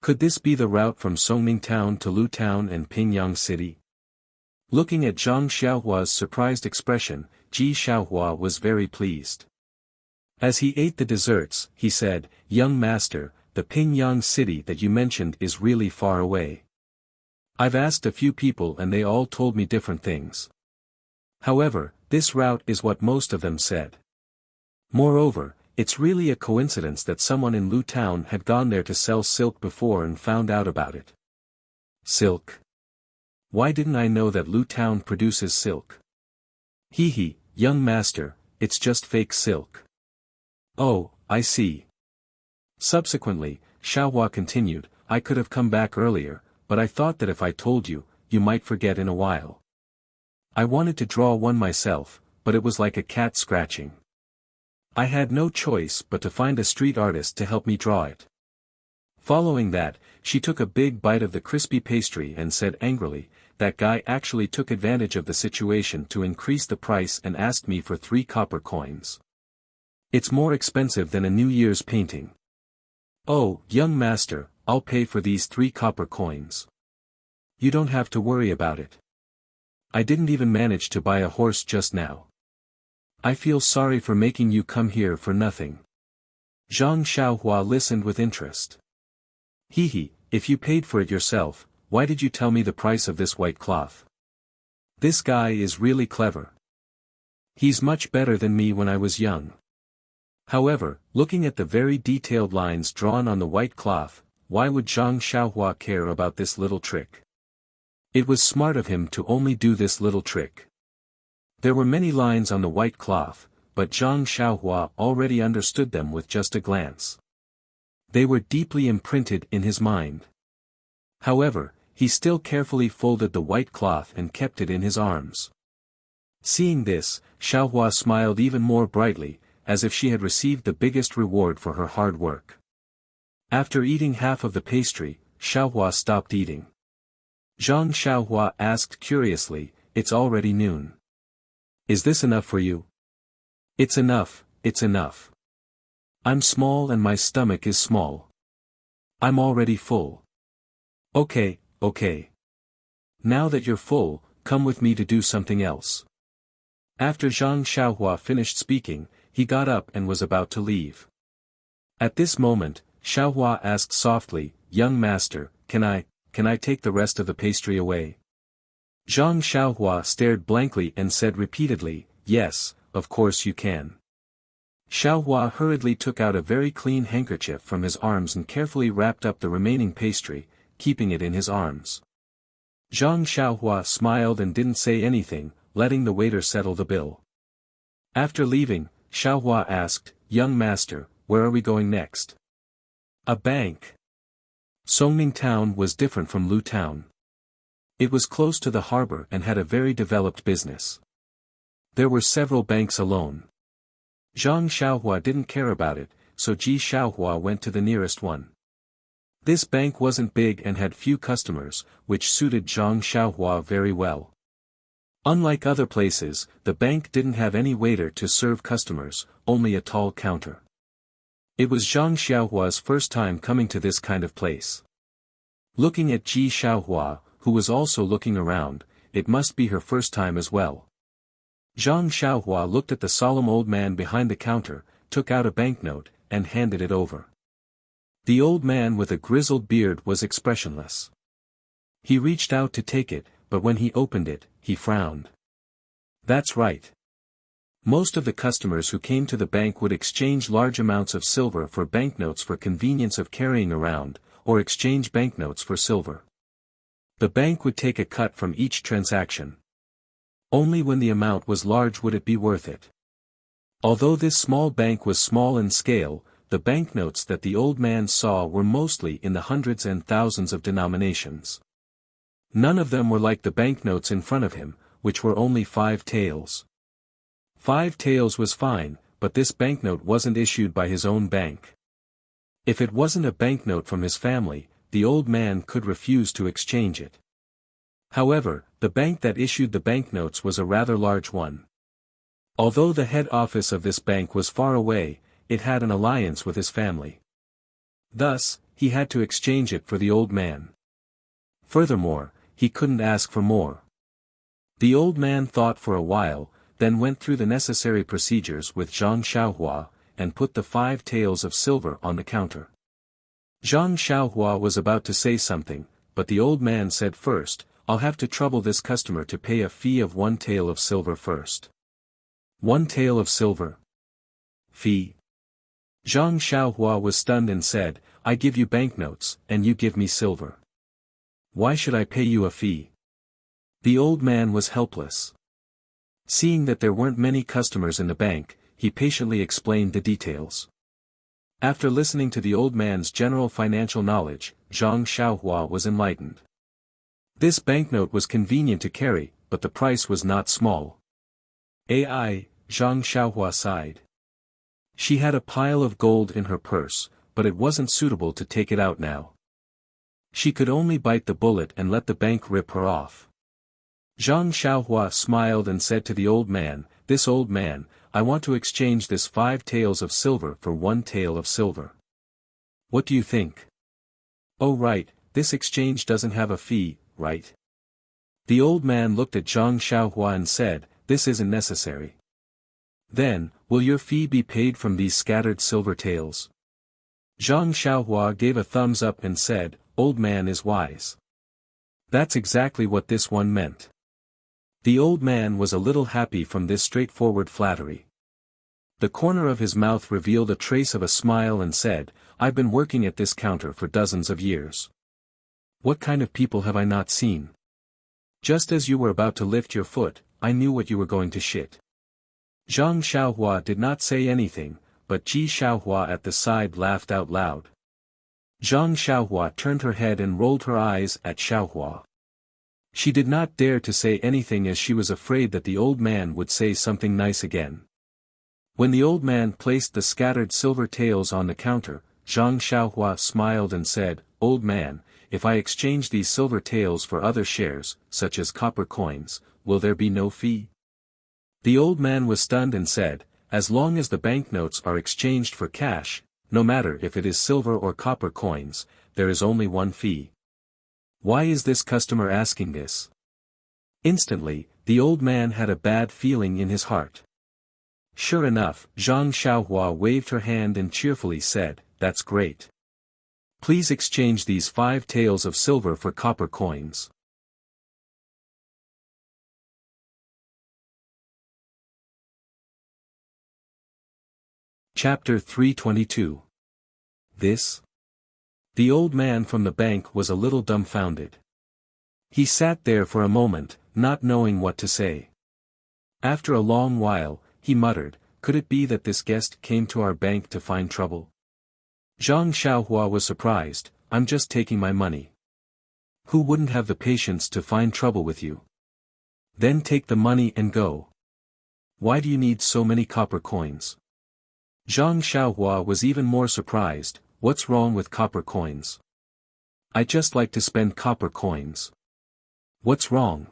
Could this be the route from Songning Town to Lu Town and Pingyang City? Looking at Zhang Xiaohua's surprised expression, Ji Xiaohua was very pleased. As he ate the desserts, he said, "Young master, the Pingyang city that you mentioned is really far away. I've asked a few people and they all told me different things. However, this route is what most of them said. Moreover, it's really a coincidence that someone in Lu Town had gone there to sell silk before and found out about it. Silk? Why didn't I know that Lu Town produces silk? Hee, young master, it's just fake silk. Oh, I see. Subsequently, Xiaohua continued, I could have come back earlier, but I thought that if I told you, you might forget in a while. I wanted to draw one myself, but it was like a cat scratching. I had no choice but to find a street artist to help me draw it. Following that, she took a big bite of the crispy pastry and said angrily, that guy actually took advantage of the situation to increase the price and asked me for 3 copper coins. It's more expensive than a New Year's painting. Oh, young master, I'll pay for these 3 copper coins. You don't have to worry about it. I didn't even manage to buy a horse just now. I feel sorry for making you come here for nothing. Zhang Xiaohua listened with interest. Hee, if you paid for it yourself, why did you tell me the price of this white cloth? This guy is really clever. He's much better than me when I was young. However, looking at the very detailed lines drawn on the white cloth, why would Zhang Xiaohua care about this little trick? It was smart of him to only do this little trick. There were many lines on the white cloth, but Zhang Xiaohua already understood them with just a glance. They were deeply imprinted in his mind. However, he still carefully folded the white cloth and kept it in his arms. Seeing this, Xiaohua smiled even more brightly, as if she had received the biggest reward for her hard work. After eating half of the pastry, Xiaohua stopped eating. Zhang Xiaohua asked curiously, it's already noon. Is this enough for you? It's enough, it's enough. I'm small and my stomach is small. I'm already full. Okay. Now that you're full, come with me to do something else. After Zhang Xiaohua finished speaking, he got up and was about to leave. At this moment, Xiaohua asked softly, young master, can I take the rest of the pastry away? Zhang Xiaohua stared blankly and said repeatedly, yes, of course you can. Xiaohua hurriedly took out a very clean handkerchief from his arms and carefully wrapped up the remaining pastry, keeping it in his arms. Zhang Xiaohua smiled and didn't say anything, letting the waiter settle the bill. After leaving, Xiaohua asked, young master, where are we going next? A bank. Songning Town was different from Lu Town. It was close to the harbor and had a very developed business. There were several banks alone. Zhang Xiaohua didn't care about it, so Ji Xiaohua went to the nearest one. This bank wasn't big and had few customers, which suited Zhang Xiaohua very well. Unlike other places, the bank didn't have any waiter to serve customers, only a tall counter. It was Zhang Xiaohua's first time coming to this kind of place. Looking at Ji Xiaohua, who was also looking around, it must be her first time as well. Zhang Xiaohua looked at the solemn old man behind the counter, took out a banknote, and handed it over. The old man with a grizzled beard was expressionless. He reached out to take it, but when he opened it, he frowned. That's right. Most of the customers who came to the bank would exchange large amounts of silver for banknotes for convenience of carrying around, or exchange banknotes for silver. The bank would take a cut from each transaction. Only when the amount was large would it be worth it. Although this small bank was small in scale, the banknotes that the old man saw were mostly in the hundreds and thousands of denominations. None of them were like the banknotes in front of him, which were only 5 taels. 5 taels was fine, but this banknote wasn't issued by his own bank. If it wasn't a banknote from his family, the old man could refuse to exchange it. However, the bank that issued the banknotes was a rather large one. Although the head office of this bank was far away, it had an alliance with his family. Thus, he had to exchange it for the old man. Furthermore, he couldn't ask for more. The old man thought for a while, then went through the necessary procedures with Zhang Xiaohua, and put the 5 taels of silver on the counter. Zhang Xiaohua was about to say something, but the old man said first, I'll have to trouble this customer to pay a fee of 1 tael of silver first. 1 tael of silver? Fee? Zhang Xiaohua was stunned and said, I give you banknotes, and you give me silver. Why should I pay you a fee? The old man was helpless. Seeing that there weren't many customers in the bank, he patiently explained the details. After listening to the old man's general financial knowledge, Zhang Xiaohua was enlightened. This banknote was convenient to carry, but the price was not small. Zhang Xiaohua sighed. She had a pile of gold in her purse, but it wasn't suitable to take it out now. She could only bite the bullet and let the bank rip her off. Zhang Xiaohua smiled and said to the old man, This old man, I want to exchange this 5 taels of silver for 1 tael of silver. What do you think? Oh right, this exchange doesn't have a fee, right? The old man looked at Zhang Xiaohua and said, This isn't necessary. Then, will your fee be paid from these scattered silver taels? Zhang Xiaohua gave a thumbs up and said, Old man is wise. That's exactly what this one meant. The old man was a little happy from this straightforward flattery. The corner of his mouth revealed a trace of a smile and said, I've been working at this counter for dozens of years. What kind of people have I not seen? Just as you were about to lift your foot, I knew what you were going to shit. Zhang Xiaohua did not say anything, but Ji Xiaohua at the side laughed out loud. Zhang Xiaohua turned her head and rolled her eyes at Xiaohua. She did not dare to say anything as she was afraid that the old man would say something nice again. When the old man placed the scattered silver taels on the counter, Zhang Xiaohua smiled and said, Old man, if I exchange these silver taels for other shares, such as copper coins, will there be no fee? The old man was stunned and said, As long as the banknotes are exchanged for cash, no matter if it is silver or copper coins, there is only one fee. Why is this customer asking this? Instantly, the old man had a bad feeling in his heart. Sure enough, Zhang Xiaohua waved her hand and cheerfully said, That's great. Please exchange these 5 taels of silver for copper coins. Chapter 322. This? The old man from the bank was a little dumbfounded. He sat there for a moment, not knowing what to say. After a long while, he muttered, Could it be that this guest came to our bank to find trouble? Zhang Xiaohua was surprised, I'm just taking my money. Who wouldn't have the patience to find trouble with you? Then take the money and go. Why do you need so many copper coins? Zhang Xiaohua was even more surprised, What's wrong with copper coins? I just like to spend copper coins. What's wrong?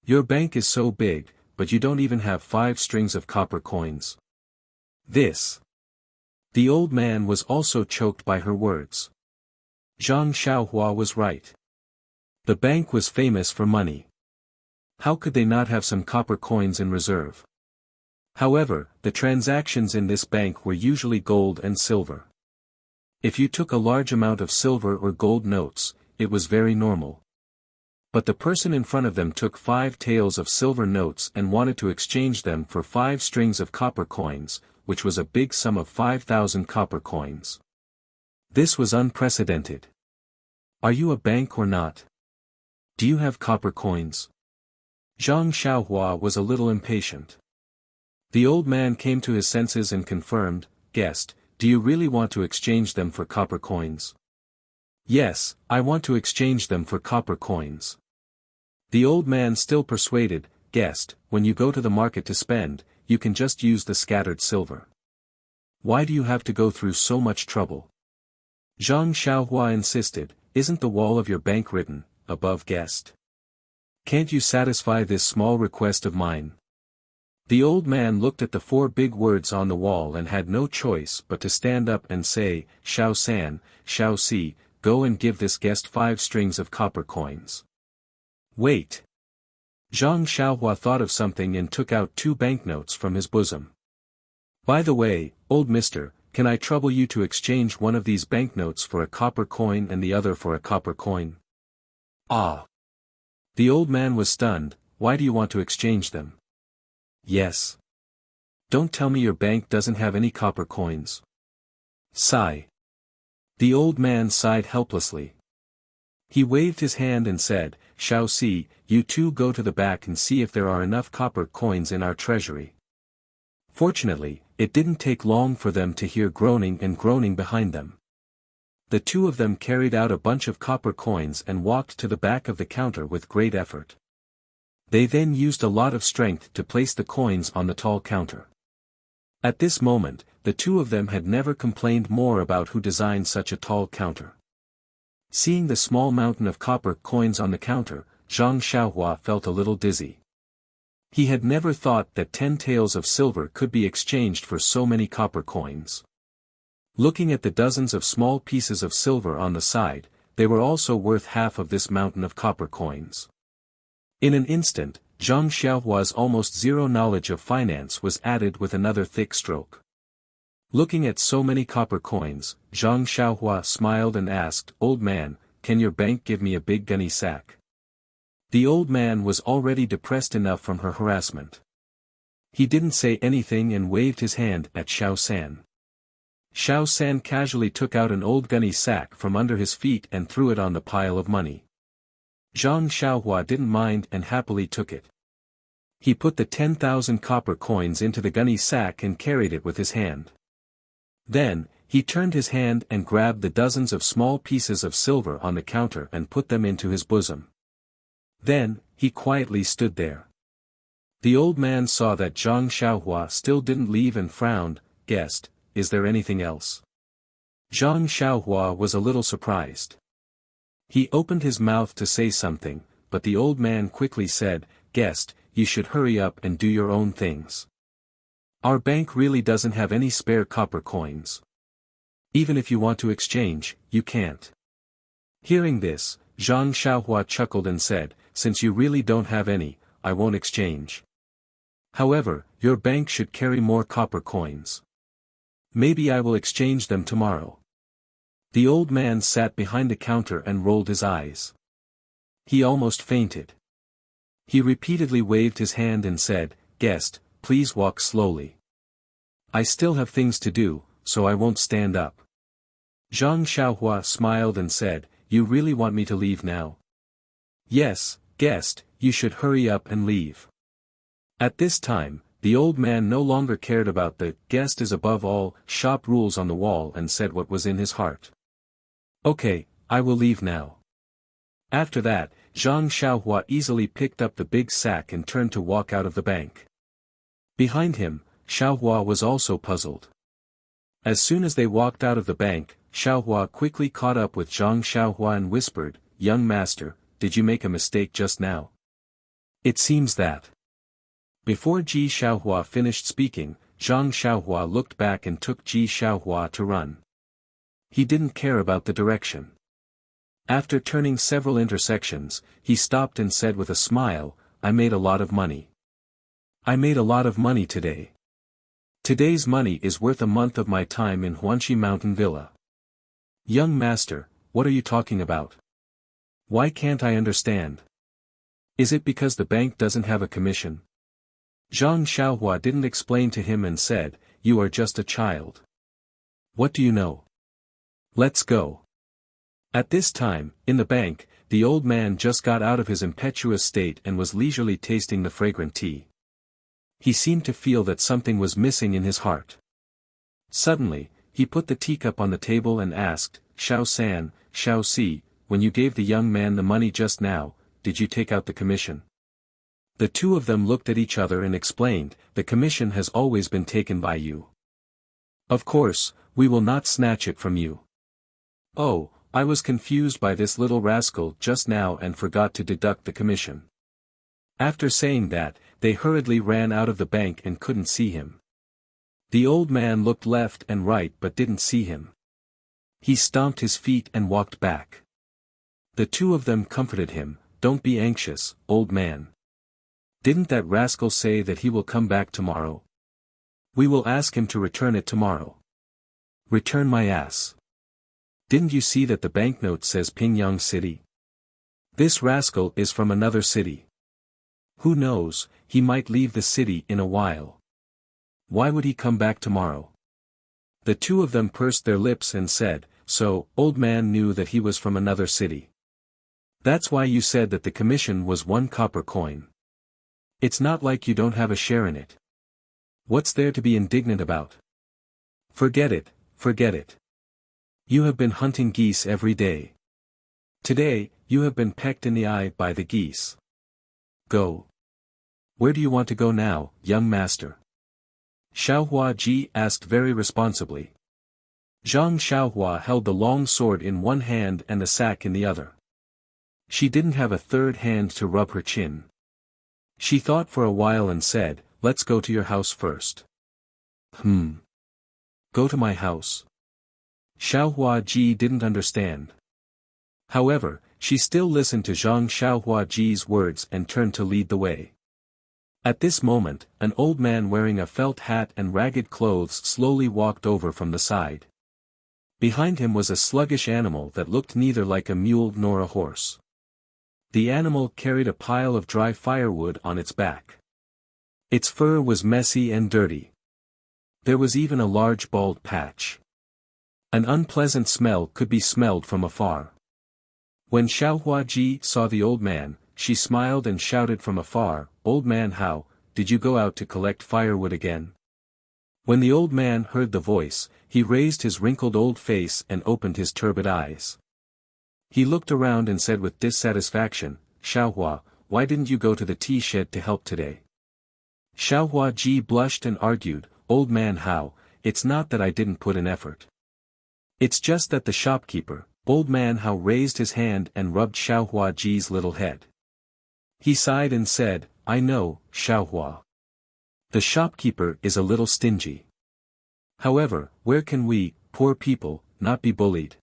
Your bank is so big, but you don't even have 5 strings of copper coins. This. The old man was also choked by her words. Zhang Xiaohua was right. The bank was famous for money. How could they not have some copper coins in reserve? However, the transactions in this bank were usually gold and silver. If you took a large amount of silver or gold notes, it was very normal. But the person in front of them took 5 taels of silver notes and wanted to exchange them for 5 strings of copper coins, which was a big sum of 5,000 copper coins. This was unprecedented. Are you a bank or not? Do you have copper coins? Zhang Xiaohua was a little impatient. The old man came to his senses and confirmed, Guest, do you really want to exchange them for copper coins? Yes, I want to exchange them for copper coins. The old man still persuaded, Guest, when you go to the market to spend, you can just use the scattered silver. Why do you have to go through so much trouble? Zhang Xiaohua insisted, Isn't the wall of your bank written, above Guest? Can't you satisfy this small request of mine? The old man looked at the 4 big words on the wall and had no choice but to stand up and say, Xiao San, Xiao Si, go and give this guest 5 strings of copper coins. Wait. Zhang Xiaohua thought of something and took out 2 banknotes from his bosom. By the way, old mister, can I trouble you to exchange one of these banknotes for a copper coin and the other for a copper coin? Ah! The old man was stunned. Why do you want to exchange them? Yes. Don't tell me your bank doesn't have any copper coins. Sigh. The old man sighed helplessly. He waved his hand and said, Xiaoxi, you two go to the back and see if there are enough copper coins in our treasury. Fortunately, it didn't take long for them to hear groaning and groaning behind them. The two of them carried out a bunch of copper coins and walked to the back of the counter with great effort. They then used a lot of strength to place the coins on the tall counter. At this moment, the two of them had never complained more about who designed such a tall counter. Seeing the small mountain of copper coins on the counter, Zhang Xiaohua felt a little dizzy. He had never thought that 10 taels of silver could be exchanged for so many copper coins. Looking at the dozens of small pieces of silver on the side, they were also worth half of this mountain of copper coins. In an instant, Zhang Xiaohua's almost zero knowledge of finance was added with another thick stroke. Looking at so many copper coins, Zhang Xiaohua smiled and asked, Old man, can your bank give me a big gunny sack? The old man was already depressed enough from her harassment. He didn't say anything and waved his hand at Xiao San. Xiao San casually took out an old gunny sack from under his feet and threw it on the pile of money. Zhang Xiaohua didn't mind and happily took it. He put the 10,000 copper coins into the gunny sack and carried it with his hand. Then, he turned his hand and grabbed the dozens of small pieces of silver on the counter and put them into his bosom. Then, he quietly stood there. The old man saw that Zhang Xiaohua still didn't leave and frowned. Guest, is there anything else? Zhang Xiaohua was a little surprised. He opened his mouth to say something, but the old man quickly said, Guest, you should hurry up and do your own things. Our bank really doesn't have any spare copper coins. Even if you want to exchange, you can't. Hearing this, Zhang Xiaohua chuckled and said, Since you really don't have any, I won't exchange. However, your bank should carry more copper coins. Maybe I will exchange them tomorrow. The old man sat behind the counter and rolled his eyes. He almost fainted. He repeatedly waved his hand and said, Guest, please walk slowly. I still have things to do, so I won't stand up. Zhang Xiaohua smiled and said, You really want me to leave now? Yes, guest, you should hurry up and leave. At this time, the old man no longer cared about the guest is above all shop rules on the wall and said what was in his heart. Okay, I will leave now. After that, Zhang Xiaohua easily picked up the big sack and turned to walk out of the bank. Behind him, Xiaohua was also puzzled. As soon as they walked out of the bank, Xiaohua quickly caught up with Zhang Xiaohua and whispered, Young master, did you make a mistake just now? It seems that. Before Ji Xiaohua finished speaking, Zhang Xiaohua looked back and took Ji Xiaohua to run. He didn't care about the direction. After turning several intersections, he stopped and said with a smile, I made a lot of money. I made a lot of money today. Today's money is worth a month of my time in Huanxi Mountain Villa. Young master, what are you talking about? Why can't I understand? Is it because the bank doesn't have a commission? Zhang Xiaohua didn't explain to him and said, You are just a child. What do you know? Let's go. At this time, in the bank, the old man just got out of his impetuous state and was leisurely tasting the fragrant tea. He seemed to feel that something was missing in his heart. Suddenly, he put the teacup on the table and asked, Xiao San, Xiao Si, when you gave the young man the money just now, did you take out the commission? The two of them looked at each other and explained, The commission has always been taken by you. Of course, we will not snatch it from you. Oh, I was confused by this little rascal just now and forgot to deduct the commission. After saying that, they hurriedly ran out of the bank and couldn't see him. The old man looked left and right but didn't see him. He stomped his feet and walked back. The two of them comforted him, Don't be anxious, old man. Didn't that rascal say that he will come back tomorrow? We will ask him to return it tomorrow. Return my ass. Didn't you see that the banknote says Pingyang City? This rascal is from another city. Who knows, he might leave the city in a while. Why would he come back tomorrow? The two of them pursed their lips and said, so, old man knew that he was from another city. That's why you said that the commission was 1 copper coin. It's not like you don't have a share in it. What's there to be indignant about? Forget it, forget it. You have been hunting geese every day. Today, you have been pecked in the eye by the geese. Go. Where do you want to go now, young master? Xiaohua Ji asked very responsibly. Zhang Xiaohua held the long sword in one hand and the sack in the other. She didn't have a third hand to rub her chin. She thought for a while and said, let's go to your house first. Go to my house? Xiaohua Ji didn't understand. However, she still listened to Zhang Xiaohua Ji's words and turned to lead the way. At this moment, an old man wearing a felt hat and ragged clothes slowly walked over from the side. Behind him was a sluggish animal that looked neither like a mule nor a horse. The animal carried a pile of dry firewood on its back. Its fur was messy and dirty. There was even a large bald patch. An unpleasant smell could be smelled from afar. When Xiaohua Ji saw the old man, she smiled and shouted from afar, "Old man, how, did you go out to collect firewood again?" When the old man heard the voice, he raised his wrinkled old face and opened his turbid eyes. He looked around and said with dissatisfaction, "Xiaohua, why didn't you go to the tea shed to help today?" Xiaohua Ji blushed and argued, "Old man, how, it's not that I didn't put in effort. It's just that the shopkeeper, Old man Hao, raised his hand and rubbed Xiaohua Ji's little head. He sighed and said, "I know, Xiaohua. The shopkeeper is a little stingy. However, where can we, poor people, not be bullied?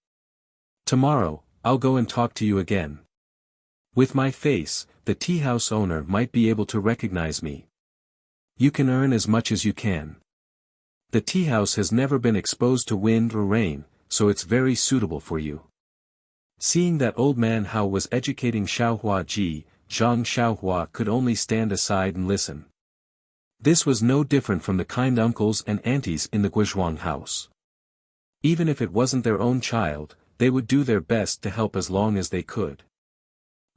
Tomorrow, I'll go and talk to you again. With my face, the tea house owner might be able to recognize me. You can earn as much as you can. The tea house has never been exposed to wind or rain, so it's very suitable for you." Seeing that old man Hao was educating Xiaohua Ji, Zhang Xiaohua could only stand aside and listen. This was no different from the kind uncles and aunties in the Guizhuang house. Even if it wasn't their own child, they would do their best to help as long as they could.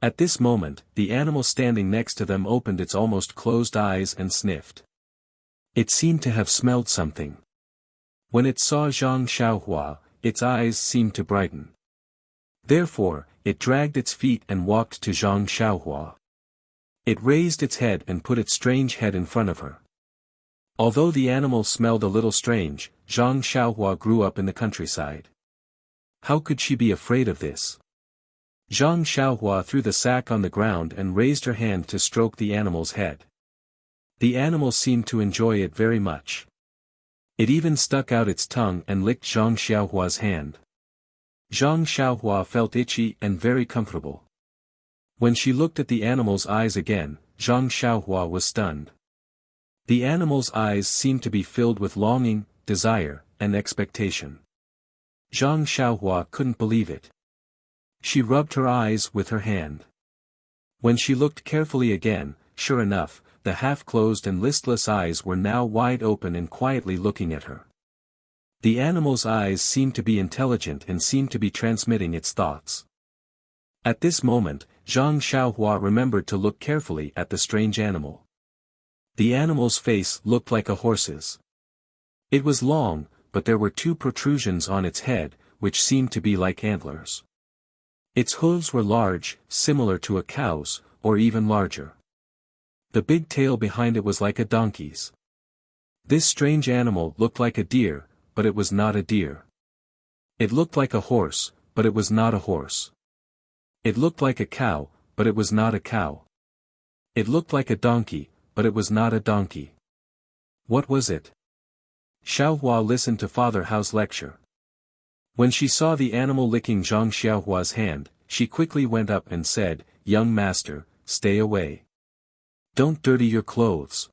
At this moment, the animal standing next to them opened its almost closed eyes and sniffed. It seemed to have smelled something. When it saw Zhang Xiaohua, its eyes seemed to brighten. Therefore, it dragged its feet and walked to Zhang Xiaohua. It raised its head and put its strange head in front of her. Although the animal smelled a little strange, Zhang Xiaohua grew up in the countryside. How could she be afraid of this? Zhang Xiaohua threw the sack on the ground and raised her hand to stroke the animal's head. The animal seemed to enjoy it very much. It even stuck out its tongue and licked Zhang Xiaohua's hand. Zhang Xiaohua felt itchy and very comfortable. When she looked at the animal's eyes again, Zhang Xiaohua was stunned. The animal's eyes seemed to be filled with longing, desire, and expectation. Zhang Xiaohua couldn't believe it. She rubbed her eyes with her hand. When she looked carefully again, sure enough, the half-closed and listless eyes were now wide open and quietly looking at her. The animal's eyes seemed to be intelligent and seemed to be transmitting its thoughts. At this moment, Zhang Xiaohua remembered to look carefully at the strange animal. The animal's face looked like a horse's. It was long, but there were 2 protrusions on its head, which seemed to be like antlers. Its hooves were large, similar to a cow's, or even larger. The big tail behind it was like a donkey's. This strange animal looked like a deer, but it was not a deer. It looked like a horse, but it was not a horse. It looked like a cow, but it was not a cow. It looked like a donkey, but it was not a donkey. What was it? Xiaohua listened to Father Hao's lecture. When she saw the animal licking Zhang Xiaohua's hand, she quickly went up and said, "Young master, stay away. Don't dirty your clothes."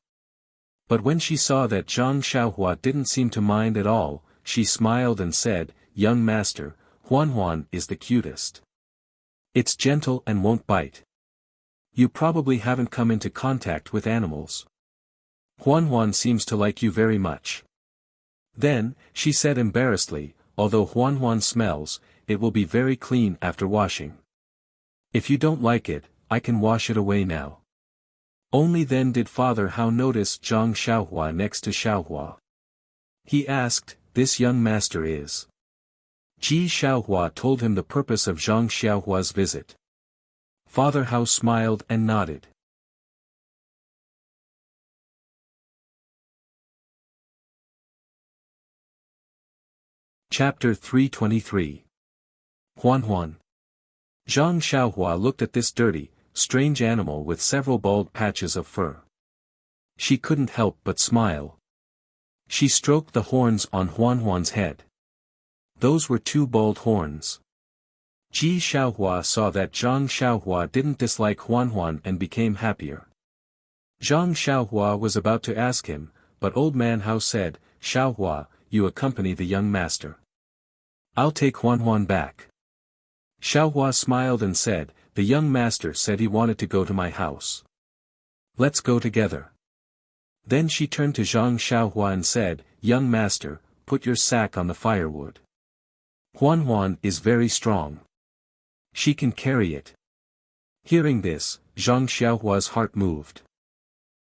But when she saw that Zhang Xiaohua didn't seem to mind at all, she smiled and said, "Young master, Huan is the cutest. It's gentle and won't bite. You probably haven't come into contact with animals. Huan seems to like you very much." Then, she said embarrassedly, "Although Huan smells, it will be very clean after washing. If you don't like it, I can wash it away now." Only then did Father Hao notice Zhang Xiaohua next to Xiaohua. He asked, "This young master is?" Ji Xiaohua told him the purpose of Zhang Xiaohua's visit. Father Hao smiled and nodded. Chapter 323. Huan. Zhang Xiaohua looked at this dirty, strange animal with several bald patches of fur. She couldn't help but smile. She stroked the horns on Huan's head. Those were two bald horns. Ji Xiaohua saw that Zhang Xiaohua didn't dislike Huan and became happier. Zhang Xiaohua was about to ask him, but Old Man Hao said, "Xiaohua, you accompany the young master. I'll take Huan back." Xiaohua smiled and said, "The young master said he wanted to go to my house. Let's go together." Then she turned to Zhang Xiaohua and said, "Young master, put your sack on the firewood. Huan is very strong. She can carry it." Hearing this, Zhang Xiaohua's heart moved.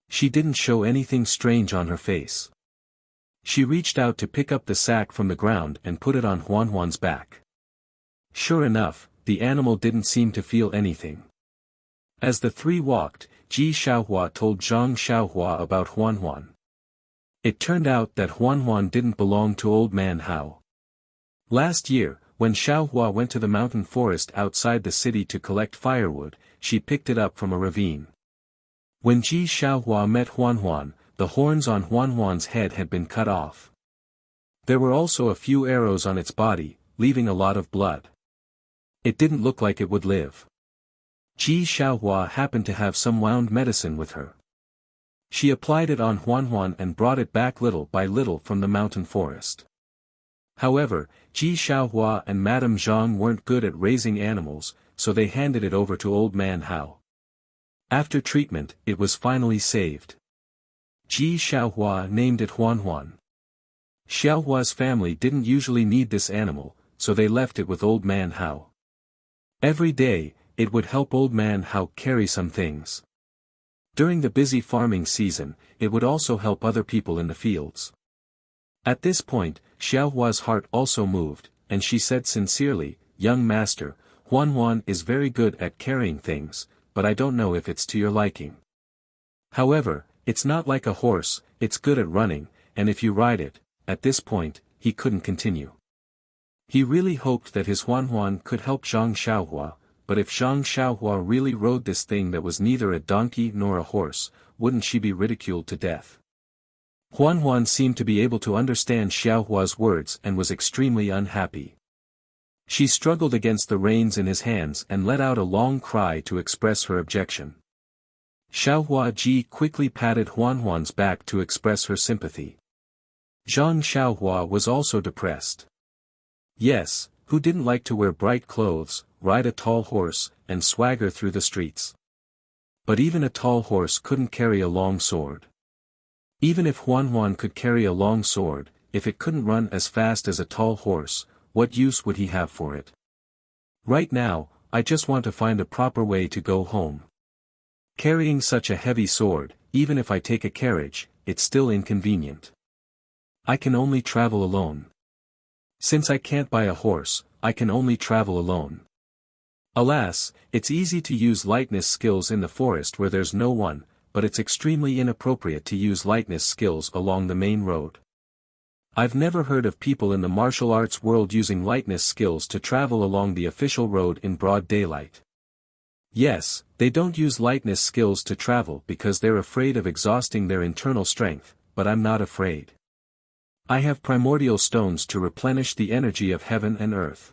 She didn't show anything strange on her face. She reached out to pick up the sack from the ground and put it on Huan's back. Sure enough, the animal didn't seem to feel anything. As the three walked, Ji Xiaohua told Zhang Xiaohua about Huan. It turned out that Huan didn't belong to Old Man Hao. Last year, when Xiaohua went to the mountain forest outside the city to collect firewood, she picked it up from a ravine. When Ji Xiaohua met Huan, the horns on Huan's head had been cut off. There were also a few arrows on its body, leaving a lot of blood. It didn't look like it would live. Ji Xiaohua happened to have some wound medicine with her. She applied it on Huan and brought it back little by little from the mountain forest. However, Ji Xiaohua and Madame Zhang weren't good at raising animals, so they handed it over to Old Man Hao. After treatment, it was finally saved. Ji Xiaohua named it Huan. Xiaohua's family didn't usually need this animal, so they left it with Old Man Hao. Every day, it would help Old Man Hao carry some things. During the busy farming season, it would also help other people in the fields. At this point, Xiaohua's heart also moved, and she said sincerely, "Young master, Huan is very good at carrying things, but I don't know if it's to your liking. However, it's not like a horse, it's good at running, and if you ride it." At this point, he couldn't continue. He really hoped that his Huan could help Zhang Xiaohua, but if Zhang Xiaohua really rode this thing that was neither a donkey nor a horse, wouldn't she be ridiculed to death? Huan seemed to be able to understand Xiaohua's words and was extremely unhappy. She struggled against the reins in his hands and let out a long cry to express her objection. Xiaohua Ji quickly patted Huan's back to express her sympathy. Zhang Xiaohua was also depressed. Yes, who didn't like to wear bright clothes, ride a tall horse, and swagger through the streets? But even a tall horse couldn't carry a long sword. Even if Huan could carry a long sword, if it couldn't run as fast as a tall horse, what use would he have for it? Right now, I just want to find a proper way to go home. Carrying such a heavy sword, even if I take a carriage, it's still inconvenient. I can only travel alone. Since I can't buy a horse, I can only travel alone. Alas, it's easy to use lightness skills in the forest where there's no one, but it's extremely inappropriate to use lightness skills along the main road. I've never heard of people in the martial arts world using lightness skills to travel along the official road in broad daylight. Yes, they don't use lightness skills to travel because they're afraid of exhausting their internal strength, but I'm not afraid. I have primordial stones to replenish the energy of heaven and earth.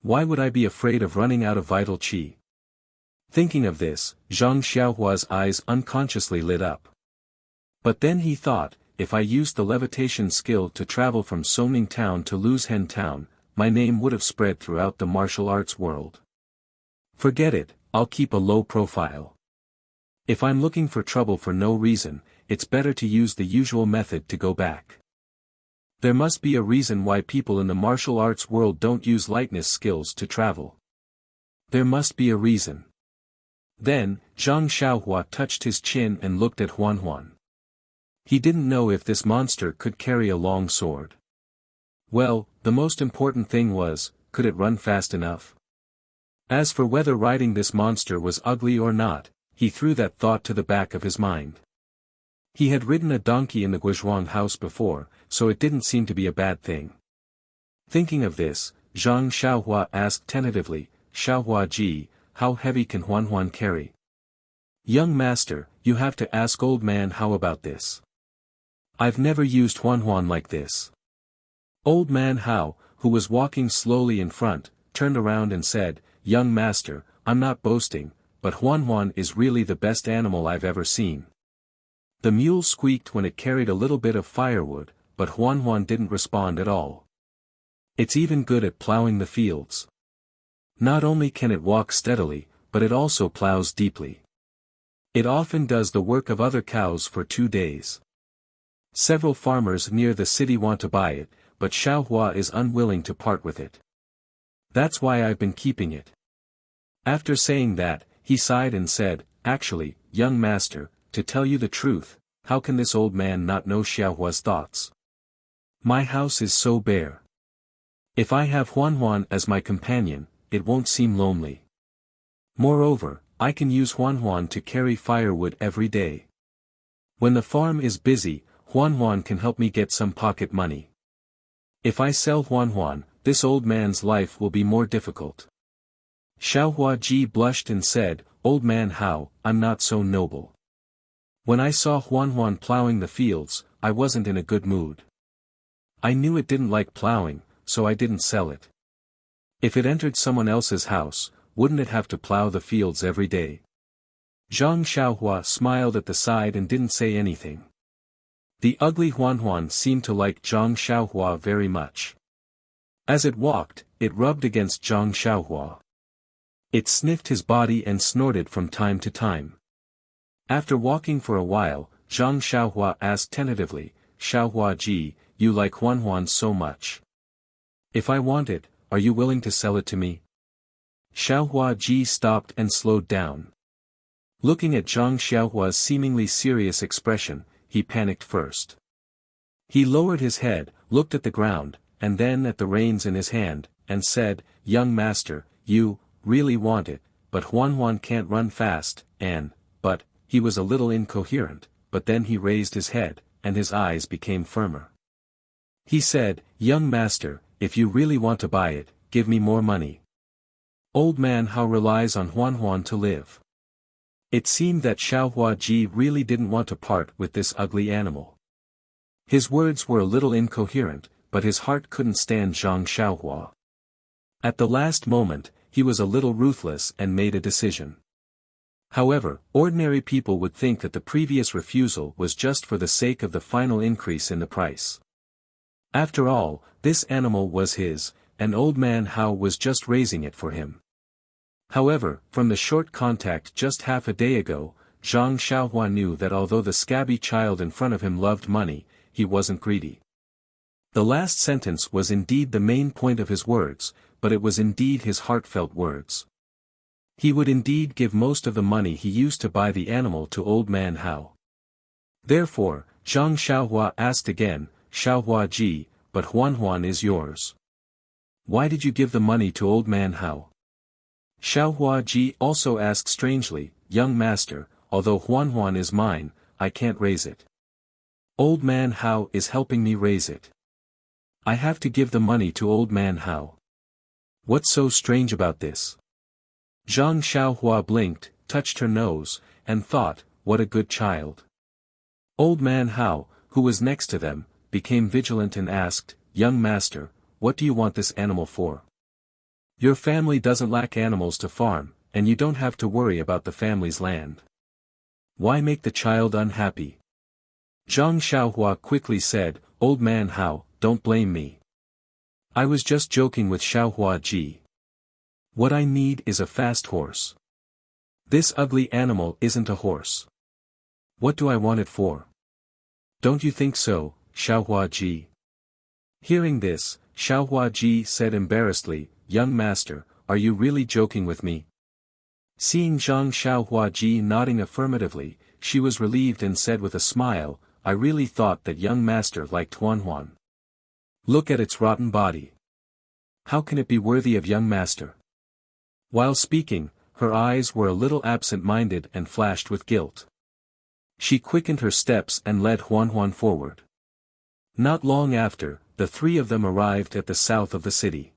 Why would I be afraid of running out of vital qi? Thinking of this, Zhang Xiaohua's eyes unconsciously lit up. But then he thought, if I used the levitation skill to travel from Soning Town to Luzhen Town, my name would have spread throughout the martial arts world. Forget it, I'll keep a low profile. If I'm looking for trouble for no reason, it's better to use the usual method to go back. There must be a reason why people in the martial arts world don't use lightness skills to travel. There must be a reason. Then, Zhang Xiaohua touched his chin and looked at Huan Huan. He didn't know if this monster could carry a long sword. Well, the most important thing was, could it run fast enough? As for whether riding this monster was ugly or not, he threw that thought to the back of his mind. He had ridden a donkey in the Guizhuang house before, so it didn't seem to be a bad thing. Thinking of this, Zhang Xiaohua asked tentatively, Xiaohua Ji, how heavy can Huan Huan carry? Young master, you have to ask old man how about this. I've never used Huan Huan like this. Old man Hao, who was walking slowly in front, turned around and said, Young master, I'm not boasting, but Huan Huan is really the best animal I've ever seen. The mule squeaked when it carried a little bit of firewood, but Huan Huan didn't respond at all. It's even good at plowing the fields. Not only can it walk steadily, but it also plows deeply. It often does the work of other cows for 2 days. Several farmers near the city want to buy it, but Xiaohua is unwilling to part with it. That's why I've been keeping it. After saying that, he sighed and said, Actually, young master, to tell you the truth, how can this old man not know Xiaohua's thoughts? My house is so bare. If I have Huan Huan as my companion, it won't seem lonely. Moreover, I can use Huan Huan to carry firewood every day. When the farm is busy, Huan Huan can help me get some pocket money. If I sell Huan Huan, this old man's life will be more difficult. Xiaohua Ji blushed and said, Old man Hao, I'm not so noble. When I saw Huan Huan plowing the fields, I wasn't in a good mood. I knew it didn't like plowing, so I didn't sell it. If it entered someone else's house, wouldn't it have to plow the fields every day? Zhang Xiaohua smiled at the side and didn't say anything. The ugly Huan Huan seemed to like Zhang Xiaohua very much. As it walked, it rubbed against Zhang Xiaohua. It sniffed his body and snorted from time to time. After walking for a while, Zhang Xiaohua asked tentatively, Xiaohua Ji, you like Huan Huan so much. If I want it, are you willing to sell it to me? Xiaohua Ji stopped and slowed down. Looking at Zhang Xiaohua's seemingly serious expression, he panicked first. He lowered his head, looked at the ground, and then at the reins in his hand, and said, Young master, you really want it, but Huan Huan can't run fast, but, he was a little incoherent, but then he raised his head, and his eyes became firmer. He said, Young master, if you really want to buy it, give me more money. Old man Hao relies on Huan Huan to live. It seemed that Xiaohua Ji really didn't want to part with this ugly animal. His words were a little incoherent, but his heart couldn't stand Zhang Xiaohua. At the last moment, he was a little ruthless and made a decision. However, ordinary people would think that the previous refusal was just for the sake of the final increase in the price. After all, this animal was his, and old man Hao was just raising it for him. However, from the short contact just half a day ago, Zhang Xiaohua knew that although the scabby child in front of him loved money, he wasn't greedy. The last sentence was indeed the main point of his words, but it was indeed his heartfelt words. He would indeed give most of the money he used to buy the animal to old man Hao. Therefore, Zhang Xiaohua asked again, Xiaohua Ji, but Huan Huan is yours. Why did you give the money to old man Hao? Xiaohua Ji also asked strangely, Young master, although Huan Huan is mine, I can't raise it. Old man Hao is helping me raise it. I have to give the money to old man Hao. What's so strange about this? Zhang Xiaohua blinked, touched her nose, and thought, what a good child. Old man Hao, who was next to them, became vigilant and asked, Young master, what do you want this animal for? Your family doesn't lack animals to farm, and you don't have to worry about the family's land. Why make the child unhappy? Zhang Xiaohua quickly said, "Old man Hao, don't blame me. I was just joking with Xiaohua Ji. What I need is a fast horse. This ugly animal isn't a horse. What do I want it for? Don't you think so, Xiaohua Ji?" Hearing this, Xiaohua Ji said embarrassedly, "Young master, are you really joking with me?" Seeing Zhang Xiaohua Ji nodding affirmatively, she was relieved and said with a smile, "I really thought that young master liked Huan. Look at its rotten body. How can it be worthy of young master?" While speaking, her eyes were a little absent-minded and flashed with guilt. She quickened her steps and led Huan forward. Not long after, the three of them arrived at the south of the city.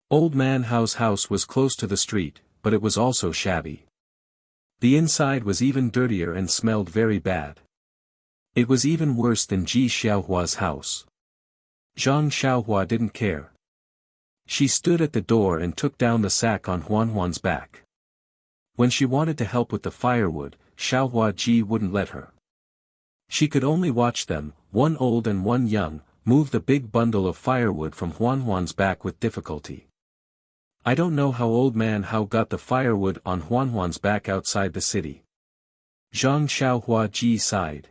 Old Man Hao's house was close to the street, but it was also shabby. The inside was even dirtier and smelled very bad. It was even worse than Ji Xiaohua's house. Zhang Xiaohua didn't care. She stood at the door and took down the sack on Huan's back. When she wanted to help with the firewood, Xiaohua Ji wouldn't let her. She could only watch them, one old and one young, move the big bundle of firewood from Huan's back with difficulty. I don't know how Old Man Hao got the firewood on Huan's back outside the city. Zhang Xiaohua Ji sighed.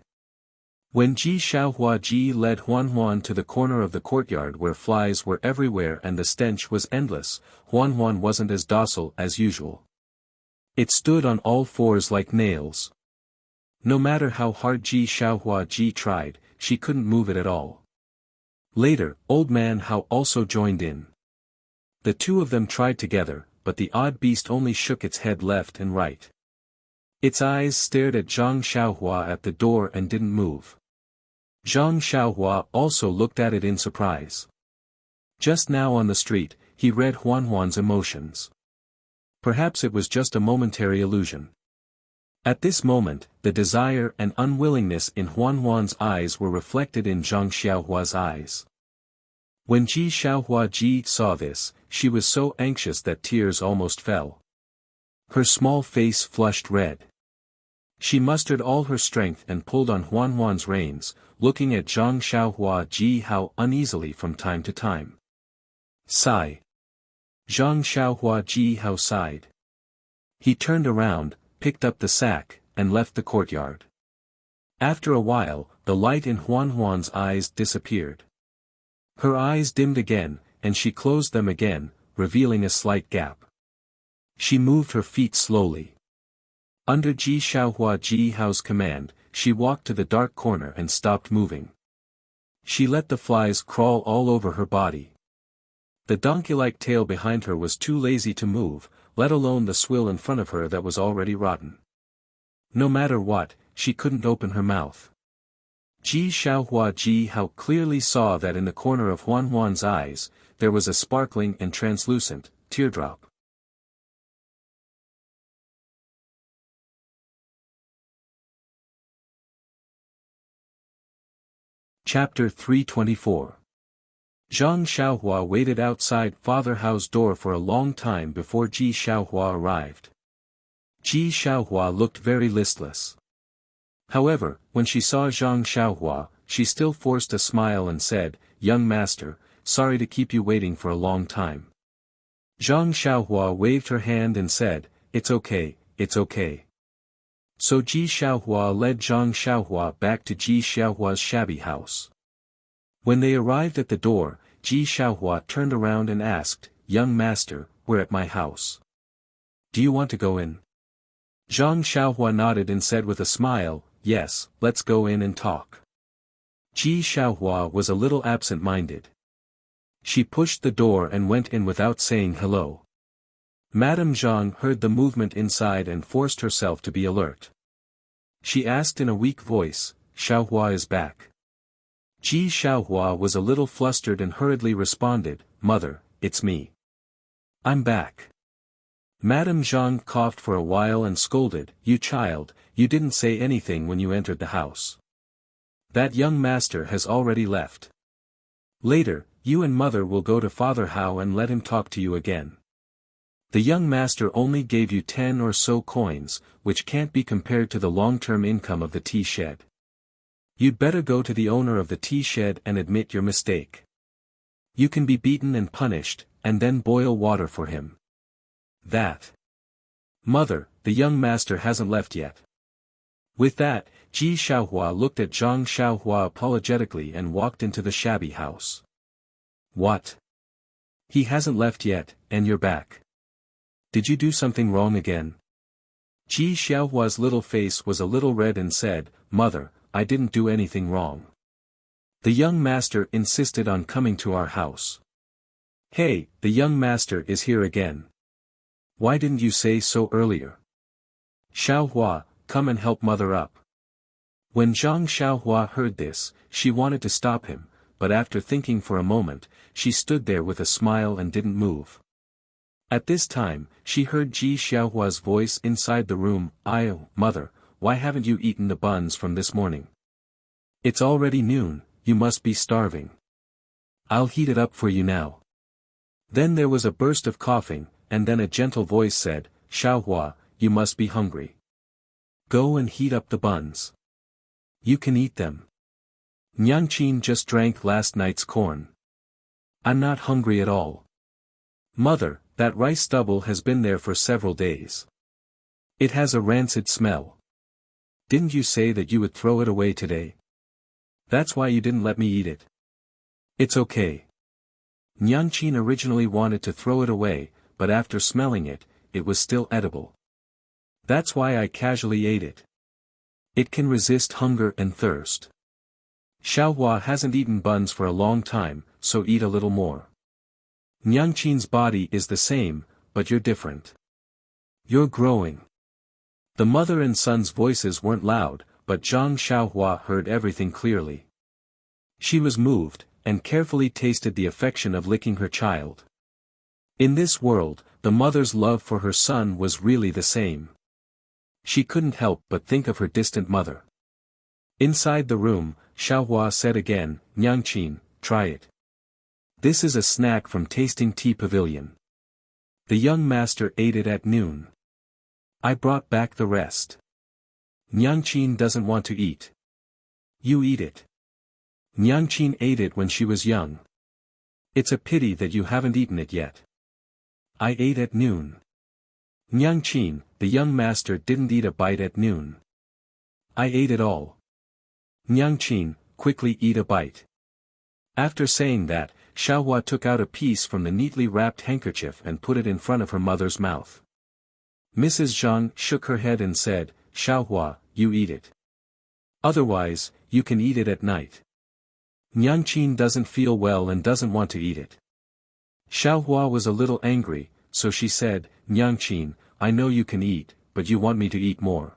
When Ji Xiaohua Ji led Huan to the corner of the courtyard where flies were everywhere and the stench was endless, Huan wasn't as docile as usual. It stood on all fours like nails. No matter how hard Ji Xiaohua Ji tried, she couldn't move it at all. Later, Old Man Hao also joined in. The two of them tried together, but the odd beast only shook its head left and right. Its eyes stared at Zhang Xiaohua at the door and didn't move. Zhang Xiaohua also looked at it in surprise. Just now on the street, he read Huan's emotions. Perhaps it was just a momentary illusion. At this moment, the desire and unwillingness in Huan's eyes were reflected in Zhang Xiaohua's eyes. When Ji Xiaohua Ji saw this, she was so anxious that tears almost fell. Her small face flushed red. She mustered all her strength and pulled on Huan's reins, looking at Zhang Xiaohua Ji Hao uneasily from time to time. Sigh. Zhang Xiaohua Ji Hao sighed. He turned around, picked up the sack, and left the courtyard. After a while, the light in Huan's eyes disappeared. Her eyes dimmed again, and she closed them again, revealing a slight gap. She moved her feet slowly. Under Ji Xiaohua Ji Hao's command, she walked to the dark corner and stopped moving. She let the flies crawl all over her body. The donkey-like tail behind her was too lazy to move, let alone the swill in front of her that was already rotten. No matter what, she couldn't open her mouth. Ji Xiaohua Ji Hao clearly saw that in the corner of Huan's eyes, there was a sparkling and translucent teardrop. Chapter 324. Zhang Xiaohua waited outside Father Hao's door for a long time before Ji Xiaohua arrived. Ji Xiaohua looked very listless. However, when she saw Zhang Xiaohua, she still forced a smile and said, "Young master, sorry to keep you waiting for a long time." Zhang Xiaohua waved her hand and said, "It's okay, it's okay." So Ji Xiaohua led Zhang Xiaohua back to Ji Xiaohua's shabby house. When they arrived at the door, Ji Xiaohua turned around and asked, "Young master, we're at my house. Do you want to go in?" Zhang Xiaohua nodded and said with a smile, "Yes, let's go in and talk." Ji Xiaohua was a little absent-minded. She pushed the door and went in without saying hello. Madame Zhang heard the movement inside and forced herself to be alert. She asked in a weak voice, "Xiaohua is back?" Ji Xiaohua was a little flustered and hurriedly responded, "Mother, it's me. I'm back." Madame Zhang coughed for a while and scolded, "You child, you didn't say anything when you entered the house. That young master has already left. Later, you and mother will go to Father Hao and let him talk to you again. The young master only gave you 10 or so coins, which can't be compared to the long-term income of the tea shed. You'd better go to the owner of the tea shed and admit your mistake. You can be beaten and punished, and then boil water for him. That. Mother, the young master hasn't left yet. With that, Ji Xiaohua looked at Zhang Xiaohua apologetically and walked into the shabby house. What? He hasn't left yet, and you're back. Did you do something wrong again? Ji Xiaohua's little face was a little red and said, Mother, I didn't do anything wrong. The young master insisted on coming to our house. Hey, the young master is here again. Why didn't you say so earlier? Xiaohua, come and help mother up. When Zhang Xiaohua heard this, she wanted to stop him, but after thinking for a moment, she stood there with a smile and didn't move. At this time, she heard Ji Xiaohua's voice inside the room, Mother, why haven't you eaten the buns from this morning? It's already noon, you must be starving. I'll heat it up for you now. Then there was a burst of coughing, and then a gentle voice said, Xiaohua, you must be hungry. Go and heat up the buns. You can eat them. Nyangqin just drank last night's corn. I'm not hungry at all. Mother, that rice stubble has been there for several days. It has a rancid smell. Didn't you say that you would throw it away today? That's why you didn't let me eat it. It's okay. Nyangqin originally wanted to throw it away, but after smelling it, it was still edible. That's why I casually ate it. It can resist hunger and thirst. Xiaohua hasn't eaten buns for a long time, so eat a little more. Nyangqin's body is the same, but you're different. You're growing. The mother and son's voices weren't loud, but Zhang Xiaohua heard everything clearly. She was moved, and carefully tasted the affection of licking her child. In this world, the mother's love for her son was really the same. She couldn't help but think of her distant mother. Inside the room, Xiaohua said again, Nyangqin, try it. This is a snack from Tasting Tea Pavilion. The young master ate it at noon. I brought back the rest. Nyangqin doesn't want to eat. You eat it. Nyangqin ate it when she was young. It's a pity that you haven't eaten it yet. I ate at noon. Nyangqin, the young master didn't eat a bite at noon. I ate it all. Nyangqin, quickly eat a bite. After saying that, Xiaohua took out a piece from the neatly wrapped handkerchief and put it in front of her mother's mouth. Mrs. Zhang shook her head and said, Xiaohua, you eat it. Otherwise, you can eat it at night. Nyangqin doesn't feel well and doesn't want to eat it. Xiaohua was a little angry, so she said, Nyangqin, I know you can eat, but you want me to eat more.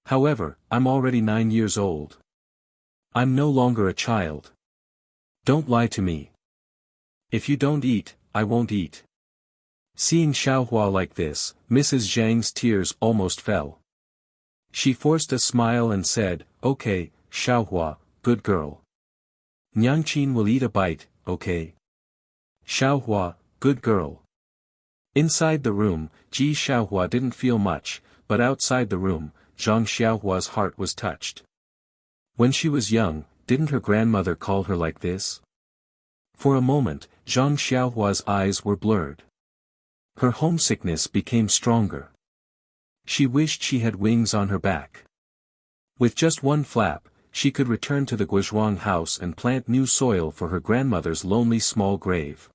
However, I'm already 9 years old. I'm no longer a child. Don't lie to me. If you don't eat, I won't eat. Seeing Xiaohua like this, Mrs. Zhang's tears almost fell. She forced a smile and said, Okay, Xiaohua, good girl. Nyangqin will eat a bite, okay? Xiaohua, good girl. Inside the room, Ji Xiaohua didn't feel much, but outside the room, Zhang Xiaohua's heart was touched. When she was young, didn't her grandmother call her like this? For a moment, Zhang Xiaohua's eyes were blurred. Her homesickness became stronger. She wished she had wings on her back. With just one flap, she could return to the Guozhuang house and plant new soil for her grandmother's lonely small grave.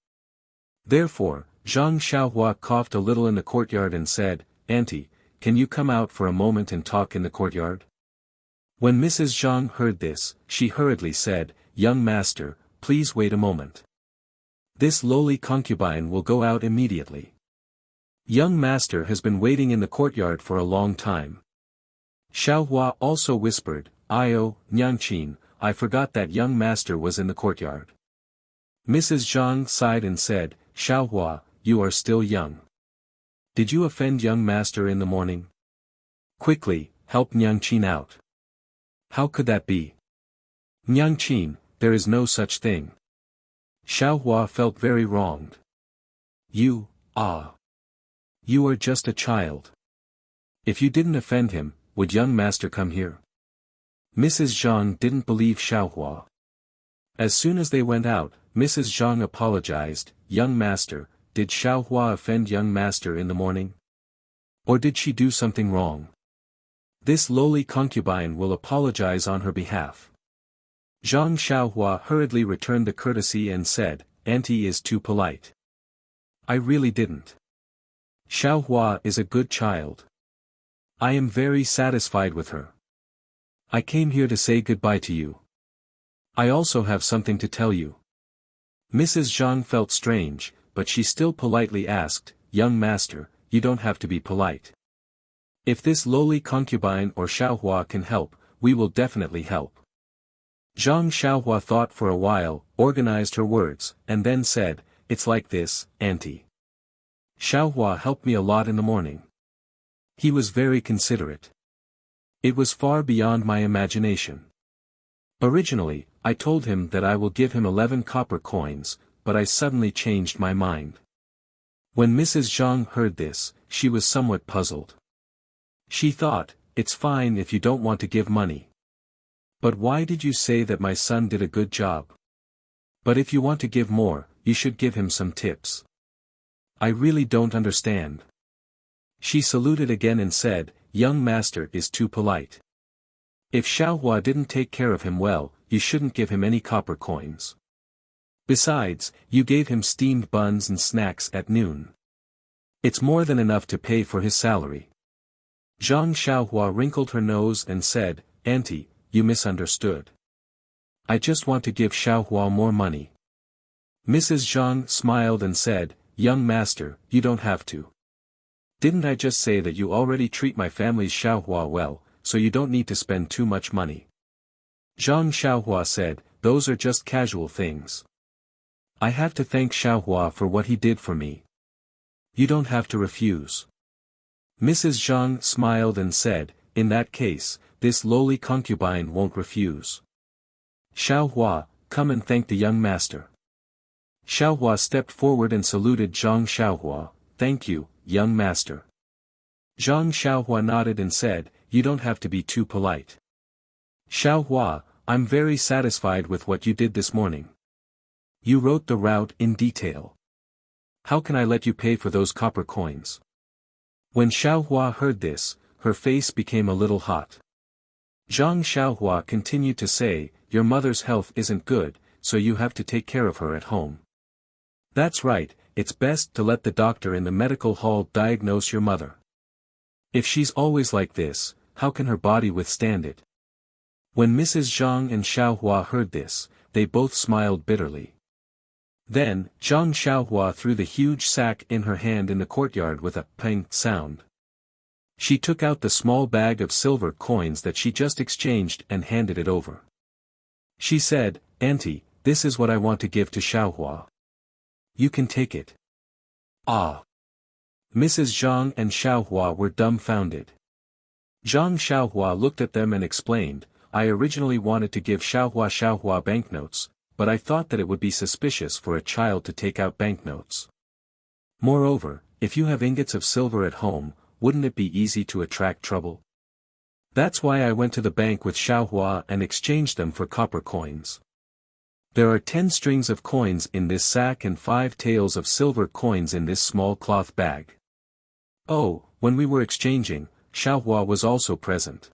Therefore, Zhang Xiaohua coughed a little in the courtyard and said, Auntie, can you come out for a moment and talk in the courtyard? When Mrs. Zhang heard this, she hurriedly said, Young master, please wait a moment. This lowly concubine will go out immediately. Young master has been waiting in the courtyard for a long time. Xiaohua also whispered, Nyangqin, I forgot that young master was in the courtyard. Mrs. Zhang sighed and said, Xiaohua, you are still young. Did you offend young master in the morning? Quickly, help Nyangqin out. How could that be? Nyangqin, there is no such thing. Xiaohua felt very wronged. You are just a child. If you didn't offend him, would young master come here? Mrs. Zhang didn't believe Xiaohua. As soon as they went out, Mrs. Zhang apologized, "Young master, did Xiaohua offend young master in the morning? Or did she do something wrong? This lowly concubine will apologize on her behalf." Zhang Xiaohua hurriedly returned the courtesy and said, "Auntie is too polite. I really didn't. Xiaohua is a good child. I am very satisfied with her. I came here to say goodbye to you. I also have something to tell you." Mrs. Zhang felt strange, but she still politely asked, "Young master, you don't have to be polite. If this lowly concubine or Xiaohua can help, we will definitely help." Zhang Xiaohua thought for a while, organized her words, and then said, "It's like this, Auntie. Xiaohua helped me a lot in the morning. He was very considerate. It was far beyond my imagination. Originally, I told him that I will give him 11 copper coins, but I suddenly changed my mind." When Mrs. Zhang heard this, she was somewhat puzzled. She thought, "It's fine if you don't want to give money. But why did you say that my son did a good job? But if you want to give more, you should give him some tips. I really don't understand." She saluted again and said, "Young master is too polite. If Xiaohua didn't take care of him well, you shouldn't give him any copper coins. Besides, you gave him steamed buns and snacks at noon. It's more than enough to pay for his salary." Zhang Xiaohua wrinkled her nose and said, "Auntie, you misunderstood. I just want to give Xiaohua more money." Mrs. Zhang smiled and said, "Young master, you don't have to. Didn't I just say that you already treat my family's Xiaohua well, so you don't need to spend too much money?" Zhang Xiaohua said, "Those are just casual things. I have to thank Xiaohua for what he did for me. You don't have to refuse." Mrs. Zhang smiled and said, "In that case, this lowly concubine won't refuse. Xiaohua, come and thank the young master." Xiaohua stepped forward and saluted Zhang Xiaohua, "Thank you, young master." Zhang Xiaohua nodded and said, "You don't have to be too polite. Xiaohua, I'm very satisfied with what you did this morning. You wrote the route in detail. How can I let you pay for those copper coins?" When Xiaohua heard this, her face became a little hot. Zhang Xiaohua continued to say, "Your mother's health isn't good, so you have to take care of her at home. That's right, it's best to let the doctor in the medical hall diagnose your mother. If she's always like this, how can her body withstand it?" When Mrs. Zhang and Xiaohua heard this, they both smiled bitterly. Then, Zhang Xiaohua threw the huge sack in her hand in the courtyard with a pang sound. She took out the small bag of silver coins that she just exchanged and handed it over. She said, "Auntie, this is what I want to give to Xiaohua. You can take it." Ah! Mrs. Zhang and Xiaohua were dumbfounded. Zhang Xiaohua looked at them and explained, "I originally wanted to give Xiaohua banknotes, but I thought that it would be suspicious for a child to take out banknotes. Moreover, if you have ingots of silver at home, wouldn't it be easy to attract trouble? That's why I went to the bank with Xiaohua and exchanged them for copper coins. There are 10 strings of coins in this sack and 5 taels of silver coins in this small cloth bag." Oh, when we were exchanging, Xiaohua was also present.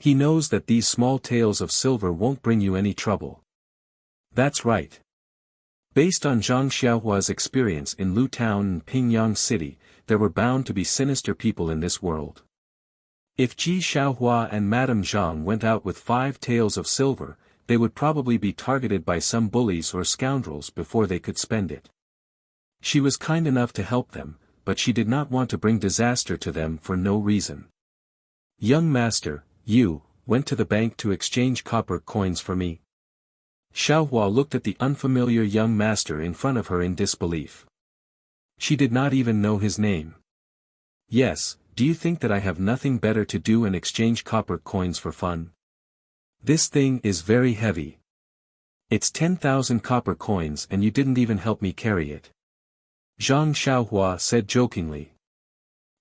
He knows that these small taels of silver won't bring you any trouble. That's right. Based on Zhang Xiaohua's experience in Lu Town and Pingyang City, there were bound to be sinister people in this world. If Ji Xiaohua and Madame Zhang went out with 5 taels of silver, they would probably be targeted by some bullies or scoundrels before they could spend it. She was kind enough to help them, but she did not want to bring disaster to them for no reason. "Young master, you went to the bank to exchange copper coins for me?" Xiaohua looked at the unfamiliar young master in front of her in disbelief. She did not even know his name. "Yes, do you think that I have nothing better to do and exchange copper coins for fun? This thing is very heavy. It's 10,000 copper coins and you didn't even help me carry it." Zhang Xiaohua said jokingly.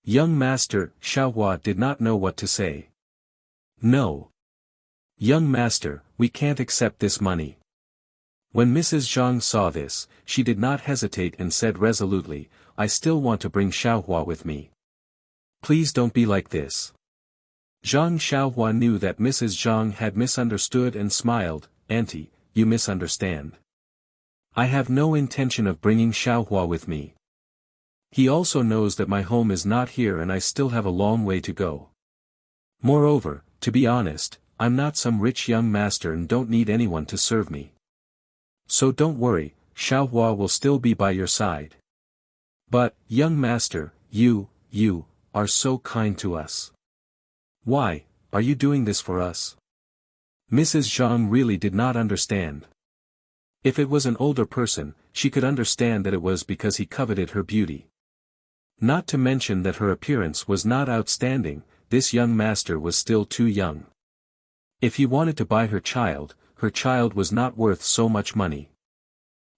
Young master, Xiaohua did not know what to say. "No. Young master, we can't accept this money. When Mrs. Zhang saw this, she did not hesitate and said resolutely, I still want to bring Xiaohua with me. Please don't be like this. Zhang Xiaohua knew that Mrs. Zhang had misunderstood and smiled. Auntie, you misunderstand. I have no intention of bringing Xiaohua with me. He also knows that my home is not here and I still have a long way to go. Moreover, to be honest, I'm not some rich young master and don't need anyone to serve me. So don't worry, Xiaohua will still be by your side. But, young master, you are so kind to us. Why, are you doing this for us? Mrs. Zhang really did not understand. If it was an older person, she could understand that it was because he coveted her beauty. Not to mention that her appearance was not outstanding, this young master was still too young. If he wanted to buy her child was not worth so much money.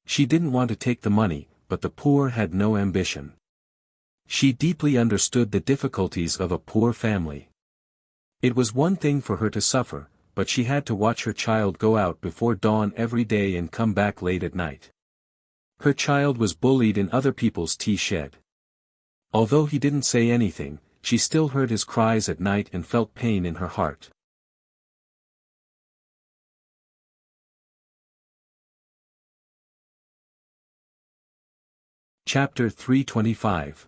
She didn't want to take the money, but the poor had no ambition. She deeply understood the difficulties of a poor family. It was one thing for her to suffer, but she had to watch her child go out before dawn every day and come back late at night. Her child was bullied in other people's tea shed. Although he didn't say anything, she still heard his cries at night and felt pain in her heart. Chapter 325.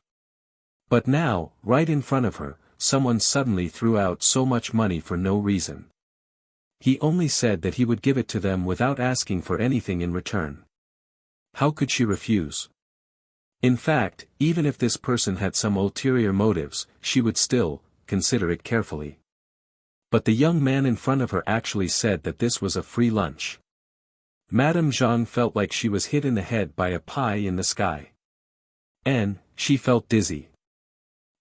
But now, right in front of her, someone suddenly threw out so much money for no reason. He only said that he would give it to them without asking for anything in return. How could she refuse? In fact, even if this person had some ulterior motives, she would still consider it carefully. But the young man in front of her actually said that this was a free lunch. Madame Zhang felt like she was hit in the head by a pie in the sky. And she felt dizzy.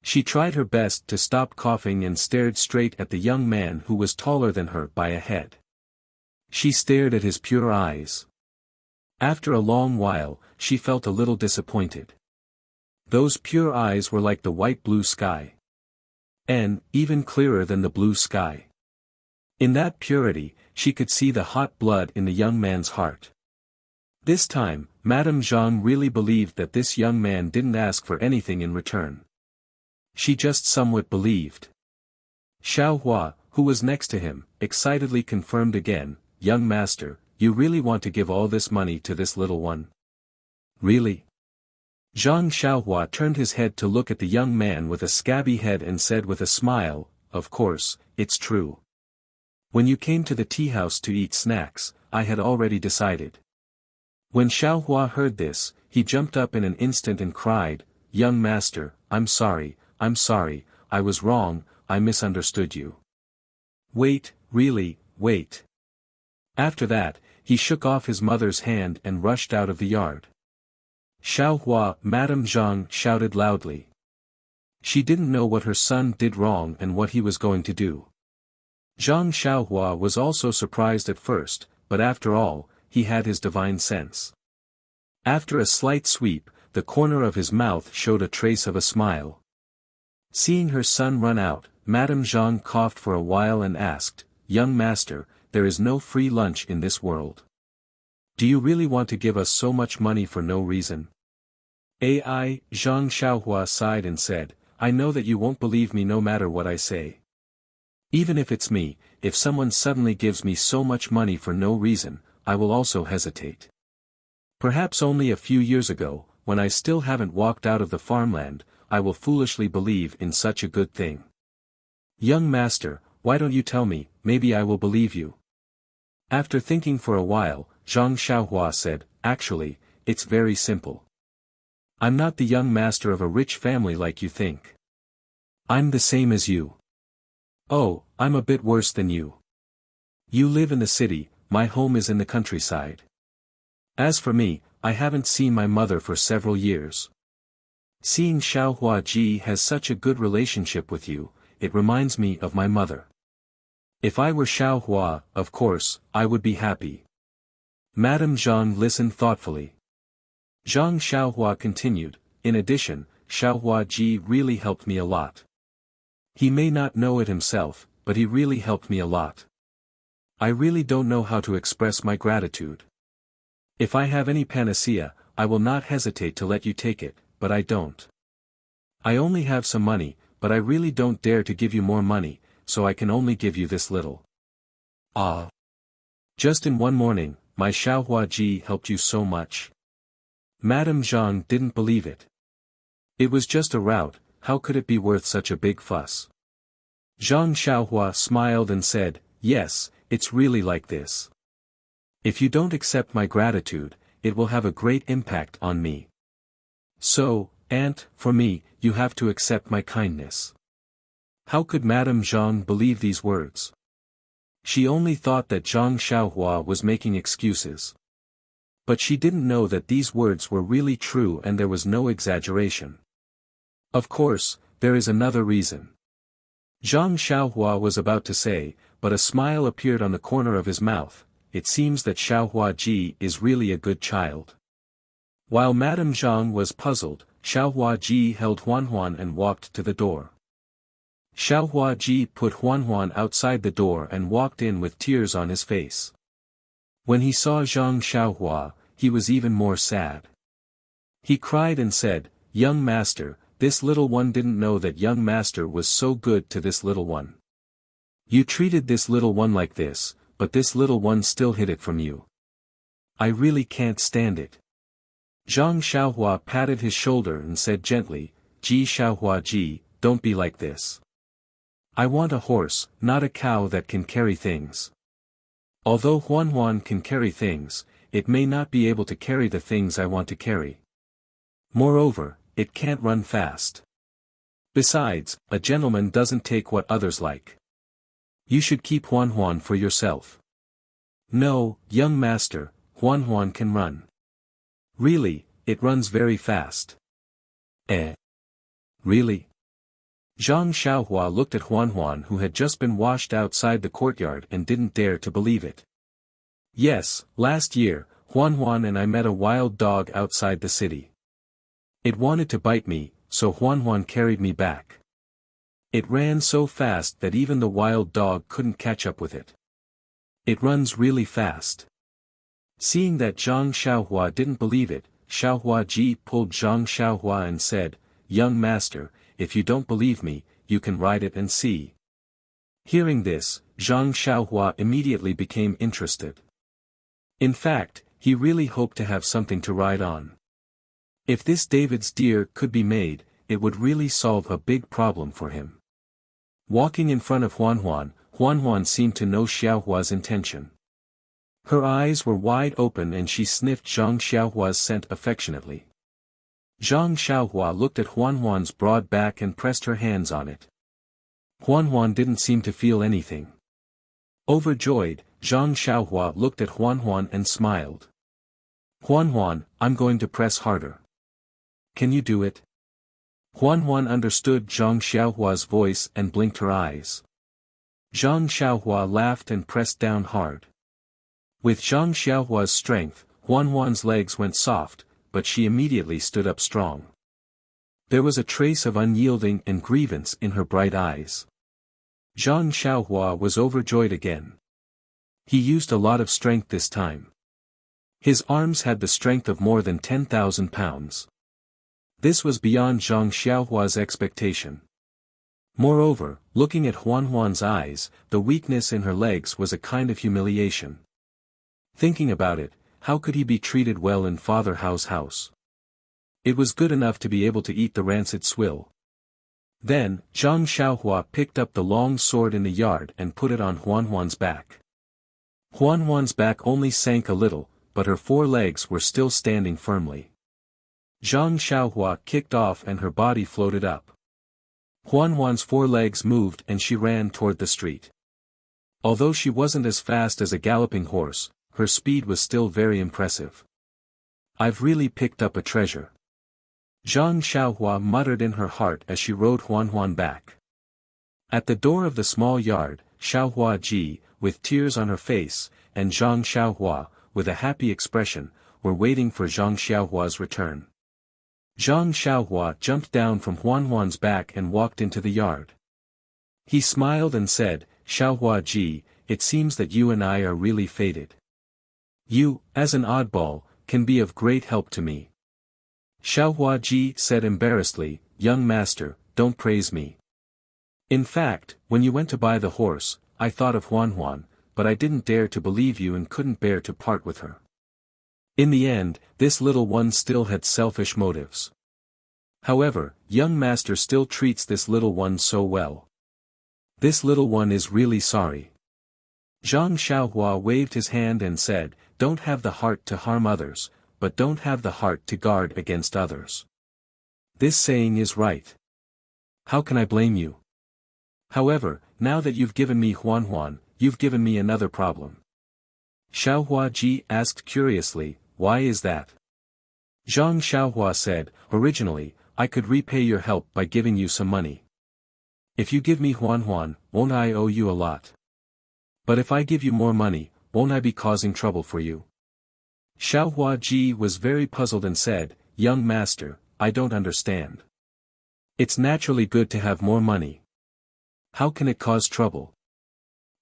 She tried her best to stop coughing and stared straight at the young man who was taller than her by a head. She stared at his pure eyes. After a long while, she felt a little disappointed. Those pure eyes were like the white blue sky. And, even clearer than the blue sky. In that purity, she could see the hot blood in the young man's heart. This time, Madame Zhang really believed that this young man didn't ask for anything in return. She just somewhat believed. Xiaohua, who was next to him, excitedly confirmed again, Young master, you really want to give all this money to this little one? Really? Zhang Xiaohua turned his head to look at the young man with a scabby head and said with a smile, of course, it's true. When you came to the tea house to eat snacks, I had already decided. When Xiaohua heard this, he jumped up in an instant and cried, Young master, I'm sorry, I was wrong, I misunderstood you. Wait, really, wait. After that, he shook off his mother's hand and rushed out of the yard. Xiaohua, Madame Zhang shouted loudly. She didn't know what her son did wrong and what he was going to do. Zhang Xiaohua was also surprised at first, but after all, he had his divine sense. After a slight sweep, the corner of his mouth showed a trace of a smile. Seeing her son run out, Madame Zhang coughed for a while and asked, Young master, there is no free lunch in this world. Do you really want to give us so much money for no reason? Zhang Xiaohua sighed and said, I know that you won't believe me no matter what I say. Even if it's me, if someone suddenly gives me so much money for no reason, I will also hesitate. Perhaps only a few years ago, when I still haven't walked out of the farmland, I will foolishly believe in such a good thing. Young master, why don't you tell me, maybe I will believe you. After thinking for a while, Zhang Xiaohua said, Actually, it's very simple. I'm not the young master of a rich family like you think. I'm the same as you. Oh, I'm a bit worse than you. You live in the city, my home is in the countryside. As for me, I haven't seen my mother for several years. Seeing Xiaohua Ji has such a good relationship with you, it reminds me of my mother. If I were Xiaohua, of course, I would be happy. Madame Zhang listened thoughtfully. Zhang Xiaohua continued, in addition, Xiaohua Ji really helped me a lot. He may not know it himself, but he really helped me a lot. I really don't know how to express my gratitude. If I have any panacea, I will not hesitate to let you take it, but I don't. I only have some money, but I really don't dare to give you more money, so I can only give you this little. Ah. Just in one morning, my Xiaohua Ji helped you so much. Madame Zhang didn't believe it. It was just a route, how could it be worth such a big fuss? Zhang Xiaohua smiled and said, yes, it's really like this. If you don't accept my gratitude, it will have a great impact on me. So, aunt, for me, you have to accept my kindness. How could Madame Zhang believe these words? She only thought that Zhang Xiaohua was making excuses. But she didn't know that these words were really true and there was no exaggeration. Of course, there is another reason. Zhang Xiaohua was about to say, but a smile appeared on the corner of his mouth. It seems that Xiaohua Ji is really a good child. While Madame Zhang was puzzled, Xiaohua Ji held Huan and walked to the door. Xiaohua Ji put Huan outside the door and walked in with tears on his face. When he saw Zhang Xiaohua, he was even more sad. He cried and said, young master, this little one didn't know that young master was so good to this little one. You treated this little one like this, but this little one still hid it from you. I really can't stand it. Zhang Xiaohua patted his shoulder and said gently, Ji Xiaohua Ji, don't be like this. I want a horse, not a cow that can carry things. Although Huan can carry things, it may not be able to carry the things I want to carry. Moreover, it can't run fast. Besides, a gentleman doesn't take what others like. You should keep Huan for yourself. No, young master, Huan can run. Really, it runs very fast. Eh? Really? Zhang Xiaohua looked at Huan who had just been washed outside the courtyard and didn't dare to believe it. Yes, last year, Huan and I met a wild dog outside the city. It wanted to bite me, so Huan carried me back. It ran so fast that even the wild dog couldn't catch up with it. It runs really fast. Seeing that Zhang Xiaohua didn't believe it, Xiaohua Ji pulled Zhang Xiaohua and said, young master, if you don't believe me, you can ride it and see. Hearing this, Zhang Xiaohua immediately became interested. In fact, he really hoped to have something to ride on. If this David's deer could be made, it would really solve a big problem for him. Walking in front of Huan seemed to know Xiaohua's intention. Her eyes were wide open and she sniffed Zhang Xiaohua's scent affectionately. Zhang Xiaohua looked at Huan's broad back and pressed her hands on it. Huan didn't seem to feel anything. Overjoyed, Zhang Xiaohua looked at Huan and smiled. Huan, I'm going to press harder. Can you do it? Huan understood Zhang Xiaohua's voice and blinked her eyes. Zhang Xiaohua laughed and pressed down hard. With Zhang Xiaohua's strength, Huan's legs went soft, but she immediately stood up strong. There was a trace of unyielding and grievance in her bright eyes. Zhang Xiaohua was overjoyed again. He used a lot of strength this time. His arms had the strength of more than 10,000 pounds. This was beyond Zhang Xiaohua's expectation. Moreover, looking at Huan's eyes, the weakness in her legs was a kind of humiliation. Thinking about it, how could he be treated well in Father Hao's house? It was good enough to be able to eat the rancid swill. Then, Zhang Xiaohua picked up the long sword in the yard and put it on Huan's back. Huan's back only sank a little, but her 4 legs were still standing firmly. Zhang Xiaohua kicked off and her body floated up. Huan's 4 legs moved and she ran toward the street. Although she wasn't as fast as a galloping horse, her speed was still very impressive. I've really picked up a treasure. Zhang Xiaohua muttered in her heart as she rode Huan back. At the door of the small yard, Xiaohua Ji, with tears on her face, and Zhang Xiaohua, with a happy expression, were waiting for Zhang Xiaohua's return. Zhang Xiaohua jumped down from Huan's back and walked into the yard. He smiled and said, Xiaohua Ji, it seems that you and I are really fated. You, as an oddball, can be of great help to me. Xiaohua Ji said embarrassedly, young master, don't praise me. In fact, when you went to buy the horse, I thought of Huan, but I didn't dare to believe you and couldn't bear to part with her. In the end, this little one still had selfish motives. However, young master still treats this little one so well. This little one is really sorry. Zhang Xiaohua waved his hand and said, don't have the heart to harm others, but don't have the heart to guard against others. This saying is right. How can I blame you? However, now that you've given me Huan, you've given me another problem. Xiaohua Ji asked curiously, why is that? Zhang Xiaohua said, originally, I could repay your help by giving you some money. If you give me Huan, won't I owe you a lot? But if I give you more money, won't I be causing trouble for you? Xiaohua Ji was very puzzled and said, young master, I don't understand. It's naturally good to have more money. How can it cause trouble?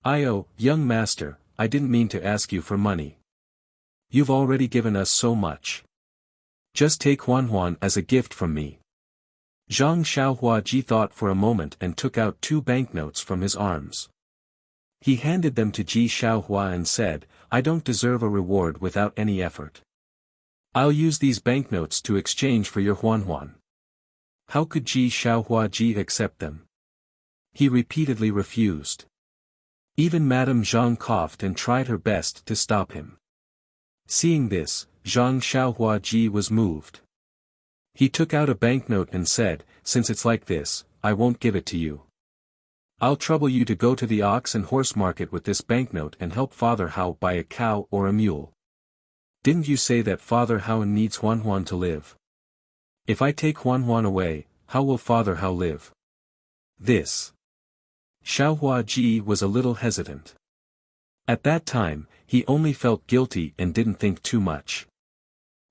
Young master, I didn't mean to ask you for money. You've already given us so much. Just take Huan as a gift from me. Zhang Xiaohua Ji thought for a moment and took out 2 banknotes from his arms. He handed them to Ji Xiaohua and said, I don't deserve a reward without any effort. I'll use these banknotes to exchange for your Huan. How could Ji Xiaohua Ji accept them? He repeatedly refused. Even Madame Zhang coughed and tried her best to stop him. Seeing this, Zhang Xiaohua Ji was moved. He took out a banknote and said, since it's like this, I won't give it to you. I'll trouble you to go to the ox and horse market with this banknote and help Father Hao buy a cow or a mule. Didn't you say that Father Hao needs Huan to live? If I take Huan away, how will Father Hao live? This. Xiaohua Ji was a little hesitant. At that time, he only felt guilty and didn't think too much.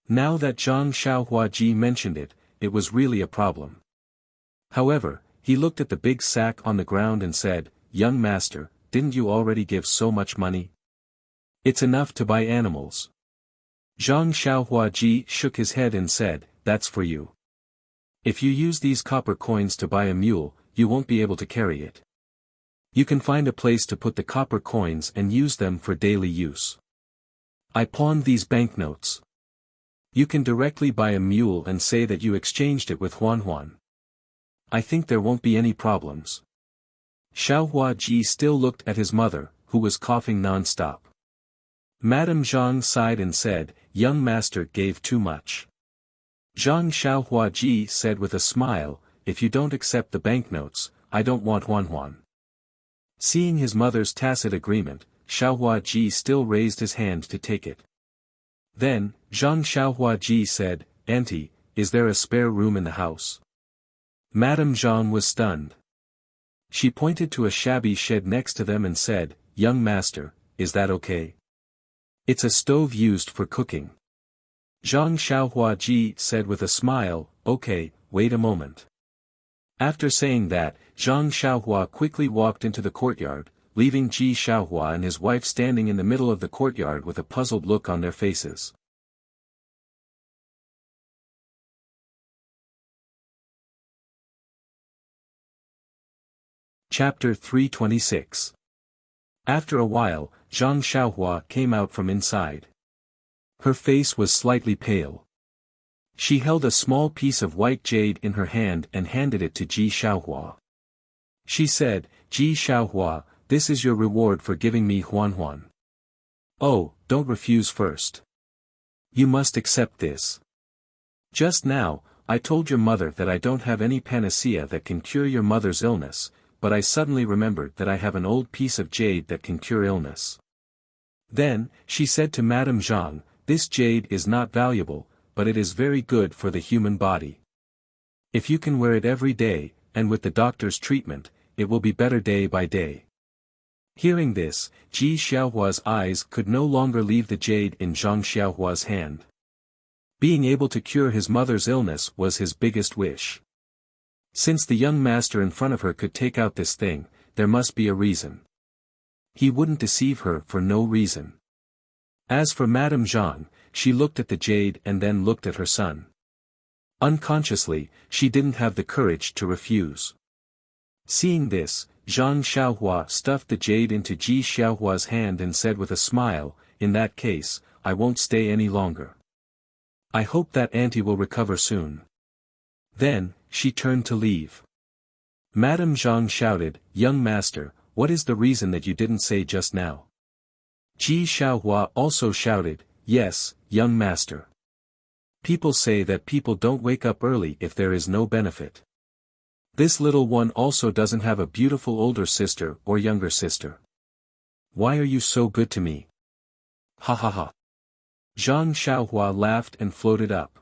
Now that Zhang Xiaohua Ji mentioned it, it was really a problem. However, he looked at the big sack on the ground and said, young master, didn't you already give so much money? It's enough to buy animals. Zhang Xiaohua Ji shook his head and said, that's for you. If you use these copper coins to buy a mule, you won't be able to carry it. You can find a place to put the copper coins and use them for daily use. I pawned these banknotes. You can directly buy a mule and say that you exchanged it with Huan. I think there won't be any problems. Xiaohua Ji still looked at his mother, who was coughing non-stop. Madame Zhang sighed and said, young master gave too much. Zhang Xiaohua Ji said with a smile, if you don't accept the banknotes, I don't want Huan. Seeing his mother's tacit agreement, Xiaohua Ji still raised his hand to take it. Then, Zhang Xiaohua Ji said, Auntie, is there a spare room in the house? Madame Zhang was stunned. She pointed to a shabby shed next to them and said, young master, is that okay? It's a stove used for cooking. Zhang Xiaohua Ji said with a smile, okay, wait a moment. After saying that, Zhang Xiaohua quickly walked into the courtyard, leaving Ji Xiaohua and his wife standing in the middle of the courtyard with a puzzled look on their faces. Chapter 326. After a while, Zhang Xiaohua came out from inside. Her face was slightly pale. She held a small piece of white jade in her hand and handed it to Ji Xiaohua. She said, Ji Xiaohua, this is your reward for giving me Huan. Oh, don't refuse first. You must accept this. Just now, I told your mother that I don't have any panacea that can cure your mother's illness, but I suddenly remembered that I have an old piece of jade that can cure illness. Then, she said to Madame Zhang, this jade is not valuable, but it is very good for the human body. If you can wear it every day, and with the doctor's treatment, it will be better day by day. Hearing this, Ji Xiaohua's eyes could no longer leave the jade in Zhang Xiaohua's hand. Being able to cure his mother's illness was his biggest wish. Since the young master in front of her could take out this thing, there must be a reason. He wouldn't deceive her for no reason. As for Madame Zhang, she looked at the jade and then looked at her son. Unconsciously, she didn't have the courage to refuse. Seeing this, Zhang Xiaohua stuffed the jade into Ji Xiaohua's hand and said with a smile, "In that case, I won't stay any longer. I hope that auntie will recover soon." Then, she turned to leave. Madame Zhang shouted, "Young master, what is the reason that you didn't say just now?" Ji Xiaohua also shouted, "Yes, young master. People say that people don't wake up early if there is no benefit. This little one also doesn't have a beautiful older sister or younger sister. Why are you so good to me? Ha ha ha." Zhang Xiaohua laughed and floated up.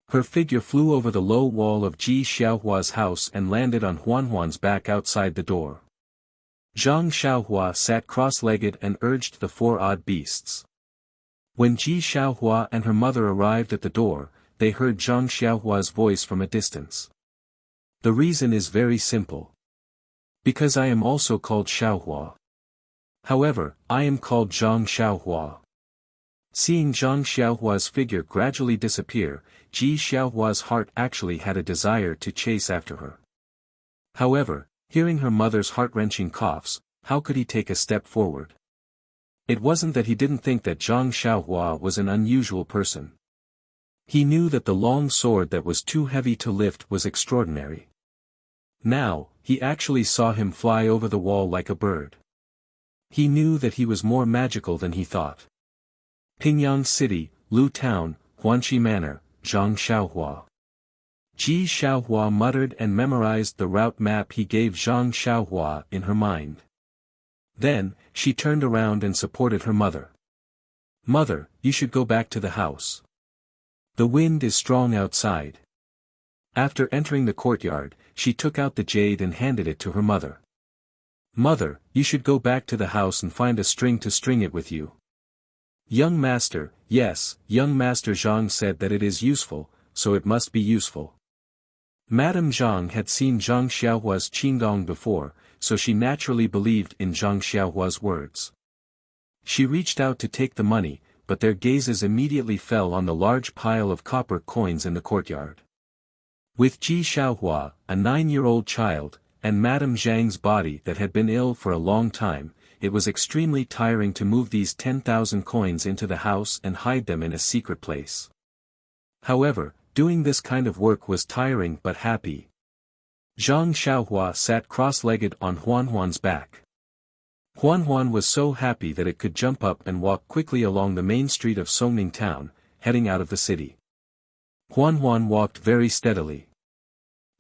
Her figure flew over the low wall of Ji Xiaohua's house and landed on Huanhuan's back outside the door. Zhang Xiaohua sat cross-legged and urged the four odd beasts. When Ji Xiaohua and her mother arrived at the door, they heard Zhang Xiaohua's voice from a distance. "The reason is very simple. Because I am also called Xiaohua. However, I am called Zhang Xiaohua." Seeing Zhang Xiaohua's figure gradually disappear, Ji Xiaohua's heart actually had a desire to chase after her. However, hearing her mother's heart-wrenching coughs, how could he take a step forward? It wasn't that he didn't think that Zhang Xiaohua was an unusual person. He knew that the long sword that was too heavy to lift was extraordinary. Now, he actually saw him fly over the wall like a bird. He knew that he was more magical than he thought. Pingyang City, Lu Town, Huanxi Manor, Zhang Xiaohua. Ji Xiaohua muttered and memorized the route map he gave Zhang Xiaohua in her mind. Then, she turned around and supported her mother. "Mother, you should go back to the house. The wind is strong outside." After entering the courtyard, she took out the jade and handed it to her mother. "Mother, you should go back to the house and find a string to string it with you." "Young master, yes, young master." Zhang said that it is useful, so it must be useful. Madame Zhang had seen Zhang Xiaohua's qingdong before, so she naturally believed in Zhang Xiaohua's words. She reached out to take the money, but their gazes immediately fell on the large pile of copper coins in the courtyard. With Ji Xiaohua, a 9-year-old child, and Madame Zhang's body that had been ill for a long time, it was extremely tiring to move these 10,000 coins into the house and hide them in a secret place. However, doing this kind of work was tiring but happy. Zhang Xiaohua sat cross-legged on Huanhuan's back. Huanhuan was so happy that it could jump up and walk quickly along the main street of Songning Town, heading out of the city. Huanhuan walked very steadily.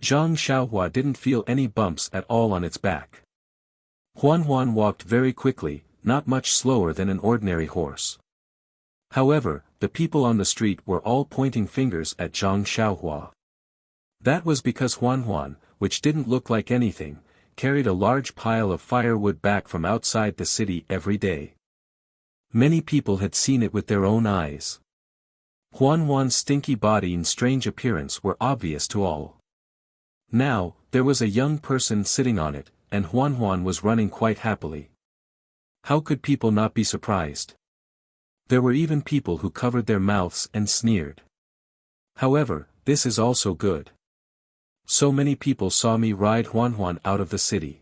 Zhang Xiaohua didn't feel any bumps at all on its back. Huanhuan walked very quickly, not much slower than an ordinary horse. However, the people on the street were all pointing fingers at Zhang Xiaohua. That was because Huanhuan, which didn't look like anything, carried a large pile of firewood back from outside the city every day. Many people had seen it with their own eyes. Huanhuan's stinky body and strange appearance were obvious to all. Now, there was a young person sitting on it, and Huanhuan was running quite happily. How could people not be surprised? There were even people who covered their mouths and sneered. However, this is also good. So many people saw me ride Huanhuan out of the city.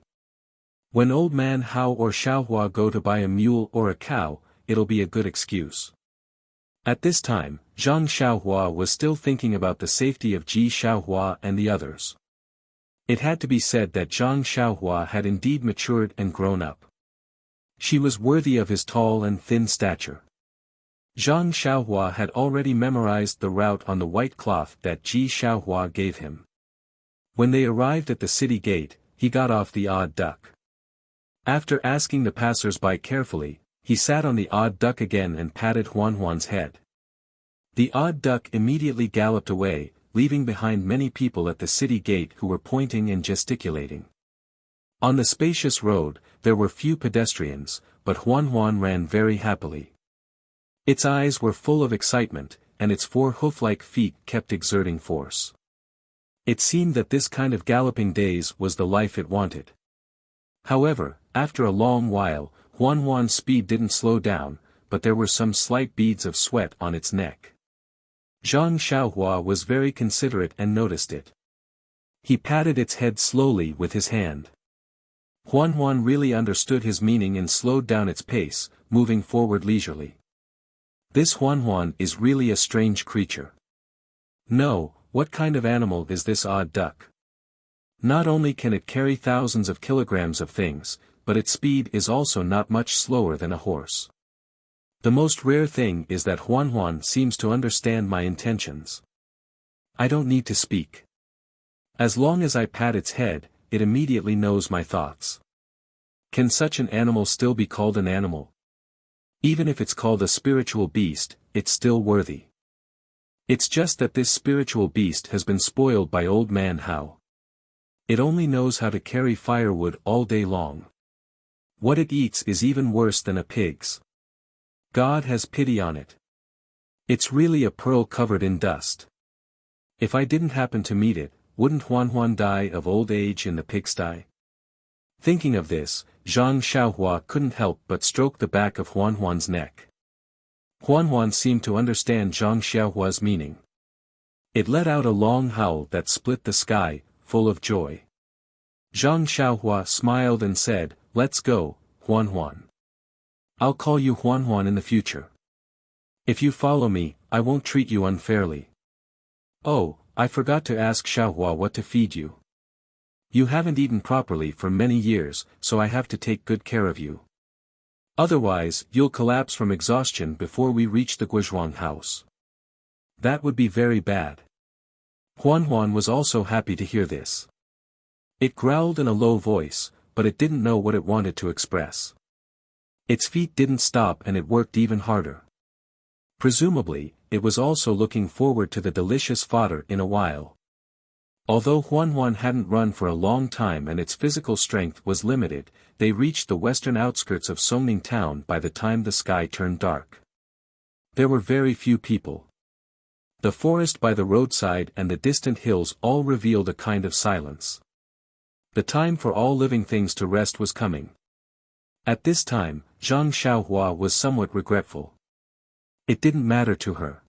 When old man Hao or Xiaohua go to buy a mule or a cow, it'll be a good excuse. At this time, Zhang Xiaohua was still thinking about the safety of Ji Xiaohua and the others. It had to be said that Zhang Xiaohua had indeed matured and grown up. She was worthy of his tall and thin stature. Zhang Xiaohua had already memorized the route on the white cloth that Ji Xiaohua gave him. When they arrived at the city gate, he got off the odd duck. After asking the passers-by carefully, he sat on the odd duck again and patted Huanhuan's head. The odd duck immediately galloped away, leaving behind many people at the city gate who were pointing and gesticulating. On the spacious road, there were few pedestrians, but Huanhuan ran very happily. Its eyes were full of excitement, and its 4 hoof-like feet kept exerting force. It seemed that this kind of galloping days was the life it wanted. However, After a long while, Huan's speed didn't slow down, but there were some slight beads of sweat on its neck. Zhang Xiaohua was very considerate and noticed it. He patted its head slowly with his hand. Huan really understood his meaning and slowed down its pace, moving forward leisurely. This Huan is really a strange creature. No, what kind of animal is this odd duck? Not only can it carry thousands of kilograms of things, but its speed is also not much slower than a horse. The most rare thing is that Huan seems to understand my intentions. I don't need to speak. As long as I pat its head, it immediately knows my thoughts. Can such an animal still be called an animal? Even if it's called a spiritual beast, it's still worthy. It's just that this spiritual beast has been spoiled by old man Hao. It only knows how to carry firewood all day long. What it eats is even worse than a pig's. God has pity on it. It's really a pearl covered in dust. If I didn't happen to meet it, wouldn't Huan die of old age in the pigsty? Thinking of this, Zhang Xiaohua couldn't help but stroke the back of Huan's neck. Huan seemed to understand Zhang Xiaohua's meaning. It let out a long howl that split the sky, full of joy. Zhang Xiaohua smiled and said, "Let's go, Huan. I'll call you Huan in the future. If you follow me, I won't treat you unfairly. Oh, I forgot to ask Xiaohua what to feed you. You haven't eaten properly for many years, so I have to take good care of you. Otherwise, you'll collapse from exhaustion before we reach the Guizhuang house. That would be very bad." Huan was also happy to hear this. It growled in a low voice, but it didn't know what it wanted to express. Its feet didn't stop and it worked even harder. Presumably, it was also looking forward to the delicious fodder in a while. Although Huan hadn't run for a long time and its physical strength was limited, they reached the western outskirts of Songning town by the time the sky turned dark. There were very few people. The forest by the roadside and the distant hills all revealed a kind of silence. The time for all living things to rest was coming. At this time, Zhang Xiaohua was somewhat regretful. It didn't matter to her.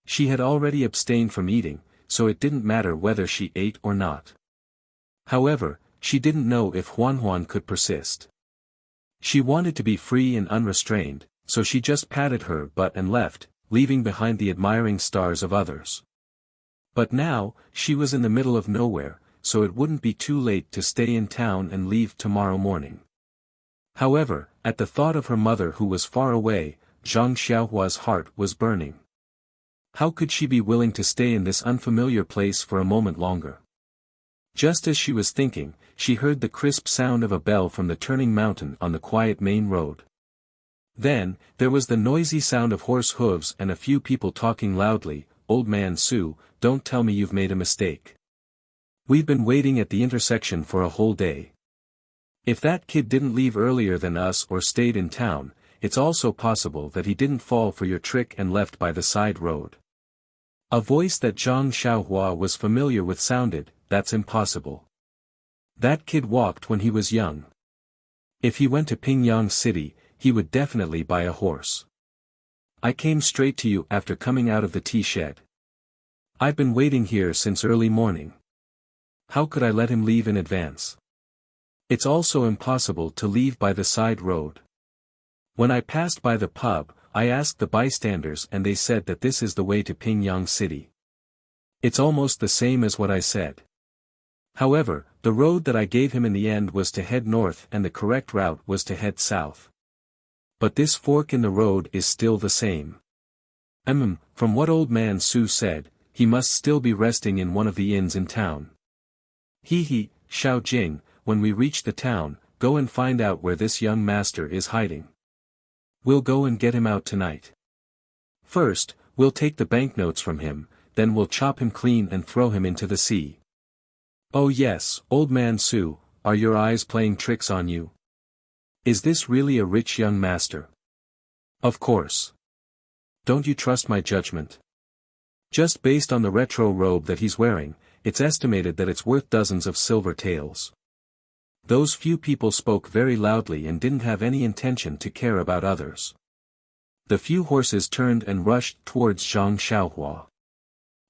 She had already abstained from eating, so it didn't matter whether she ate or not. However, she didn't know if Huan could persist. She wanted to be free and unrestrained, so she just patted her butt and left, leaving behind the admiring stars of others. But now, she was in the middle of nowhere, so it wouldn't be too late to stay in town and leave tomorrow morning. However, at the thought of her mother who was far away, Zhang Xiaohua's heart was burning. How could she be willing to stay in this unfamiliar place for a moment longer? Just as she was thinking, she heard the crisp sound of a bell from the turning mountain on the quiet main road. Then, there was the noisy sound of horse hooves and a few people talking loudly. "Old man Su, don't tell me you've made a mistake. We've been waiting at the intersection for a whole day. If that kid didn't leave earlier than us or stayed in town, it's also possible that he didn't fall for your trick and left by the side road." A voice that Zhang Xiaohua was familiar with sounded, "That's impossible. That kid walked when he was young. If he went to Pingyang City, he would definitely buy a horse. I came straight to you after coming out of the tea shed. I've been waiting here since early morning. How could I let him leave in advance? It's also impossible to leave by the side road. When I passed by the pub, I asked the bystanders and they said that this is the way to Pingyang City. It's almost the same as what I said. However, the road that I gave him in the end was to head north and the correct route was to head south. But this fork in the road is still the same. From what old man Su said, he must still be resting in one of the inns in town. Xiao Jing, when we reach the town, go and find out where this young master is hiding. We'll go and get him out tonight. First, we'll take the banknotes from him, then we'll chop him clean and throw him into the sea. Oh yes, old man Su, are your eyes playing tricks on you? Is this really a rich young master? Of course. Don't you trust my judgment? Just based on the retro robe that he's wearing, it's estimated that it's worth dozens of silver taels. Those few people spoke very loudly and didn't have any intention to care about others. The few horses turned and rushed towards Zhang Xiaohua.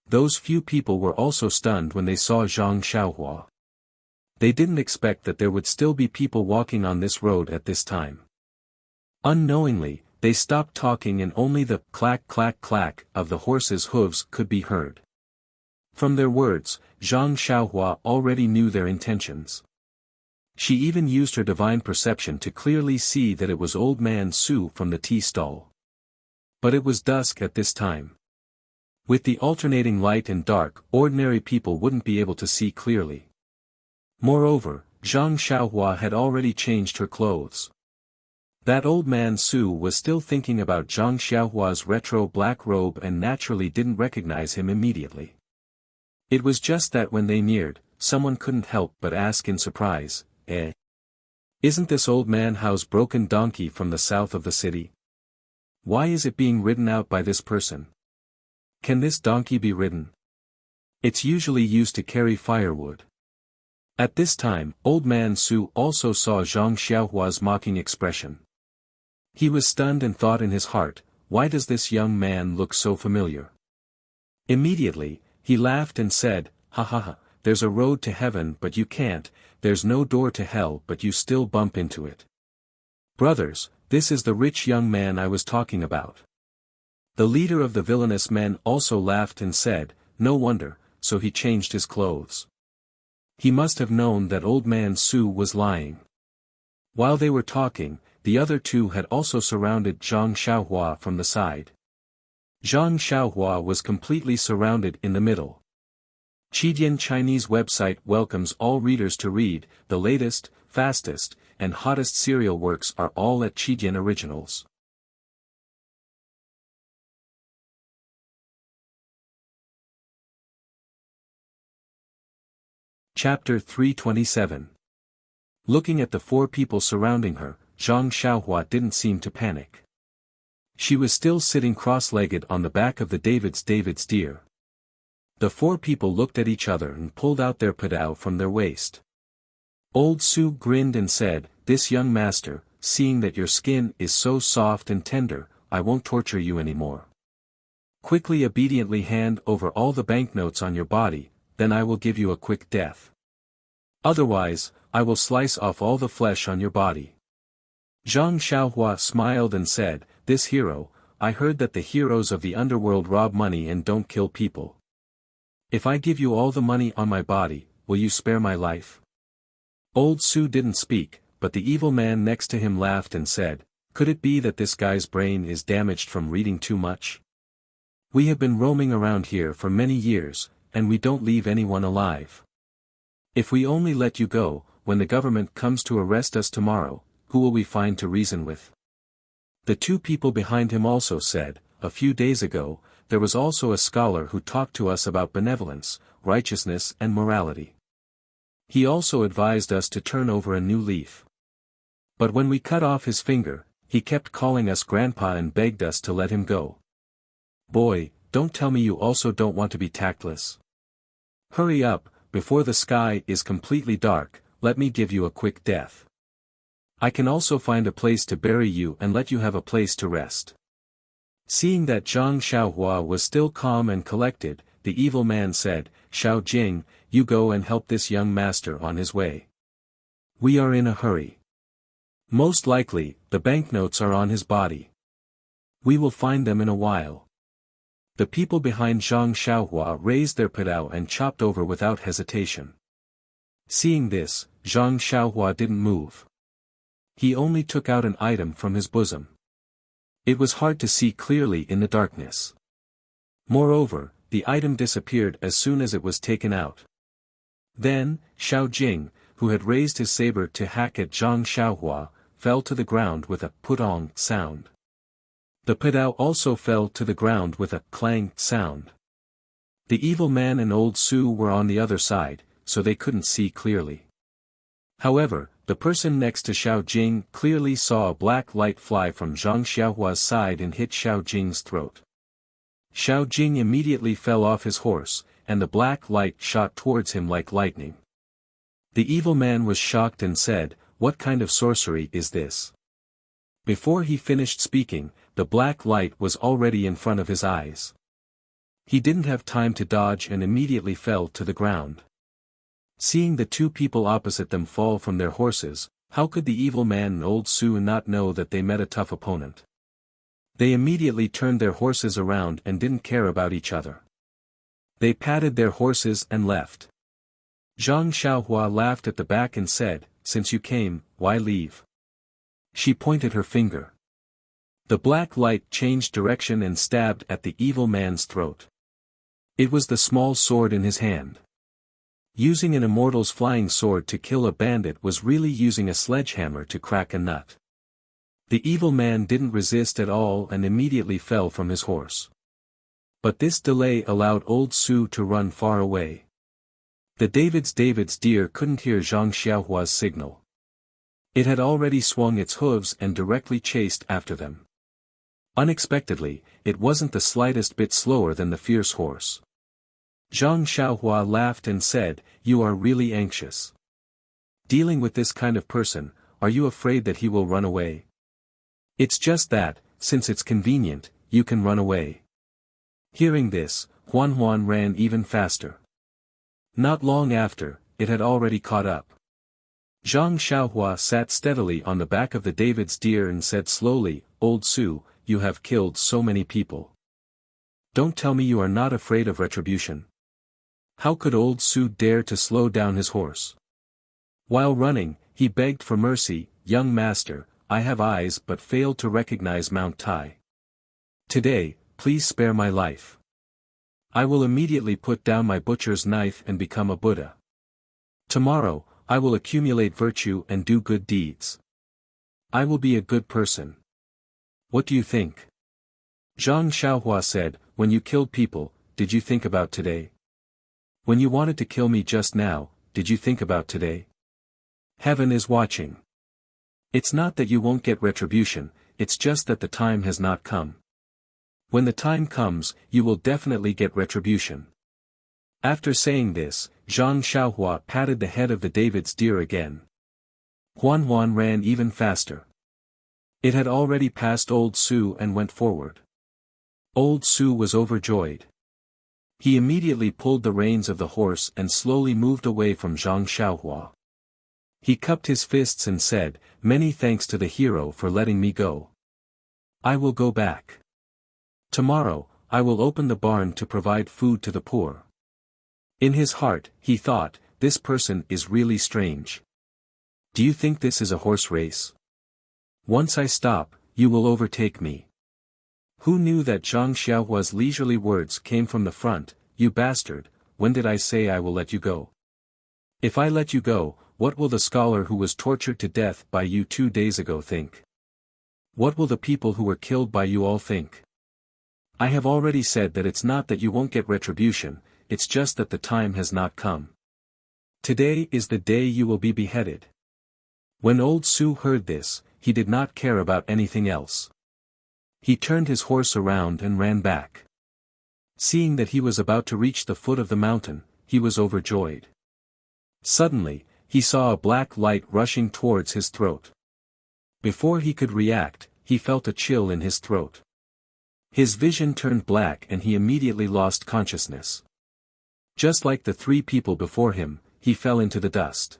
Those few people were also stunned when they saw Zhang Xiaohua. They didn't expect that there would still be people walking on this road at this time. Unknowingly, they stopped talking and only the clack clack clack of the horses' hooves could be heard. From their words, Zhang Xiaohua already knew their intentions. She even used her divine perception to clearly see that it was old man Su from the tea stall. But it was dusk at this time. With the alternating light and dark, ordinary people wouldn't be able to see clearly. Moreover, Zhang Xiaohua had already changed her clothes. That old man Su was still thinking about Zhang Xiaohua's retro black robe and naturally didn't recognize him immediately. It was just that when they neared, someone couldn't help but ask in surprise, Isn't this old man Hao's broken donkey from the south of the city? Why is it being ridden out by this person? Can this donkey be ridden? It's usually used to carry firewood. At this time, old man Su also saw Zhang Xiaohua's mocking expression. He was stunned and thought in his heart, why does this young man look so familiar? Immediately, he laughed and said, ha ha ha, there's a road to heaven but you can't, there's no door to hell but you still bump into it. Brothers, this is the rich young man I was talking about. The leader of the villainous men also laughed and said, no wonder, so he changed his clothes. He must have known that old man Su was lying. While they were talking, the other two had also surrounded Zhang Xiaohua from the side. Zhang Xiaohua was completely surrounded in the middle. Chidian Chinese website welcomes all readers to read, the latest, fastest, and hottest serial works are all at Chidian Originals. Chapter 327. Looking at the four people surrounding her, Zhang Xiaohua didn't seem to panic. She was still sitting cross-legged on the back of the David's deer. The four people looked at each other and pulled out their padao from their waist. Old Su grinned and said, this young master, seeing that your skin is so soft and tender, I won't torture you anymore. Quickly obediently hand over all the banknotes on your body, then I will give you a quick death. Otherwise, I will slice off all the flesh on your body. Zhang Xiaohua smiled and said, this hero, I heard that the heroes of the underworld rob money and don't kill people. If I give you all the money on my body, will you spare my life? Old Su didn't speak, but the evil man next to him laughed and said, could it be that this guy's brain is damaged from reading too much? We have been roaming around here for many years, and we don't leave anyone alive. If we only let you go, when the government comes to arrest us tomorrow, who will we find to reason with? The two people behind him also said, a few days ago, there was also a scholar who talked to us about benevolence, righteousness and morality. He also advised us to turn over a new leaf. But when we cut off his finger, he kept calling us grandpa and begged us to let him go. Boy, don't tell me you also don't want to be tactless. Hurry up, before the sky is completely dark, let me give you a quick death. I can also find a place to bury you and let you have a place to rest. Seeing that Zhang Xiaohua was still calm and collected, the evil man said, Xiao Jing, you go and help this young master on his way. We are in a hurry. Most likely, the banknotes are on his body. We will find them in a while. The people behind Zhang Xiaohua raised their padao and chopped over without hesitation. Seeing this, Zhang Xiaohua didn't move. He only took out an item from his bosom. It was hard to see clearly in the darkness. Moreover, the item disappeared as soon as it was taken out. Then, Xiao Jing, who had raised his saber to hack at Zhang Xiaohua, fell to the ground with a putong sound. The padao also fell to the ground with a clang sound. The evil man and old Su were on the other side, so they couldn't see clearly. However, the person next to Xiao Jing clearly saw a black light fly from Zhang Xiaohua's side and hit Xiao Jing's throat. Xiao Jing immediately fell off his horse, and the black light shot towards him like lightning. The evil man was shocked and said, "What kind of sorcery is this?" Before he finished speaking, the black light was already in front of his eyes. He didn't have time to dodge and immediately fell to the ground. Seeing the two people opposite them fall from their horses, how could the evil man and old Su not know that they met a tough opponent? They immediately turned their horses around and didn't care about each other. They patted their horses and left. Zhang Xiaohua laughed at the back and said, "Since you came, why leave?" She pointed her finger. The black light changed direction and stabbed at the evil man's throat. It was the small sword in his hand. Using an immortal's flying sword to kill a bandit was really using a sledgehammer to crack a nut. The evil man didn't resist at all and immediately fell from his horse. But this delay allowed old Su to run far away. The David's deer couldn't hear Zhang Xiaohua's signal. It had already swung its hooves and directly chased after them. Unexpectedly, it wasn't the slightest bit slower than the fierce horse. Zhang Xiaohua laughed and said, "You are really anxious. Dealing with this kind of person, are you afraid that he will run away?" "It's just that, since it's convenient, you can run away." Hearing this, Huan ran even faster. Not long after, it had already caught up. Zhang Xiaohua sat steadily on the back of the David's deer and said slowly, "Old Su, you have killed so many people. Don't tell me you are not afraid of retribution." How could old Su dare to slow down his horse? While running, he begged for mercy, "Young master, I have eyes but failed to recognize Mount Tai. Today, please spare my life. I will immediately put down my butcher's knife and become a Buddha. Tomorrow, I will accumulate virtue and do good deeds. I will be a good person. What do you think?" Zhang Xiaohua said, "When you killed people, did you think about today? When you wanted to kill me just now, did you think about today? Heaven is watching. It's not that you won't get retribution, it's just that the time has not come. When the time comes, you will definitely get retribution." After saying this, Zhang Xiaohua patted the head of the David's deer again. Huan ran even faster. It had already passed old Su and went forward. Old Su was overjoyed. He immediately pulled the reins of the horse and slowly moved away from Zhang Xiaohua. He cupped his fists and said, "Many thanks to the hero for letting me go. I will go back. Tomorrow, I will open the barn to provide food to the poor." In his heart, he thought, "This person is really strange. Do you think this is a horse race? Once I stop, you will overtake me." Who knew that Zhang Xiaohua's leisurely words came from the front, "You bastard, when did I say I will let you go? If I let you go, what will the scholar who was tortured to death by you 2 days ago think? What will the people who were killed by you all think? I have already said that it's not that you won't get retribution, it's just that the time has not come. Today is the day you will be beheaded." When old Su heard this, he did not care about anything else. He turned his horse around and ran back. Seeing that he was about to reach the foot of the mountain, he was overjoyed. Suddenly, he saw a black light rushing towards his throat. Before he could react, he felt a chill in his throat. His vision turned black and he immediately lost consciousness. Just like the 3 people before him, he fell into the dust.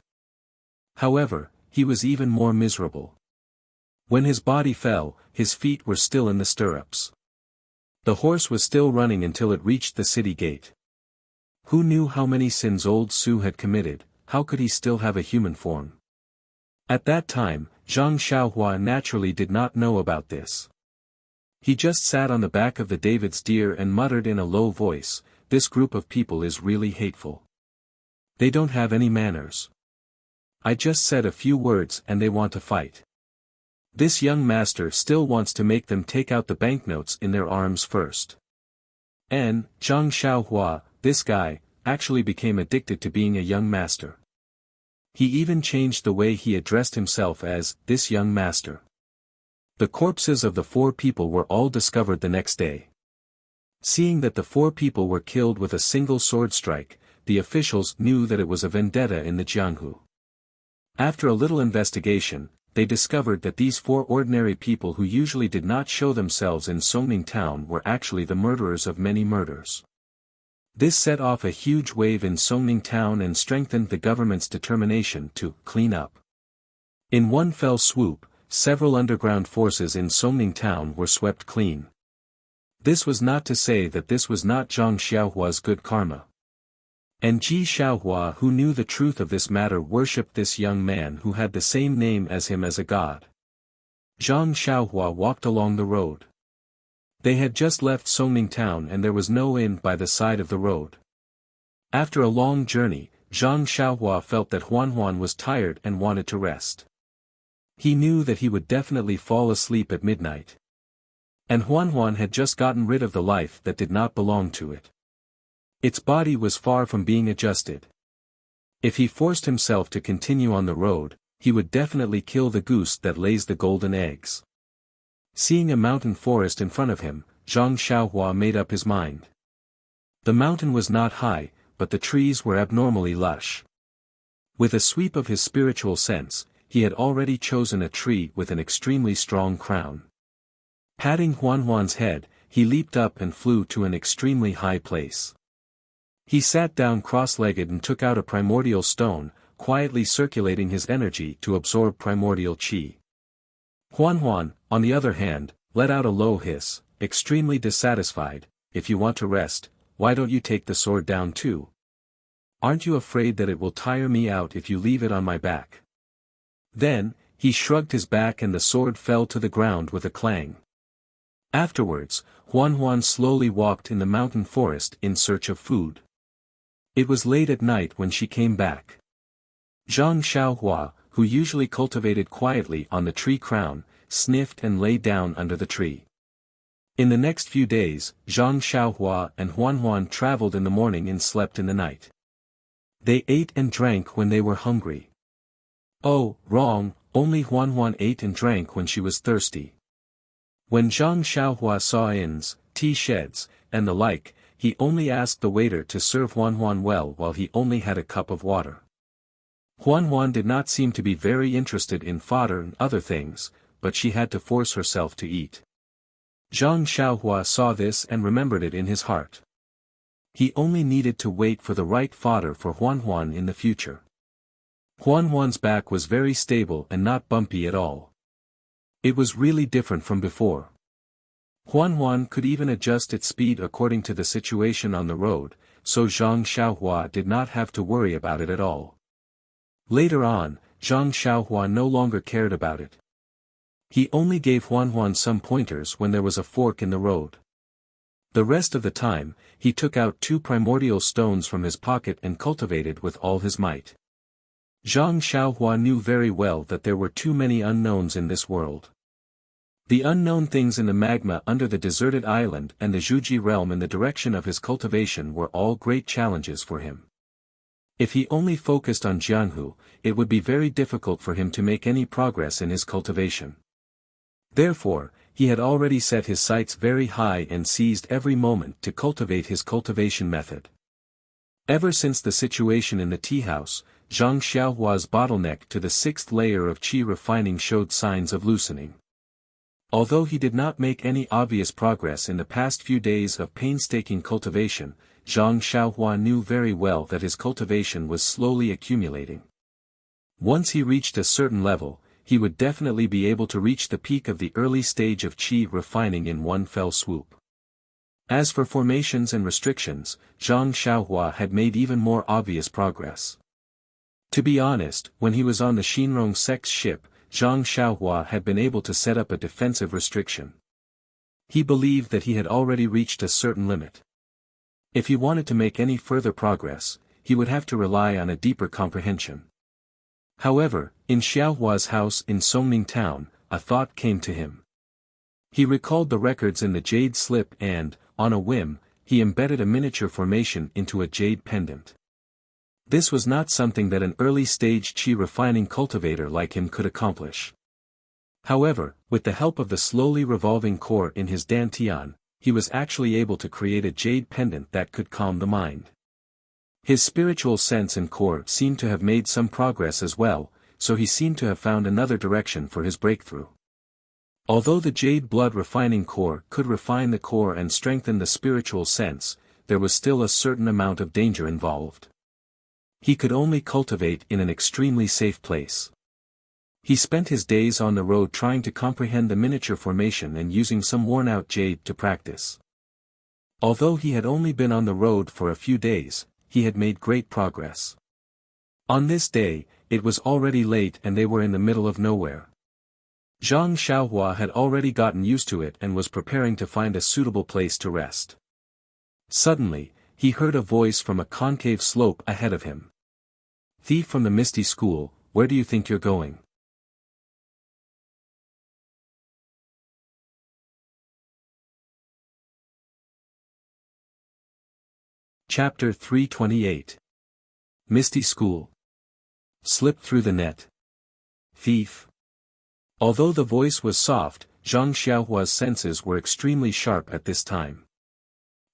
However, he was even more miserable. When his body fell, his feet were still in the stirrups. The horse was still running until it reached the city gate. Who knew how many sins old Su had committed? How could he still have a human form? At that time, Zhang Xiaohua naturally did not know about this. He just sat on the back of the David's deer and muttered in a low voice, "This group of people is really hateful. They don't have any manners. I just said a few words and they want to fight. This young master still wants to make them take out the banknotes in their arms first." And, Zhang Xiaohua, this guy, actually became addicted to being a young master. He even changed the way he addressed himself as, "this young master." The corpses of the 4 people were all discovered the next day. Seeing that the 4 people were killed with a single sword strike, the officials knew that it was a vendetta in the Jianghu. After a little investigation, they discovered that these 4 ordinary people who usually did not show themselves in Songning town were actually the murderers of many murders. This set off a huge wave in Songning town and strengthened the government's determination to clean up. In one fell swoop, several underground forces in Songning town were swept clean. This was not to say that this was not Zhang Xiaohua's good karma. And Ji Xiaohua, who knew the truth of this matter, worshipped this young man who had the same name as him as a god. Zhang Xiaohua walked along the road. They had just left Songning town and there was no inn by the side of the road. After a long journey, Zhang Xiaohua felt that Huan was tired and wanted to rest. He knew that he would definitely fall asleep at midnight. And Huan had just gotten rid of the life that did not belong to it. Its body was far from being adjusted. If he forced himself to continue on the road, he would definitely kill the goose that lays the golden eggs. Seeing a mountain forest in front of him, Zhang Xiaohua made up his mind. The mountain was not high, but the trees were abnormally lush. With a sweep of his spiritual sense, he had already chosen a tree with an extremely strong crown. Patting Huan's head, he leaped up and flew to an extremely high place. He sat down cross-legged and took out a primordial stone, quietly circulating his energy to absorb primordial qi. Huan, on the other hand, let out a low hiss, extremely dissatisfied. If you want to rest, why don't you take the sword down too? Aren't you afraid that it will tire me out if you leave it on my back? Then, he shrugged his back and the sword fell to the ground with a clang. Afterwards, Huan slowly walked in the mountain forest in search of food. It was late at night when she came back. Zhang Xiaohua, who usually cultivated quietly on the tree crown, sniffed and lay down under the tree. In the next few days, Zhang Xiaohua and Huan traveled in the morning and slept in the night. They ate and drank when they were hungry. Oh, wrong, only Huan ate and drank when she was thirsty. When Zhang Xiaohua saw inns, tea sheds, and the like, he only asked the waiter to serve Huan well while he only had a cup of water. Huan did not seem to be very interested in fodder and other things, but she had to force herself to eat. Zhang Xiaohua saw this and remembered it in his heart. He only needed to wait for the right fodder for Huan in the future. Huan's back was very stable and not bumpy at all. It was really different from before. Huan could even adjust its speed according to the situation on the road, so Zhang Xiaohua did not have to worry about it at all. Later on, Zhang Xiaohua no longer cared about it. He only gave Huan some pointers when there was a fork in the road. The rest of the time, he took out 2 primordial stones from his pocket and cultivated with all his might. Zhang Xiaohua knew very well that there were too many unknowns in this world. The unknown things in the magma under the deserted island and the Zhuji realm in the direction of his cultivation were all great challenges for him. If he only focused on Jianhu, it would be very difficult for him to make any progress in his cultivation. Therefore, he had already set his sights very high and seized every moment to cultivate his cultivation method. Ever since the situation in the tea house, Zhang Xiaohua's bottleneck to the 6th layer of qi refining showed signs of loosening. Although he did not make any obvious progress in the past few days of painstaking cultivation, Zhang Xiaohua knew very well that his cultivation was slowly accumulating. Once he reached a certain level, he would definitely be able to reach the peak of the early stage of qi refining in one fell swoop. As for formations and restrictions, Zhang Xiaohua had made even more obvious progress. To be honest, when he was on the Shinrong Sect's ship, Zhang Xiaohua had been able to set up a defensive restriction. He believed that he had already reached a certain limit. If he wanted to make any further progress, he would have to rely on a deeper comprehension. However, in Xiaohua's house in Songning town, a thought came to him. He recalled the records in the jade slip and, on a whim, he embedded a miniature formation into a jade pendant. This was not something that an early-stage qi refining cultivator like him could accomplish. However, with the help of the slowly revolving core in his dantian, he was actually able to create a jade pendant that could calm the mind. His spiritual sense and core seemed to have made some progress as well, so he seemed to have found another direction for his breakthrough. Although the jade blood refining core could refine the core and strengthen the spiritual sense, there was still a certain amount of danger involved. He could only cultivate in an extremely safe place. He spent his days on the road trying to comprehend the miniature formation and using some worn-out jade to practice. Although he had only been on the road for a few days, he had made great progress. On this day, it was already late and they were in the middle of nowhere. Zhang Xiaohua had already gotten used to it and was preparing to find a suitable place to rest. Suddenly, he heard a voice from a concave slope ahead of him. "Thief from the Misty School, where do you think you're going?" Chapter 328. Misty School. Slip through the net. Thief. Although the voice was soft, Zhang Xiaohua's senses were extremely sharp at this time.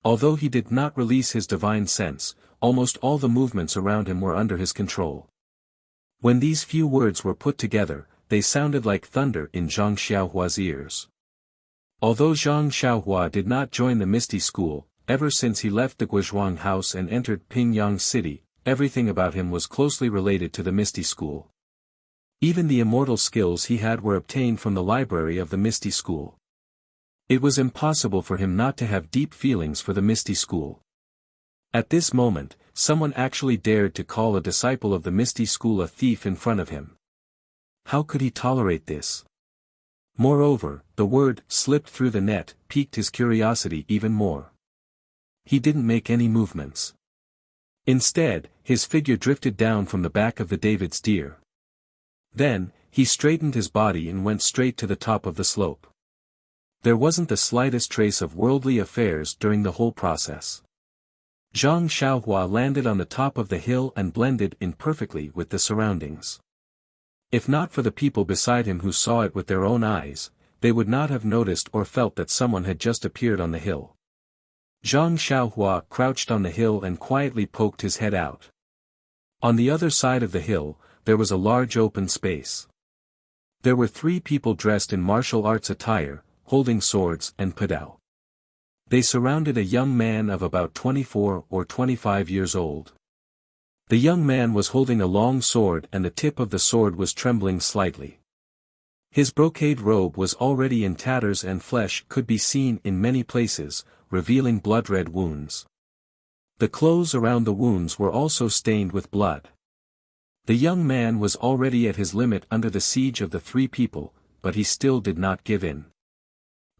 Although he did not release his divine sense, almost all the movements around him were under his control. When these few words were put together, they sounded like thunder in Zhang Xiaohua's ears. Although Zhang Xiaohua did not join the Misty School, ever since he left the Guizhuang house and entered Pingyang City, everything about him was closely related to the Misty School. Even the immortal skills he had were obtained from the library of the Misty School. It was impossible for him not to have deep feelings for the Misty School. At this moment, someone actually dared to call a disciple of the Misty School a thief in front of him. How could he tolerate this? Moreover, the word "slipped through the net" piqued his curiosity even more. He didn't make any movements. Instead, his figure drifted down from the back of the David's deer. Then, he straightened his body and went straight to the top of the slope. There wasn't the slightest trace of worldly affairs during the whole process. Zhang Xiaohua landed on the top of the hill and blended in perfectly with the surroundings. If not for the people beside him who saw it with their own eyes, they would not have noticed or felt that someone had just appeared on the hill. Zhang Xiaohua crouched on the hill and quietly poked his head out. On the other side of the hill, there was a large open space. There were 3 people dressed in martial arts attire, holding swords and padao. They surrounded a young man of about 24 or 25 years old. The young man was holding a long sword and the tip of the sword was trembling slightly. His brocade robe was already in tatters and flesh could be seen in many places, revealing blood-red wounds. The clothes around the wounds were also stained with blood. The young man was already at his limit under the siege of the 3 people, but he still did not give in.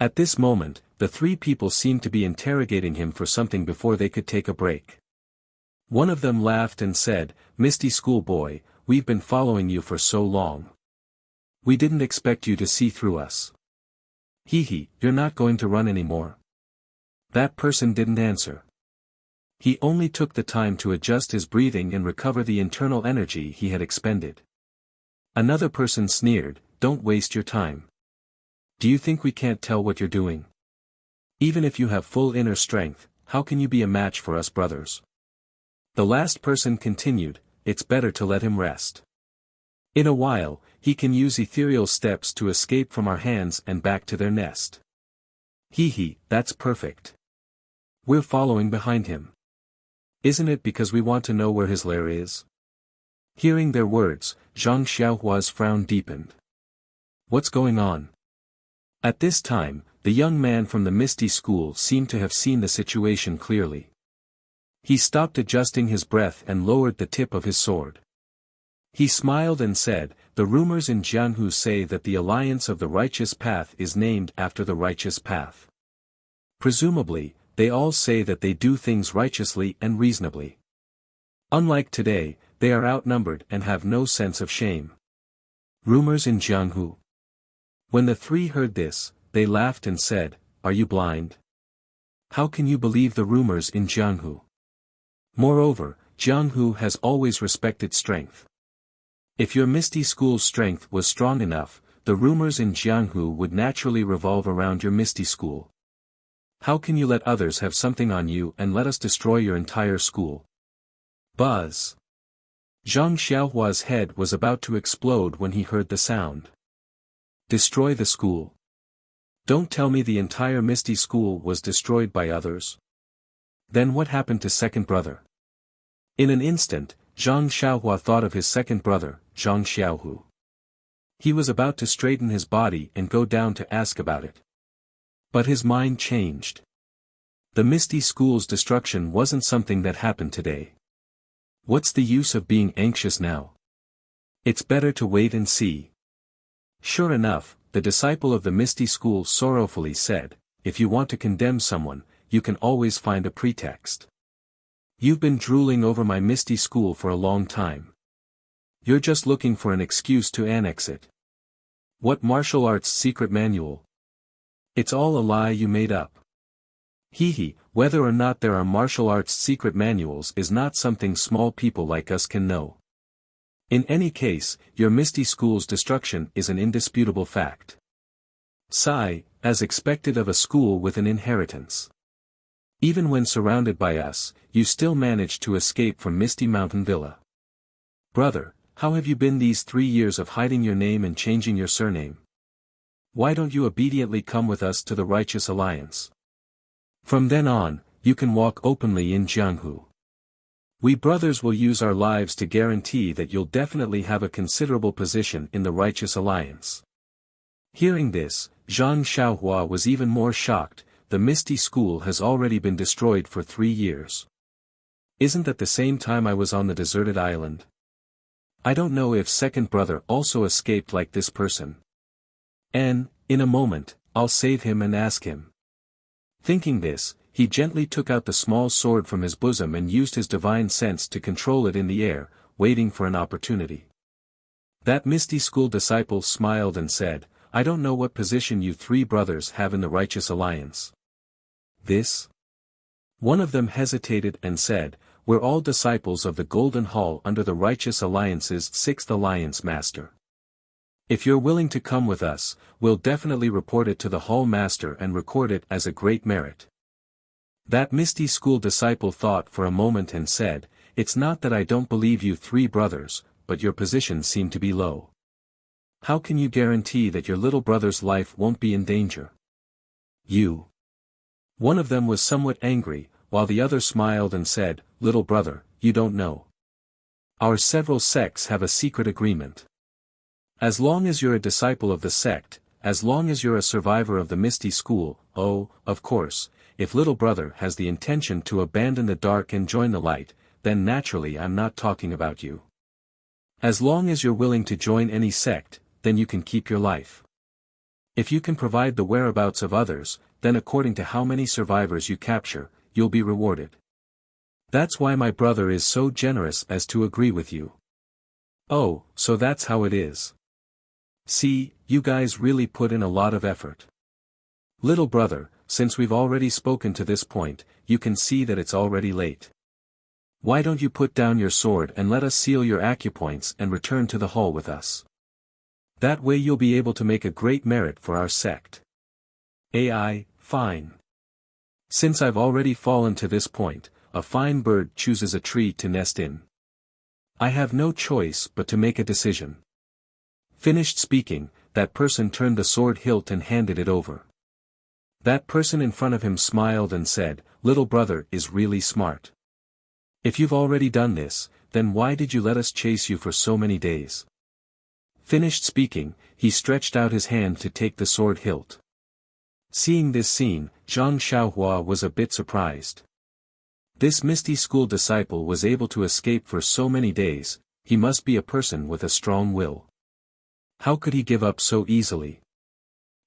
At this moment, the 3 people seemed to be interrogating him for something before they could take a break. One of them laughed and said, "Misty Schoolboy, we've been following you for so long. We didn't expect you to see through us. Hee, you're not going to run anymore?" That person didn't answer. He only took the time to adjust his breathing and recover the internal energy he had expended. Another person sneered, "Don't waste your time. Do you think we can't tell what you're doing? Even if you have full inner strength, how can you be a match for us brothers?" The last person continued, "It's better to let him rest. In a while, he can use ethereal steps to escape from our hands and back to their nest." Hee, that's perfect. We're following behind him. Isn't it because we want to know where his lair is? Hearing their words, Zhang Xiaohua's frown deepened. What's going on? At this time, the young man from the Misty School seemed to have seen the situation clearly. He stopped adjusting his breath and lowered the tip of his sword. He smiled and said, "The rumors in Jianghu say that the Alliance of the Righteous Path is named after the Righteous Path. Presumably, they all say that they do things righteously and reasonably. Unlike today, they are outnumbered and have no sense of shame." Rumors in Jianghu. When the 3 heard this, they laughed and said, "Are you blind? How can you believe the rumors in Jianghu? Moreover, Jianghu has always respected strength. If your Misty School's strength was strong enough, the rumors in Jianghu would naturally revolve around your Misty School. How can you let others have something on you and let us destroy your entire school?" Buzz. Zhang Xiaohua's head was about to explode when he heard the sound. Destroy the school. Don't tell me the entire Misty School was destroyed by others. Then what happened to second brother? In an instant, Zhang Xiaohua thought of his second brother, Zhang Xiaohu. He was about to straighten his body and go down to ask about it. But his mind changed. The Misty School's destruction wasn't something that happened today. What's the use of being anxious now? It's better to wait and see. Sure enough, the disciple of the Misty School sorrowfully said, if you want to condemn someone, you can always find a pretext. You've been drooling over my Misty School for a long time. You're just looking for an excuse to annex it. What martial arts secret manual? It's all a lie you made up. Hee, whether or not there are martial arts secret manuals is not something small people like us can know. In any case, your Misty School's destruction is an indisputable fact. Sigh, as expected of a school with an inheritance. Even when surrounded by us, you still managed to escape from Misty Mountain Villa. Brother, how have you been these 3 years of hiding your name and changing your surname? Why don't you obediently come with us to the Righteous Alliance? From then on, you can walk openly in Jianghu. We brothers will use our lives to guarantee that you'll definitely have a considerable position in the Righteous Alliance. Hearing this, Zhang Xiaohua was even more shocked. The Misty School has already been destroyed for 3 years. Isn't that the same time I was on the deserted island? I don't know if second brother also escaped like this person. In a moment, I'll save him and ask him. Thinking this, he gently took out the small sword from his bosom and used his divine sense to control it in the air, waiting for an opportunity. That Misty School disciple smiled and said, I don't know what position you 3 brothers have in the Righteous Alliance. This? One of them hesitated and said, we're all disciples of the Golden Hall under the Righteous Alliance's 6th Alliance Master. If you're willing to come with us, we'll definitely report it to the Hall Master and record it as a great merit. That Misty School disciple thought for a moment and said, it's not that I don't believe you 3 brothers, but your positions seem to be low. How can you guarantee that your little brother's life won't be in danger? You. One of them was somewhat angry, while the other smiled and said, little brother, you don't know. Our several sects have a secret agreement. As long as you're a disciple of the sect, as long as you're a survivor of the Misty School, oh, of course, if little brother has the intention to abandon the dark and join the light, then naturally I'm not talking about you. As long as you're willing to join any sect, then you can keep your life. If you can provide the whereabouts of others, then according to how many survivors you capture, you'll be rewarded. That's why my brother is so generous as to agree with you. Oh, so that's how it is. See, you guys really put in a lot of effort. Little brother, since we've already spoken to this point, you can see that it's already late. Why don't you put down your sword and let us seal your acupoints and return to the hall with us? That way you'll be able to make a great merit for our sect. Fine. Since I've already fallen to this point, a fine bird chooses a tree to nest in. I have no choice but to make a decision. Finished speaking, that person turned the sword hilt and handed it over. That person in front of him smiled and said, little brother is really smart. If you've already done this, then why did you let us chase you for so many days? Finished speaking, he stretched out his hand to take the sword hilt. Seeing this scene, Zhang Xiaohua was a bit surprised. This Misty School disciple was able to escape for so many days, he must be a person with a strong will. How could he give up so easily?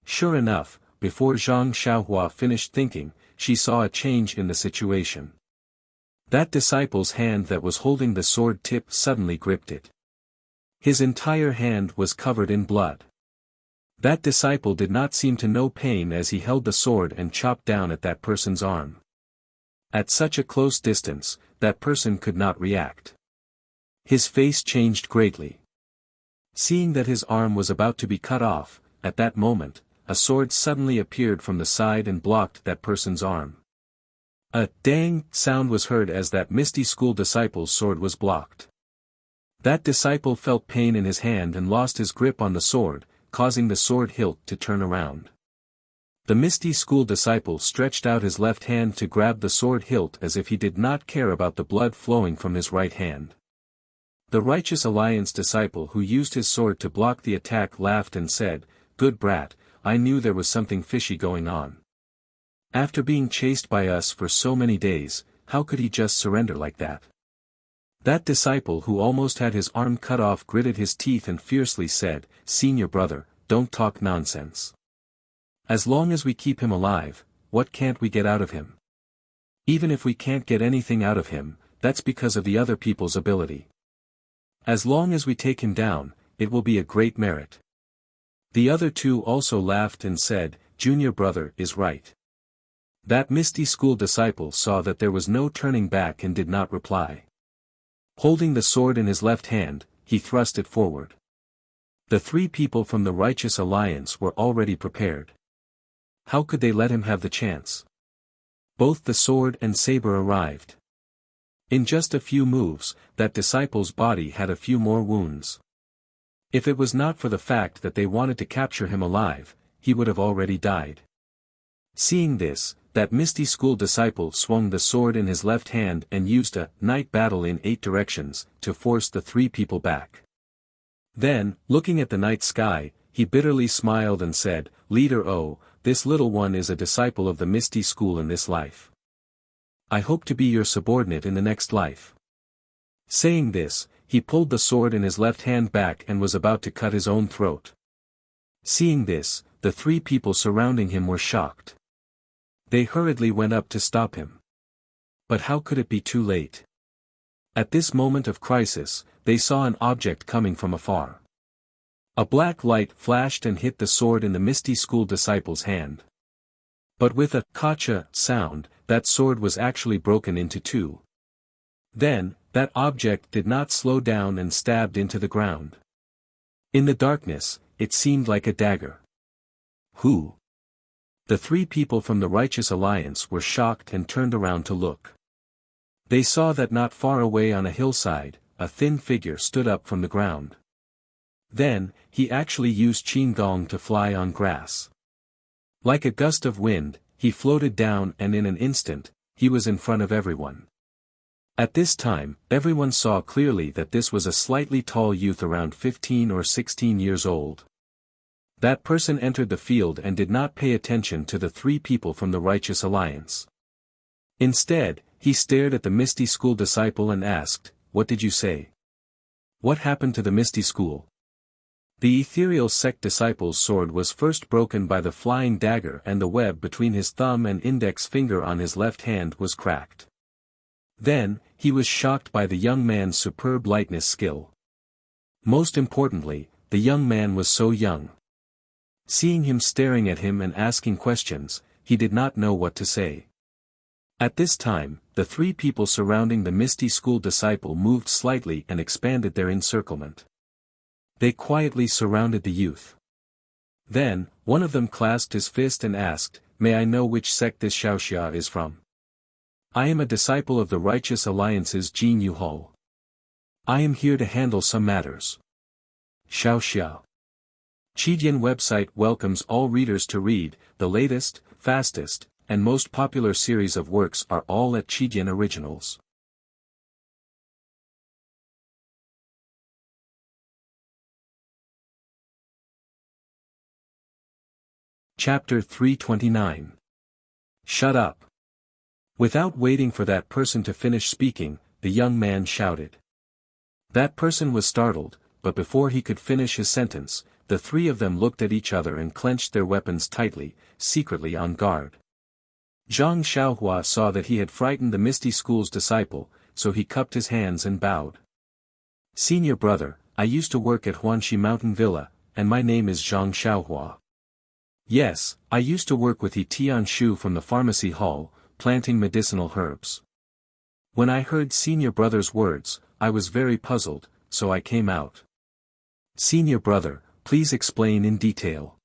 Sure enough, before Zhang Xiaohua finished thinking, she saw a change in the situation. That disciple's hand that was holding the sword tip suddenly gripped it. His entire hand was covered in blood. That disciple did not seem to know pain as he held the sword and chopped down at that person's arm. At such a close distance, that person could not react. His face changed greatly. Seeing that his arm was about to be cut off, at that moment, a sword suddenly appeared from the side and blocked that person's arm. A dang sound was heard as that Misty School disciple's sword was blocked. That disciple felt pain in his hand and lost his grip on the sword, causing the sword hilt to turn around. The Misty School disciple stretched out his left hand to grab the sword hilt as if he did not care about the blood flowing from his right hand. The Righteous Alliance disciple who used his sword to block the attack laughed and said, "Good brat, I knew there was something fishy going on. After being chased by us for so many days, how could he just surrender like that?" That disciple who almost had his arm cut off gritted his teeth and fiercely said, "Senior brother, don't talk nonsense. As long as we keep him alive, what can't we get out of him? Even if we can't get anything out of him, that's because of the other people's ability. As long as we take him down, it will be a great merit." The other two also laughed and said, "Junior brother is right." That Misty School disciple saw that there was no turning back and did not reply. Holding the sword in his left hand, he thrust it forward. The three people from the Righteous Alliance were already prepared. How could they let him have the chance? Both the sword and saber arrived. In just a few moves, that disciple's body had a few more wounds. If it was not for the fact that they wanted to capture him alive, he would have already died. Seeing this, that Misty School disciple swung the sword in his left hand and used a night battle in 8 directions to force the three people back. Then, looking at the night sky, he bitterly smiled and said, "Leader O, this little one is a disciple of the Misty School in this life. I hope to be your subordinate in the next life." Saying this, he pulled the sword in his left hand back and was about to cut his own throat. Seeing this, the three people surrounding him were shocked. They hurriedly went up to stop him. But how could it be too late? At this moment of crisis, they saw an object coming from afar. A black light flashed and hit the sword in the Misty School disciple's hand. But with a "kacha" sound, that sword was actually broken into two. Then, that object did not slow down and stabbed into the ground. In the darkness, it seemed like a dagger. Who? The three people from the Righteous Alliance were shocked and turned around to look. They saw that not far away on a hillside, a thin figure stood up from the ground. Then, he actually used Qigong to fly on grass. Like a gust of wind, he floated down and in an instant, he was in front of everyone. At this time, everyone saw clearly that this was a slightly tall youth around 15 or 16 years old. That person entered the field and did not pay attention to the three people from the Righteous Alliance. Instead, he stared at the Misty School disciple and asked, "What did you say? What happened to the Misty School?" The ethereal sect disciple's sword was first broken by the flying dagger and the web between his thumb and index finger on his left hand was cracked. Then, he was shocked by the young man's superb lightness skill. Most importantly, the young man was so young. Seeing him staring at him and asking questions, he did not know what to say. At this time, the three people surrounding the Misty School disciple moved slightly and expanded their encirclement. They quietly surrounded the youth. Then, one of them clasped his fist and asked, "May I know which sect this Xiaoxia is from? I am a disciple of the Righteous Alliance's Jin Yuhol. I am here to handle some matters." Xiaoxia. Qidian website welcomes all readers to read. The latest, fastest, and most popular series of works are all at Qidian Originals. Chapter 329. Shut up. Without waiting for that person to finish speaking, the young man shouted. That person was startled, but before he could finish his sentence, the three of them looked at each other and clenched their weapons tightly, secretly on guard. Zhang Xiaohua saw that he had frightened the Misty School's disciple, so he cupped his hands and bowed. "Senior brother, I used to work at Huanxi Mountain Villa, and my name is Zhang Xiaohua. Yes, I used to work with He Tianshu from the pharmacy hall, planting medicinal herbs. When I heard senior brother's words, I was very puzzled, so I came out. Senior brother, please explain in detail."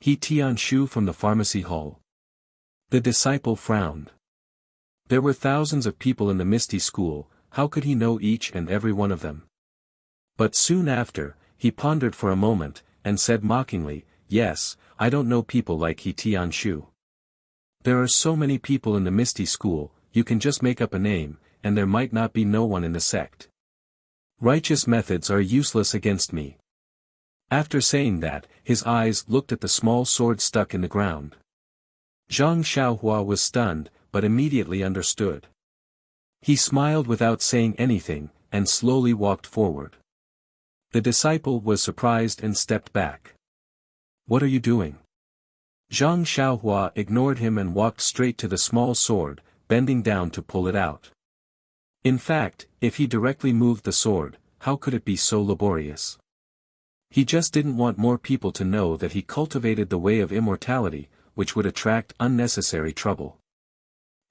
He Tianshu from the pharmacy hall. The disciple frowned. There were thousands of people in the Misty School, how could he know each and every one of them? But soon after, he pondered for a moment, and said mockingly, "Yes, I don't know people like He Tianshu. There are so many people in the Misty School, you can just make up a name, and there might not be no one in the sect. Righteous methods are useless against me." After saying that, his eyes looked at the small sword stuck in the ground. Zhang Xiaohua was stunned, but immediately understood. He smiled without saying anything, and slowly walked forward. The disciple was surprised and stepped back. "What are you doing?" Zhang Xiaohua ignored him and walked straight to the small sword, bending down to pull it out. In fact, if he directly moved the sword, how could it be so laborious? He just didn't want more people to know that he cultivated the way of immortality, which would attract unnecessary trouble.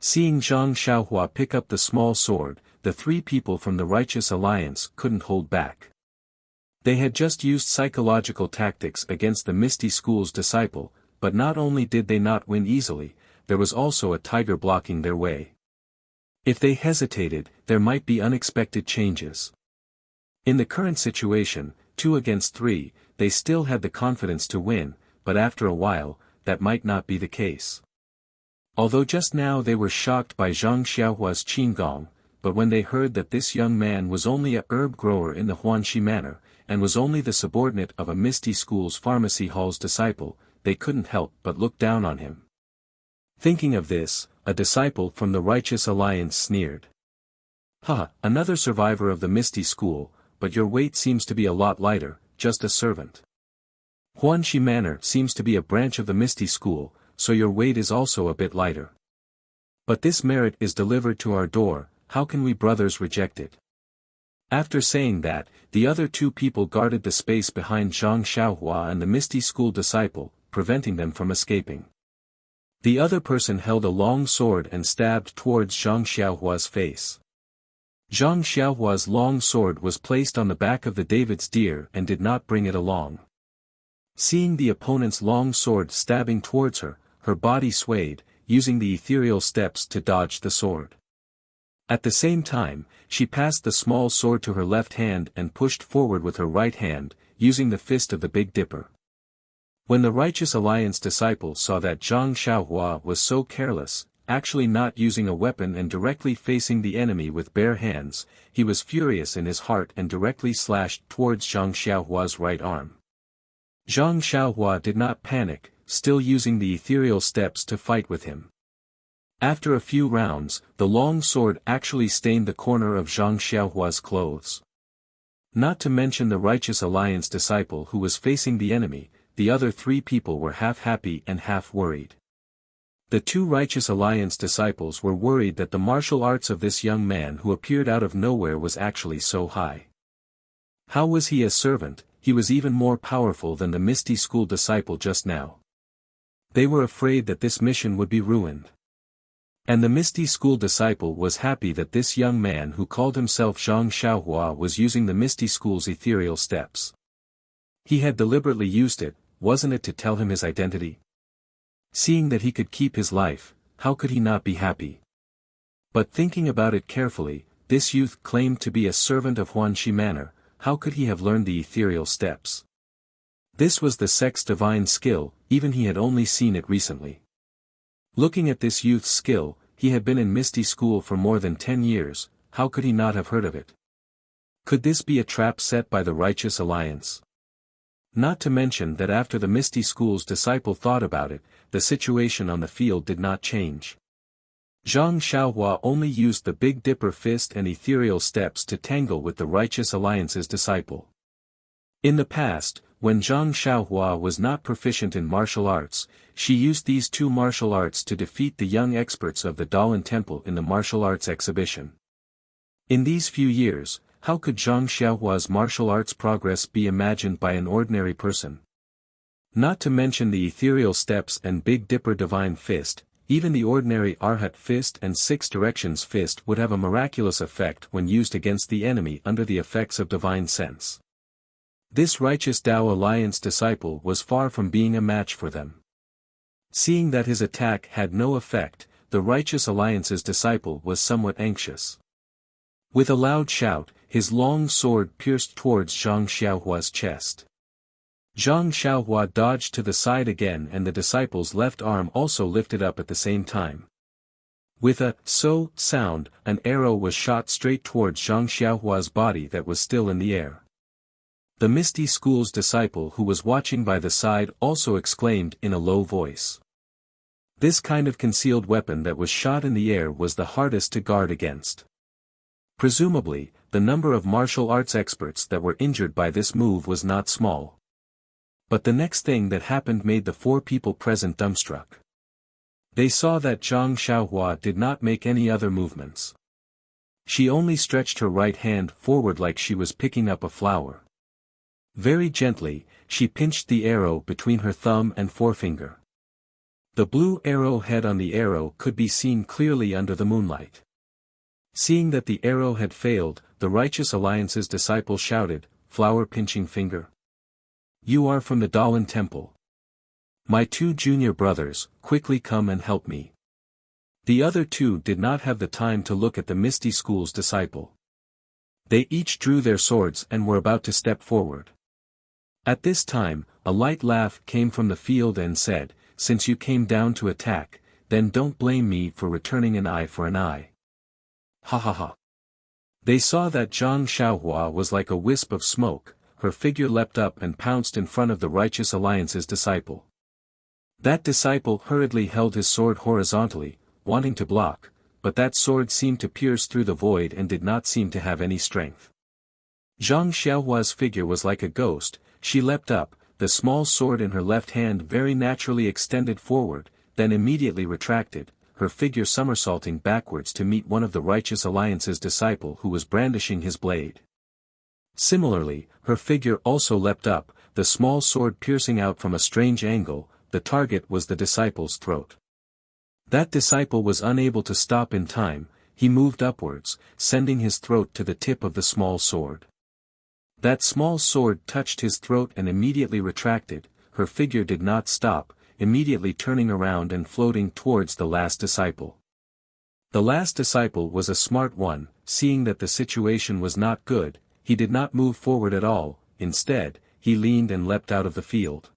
Seeing Zhang Xiaohua pick up the small sword, the three people from the Righteous Alliance couldn't hold back. They had just used psychological tactics against the Misty School's disciple, but not only did they not win easily, there was also a tiger blocking their way. If they hesitated, there might be unexpected changes. In the current situation, 2 against 3, they still had the confidence to win, but after a while, that might not be the case. Although just now they were shocked by Zhang Xiaohua's qinggong, but when they heard that this young man was only a herb grower in the Huanxi manor, and was only the subordinate of a Misty School's pharmacy hall's disciple, they couldn't help but look down on him. Thinking of this, a disciple from the Righteous Alliance sneered. "Ha, another survivor of the Misty School, but your weight seems to be a lot lighter, just a servant. Huanxi Manor seems to be a branch of the Misty School, so your weight is also a bit lighter. But this merit is delivered to our door, how can we brothers reject it?" After saying that, the other 2 people guarded the space behind Zhang Xiaohua and the Misty School disciple, preventing them from escaping. The other person held a long sword and stabbed towards Zhang Xiaohua's face. Zhang Xiaohua's long sword was placed on the back of the David's deer and did not bring it along. Seeing the opponent's long sword stabbing towards her, her body swayed, using the ethereal steps to dodge the sword. At the same time, she passed the small sword to her left hand and pushed forward with her right hand, using the fist of the Big Dipper. When the Righteous Alliance disciple saw that Zhang Xiaohua was so careless, actually not using a weapon and directly facing the enemy with bare hands, he was furious in his heart and directly slashed towards Zhang Xiaohua's right arm. Zhang Xiaohua did not panic, still using the ethereal steps to fight with him. After a few rounds, the long sword actually stained the corner of Zhang Xiaohua's clothes. Not to mention the Righteous Alliance disciple who was facing the enemy, the other 3 people were half happy and half worried. The 2 Righteous Alliance disciples were worried that the martial arts of this young man who appeared out of nowhere was actually so high. How was he a servant? He was even more powerful than the Misty School disciple just now. They were afraid that this mission would be ruined. And the Misty School disciple was happy that this young man who called himself Zhang Xiaohua was using the Misty School's ethereal steps. He had deliberately used it, wasn't it to tell him his identity? Seeing that he could keep his life, how could he not be happy? But thinking about it carefully, this youth claimed to be a servant of Huanxi Manor, how could he have learned the ethereal steps? This was the sect's divine skill, even he had only seen it recently. Looking at this youth's skill, he had been in Misty School for more than 10 years, how could he not have heard of it? Could this be a trap set by the Righteous Alliance? Not to mention that after the Misty School's disciple thought about it, the situation on the field did not change. Zhang Xiaohua only used the Big Dipper fist and ethereal steps to tangle with the Righteous Alliance's disciple. In the past, when Zhang Xiaohua was not proficient in martial arts, she used these 2 martial arts to defeat the young experts of the Dalan Temple in the martial arts exhibition. In these few years, how could Zhang Xiaohua's martial arts progress be imagined by an ordinary person? Not to mention the ethereal steps and Big Dipper divine fist, even the ordinary Arhat fist and 6 directions fist would have a miraculous effect when used against the enemy under the effects of divine sense. This Righteous Tao Alliance disciple was far from being a match for them. Seeing that his attack had no effect, the Righteous Alliance's disciple was somewhat anxious. With a loud shout, his long sword pierced towards Zhang Xiaohua's chest. Zhang Xiaohua dodged to the side again and the disciple's left arm also lifted up at the same time. With a "so" sound, an arrow was shot straight towards Zhang Xiaohua's body that was still in the air. The Misty School's disciple who was watching by the side also exclaimed in a low voice. This kind of concealed weapon that was shot in the air was the hardest to guard against. Presumably, the number of martial arts experts that were injured by this move was not small. But the next thing that happened made the four people present dumbstruck. They saw that Zhang Xiaohua did not make any other movements. She only stretched her right hand forward like she was picking up a flower. Very gently, she pinched the arrow between her thumb and forefinger. The blue arrow head on the arrow could be seen clearly under the moonlight. Seeing that the arrow had failed, the Righteous Alliance's disciple shouted, "Flower-pinching finger? You are from the Dahlin Temple. My two junior brothers, quickly come and help me." The other two did not have the time to look at the Misty School's disciple. They each drew their swords and were about to step forward. At this time, a light laugh came from the field and said, "Since you came down to attack, then don't blame me for returning an eye for an eye." Ha ha ha. They saw that Zhang Xiaohua was like a wisp of smoke, her figure leapt up and pounced in front of the Righteous Alliance's disciple. That disciple hurriedly held his sword horizontally, wanting to block, but that sword seemed to pierce through the void and did not seem to have any strength. Zhang Xiaohua's figure was like a ghost, she leapt up, the small sword in her left hand very naturally extended forward, then immediately retracted, her figure somersaulting backwards to meet one of the Righteous Alliance's disciple who was brandishing his blade. Similarly, her figure also leapt up, the small sword piercing out from a strange angle, the target was the disciple's throat. That disciple was unable to stop in time, he moved upwards, sending his throat to the tip of the small sword. That small sword touched his throat and immediately retracted, her figure did not stop, immediately turning around and floating towards the last disciple. The last disciple was a smart one, seeing that the situation was not good, he did not move forward at all, instead, he leaned and leapt out of the field.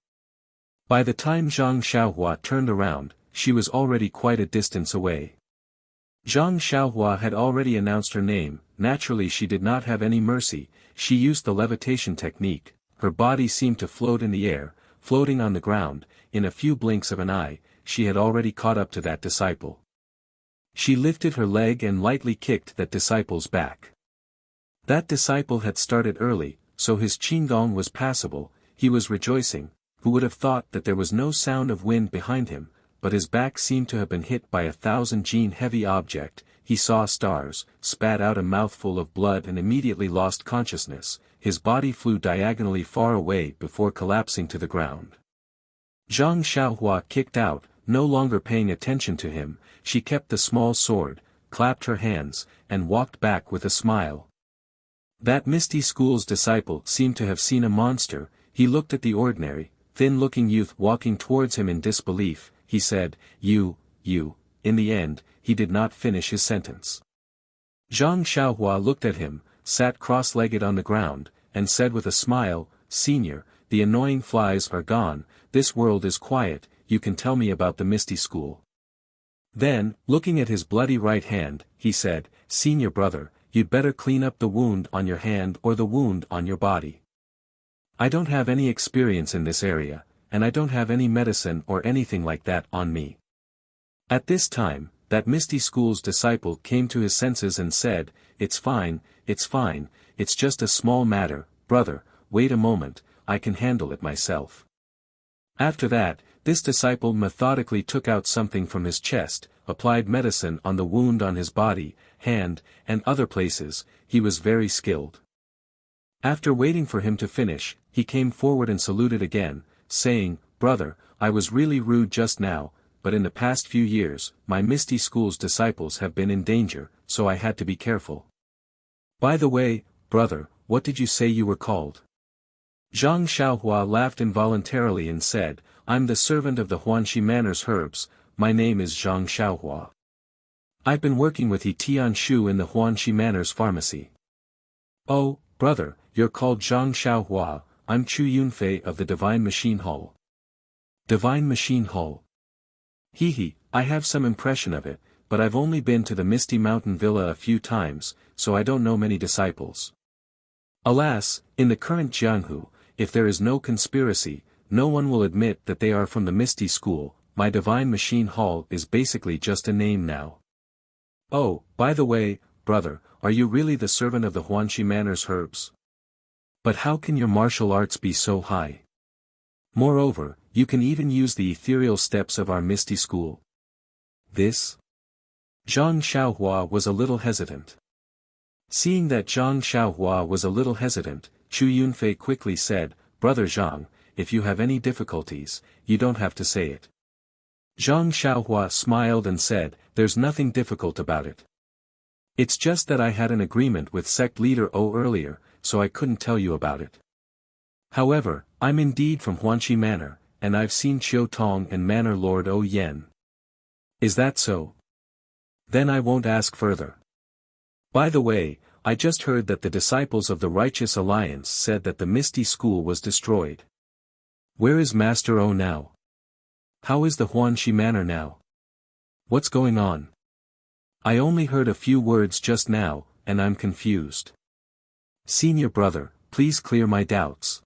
By the time Zhang Xiaohua turned around, she was already quite a distance away. Zhang Xiaohua had already announced her name, naturally she did not have any mercy, she used the levitation technique, her body seemed to float in the air, floating on the ground, in a few blinks of an eye, she had already caught up to that disciple. She lifted her leg and lightly kicked that disciple's back. That disciple had started early, so his qigong was passable, he was rejoicing, who would have thought that there was no sound of wind behind him, but his back seemed to have been hit by a 1,000-gene heavy object, he saw stars, spat out a mouthful of blood and immediately lost consciousness, his body flew diagonally far away before collapsing to the ground. Zhang Xiaohua kicked out, no longer paying attention to him, she kept the small sword, clapped her hands, and walked back with a smile. That Misty School's disciple seemed to have seen a monster, he looked at the ordinary, thin-looking youth walking towards him in disbelief, he said, you, in the end, he did not finish his sentence. Zhang Xiaohua looked at him, sat cross-legged on the ground, and said with a smile, "Senior, the annoying flies are gone, this world is quiet, you can tell me about the Misty School." Then, looking at his bloody right hand, he said, "Senior brother, you'd better clean up the wound on your hand or the wound on your body. I don't have any experience in this area, and I don't have any medicine or anything like that on me." At this time, that Misty School's disciple came to his senses and said, it's fine, it's just a small matter, brother, wait a moment, I can handle it myself." After that, this disciple methodically took out something from his chest, applied medicine on the wound on his body, hand, and other places, he was very skilled. After waiting for him to finish, he came forward and saluted again, saying, "Brother, I was really rude just now, but in the past few years, my Misty School's disciples have been in danger, so I had to be careful. By the way, brother, what did you say you were called?" Zhang Xiaohua laughed involuntarily and said, "I'm the servant of the Huanxi Manor's herbs, my name is Zhang Xiaohua. I've been working with He Tianshu in the Huanxi Manor's pharmacy." Oh, brother, you're called Zhang Xiaohua, I'm Chu Yunfei of the Divine Machine Hall. Divine Machine Hall. Hee, I have some impression of it, but I've only been to the Misty Mountain Villa a few times, so I don't know many disciples. Alas, in the current Jianghu, if there is no conspiracy, no one will admit that they are from the Misty School. My Divine Machine Hall is basically just a name now. Oh, by the way, brother, are you really the servant of the Huanxi Manor's herbs? But how can your martial arts be so high? Moreover, you can even use the ethereal steps of our Misty School. This? Zhang Xiaohua was a little hesitant. Seeing that Zhang Xiaohua was a little hesitant, Chu Yunfei quickly said, Brother Zhang, if you have any difficulties, you don't have to say it. Zhang Xiaohua smiled and said, there's nothing difficult about it. It's just that I had an agreement with sect leader O earlier, so I couldn't tell you about it. However, I'm indeed from Huanxi Manor, and I've seen Chiu Tong and Manor Lord O Yen. Is that so? Then I won't ask further. By the way, I just heard that the disciples of the Righteous Alliance said that the Misty School was destroyed. Where is Master O now? How is the Huanxi Manor now? What's going on? I only heard a few words just now, and I'm confused. Senior brother, please clear my doubts.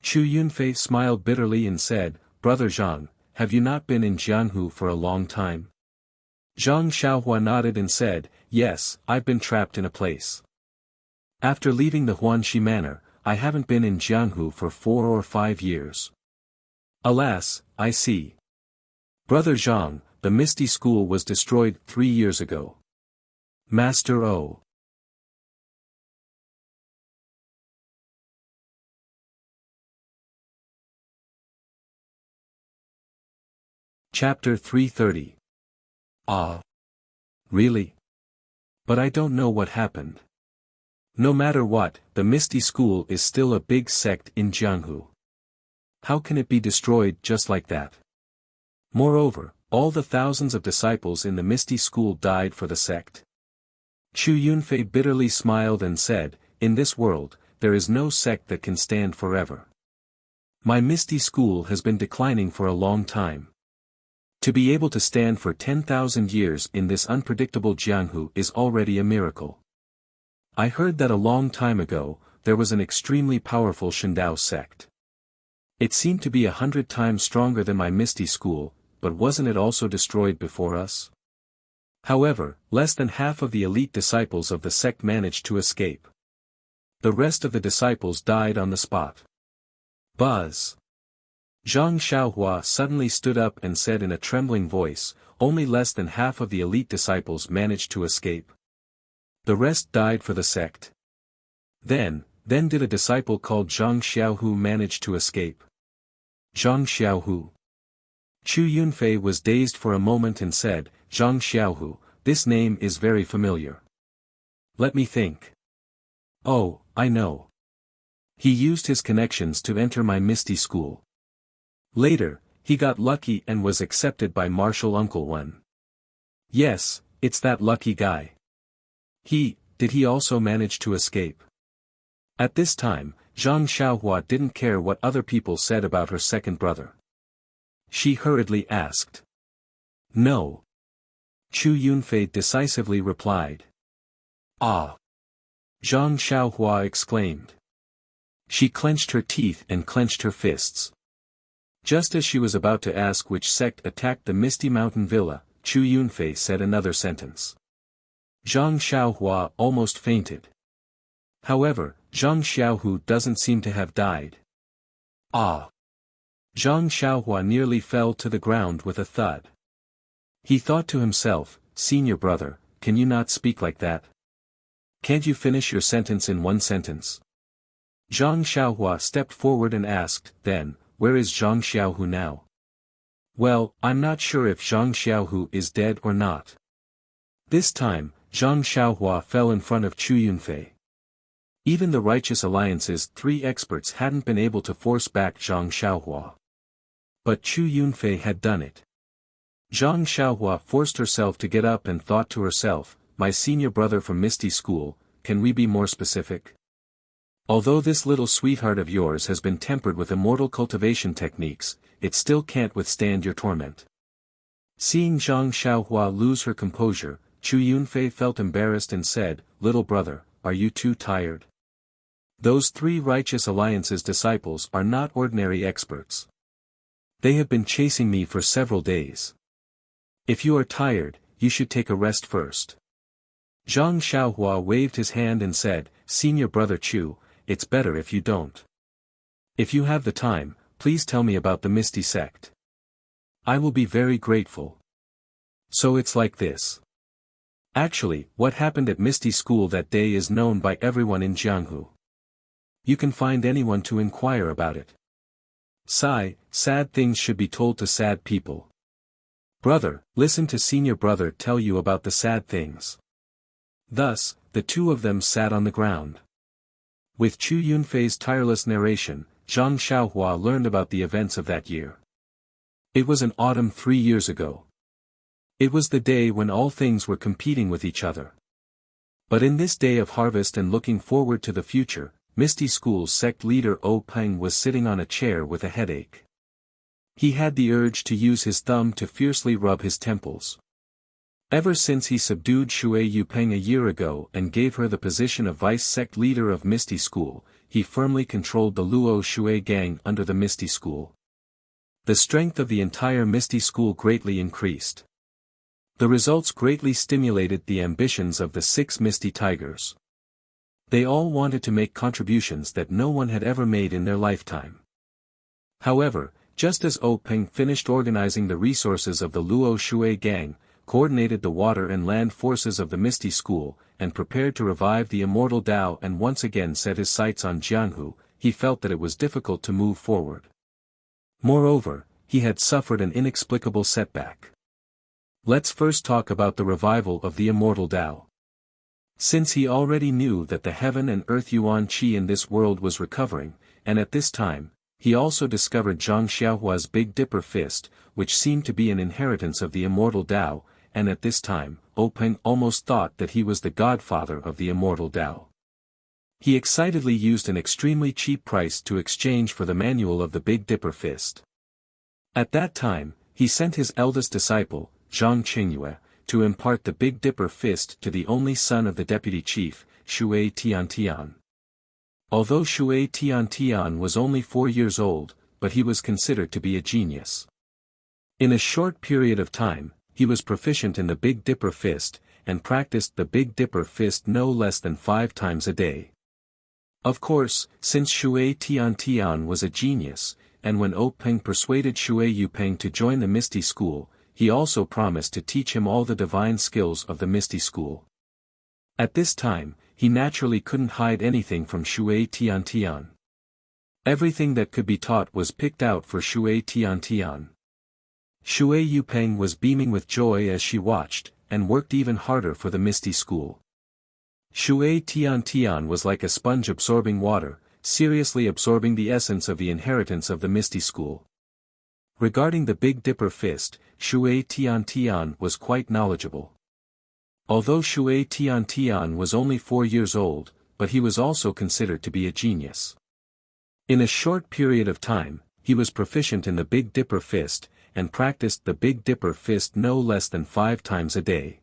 Chu Yunfei smiled bitterly and said, Brother Zhang, have you not been in Jianghu for a long time? Zhang Xiaohua nodded and said, yes, I've been trapped in a place. After leaving the Huanxi Manor, I haven't been in Jianghu for 4 or 5 years. Alas, I see. Brother Zhang, the Misty School was destroyed 3 years ago. Master O. Chapter 330. Ah. Really? But I don't know what happened. No matter what, the Misty School is still a big sect in Jianghu. How can it be destroyed just like that? Moreover, all the thousands of disciples in the Misty School died for the sect. Chu Yunfei bitterly smiled and said, in this world, there is no sect that can stand forever. My Misty School has been declining for a long time. To be able to stand for 10,000 years in this unpredictable Jianghu is already a miracle. I heard that a long time ago, there was an extremely powerful Shindao sect. It seemed to be 100 times stronger than my Misty School, but wasn't it also destroyed before us? However, less than half of the elite disciples of the sect managed to escape. The rest of the disciples died on the spot. Buzz. Zhang Xiaohua suddenly stood up and said in a trembling voice, only less than half of the elite disciples managed to escape. The rest died for the sect. Then did a disciple called Zhang Xiaohu manage to escape? Zhang Xiaohu. Chu Yunfei was dazed for a moment and said, Zhang Xiaohu, this name is very familiar. Let me think. Oh, I know. He used his connections to enter my Misty School. Later, he got lucky and was accepted by Martial Uncle One. Yes, it's that lucky guy. Did he also manage to escape? At this time, Zhang Xiaohua didn't care what other people said about her second brother. She hurriedly asked. No. Chu Yunfei decisively replied. Ah! Zhang Xiaohua exclaimed. She clenched her teeth and clenched her fists. Just as she was about to ask which sect attacked the Misty Mountain Villa, Chu Yunfei said another sentence. Zhang Xiaohua almost fainted. However, Zhang Xiaohu doesn't seem to have died. Ah! Zhang Xiaohua nearly fell to the ground with a thud. He thought to himself, Senior brother, can you not speak like that? Can't you finish your sentence in one sentence? Zhang Xiaohua stepped forward and asked, then, where is Zhang Xiaohu now? Well, I'm not sure if Zhang Xiaohu is dead or not. This time, Zhang Xiaohua fell in front of Chu Yunfei. Even the Righteous Alliance's 3 experts hadn't been able to force back Zhang Xiaohua. But Chu Yunfei had done it. Zhang Xiaohua forced herself to get up and thought to herself, my senior brother from Misty School, can we be more specific? Although this little sweetheart of yours has been tempered with immortal cultivation techniques, it still can't withstand your torment. Seeing Zhang Xiaohua lose her composure, Chu Yunfei felt embarrassed and said, "Little brother, are you too tired? Those three righteous alliances disciples are not ordinary experts. They have been chasing me for several days. If you are tired, you should take a rest first." Zhang Xiaohua waved his hand and said, "Senior brother Chu, it's better if you don't. If you have the time, please tell me about the Misty sect. I will be very grateful." So it's like this. Actually, what happened at Misty School that day is known by everyone in Jianghu. You can find anyone to inquire about it. Sigh, sad things should be told to sad people. Brother, listen to senior brother tell you about the sad things. Thus, the two of them sat on the ground. With Chu Yunfei's tireless narration, Zhang Xiaohua learned about the events of that year. It was an autumn 3 years ago. It was the day when all things were competing with each other. But in this day of harvest and looking forward to the future, Misty School's sect leader O Peng was sitting on a chair with a headache. He had the urge to use his thumb to fiercely rub his temples. Ever since he subdued Shui Yupeng a year ago and gave her the position of vice sect leader of Misty School, he firmly controlled the Luo Shui gang under the Misty School. The strength of the entire Misty School greatly increased. The results greatly stimulated the ambitions of the 6 Misty Tigers. They all wanted to make contributions that no one had ever made in their lifetime. However, just as O Peng finished organizing the resources of the Luo Shui gang, coordinated the water and land forces of the Misty School, and prepared to revive the immortal Tao and once again set his sights on Jianghu, he felt that it was difficult to move forward. Moreover, he had suffered an inexplicable setback. Let's first talk about the revival of the immortal Tao. Since he already knew that the heaven and earth Yuan Qi in this world was recovering, and at this time, he also discovered Zhang Xiaohua's Big Dipper fist, which seemed to be an inheritance of the immortal Tao, and at this time, O Peng almost thought that he was the godfather of the immortal Tao. He excitedly used an extremely cheap price to exchange for the manual of the Big Dipper fist. At that time, he sent his eldest disciple, Zhang Qingyue, to impart the Big Dipper fist to the only son of the deputy chief, Shui Tiantian. Although Shui Tiantian was only 4 years old, but he was considered to be a genius. In a short period of time, he was proficient in the Big Dipper fist, and practiced the Big Dipper fist no less than 5 times a day. Of course, since Shui Tiantian was a genius, and when O Peng persuaded Shui Yupeng to join the Misty School, he also promised to teach him all the divine skills of the Misty School. At this time, he naturally couldn't hide anything from Shui Tiantian. Everything that could be taught was picked out for Shui Tiantian. Shui Yupeng was beaming with joy as she watched, and worked even harder for the Misty School. Shui Tiantian was like a sponge absorbing water, seriously absorbing the essence of the inheritance of the Misty School. Regarding the Big Dipper fist, Shui Tiantian was quite knowledgeable. Although Shui Tiantian was only 4 years old, but he was also considered to be a genius. In a short period of time, he was proficient in the Big Dipper fist, and practiced the Big Dipper fist no less than 5 times a day.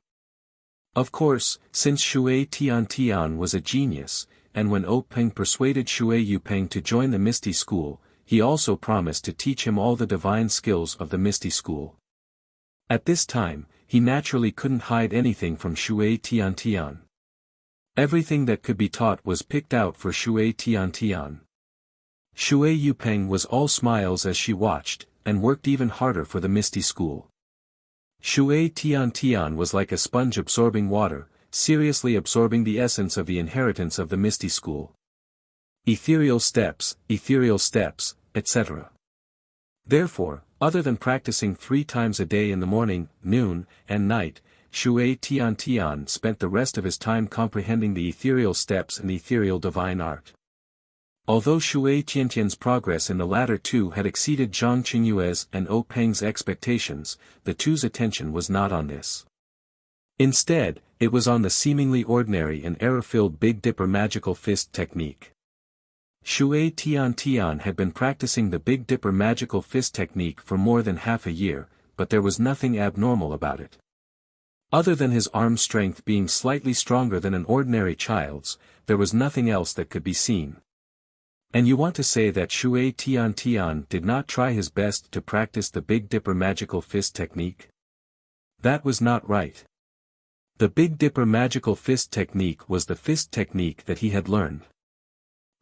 Of course, since Shui Tiantian was a genius, and when O Peng persuaded Shui Yupeng to join the Misty School, he also promised to teach him all the divine skills of the Misty School. At this time, he naturally couldn't hide anything from Shui Tiantian. Everything that could be taught was picked out for Shui Tiantian. Shui Yupeng was all smiles as she watched, and worked even harder for the Misty School. Shui Tiantian was like a sponge absorbing water, seriously absorbing the essence of the inheritance of the Misty School. Ethereal steps, etc. Therefore, other than practicing 3 times a day in the morning, noon, and night, Shui Tiantian spent the rest of his time comprehending the ethereal steps and ethereal divine art. Although Shui Tiantian's progress in the latter two had exceeded Zhang Qingyue's and O Peng's expectations, the two's attention was not on this. Instead, it was on the seemingly ordinary and error-filled Big Dipper magical fist technique. Shui Tian had been practicing the Big Dipper magical fist technique for more than half a year, but there was nothing abnormal about it. Other than his arm strength being slightly stronger than an ordinary child's, there was nothing else that could be seen. And you want to say that Shui Tian did not try his best to practice the Big Dipper magical fist technique? That was not right. The Big Dipper magical fist technique was the fist technique that he had learned.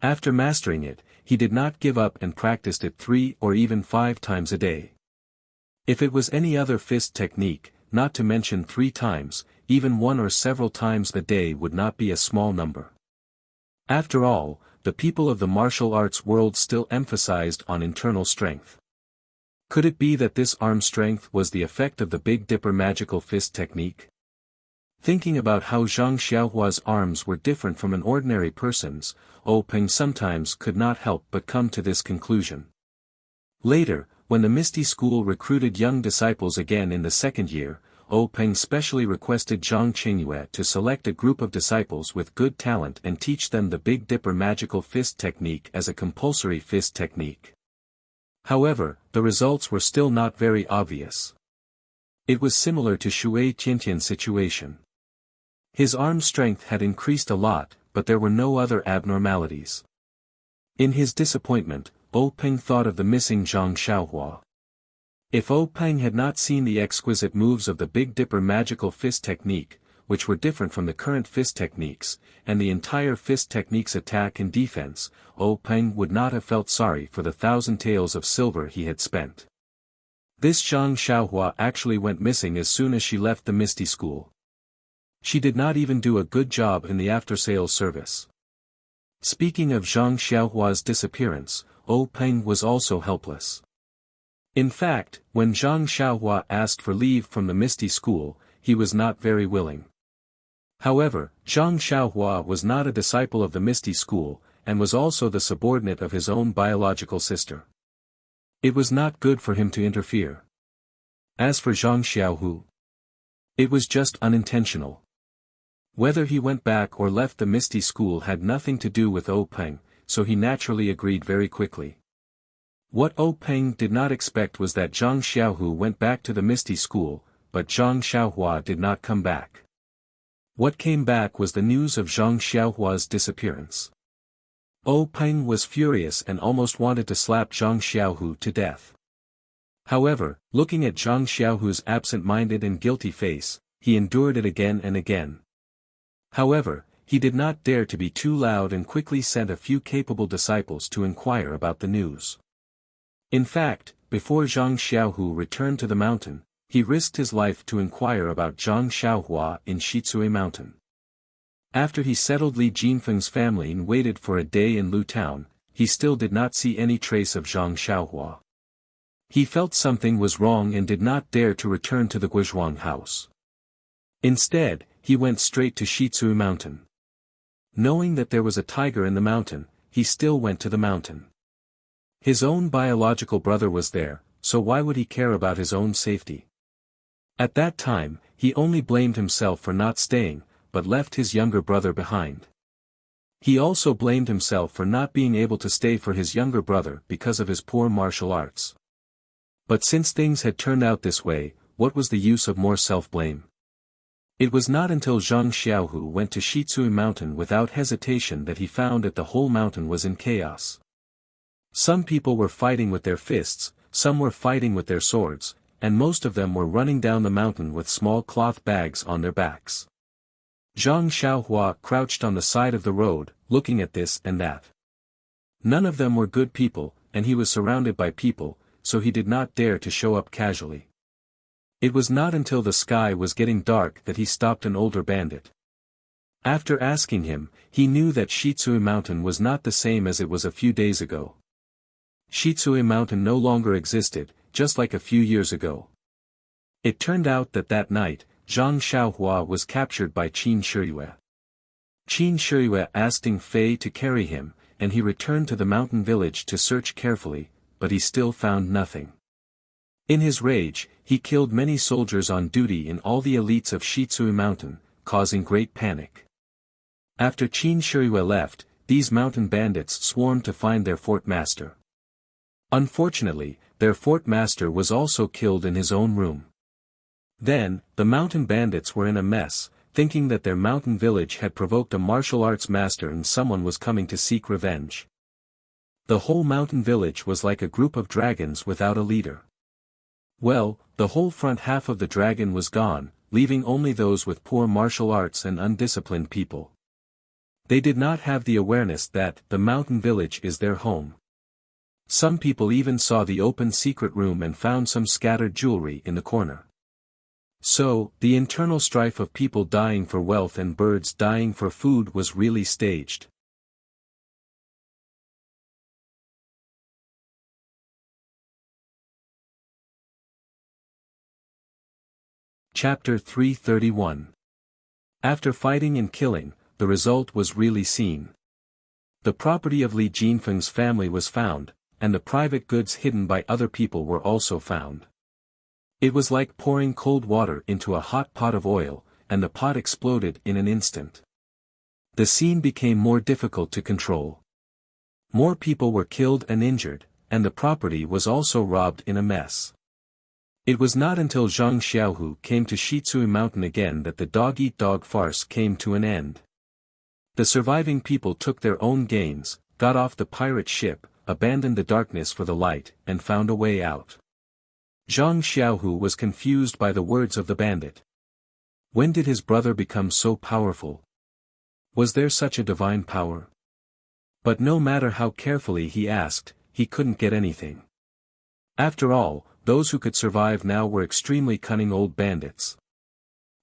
After mastering it, he did not give up and practiced it 3 or even 5 times a day. If it was any other fist technique, not to mention 3 times, even 1 or several times a day would not be a small number. After all, the people of the martial arts world still emphasized on internal strength. Could it be that this arm strength was the effect of the Big Dipper magical fist technique? Thinking about how Zhang Xiaohua's arms were different from an ordinary person's, Peng sometimes could not help but come to this conclusion. Later, when the Misty School recruited young disciples again in the 2nd year, Peng specially requested Zhang Qingyue to select a group of disciples with good talent and teach them the Big Dipper magical fist technique as a compulsory fist technique. However, the results were still not very obvious. It was similar to Shui Tiantian's situation. His arm strength had increased a lot, but there were no other abnormalities. In his disappointment, Peng thought of the missing Zhang Xiaohua. If Peng had not seen the exquisite moves of the Big Dipper magical fist technique, which were different from the current fist techniques, and the entire fist technique's attack and defense, Peng would not have felt sorry for the 1,000 taels of silver he had spent. This Zhang Xiaohua actually went missing as soon as she left the Misty School. She did not even do a good job in the after-sales service. Speaking of Zhang Xiaohua's disappearance, Peng was also helpless. In fact, when Zhang Xiaohua asked for leave from the Misty School, he was not very willing. However, Zhang Xiaohua was not a disciple of the Misty School, and was also the subordinate of his own biological sister. It was not good for him to interfere. As for Zhang Xiaohu, it was just unintentional. Whether he went back or left the Misty School had nothing to do with Peng, so he naturally agreed very quickly. What Peng did not expect was that Zhang Xiaohu went back to the Misty School, but Zhang Xiaohua did not come back. What came back was the news of Zhang Xiaohua's disappearance. Peng was furious and almost wanted to slap Zhang Xiaohu to death. However, looking at Zhang Xiaohu's absent-minded and guilty face, he endured it again and again. However, he did not dare to be too loud and quickly sent a few capable disciples to inquire about the news. In fact, before Zhang Xiaohu returned to the mountain, he risked his life to inquire about Zhang Xiaohua in Shitsui Mountain. After he settled Li Jinfeng's family and waited for a day in Lu Town, he still did not see any trace of Zhang Xiaohua. He felt something was wrong and did not dare to return to the Guizhuang house. Instead, he went straight to Shitsui Mountain. Knowing that there was a tiger in the mountain, he still went to the mountain. His own biological brother was there, so why would he care about his own safety? At that time, he only blamed himself for not staying, but left his younger brother behind. He also blamed himself for not being able to stay for his younger brother because of his poor martial arts. But since things had turned out this way, what was the use of more self-blame? It was not until Zhang Xiaohu went to Shitsui Mountain without hesitation that he found that the whole mountain was in chaos. Some people were fighting with their fists, some were fighting with their swords, and most of them were running down the mountain with small cloth bags on their backs. Zhang Xiaohua crouched on the side of the road, looking at this and that. None of them were good people, and he was surrounded by people, so he did not dare to show up casually. It was not until the sky was getting dark that he stopped an older bandit. After asking him, he knew that Shitsui Mountain was not the same as it was a few days ago. Shitsui Mountain no longer existed, just like a few years ago. It turned out that that night, Zhang Xiaohua was captured by Qin Shiyue. Qin Shiyue asked Ding Fei to carry him, and he returned to the mountain village to search carefully, but he still found nothing. In his rage, he killed many soldiers on duty in all the elites of Shitsui Mountain, causing great panic. After Qin Shirue left, these mountain bandits swarmed to find their fort master. Unfortunately, their fort master was also killed in his own room. Then, the mountain bandits were in a mess, thinking that their mountain village had provoked a martial arts master and someone was coming to seek revenge. The whole mountain village was like a group of dragons without a leader. Well, the whole front half of the dragon was gone, leaving only those with poor martial arts and undisciplined people. They did not have the awareness that the mountain village is their home. Some people even saw the open secret room and found some scattered jewelry in the corner. So, the internal strife of people dying for wealth and birds dying for food was really staged. Chapter 331. After fighting and killing, the result was really seen. The property of Li Jinfeng's family was found, and the private goods hidden by other people were also found. It was like pouring cold water into a hot pot of oil, and the pot exploded in an instant. The scene became more difficult to control. More people were killed and injured, and the property was also robbed in a mess. It was not until Zhang Xiaohu came to Shitsui Mountain again that the dog-eat-dog farce came to an end. The surviving people took their own gains, got off the pirate ship, abandoned the darkness for the light, and found a way out. Zhang Xiaohu was confused by the words of the bandit. When did his brother become so powerful? Was there such a divine power? But no matter how carefully he asked, he couldn't get anything. After all, those who could survive now were extremely cunning old bandits.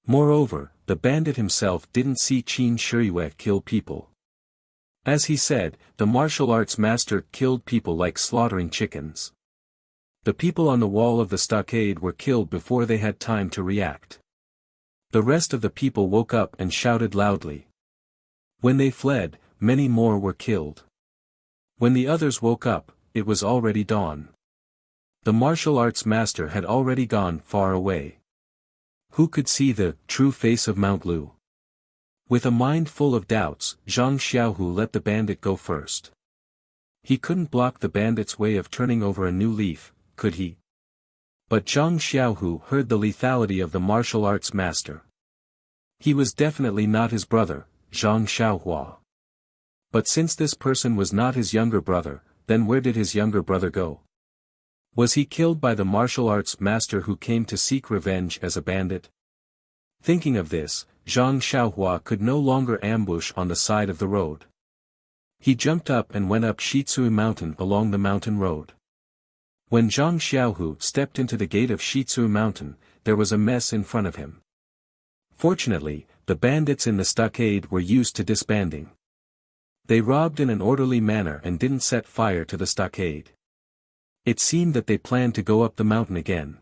Moreover, the bandit himself didn't see Qin Shirue kill people. As he said, the martial arts master killed people like slaughtering chickens. The people on the wall of the stockade were killed before they had time to react. The rest of the people woke up and shouted loudly. When they fled, many more were killed. When the others woke up, it was already dawn. The martial arts master had already gone far away. Who could see the true face of Mount Lu? With a mind full of doubts, Zhang Xiaohu let the bandit go first. He couldn't block the bandit's way of turning over a new leaf, could he? But Zhang Xiaohu heard the lethality of the martial arts master. He was definitely not his brother, Zhang Xiaohua. But since this person was not his younger brother, then where did his younger brother go? Was he killed by the martial arts master who came to seek revenge as a bandit? Thinking of this, Zhang Xiaohua could no longer ambush on the side of the road. He jumped up and went up Shitsui Mountain along the mountain road. When Zhang Xiaohu stepped into the gate of Shitsui Mountain, there was a mess in front of him. Fortunately, the bandits in the stockade were used to disbanding. They robbed in an orderly manner and didn't set fire to the stockade. It seemed that they planned to go up the mountain again.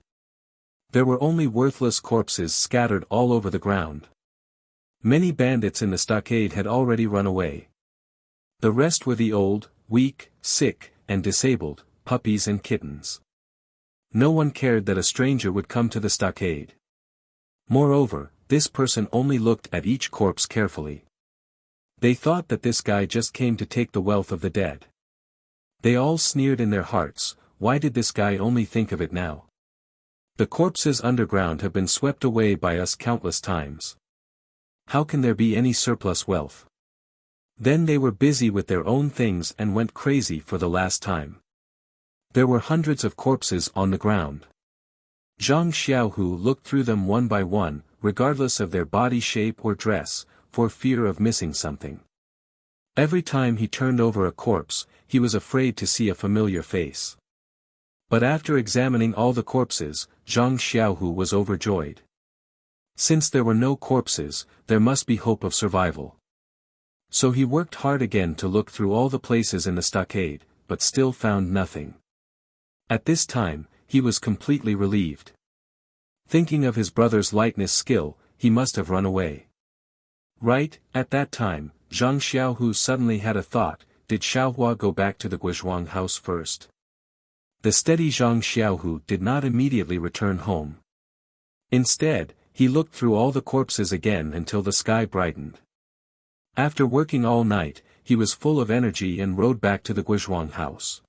There were only worthless corpses scattered all over the ground. Many bandits in the stockade had already run away. The rest were the old, weak, sick, and disabled, puppies and kittens. No one cared that a stranger would come to the stockade. Moreover, this person only looked at each corpse carefully. They thought that this guy just came to take the wealth of the dead. They all sneered in their hearts. Why did this guy only think of it now? The corpses underground have been swept away by us countless times. How can there be any surplus wealth? Then they were busy with their own things and went crazy for the last time. There were hundreds of corpses on the ground. Zhang Xiaohu looked through them one by one, regardless of their body shape or dress, for fear of missing something. Every time he turned over a corpse, he was afraid to see a familiar face. But after examining all the corpses, Zhang Xiaohu was overjoyed. Since there were no corpses, there must be hope of survival. So he worked hard again to look through all the places in the stockade, but still found nothing. At this time, he was completely relieved. Thinking of his brother's lightness skill, he must have run away. Right, at that time, Zhang Xiaohu suddenly had a thought, did Xiaohua go back to the Guizhuang house first? The steady Zhang Xiaohu did not immediately return home. Instead, he looked through all the corpses again until the sky brightened. After working all night, he was full of energy and rode back to the Guizhuang house.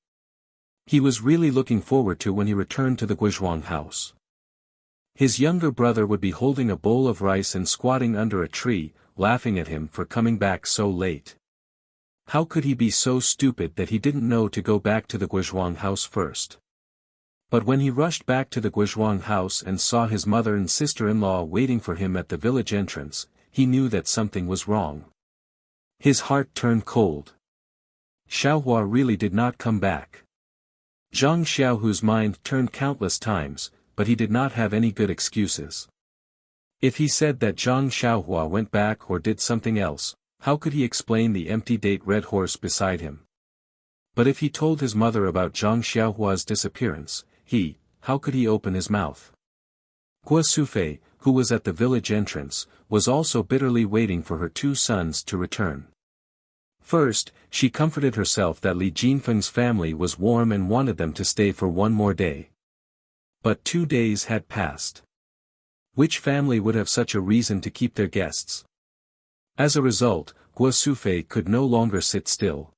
He was really looking forward to when he returned to the Guizhuang house. His younger brother would be holding a bowl of rice and squatting under a tree, laughing at him for coming back so late. How could he be so stupid that he didn't know to go back to the Guizhuang house first? But when he rushed back to the Guizhuang house and saw his mother and sister-in-law waiting for him at the village entrance, he knew that something was wrong. His heart turned cold. Xiaohua really did not come back. Zhang Xiaohu's mind turned countless times, but he did not have any good excuses. If he said that Zhang Xiaohua went back or did something else, how could he explain the empty date red horse beside him? But if he told his mother about Zhang Xiaohua's disappearance, how could he open his mouth? Guo Sufei, who was at the village entrance, was also bitterly waiting for her 2 sons to return. First, she comforted herself that Li Jinfeng's family was warm and wanted them to stay for 1 more day. But 2 days had passed. Which family would have such a reason to keep their guests? As a result, Guo Sufei could no longer sit still.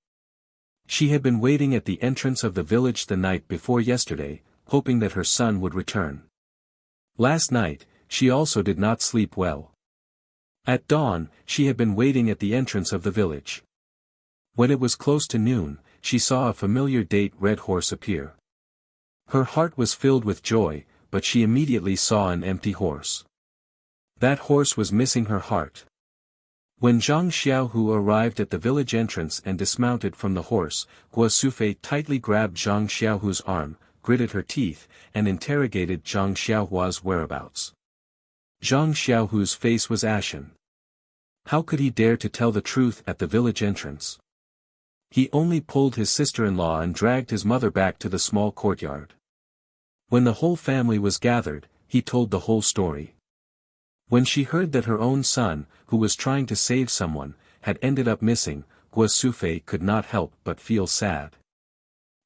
She had been waiting at the entrance of the village the night before yesterday, hoping that her son would return. Last night, she also did not sleep well. At dawn, she had been waiting at the entrance of the village. When it was close to noon, she saw a familiar date red horse appear. Her heart was filled with joy, but she immediately saw an empty horse. That horse was missing her heart. When Zhang Xiaohu arrived at the village entrance and dismounted from the horse, Guo Sufei tightly grabbed Zhang Xiaohu's arm, gritted her teeth, and interrogated Zhang Xiaohua's whereabouts. Zhang Xiaohu's face was ashen. How could he dare to tell the truth at the village entrance? He only pulled his sister-in-law and dragged his mother back to the small courtyard. When the whole family was gathered, he told the whole story. When she heard that her own son, who was trying to save someone, had ended up missing, Guo Sufei could not help but feel sad.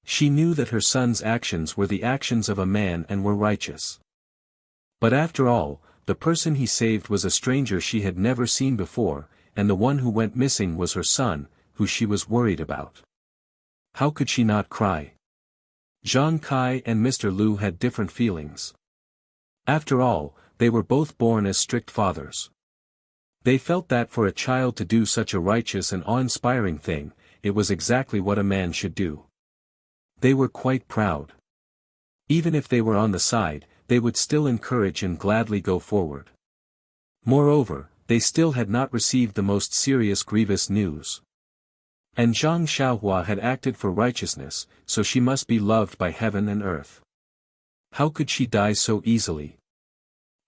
She knew that her son's actions were the actions of a man and were righteous. But after all, the person he saved was a stranger she had never seen before, and the one who went missing was her son, who she was worried about. How could she not cry? Zhang Kai and Mr. Liu had different feelings. After all, they were both born as strict fathers. They felt that for a child to do such a righteous and awe-inspiring thing, it was exactly what a man should do. They were quite proud. Even if they were on the side, they would still encourage and gladly go forward. Moreover, they still had not received the most serious grievous news. And Zhang Xiaohua had acted for righteousness, so she must be loved by heaven and earth. How could she die so easily?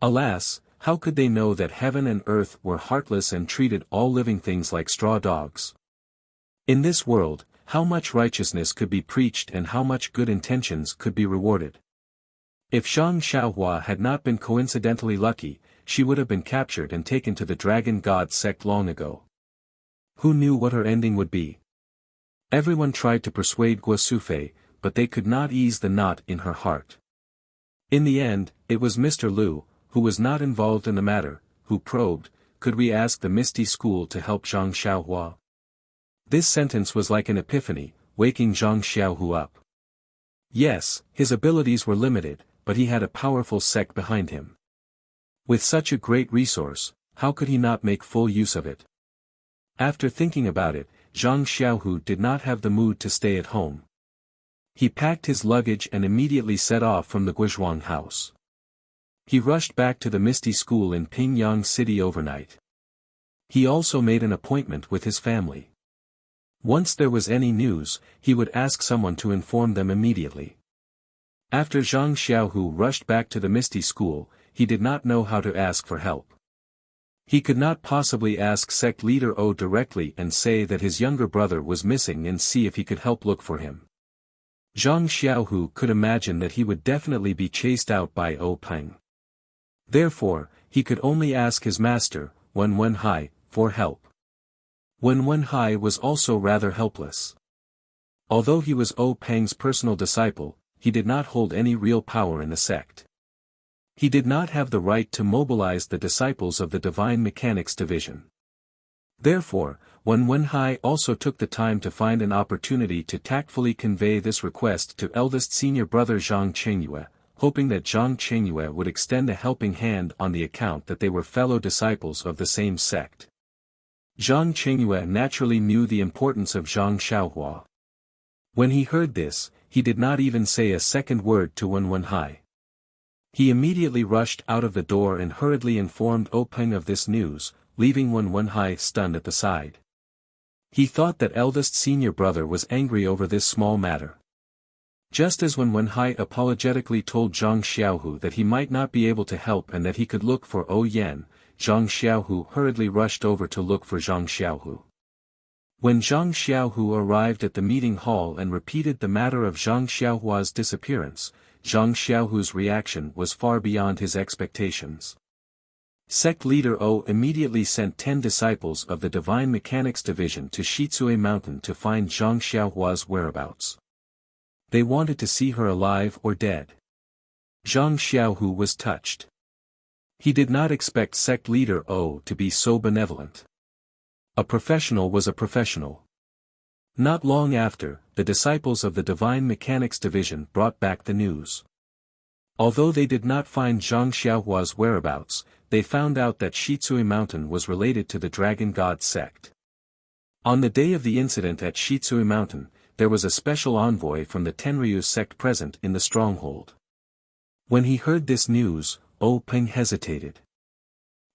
Alas, how could they know that heaven and earth were heartless and treated all living things like straw dogs? In this world, how much righteousness could be preached and how much good intentions could be rewarded? If Zhang Xiaohua had not been coincidentally lucky, she would have been captured and taken to the Dragon God sect long ago. Who knew what her ending would be? Everyone tried to persuade Guo Sufei, but they could not ease the knot in her heart. In the end, it was Mr. Liu, who was not involved in the matter, who probed, "Could we ask the Misty School to help Zhang Xiaohua?" This sentence was like an epiphany, waking Zhang Xiaohu up. Yes, his abilities were limited, but he had a powerful sect behind him. With such a great resource, how could he not make full use of it? After thinking about it, Zhang Xiaohu did not have the mood to stay at home. He packed his luggage and immediately set off from the Guizhuang house. He rushed back to the Misty School in Pingyang City overnight. He also made an appointment with his family. Once there was any news, he would ask someone to inform them immediately. After Zhang Xiaohu rushed back to the Misty School, he did not know how to ask for help. He could not possibly ask sect leader O directly and say that his younger brother was missing and see if he could help look for him. Zhang Xiaohu could imagine that he would definitely be chased out by O Peng. Therefore, he could only ask his master, Wen Wenhai, for help. Wen Wenhai was also rather helpless. Although he was O Peng's personal disciple, he did not hold any real power in the sect. He did not have the right to mobilize the disciples of the Divine Mechanics Division. Therefore, Wen Wenhai also took the time to find an opportunity to tactfully convey this request to eldest senior brother Zhang Qingyue, hoping that Zhang Qingyue would extend a helping hand on the account that they were fellow disciples of the same sect. Zhang Qingyue naturally knew the importance of Zhang Xiaohua. When he heard this, he did not even say a second word to Wen Wenhai. He immediately rushed out of the door and hurriedly informed Peng of this news, leaving Wen Wenhai stunned at the side. He thought that eldest senior brother was angry over this small matter. Just as Wen Wenhai apologetically told Zhang Xiaohu that he might not be able to help and that he could look for Yan, Zhang Xiaohu hurriedly rushed over to look for Zhang Xiaohu. When Zhang Xiaohu arrived at the meeting hall and repeated the matter of Zhang Xiaohua's disappearance, Zhang Xiaohu's reaction was far beyond his expectations. Sect leader immediately sent 10 disciples of the Divine Mechanics Division to Shizue Mountain to find Zhang Xiaohua's whereabouts. They wanted to see her alive or dead. Zhang Xiaohu was touched. He did not expect sect leader to be so benevolent. A professional was a professional. Not long after, the disciples of the Divine Mechanics Division brought back the news. Although they did not find Zhang Xiaohua's whereabouts, they found out that Shizue Mountain was related to the Dragon God sect. On the day of the incident at Shizue Mountain, there was a special envoy from the Tenryu sect present in the stronghold. When he heard this news, Peng hesitated.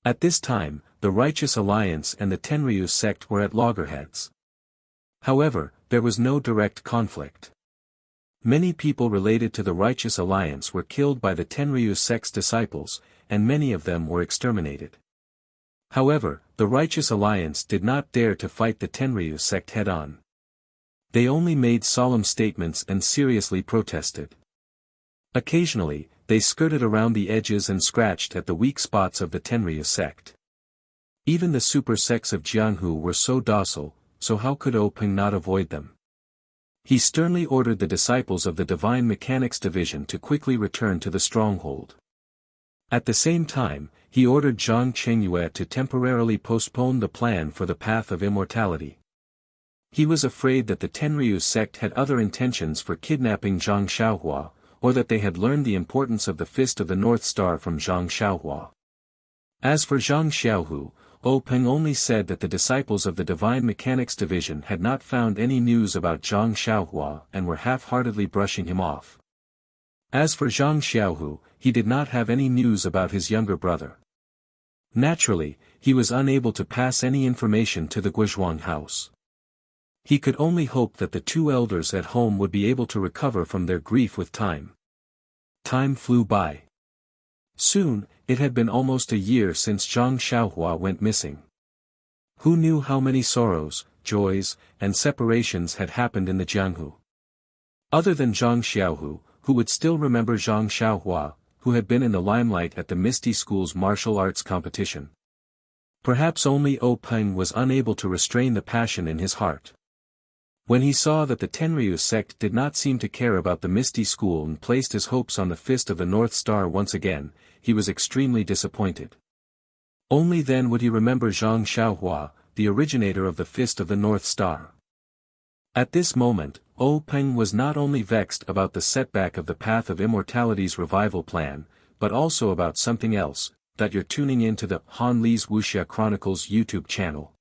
At this time, the Righteous Alliance and the Tenryu sect were at loggerheads. However, there was no direct conflict. Many people related to the Righteous Alliance were killed by the Tenryu sect's disciples, and many of them were exterminated. However, the Righteous Alliance did not dare to fight the Tenryu sect head-on. They only made solemn statements and seriously protested. Occasionally, they skirted around the edges and scratched at the weak spots of the Tenryu sect. Even the super sects of Jianghu were so docile, so how could Peng not avoid them? He sternly ordered the disciples of the Divine Mechanics Division to quickly return to the stronghold. At the same time, he ordered Zhang Qingyue to temporarily postpone the plan for the path of immortality. He was afraid that the Tenryu sect had other intentions for kidnapping Zhang Xiaohua, or that they had learned the importance of the Fist of the North Star from Zhang Xiaohua. As for Zhang Xiaohu, Peng only said that the disciples of the Divine Mechanics Division had not found any news about Zhang Xiaohua and were half-heartedly brushing him off. As for Zhang Xiaohu, he did not have any news about his younger brother. Naturally, he was unable to pass any information to the Guizhuang house. He could only hope that the two elders at home would be able to recover from their grief with time. Time flew by. Soon, it had been almost a year since Zhang Xiaohua went missing. Who knew how many sorrows, joys, and separations had happened in the Jianghu? Other than Zhang Xiaohu, who would still remember Zhang Xiaohua, who had been in the limelight at the Misty School's martial arts competition. Perhaps only Peng was unable to restrain the passion in his heart. When he saw that the Tenryu sect did not seem to care about the Misty School and placed his hopes on the Fist of the North Star once again, he was extremely disappointed. Only then would he remember Zhang Xiaohua, the originator of the Fist of the North Star. At this moment, Peng was not only vexed about the setback of the Path of Immortality's revival plan, but also about something else, that you're tuning in to the Han Li's Wuxia Chronicles YouTube channel.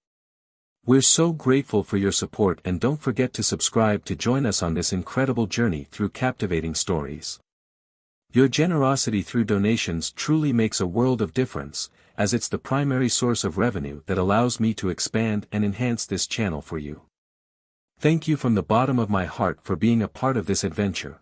We're so grateful for your support, and don't forget to subscribe to join us on this incredible journey through captivating stories. Your generosity through donations truly makes a world of difference, as it's the primary source of revenue that allows me to expand and enhance this channel for you. Thank you from the bottom of my heart for being a part of this adventure.